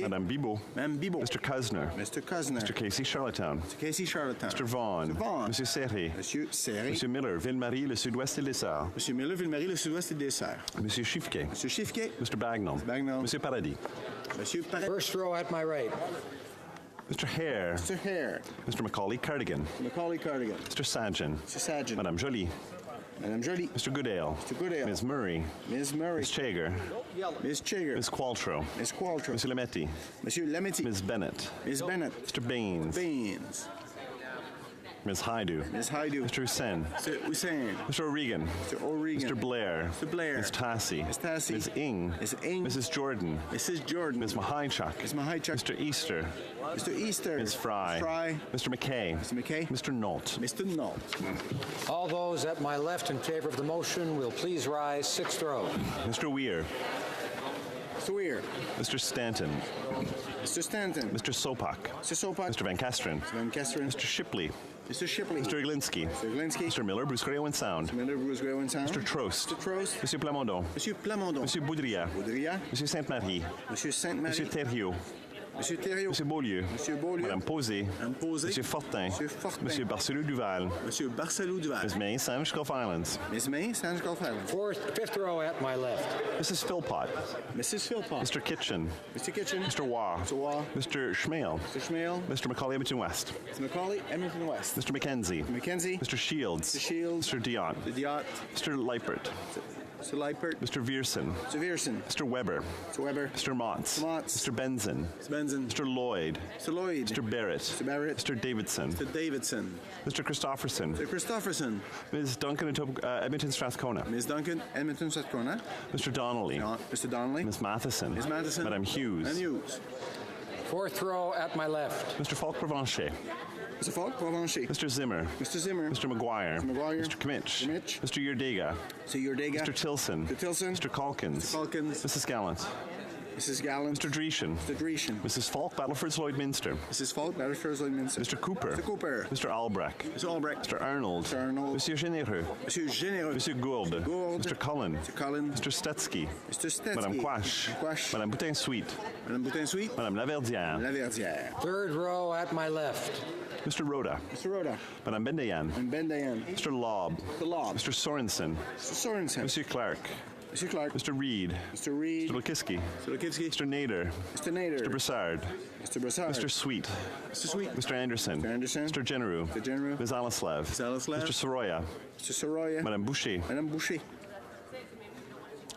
Madame Bibot. Mr. Cuzner. Mr. Casey Charlottetown. Mr. Vaughan. Monsieur Serré. Monsieur Miller, Ville-Marie, le Sud-Ouest et Dessert. Monsieur Chiffquet. Mr. Bagnall. Monsieur Paradis. First row at my right. Mr. Hare. Mr. Macaulay-Cardigan. Mr. Sajan. Madame Jolie. Mr. Goodale. Ms. Murray. Ms. Chager. Ms. Qualtrough. Monsieur Lametti. Ms. Bennett. Mr. Baines. Ms. Haidu. Mr. Hussain. Mr. O'Regan. Mr. Blair. Ms. Tassi. Ms. Ing. Mrs. Jordan. Ms. Mahaichuk. Mr. Easter. Ms. Fry. Mr. McKay. Mr. Nault. All those at my left in favor of the motion will please rise. Sixth row. Mr. Weir. Mr. Stanton. Mr. Sopak. Mr. Van Kasteren. Mr. Shipley. Mr. Iglinski. Mr. Miller, Bruce Grey Owen Sound. Mr. Trost. Monsieur Plamondon. Monsieur Boudria. Monsieur Sainte-Marie. Monsieur Thériault. Monsieur Thériault. Monsieur Beaulieu. Monsieur Beaulieu. Madame Posé. Madame Posé. Monsieur Fortin. Monsieur Fortin. Monsieur Barcelou-Duval. Monsieur Barcelou-Duval. Ms. May, Sandwich Gulf Islands. Ms. May, Sandwich Gulf Islands. Fifth row at my left. Mrs. Philpott. Mrs. Philpott. Mr. Kitchen. Mr. Kitchen. Mr. Waugh. Mr. Waugh. Mr. Schmale. Mr. Schmale. Mr. Macaulay Edmonton West. Mr. Macaulay, Edmonton West. Mr. Mackenzie. Mr. Mackenzie. Mr. Shields. Mr. Shields. Mr. Diot. Mr. Diot. Mr. Leipert. Mr. Leipert. Mr. Vierson. Mr. Vierson. Mr. Weber. Mr. Weber. Mr. Motz. Mr. Motz. Mr. Benson. Mr. Benson. Mr. Lloyd. Mr. Lloyd. Mr. Barrett. Mr. Barrett. Mr. Davidson. Mr. Davidson. Mr. Christopherson. Mr. Christopherson. Ms. Duncan Edmonton Strathcona. Ms. Duncan, Edmonton, Strathcona. Mr. Donnelly. Mr. Donnelly. Ms. Matheson. Ms. Matheson. Madame Hughes. Madame Hughes. Fourth row at my left. Mr. Falk Provencher. Mr. Falk, Provencher. Mr. Zimmer. Mr. Zimmer. Mr. McGuire. Mr. McGuire. Mr. Kmitch. Kmitch. Mr. Yurdega. Mr. Yurdega. Mr. Tilson. Mr. Tilson. Mr. Calkins. Mr. Calkins. Mrs. Gallant. Mrs. Gallant. Mr. Dreeshen. Mr. Dreeshen. Mrs. Falk, Battleford's Lloydminster. Mrs. Falk, Battleford's Lloydminster. Mr. Cooper. Mr. Cooper. Mr. Albrecht. Mr. Albrecht. Mr. Arnold. Mr. Arnold. Monsieur Généreux. Monsieur Généreux. Monsieur Gourde. Mr. Gourde. Mr. Cullen. Mr. Cullen. Mr. Stetsky. Mr. Stetsky. Madame Quash. Quash. Madame Boutin-Sweet. Madame Boutin-Sweet. Madame Laverdière. Laverdière. Third row at my left. Mr. Rhoda. Mr. Rhoda. Madame Bendayan. And Bendayan. Mr. Lobb. Mr. Lobb. Mr. Sorensen. Mr. Sorensen. Monsieur Clark. Mr. Clark. Mr. Reed. Mr. Reed. Mr. Lukiski. Mr. Lukiski. Mr. Nader. Mr. Nader. Mr. Broussard. Mr. Broussard. Mr. Sweet. Mr. Sweet. Mr. Anderson. Mr. Anderson. Mr. Genereux. Mr. Genereux. Ms. Alislav. Ms. Alislav. Mr. Soroya. Mr. Soroya. Madame Boucher. Madame Boucher.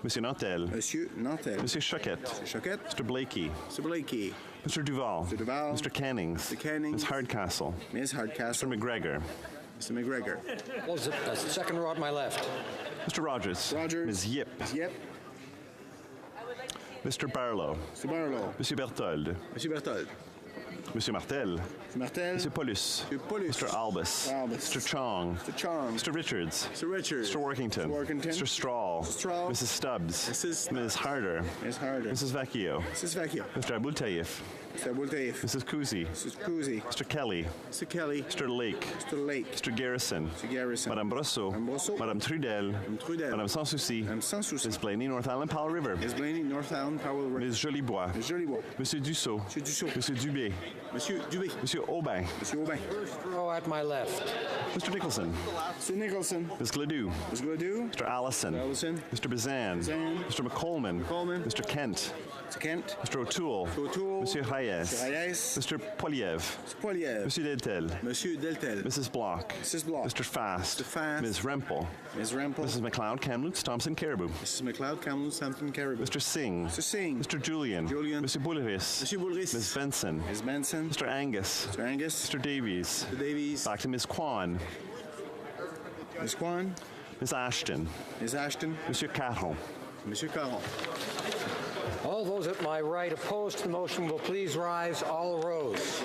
Monsieur Nantel. Monsieur Nantel. Monsieur Choquette. Mr. Choquette. Mr. Blakey. Mr. Blakey. Mr. Duval. Mr. Duval. Mr. Cannings. Mr. Cannings. Ms. Hardcastle. Ms. Hardcastle. Mr. McGregor. Mr. McGregor. Close it. Second row at my left. Mr. Rogers. Rogers. Ms. Yip. Ms. Yip. Mr. Barlow. Mr. Barlow. Monsieur Berthold. Monsieur Berthold. Monsieur Martel. Mr. Martel. Monsieur Paulus. Monsieur Paulus. Mr. Albus. Albus. Mr. Chong. Mr. Chong. Mr. Richards. Mr. Richards. Mr. Workington. Mr. Workington. Mr. Strahl. Mr. Strahl. Mrs. Stubbs. Mrs. Ms. Harder. Ms. Harder. Mrs. Vecchio. Mrs. Vecchio. Mr. Abultaif. Mr. Abultaif. Mrs. Kuzi. Mrs. Kuzi. Mr. Kelly. Mr. Kelly. Mr. Lake. Mr. Lake. Mr. Garrison. Mr. Garrison. Madame Brosseau. Madame Brosseau. Madame Trudel. Madame Trudel. Madame Sans Souci. Madame Sans Souci. Ms. Blaney, North Island, Powell River. Ms. Blaney, North Island, Powell River. Ms. Jolibois. Ms. Jolibois. Monsieur Dussault. Monsieur Dussault. Monsieur Dubé. Monsieur Dubé. Monsieur Aubin. Monsieur Aubin. First row at my left. Mr. Nicholson. Mr. Nicholson. Ms. Gladue. Ms. Gladue. Mr. Allison. Mr. Allison. Mr. Bazan. Bazan. Mr. McColeman. McColeman. Mr. Kent. Mr. Kent. Mr. O'Toole. Mr. O'Toole. Monsieur Reyes. Mr. Reyes. Mr. Poliev. Mr. Poliev. Monsieur Deltel. Monsieur Deltel. Mrs. Block. Mrs. Block. Mr. Fast. Mr. Fast. Ms. Rempel. Ms. Rempel. Mrs. McLeod, Kamloops, Thompson, Caribou. Mrs. McLeod, Kamloops, Hampton, Caribou. Mr. Singh. Mr. Singh. Mr. Julian. Julian. Monsieur Boulris. Monsieur Boulris. Ms. Benson. Ms. Benson. Mr. Angus. Mr. Angus. Mr. Davies. Mr. Davies. Back to Ms. Kwan. Ms. Kwan. Ms. Ashton. Ms. Ashton. Monsieur Caron. Monsieur Caron. All those at my right opposed to the motion will please rise. All arose.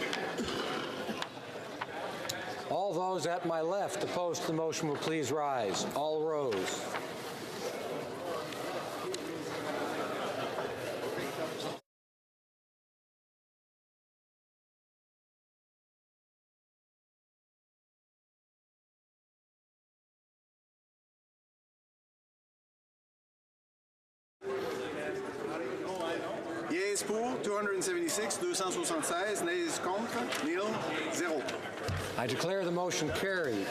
All those at my left opposed to the motion will please rise. All rose. Yes pour 276, 276, nays contre, nil, 0. I declare the motion carried.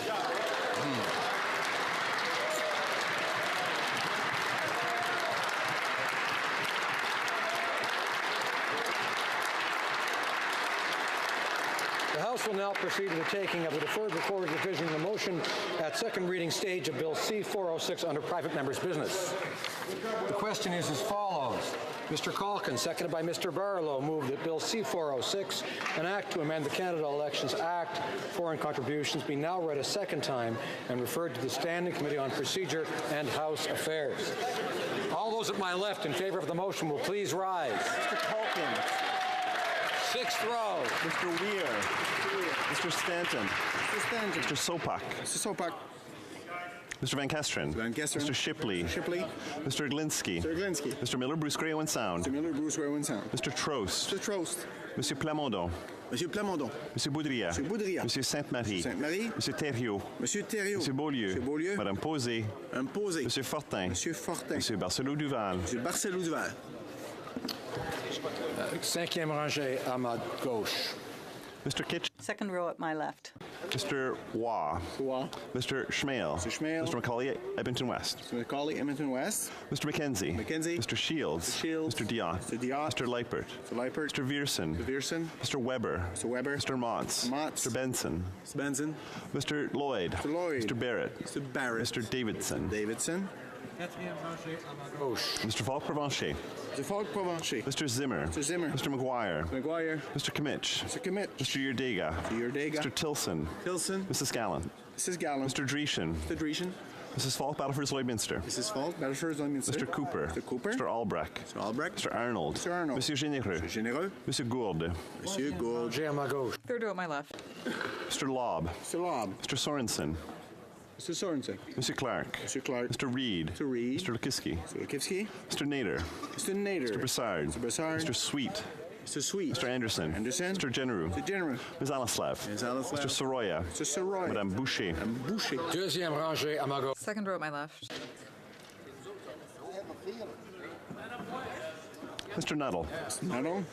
The House will now proceed to the taking of the deferred recorded division of the motion at second reading stage of Bill C-406 under private member's business. The question is as follows. Mr. Calkins, seconded by Mr. Barlow, moved that Bill C-406, an act to amend the Canada Elections Act, foreign contributions, be now read a second time and referred to the Standing Committee on Procedure and House Affairs. All those at my left in favor of the motion will please rise. Mr. Calkins. Sixth row. Mr. Weir. Mr. Stanton. Mr. Stanton. Mr. Sopak. Mr. Sopak. Mr. Van Kesteren. Van Kesteren. Mr. Shipley. Mr. Shipley. Mr. Glinsky. Mr. Glinsky. Mr. Miller, Bruce Grey, Owen Sound. Mr. Miller, Bruce Grey, Owen Sound. Mr. Trost. Mr. Trost. Monsieur Plamondon. Monsieur Plamondon. Monsieur Boudria. Monsieur Boudria. Monsieur Sainte-Marie. Sainte-Marie. Monsieur Thériault. Monsieur Thériault. Monsieur Beaulieu. Monsieur Beaulieu. Madame Posé. Madame Posé. Monsieur Fortin. Monsieur Fortin. Monsieur Barcelou-Duval. Monsieur Barcelou-Duval. Cinquième rangée à ma gauche. Mr. Kitchen. Second row at my left. Mr. Waugh. Mr. Schmale. Mr. Macaulay, Edmonton West. Mr. Macaulay, Edmonton West. Mr. McKenzie. Mr. Shields. Mr. Diot. Mr. Leipert. Mr. Viersen. Mr. Weber. Mr. Motz. Mr. Benson. Mr. Lloyd. Mr. Barrett. Mr. Davidson. Mr. Falk-Provencher. Mr. Zimmer. Mr. McGuire. Mr. Kimmich. Mr. Yerdega. Mr. Tilson. Mrs. Gallant. Mr. Dreeshen. Mrs. Falk, Battleford, Lloydminster. Mr. Cooper. Mr. Albrecht. Mr. Arnold. Monsieur Généreux. Monsieur Gourde. Third row at my left. Mr. Lobb. Mr. Sorensen. Mr. Clark. Mr. Reid. Mr. Lukiski. Mr. Nader. Mr. Broussard. Mr. Sweet. Mr. Anderson. Mr. Genereux. Ms. Alislav. Mr. Soroya. Madame Boucher. Deuxième rangée à ma gauche. Second row at my left. Mr. Nuttall.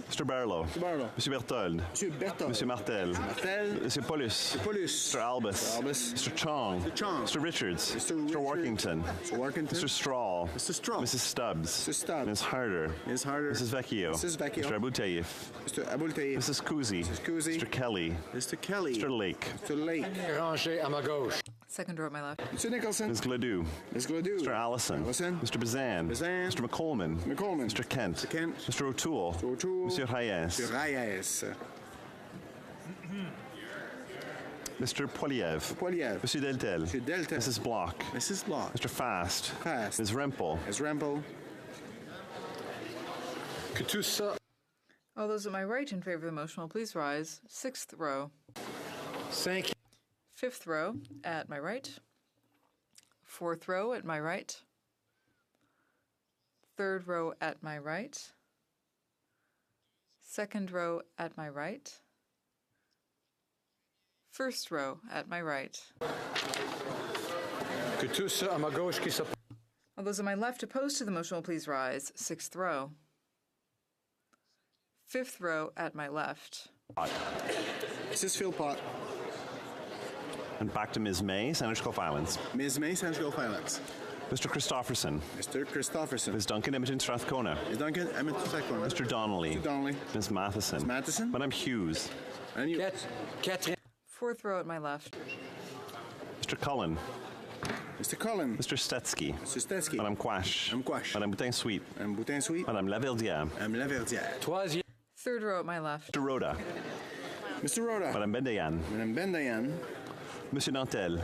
Mr. Barlow. Monsieur Berthold. Monsieur Martel. Monsieur Paulus. Mr. Albus. Mr. Chong. Mr. Richards. Mr. Workington. Mr. Strahl. Mrs. Stubbs. Ms. Harder. Mrs. Vecchio. Mr. Aboutayev. Mrs. Kuzi. Mr. Kelly. Mr. Lake. Rangée à ma gauche. Second row at my left. Ms. Gladue. Mr. Allison. Mr. Bazan. Mr. McColeman. Mr. Kent. Mr. O'Toole. Monsieur Reyes. Mr. Poiliev. Monsieur Deltel. Mrs. Block. Mr. Fast. Ms. Rempel. All those at my right in favor of the motion will please rise. Sixth row. Fifth row at my right. Fourth row at my right. Third row at my right. Second row at my right. First row at my right. All those on my left opposed to the motion will please rise. Sixth row. Fifth row at my left. Mrs. Philpott. And back to Ms. May, Sandwich Gulf Islands. Ms. May, Sandwich Gulf Islands. Mr. Christopherson. Ms. Duncan, Edmonton, Strathcona. Mr. Donnelly. Ms. Matheson. Madame Hughes. Fourth row at my left. Mr. Cullen. Mr. Stetsky. Madame Quash. Madame Boutin-Sweet. Madame Laverdière. Third row at my left. Mr. Rhoda. Madame Bendayan. Monsieur Nantel.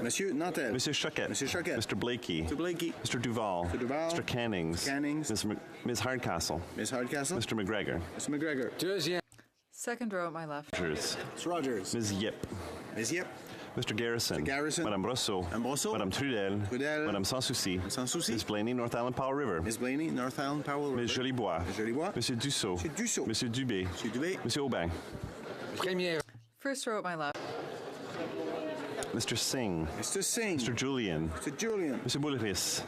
Monsieur Choquette. Mr. Blakey. Mr. Duval. Mr. Cannings. Ms. Hardcastle. Mr. McGregor. Second row at my left. Rogers. Ms. Yip. Mr. Garrison. Madame Brosseau. Madame Trudel. Madame Sanssouci. Ms. Blaney, North Island Powell River. Ms. Jolibois. Monsieur Dussault. Monsieur Dubé. Monsieur Aubin. First row at my left. Mr. Singh. Mr. Julian. Mr. Boulris.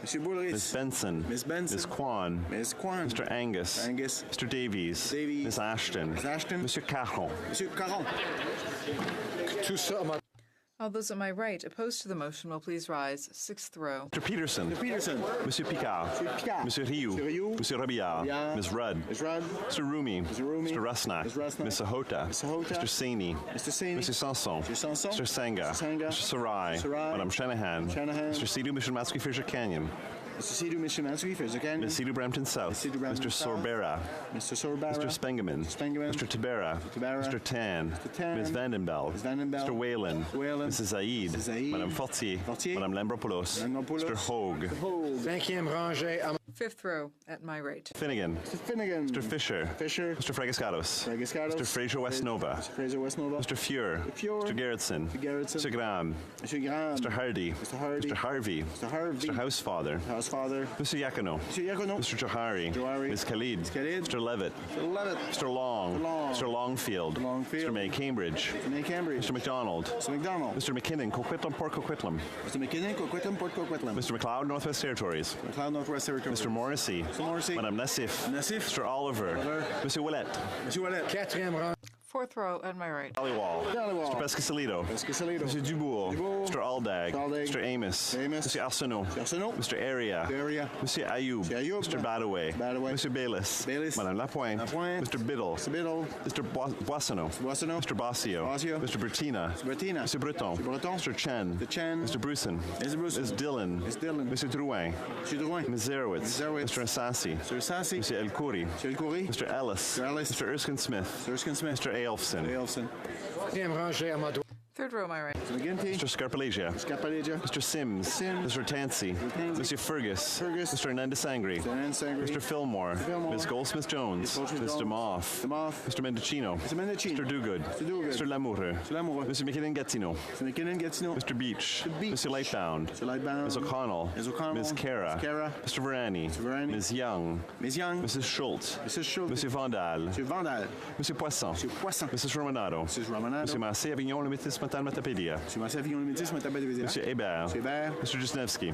Ms. Benson. Ms. Kwan. Mr. Angus. Mr. Davies. Ms. Ashton. Monsieur Caron. All those at my right opposed to the motion will please rise. Sixth row. Mr. Peterson. Monsieur Picard. Monsieur Rioux. Monsieur Robillard. Ms. Rudd. Mr. Rumi. Mr. Rusnak. Ms. Sahota. Mr. Saini. Mr. Sanson. Mr. Sangha. Mr. Sarai. Madame Shanahan. Mr. Sidhu, Mr. Matsui, Fraser Canyon. Ms. Sidhu, Brampton South. Mr. Sorbera. Mr. Spengeman. Mr. Tabera. Mr. Tan. Ms. Vandenbeld. Mr. Whalen. Mrs. Zaid. Madame Fortier. Madame Lambropoulos. Mr. Hogue. Fifth row at my right. Finnegan. Mr. Fisher. Mr. Fragascatos. Mr. Fraser West Nova. Mr. Fuhr. Mr. Gerritsen. Mr. Graham. Mr. Hardy. Mr. Harvey. Mr. Housefather. Mr. Yacono. Mr. Johari. Ms. Khalid. Mr. Levitt. Mr. Long. Mr. Longfield. Mr. May Cambridge. Mr. McDonald. Mr. McKinnon, Coquitlam, Port Coquitlam. Mr. McLeod, Northwest Territories. Mr. Mr. Morrissey. Madame Nassif. Mr. Oliver. Monsieur Ouellet. Quatrième rang. Fourth row at my right. Mr. Pescasolido. Mr. Dubourg. Mr. Aldag. Mr. Amos. Mr. Arsenault. Mr. Area. Mr. Ayoub. Mr. Badaway. Mr. Bayless. Madame Lapointe. Mr. Biddle. Mr. Boissonneau. Mr. Bossio. Mr. Bertina. Mr. Breton. Mr. Chen. Mr. Bruson. Ms. Dillon. Mr. Drouin. Ms. Zerowitz. Mr. Assassi. Mr. El Khoury. Mr. Ellis. Mr. Erskine Smith. Mr. Aelfson. Troisième rangée à ma droite. Third row, my right. Mr. Scarpalegia. Mr. Sims. Mr. Tansey. Mr. Fergus. Mr. Hernandez-Sangre. Mr. Fillmore. Ms. Goldsmith-Jones. Mr. Moff. Mr. Mendocino. Mr. Dogood. Mr. Lamoureux. Mr. McKinnon-Gatineau. Mr. Beach. Mr. Lightbound. Ms. O'Connell. Ms. Cara. Mr. Varani. Ms. Young. Mrs. Schultz. Mr. Vandal. Mr. Poisson. Mrs. Romanato. Mr. Massé-Avignon, le métis Matapédia. Mr. Hébert. Mr. Jesnevsky.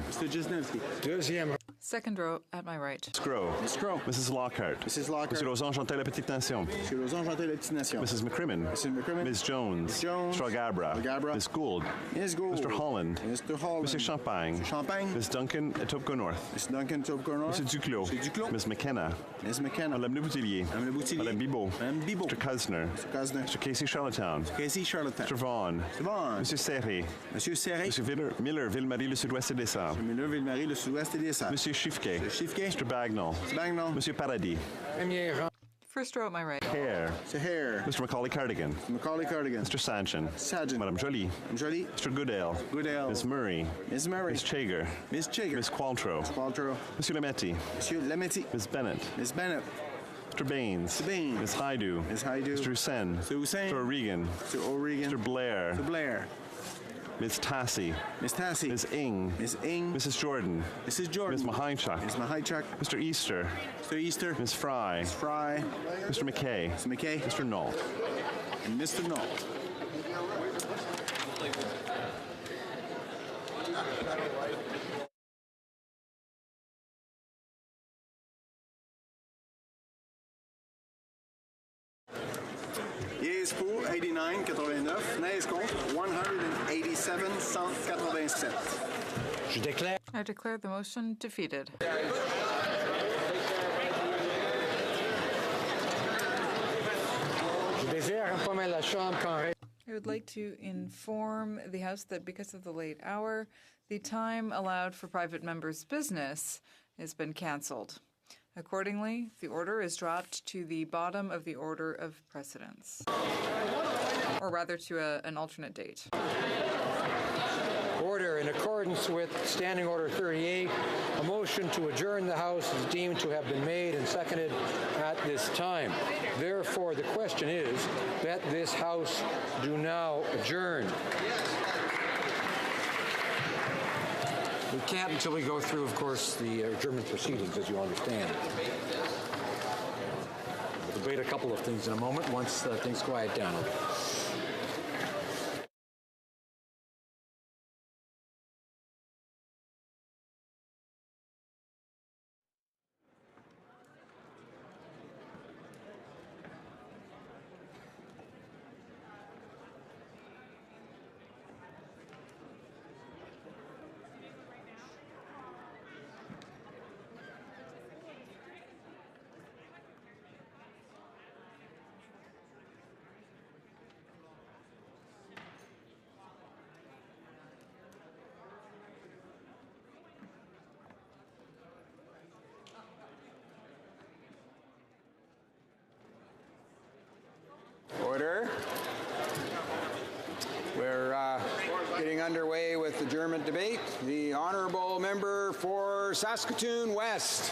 Deuxième. Second row at my right. Scrow. Mrs. Lockhart. Mr. Lausanne Chantal La Petite Nation. Mrs. McCrimmon. Ms. Jones. Stragabra. Ms. Gould. Mr. Holland. Mr. Champagne. Ms. Duncan Etobicoke North. Mr. Duclos. Ms. McKenna. Madame Le Boutillier. Madame Bibot. Mr. Cuzner. Mr. Casey Charlottetown. Mr. Vaughan. Monsieur Serré. Monsieur Miller, Ville-Marie, le Sud-Ouest et des Sables. Monsieur Chiffquet. Mr. Bagnall. Monsieur Paradis. Premier rang. First row at my right. Hare. Mr. Macaulay Cardigan. Mr. Sanchin. Madame Jolie. Mr. Goodale. Ms. Murray. Ms. Chager. Ms. Qualtrough. Monsieur Lametti. Ms. Bennett. Mr. Baines. Ms. Haidu. Mr. Hussein. Mr. O'Regan. Mr. Blair. Ms. Tassie. Ms. Ing. Mrs. Jordan. Ms. Mahynchuk. Mr. Easter. Ms. Fry. Mr. McKay. Mr. Knoll. Yeas pour 89, 89. Nays contre 187, 187. I declare the motion defeated. I would like to inform the House that because of the late hour, the time allowed for private members' business has been cancelled. Accordingly, the order is dropped to the bottom of the order of precedence, or rather to an alternate date. Order. In accordance with Standing Order 38, a motion to adjourn the House is deemed to have been made and seconded at this time. Therefore, the question is that this House do now adjourn. We can't until we go through, of course, the adjournment proceedings, as you understand. We'll debate a couple of things in a moment once things quiet down a little. Order. We're getting underway with adjournment debate. The honourable member for Saskatoon West.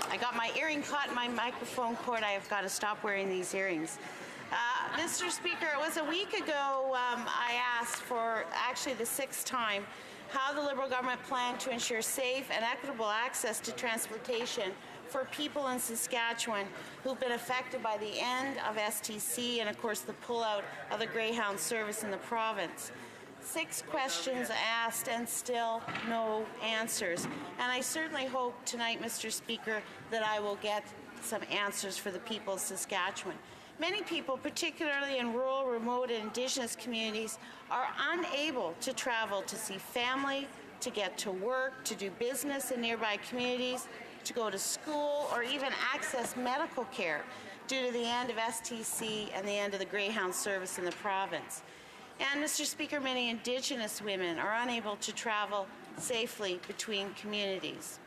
I got my earring caught in my microphone cord. I have got to stop wearing these earrings. Mr. Speaker, it was a week ago I asked for, actually the sixth time, how the Liberal government planned to ensure safe and equitable access to transportation for people in Saskatchewan who've been affected by the end of STC and, of course, the pullout of the Greyhound service in the province. 6 questions asked and still no answers. And I certainly hope tonight, Mr. Speaker, that I will get some answers for the people of Saskatchewan. Many people, particularly in rural, remote, and Indigenous communities, are unable to travel to see family, to get to work, to do business in nearby communities, to go to school, or even access medical care due to the end of STC and the end of the Greyhound service in the province. And, Mr. Speaker, many Indigenous women are unable to travel safely between communities.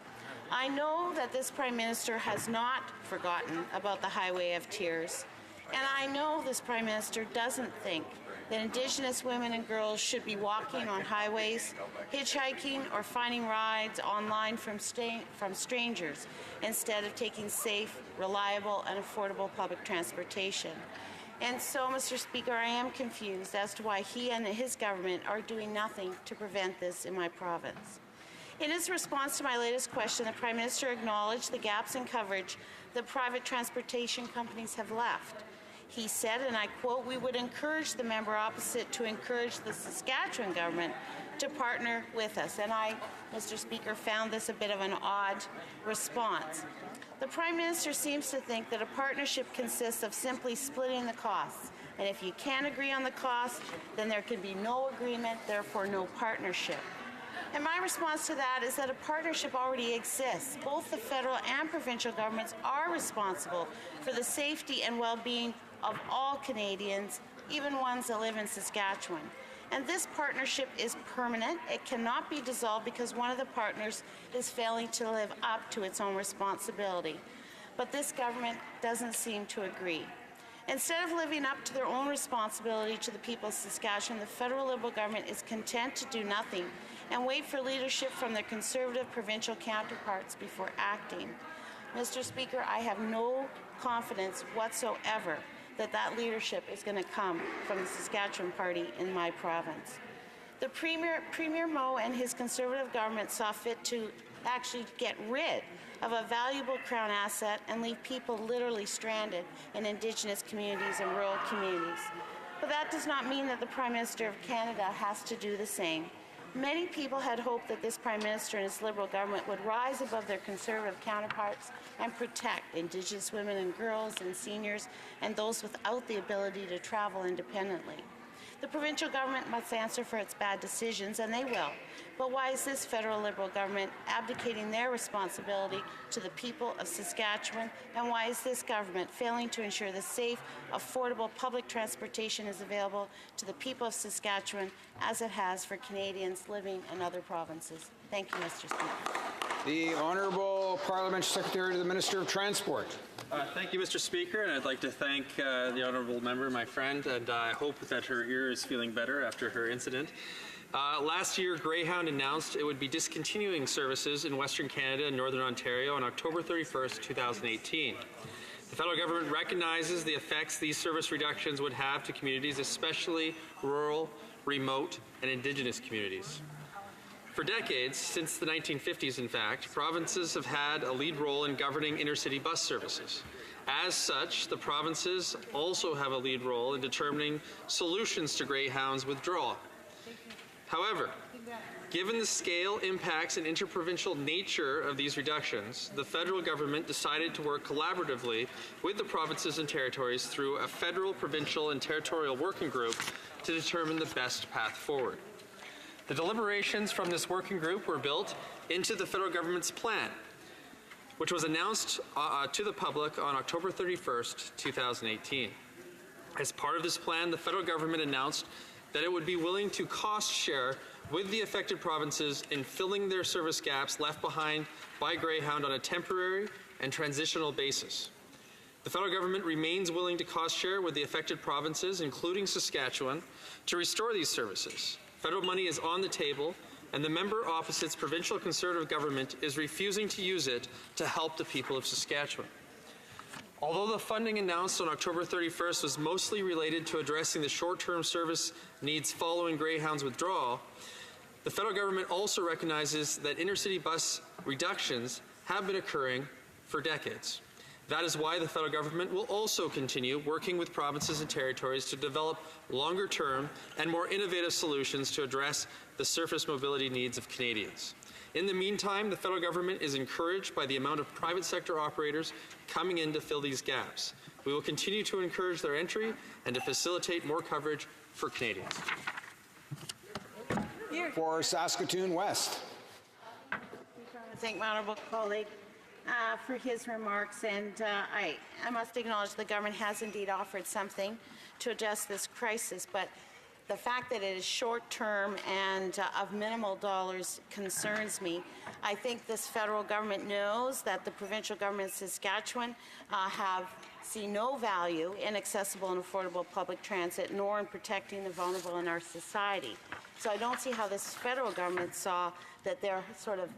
I know that this Prime Minister has not forgotten about the Highway of Tears, and I know this Prime Minister doesn't think that Indigenous women and girls should be walking on highways, hitchhiking, or finding rides online from strangers instead of taking safe, reliable, and affordable public transportation. And so, Mr. Speaker, I am confused as to why he and his government are doing nothing to prevent this in my province. In his response to my latest question, the Prime Minister acknowledged the gaps in coverage that private transportation companies have left. He said, and I quote, "We would encourage the member opposite to encourage the Saskatchewan government to partner with us." And I, Mr. Speaker, found this a bit of an odd response. The Prime Minister seems to think that a partnership consists of simply splitting the costs. And if you can't agree on the cost, then there can be no agreement, therefore no partnership. And my response to that is that a partnership already exists. Both the federal and provincial governments are responsible for the safety and well-being of all Canadians, even ones that live in Saskatchewan. And this partnership is permanent. It cannot be dissolved because one of the partners is failing to live up to its own responsibility. But this government doesn't seem to agree. Instead of living up to their own responsibility to the people of Saskatchewan, the federal Liberal government is content to do nothing and wait for leadership from their Conservative provincial counterparts before acting. Mr. Speaker, I have no confidence whatsoever that leadership is going to come from the Saskatchewan Party in my province. The Premier Moe and his Conservative government saw fit to actually get rid of a valuable Crown asset and leave people literally stranded in Indigenous communities and rural communities. But that does not mean that the Prime Minister of Canada has to do the same. Many people had hoped that this Prime Minister and his Liberal government would rise above their Conservative counterparts and protect Indigenous women and girls and seniors and those without the ability to travel independently. The provincial government must answer for its bad decisions, and they will. But why is this federal Liberal government abdicating their responsibility to the people of Saskatchewan? And why is this government failing to ensure the safe, affordable public transportation is available to the people of Saskatchewan as it has for Canadians living in other provinces? Thank you, Mr. Speaker. The Honourable Parliamentary Secretary to the Minister of Transport. Thank you, Mr. Speaker, and I'd like to thank the honourable member, my friend, and I hope that her ear is feeling better after her incident. Last year, Greyhound announced it would be discontinuing services in Western Canada and Northern Ontario on October 31st, 2018. The federal government recognizes the effects these service reductions would have to communities, especially rural, remote, and Indigenous communities. For decades, since the 1950s in fact, provinces have had a lead role in governing intercity bus services. As such, the provinces also have a lead role in determining solutions to Greyhound's withdrawal. However, given the scale, impacts, and interprovincial nature of these reductions, the federal government decided to work collaboratively with the provinces and territories through a federal, provincial, and territorial working group to determine the best path forward. The deliberations from this working group were built into the federal government's plan, which was announced to the public on October 31st, 2018. As part of this plan, the federal government announced that it would be willing to cost share with the affected provinces in filling their service gaps left behind by Greyhound on a temporary and transitional basis. The federal government remains willing to cost share with the affected provinces, including Saskatchewan, to restore these services. Federal money is on the table, and the member opposite's provincial Conservative government is refusing to use it to help the people of Saskatchewan. Although the funding announced on October 31st was mostly related to addressing the short-term service needs following Greyhound's withdrawal, the federal government also recognizes that intercity bus reductions have been occurring for decades. That is why the federal government will also continue working with provinces and territories to develop longer-term and more innovative solutions to address the surface mobility needs of Canadians. In the meantime, the federal government is encouraged by the amount of private sector operators coming in to fill these gaps. We will continue to encourage their entry and to facilitate more coverage for Canadians. For Saskatoon West. I thank my honourable colleague for his remarks, and I must acknowledge the government has indeed offered something to address this crisis, but the fact that it is short-term and of minimal dollars concerns me. I think this federal government knows that the provincial government of Saskatchewan see no value in accessible and affordable public transit, nor in protecting the vulnerable in our society. So I don't see how this federal government saw that their sort of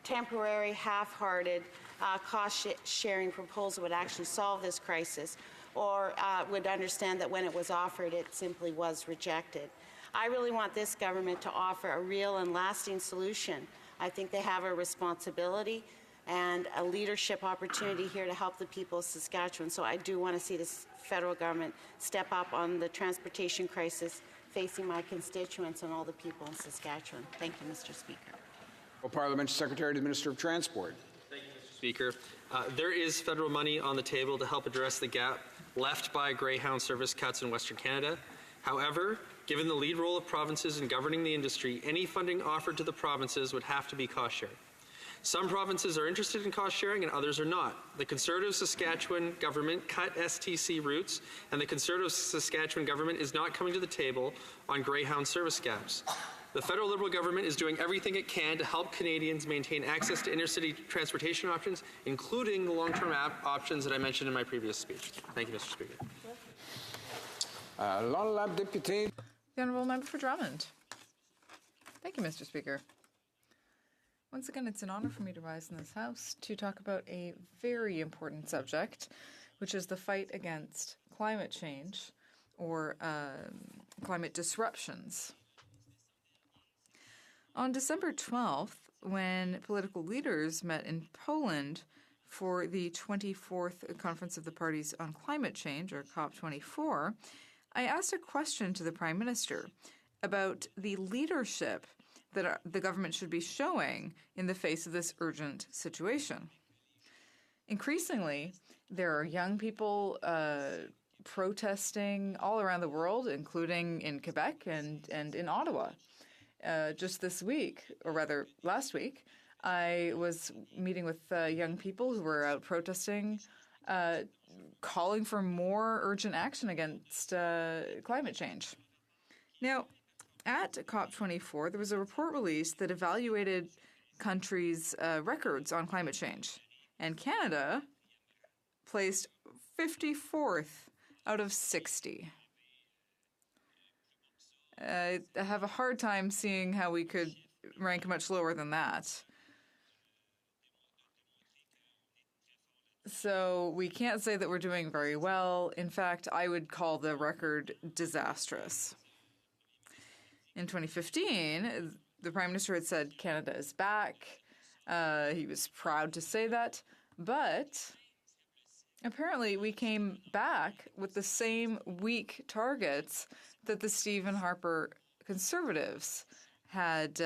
temporary, half-hearted cost-sharing proposal would actually solve this crisis, or would understand that when it was offered, it simply was rejected. I really want this government to offer a real and lasting solution. I think they have a responsibility and a leadership opportunity here to help the people of Saskatchewan. So I do want to see this federal government step up on the transportation crisis facing my constituents and all the people in Saskatchewan. Thank you, Mr. Speaker. Parliamentary Secretary to the Minister of Transport. Thank you, Mr. Speaker. There is federal money on the table to help address the gap left by Greyhound service cuts in Western Canada. However, given the lead role of provinces in governing the industry, any funding offered to the provinces would have to be cost-shared. Some provinces are interested in cost sharing and others are not. The Conservative Saskatchewan government cut STC routes, and the Conservative Saskatchewan government is not coming to the table on Greyhound service gaps. The federal Liberal government is doing everything it can to help Canadians maintain access to intercity transportation options, including the long-term options that I mentioned in my previous speech. Thank you, Mr. Speaker. The Honourable Member for Drummond. Thank you, Mr. Speaker. Once again, it's an honour for me to rise in this House to talk about a very important subject, which is the fight against climate change or climate disruptions. On December 12th, when political leaders met in Poland for the 24th Conference of the Parties on Climate Change, or COP24, I asked a question to the Prime Minister about the leadership that the government should be showing in the face of this urgent situation. Increasingly, there are young people protesting all around the world, including in Quebec and in Ottawa. Just this week, or rather last week, I was meeting with young people who were out protesting, calling for more urgent action against climate change. Now, at COP24, there was a report released that evaluated countries' records on climate change, and Canada placed 54th out of 60. I have a hard time seeing how we could rank much lower than that. So we can't say that we're doing very well. In fact, I would call the record disastrous. In 2015, the Prime Minister had said Canada is back. He was proud to say that. But apparently we came back with the same weak targets that the Stephen Harper Conservatives had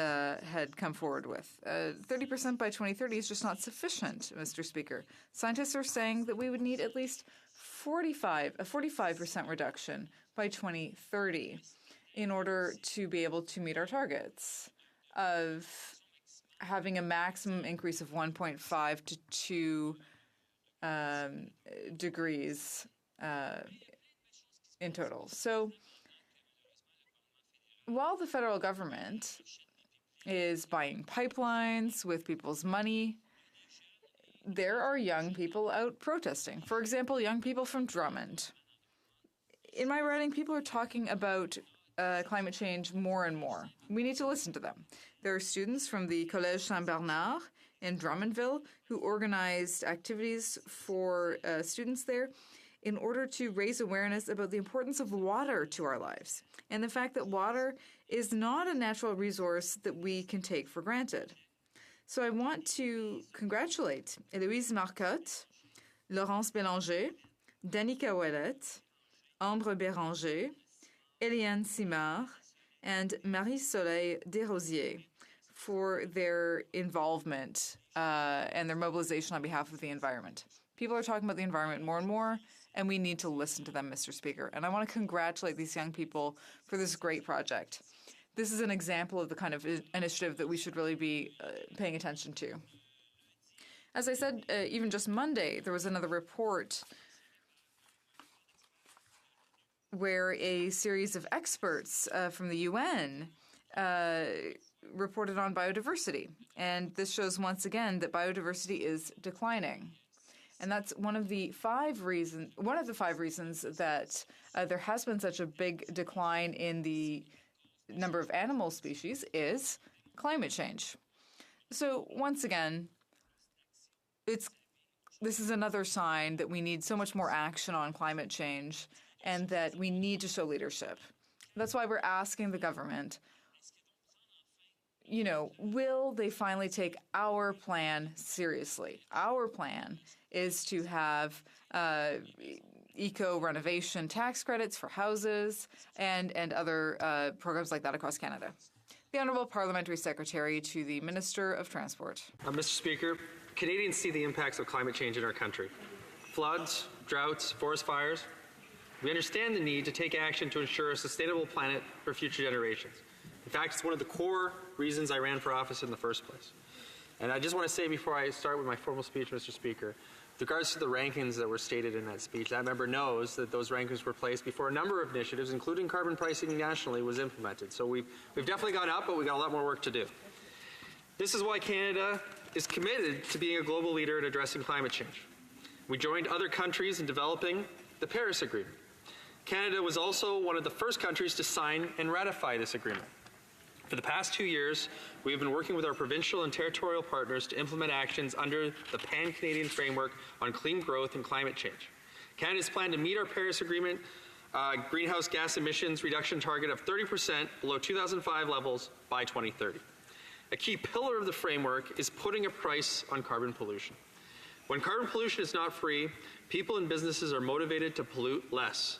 come forward with. 30% by 2030 is just not sufficient, Mr. Speaker. Scientists are saying that we would need at least a 45% reduction by 2030 in order to be able to meet our targets of having a maximum increase of 1.5 to 2 degrees in total. So while the federal government is buying pipelines with people's money, there are young people out protesting. For example, young people from Drummond. In my writing, people are talking about climate change more and more. We need to listen to them. There are students from the Collège Saint-Bernard in Drummondville who organized activities for students there in order to raise awareness about the importance of water to our lives and the fact that water is not a natural resource that we can take for granted. So I want to congratulate Eloise Marcotte, Laurence Bélanger, Danica Ouellette, Ambre Béranger, Eliane Simard, and Marie-Soleil Desrosiers for their involvement and their mobilization on behalf of the environment. People are talking about the environment more and more, and we need to listen to them, Mr. Speaker. And I want to congratulate these young people for this great project. This is an example of the kind of initiative that we should really be paying attention to. As I said, even just Monday, there was another report where a series of experts from the UN reported on biodiversity. And this shows once again that biodiversity is declining. And that's one of the five reasons that there has been such a big decline in the number of animal species is climate change. So once again, this is another sign that we need so much more action on climate change and that we need to show leadership. That's why we're asking the government, will they finally take our plan seriously? Our plan is to have eco-renovation tax credits for houses and other programs like that across Canada. The Honourable Parliamentary Secretary to the Minister of Transport. Mr. Speaker, Canadians see the impacts of climate change in our country. Floods, droughts, forest fires. We understand the need to take action to ensure a sustainable planet for future generations. In fact, it's one of the core reasons I ran for office in the first place. And I just want to say before I start with my formal speech, Mr. Speaker, with regards to the rankings that were stated in that speech, that member knows that those rankings were placed before a number of initiatives, including carbon pricing nationally, was implemented. So we've definitely gone up, but we've got a lot more work to do. This is why Canada is committed to being a global leader in addressing climate change. We joined other countries in developing the Paris Agreement. Canada was also one of the first countries to sign and ratify this agreement. For the past 2 years, we have been working with our provincial and territorial partners to implement actions under the Pan-Canadian Framework on Clean Growth and Climate Change. Canada's plan to meet our Paris Agreement greenhouse gas emissions reduction target of 30% below 2005 levels by 2030. A key pillar of the framework is putting a price on carbon pollution. When carbon pollution is not free, people and businesses are motivated to pollute less.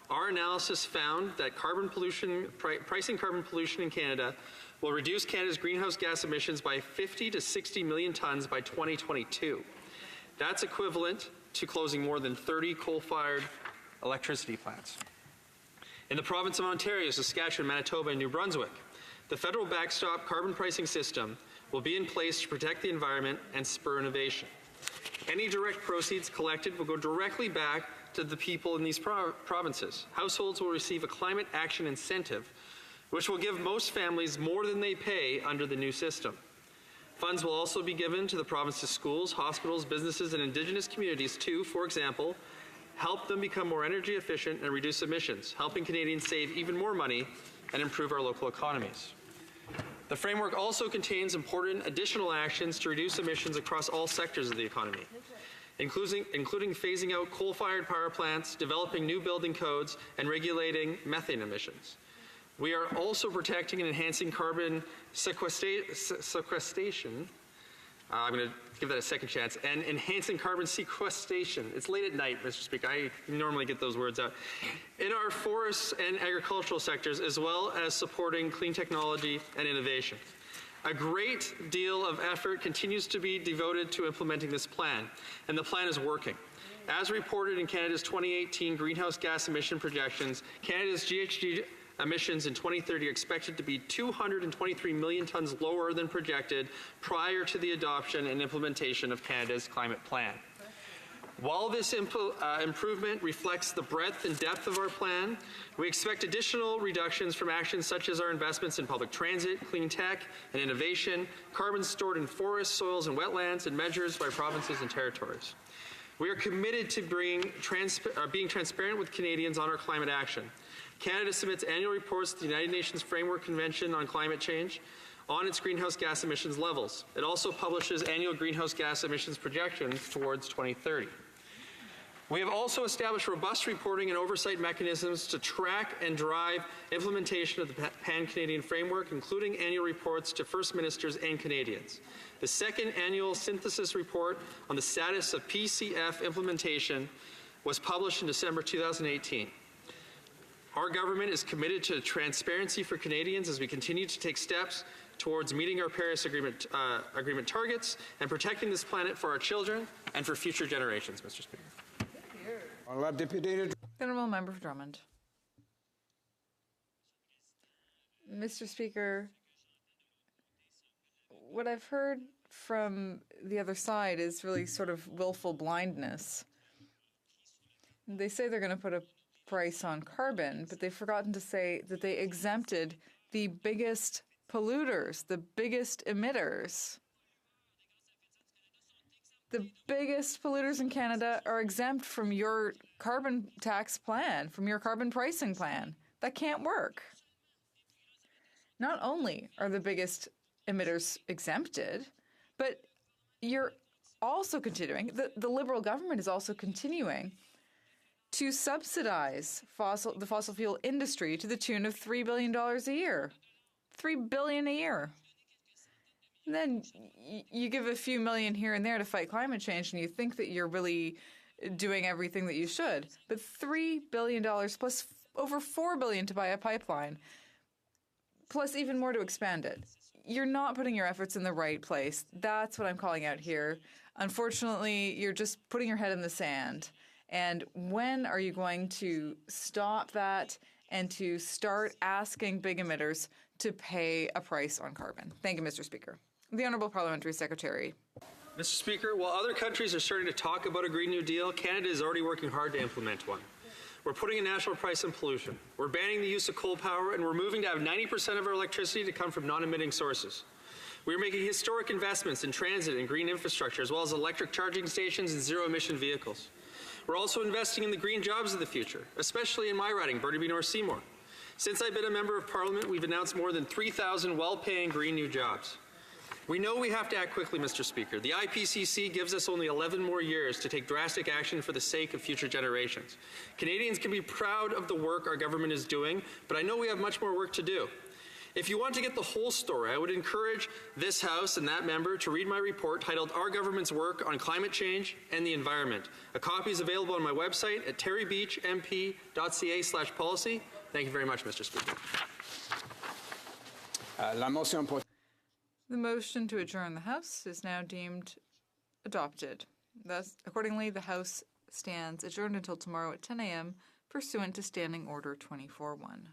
Our analysis found that pricing carbon pollution in Canada will reduce Canada's greenhouse gas emissions by 50 to 60 million tons by 2022. That's equivalent to closing more than 30 coal-fired electricity plants. In the province of Ontario, Saskatchewan, Manitoba, and New Brunswick, the federal backstop carbon pricing system will be in place to protect the environment and spur innovation. Any direct proceeds collected will go directly back to the people in these provinces. Households will receive a climate action incentive, which will give most families more than they pay under the new system. Funds will also be given to the province's schools, hospitals, businesses, and Indigenous communities to, for example, help them become more energy efficient and reduce emissions, helping Canadians save even more money and improve our local economies. The framework also contains important additional actions to reduce emissions across all sectors of the economy, including phasing out coal-fired power plants, developing new building codes, and regulating methane emissions. We are also protecting and enhancing carbon sequestration. I'm going to give that a second chance. And enhancing carbon sequestration. It's late at night, Mr. Speaker. I normally get those words out. In our forests and agricultural sectors, as well as supporting clean technology and innovation. A great deal of effort continues to be devoted to implementing this plan, and the plan is working. As reported in Canada's 2018 greenhouse gas emission projections, Canada's GHG emissions in 2030 are expected to be 223 million tons lower than projected prior to the adoption and implementation of Canada's climate plan. While this improvement reflects the breadth and depth of our plan, we expect additional reductions from actions such as our investments in public transit, clean tech, and innovation, carbon stored in forests, soils, and wetlands, and measures by provinces and territories. We are committed to being transparent with Canadians on our climate action. Canada submits annual reports to the United Nations Framework Convention on Climate Change on its greenhouse gas emissions levels. It also publishes annual greenhouse gas emissions projections towards 2030. We have also established robust reporting and oversight mechanisms to track and drive implementation of the Pan-Canadian Framework, including annual reports to First Ministers and Canadians. The second annual synthesis report on the status of PCF implementation was published in December 2018. Our government is committed to transparency for Canadians as we continue to take steps towards meeting our Paris Agreement targets and protecting this planet for our children and for future generations, Mr. Speaker. The Honourable Member for Drummond. Mr. Speaker, what I've heard from the other side is really sort of willful blindness. They say they're going to put a price on carbon, but they've forgotten to say that they exempted the biggest polluters, the biggest emitters. The biggest polluters in Canada are exempt from your carbon tax plan, from your carbon pricing plan. That can't work. Not only are the biggest emitters exempted, but you're also continuing, the Liberal government is also continuing to subsidize the fossil fuel industry to the tune of $3 billion a year. $3 billion a year. And then you give a few million here and there to fight climate change, and you think that you're really doing everything that you should. But $3 billion plus over $4 billion to buy a pipeline, plus even more to expand it. You're not putting your efforts in the right place. That's what I'm calling out here. Unfortunately, you're just putting your head in the sand. And when are you going to stop that and to start asking big emitters to pay a price on carbon? Thank you, Mr. Speaker. The Honourable Parliamentary Secretary. Mr. Speaker, while other countries are starting to talk about a Green New Deal, Canada is already working hard to implement one. We're putting a national price on pollution. We're banning the use of coal power, and we're moving to have 90% of our electricity to come from non-emitting sources. We're making historic investments in transit and green infrastructure, as well as electric charging stations and zero-emission vehicles. We're also investing in the green jobs of the future, especially in my riding, Burnaby North Seymour. Since I've been a member of Parliament, we've announced more than 3,000 well-paying green new jobs. We know we have to act quickly, Mr. Speaker. The IPCC gives us only 11 more years to take drastic action for the sake of future generations. Canadians can be proud of the work our government is doing, but I know we have much more work to do. If you want to get the whole story, I would encourage this House and that member to read my report titled Our Government's Work on Climate Change and the Environment. A copy is available on my website at terrybeachmp.ca/policy. Thank you very much, Mr. Speaker. The motion to adjourn the House is now deemed adopted. Thus, accordingly, the House stands adjourned until tomorrow at 10 a.m. pursuant to Standing Order 24-1.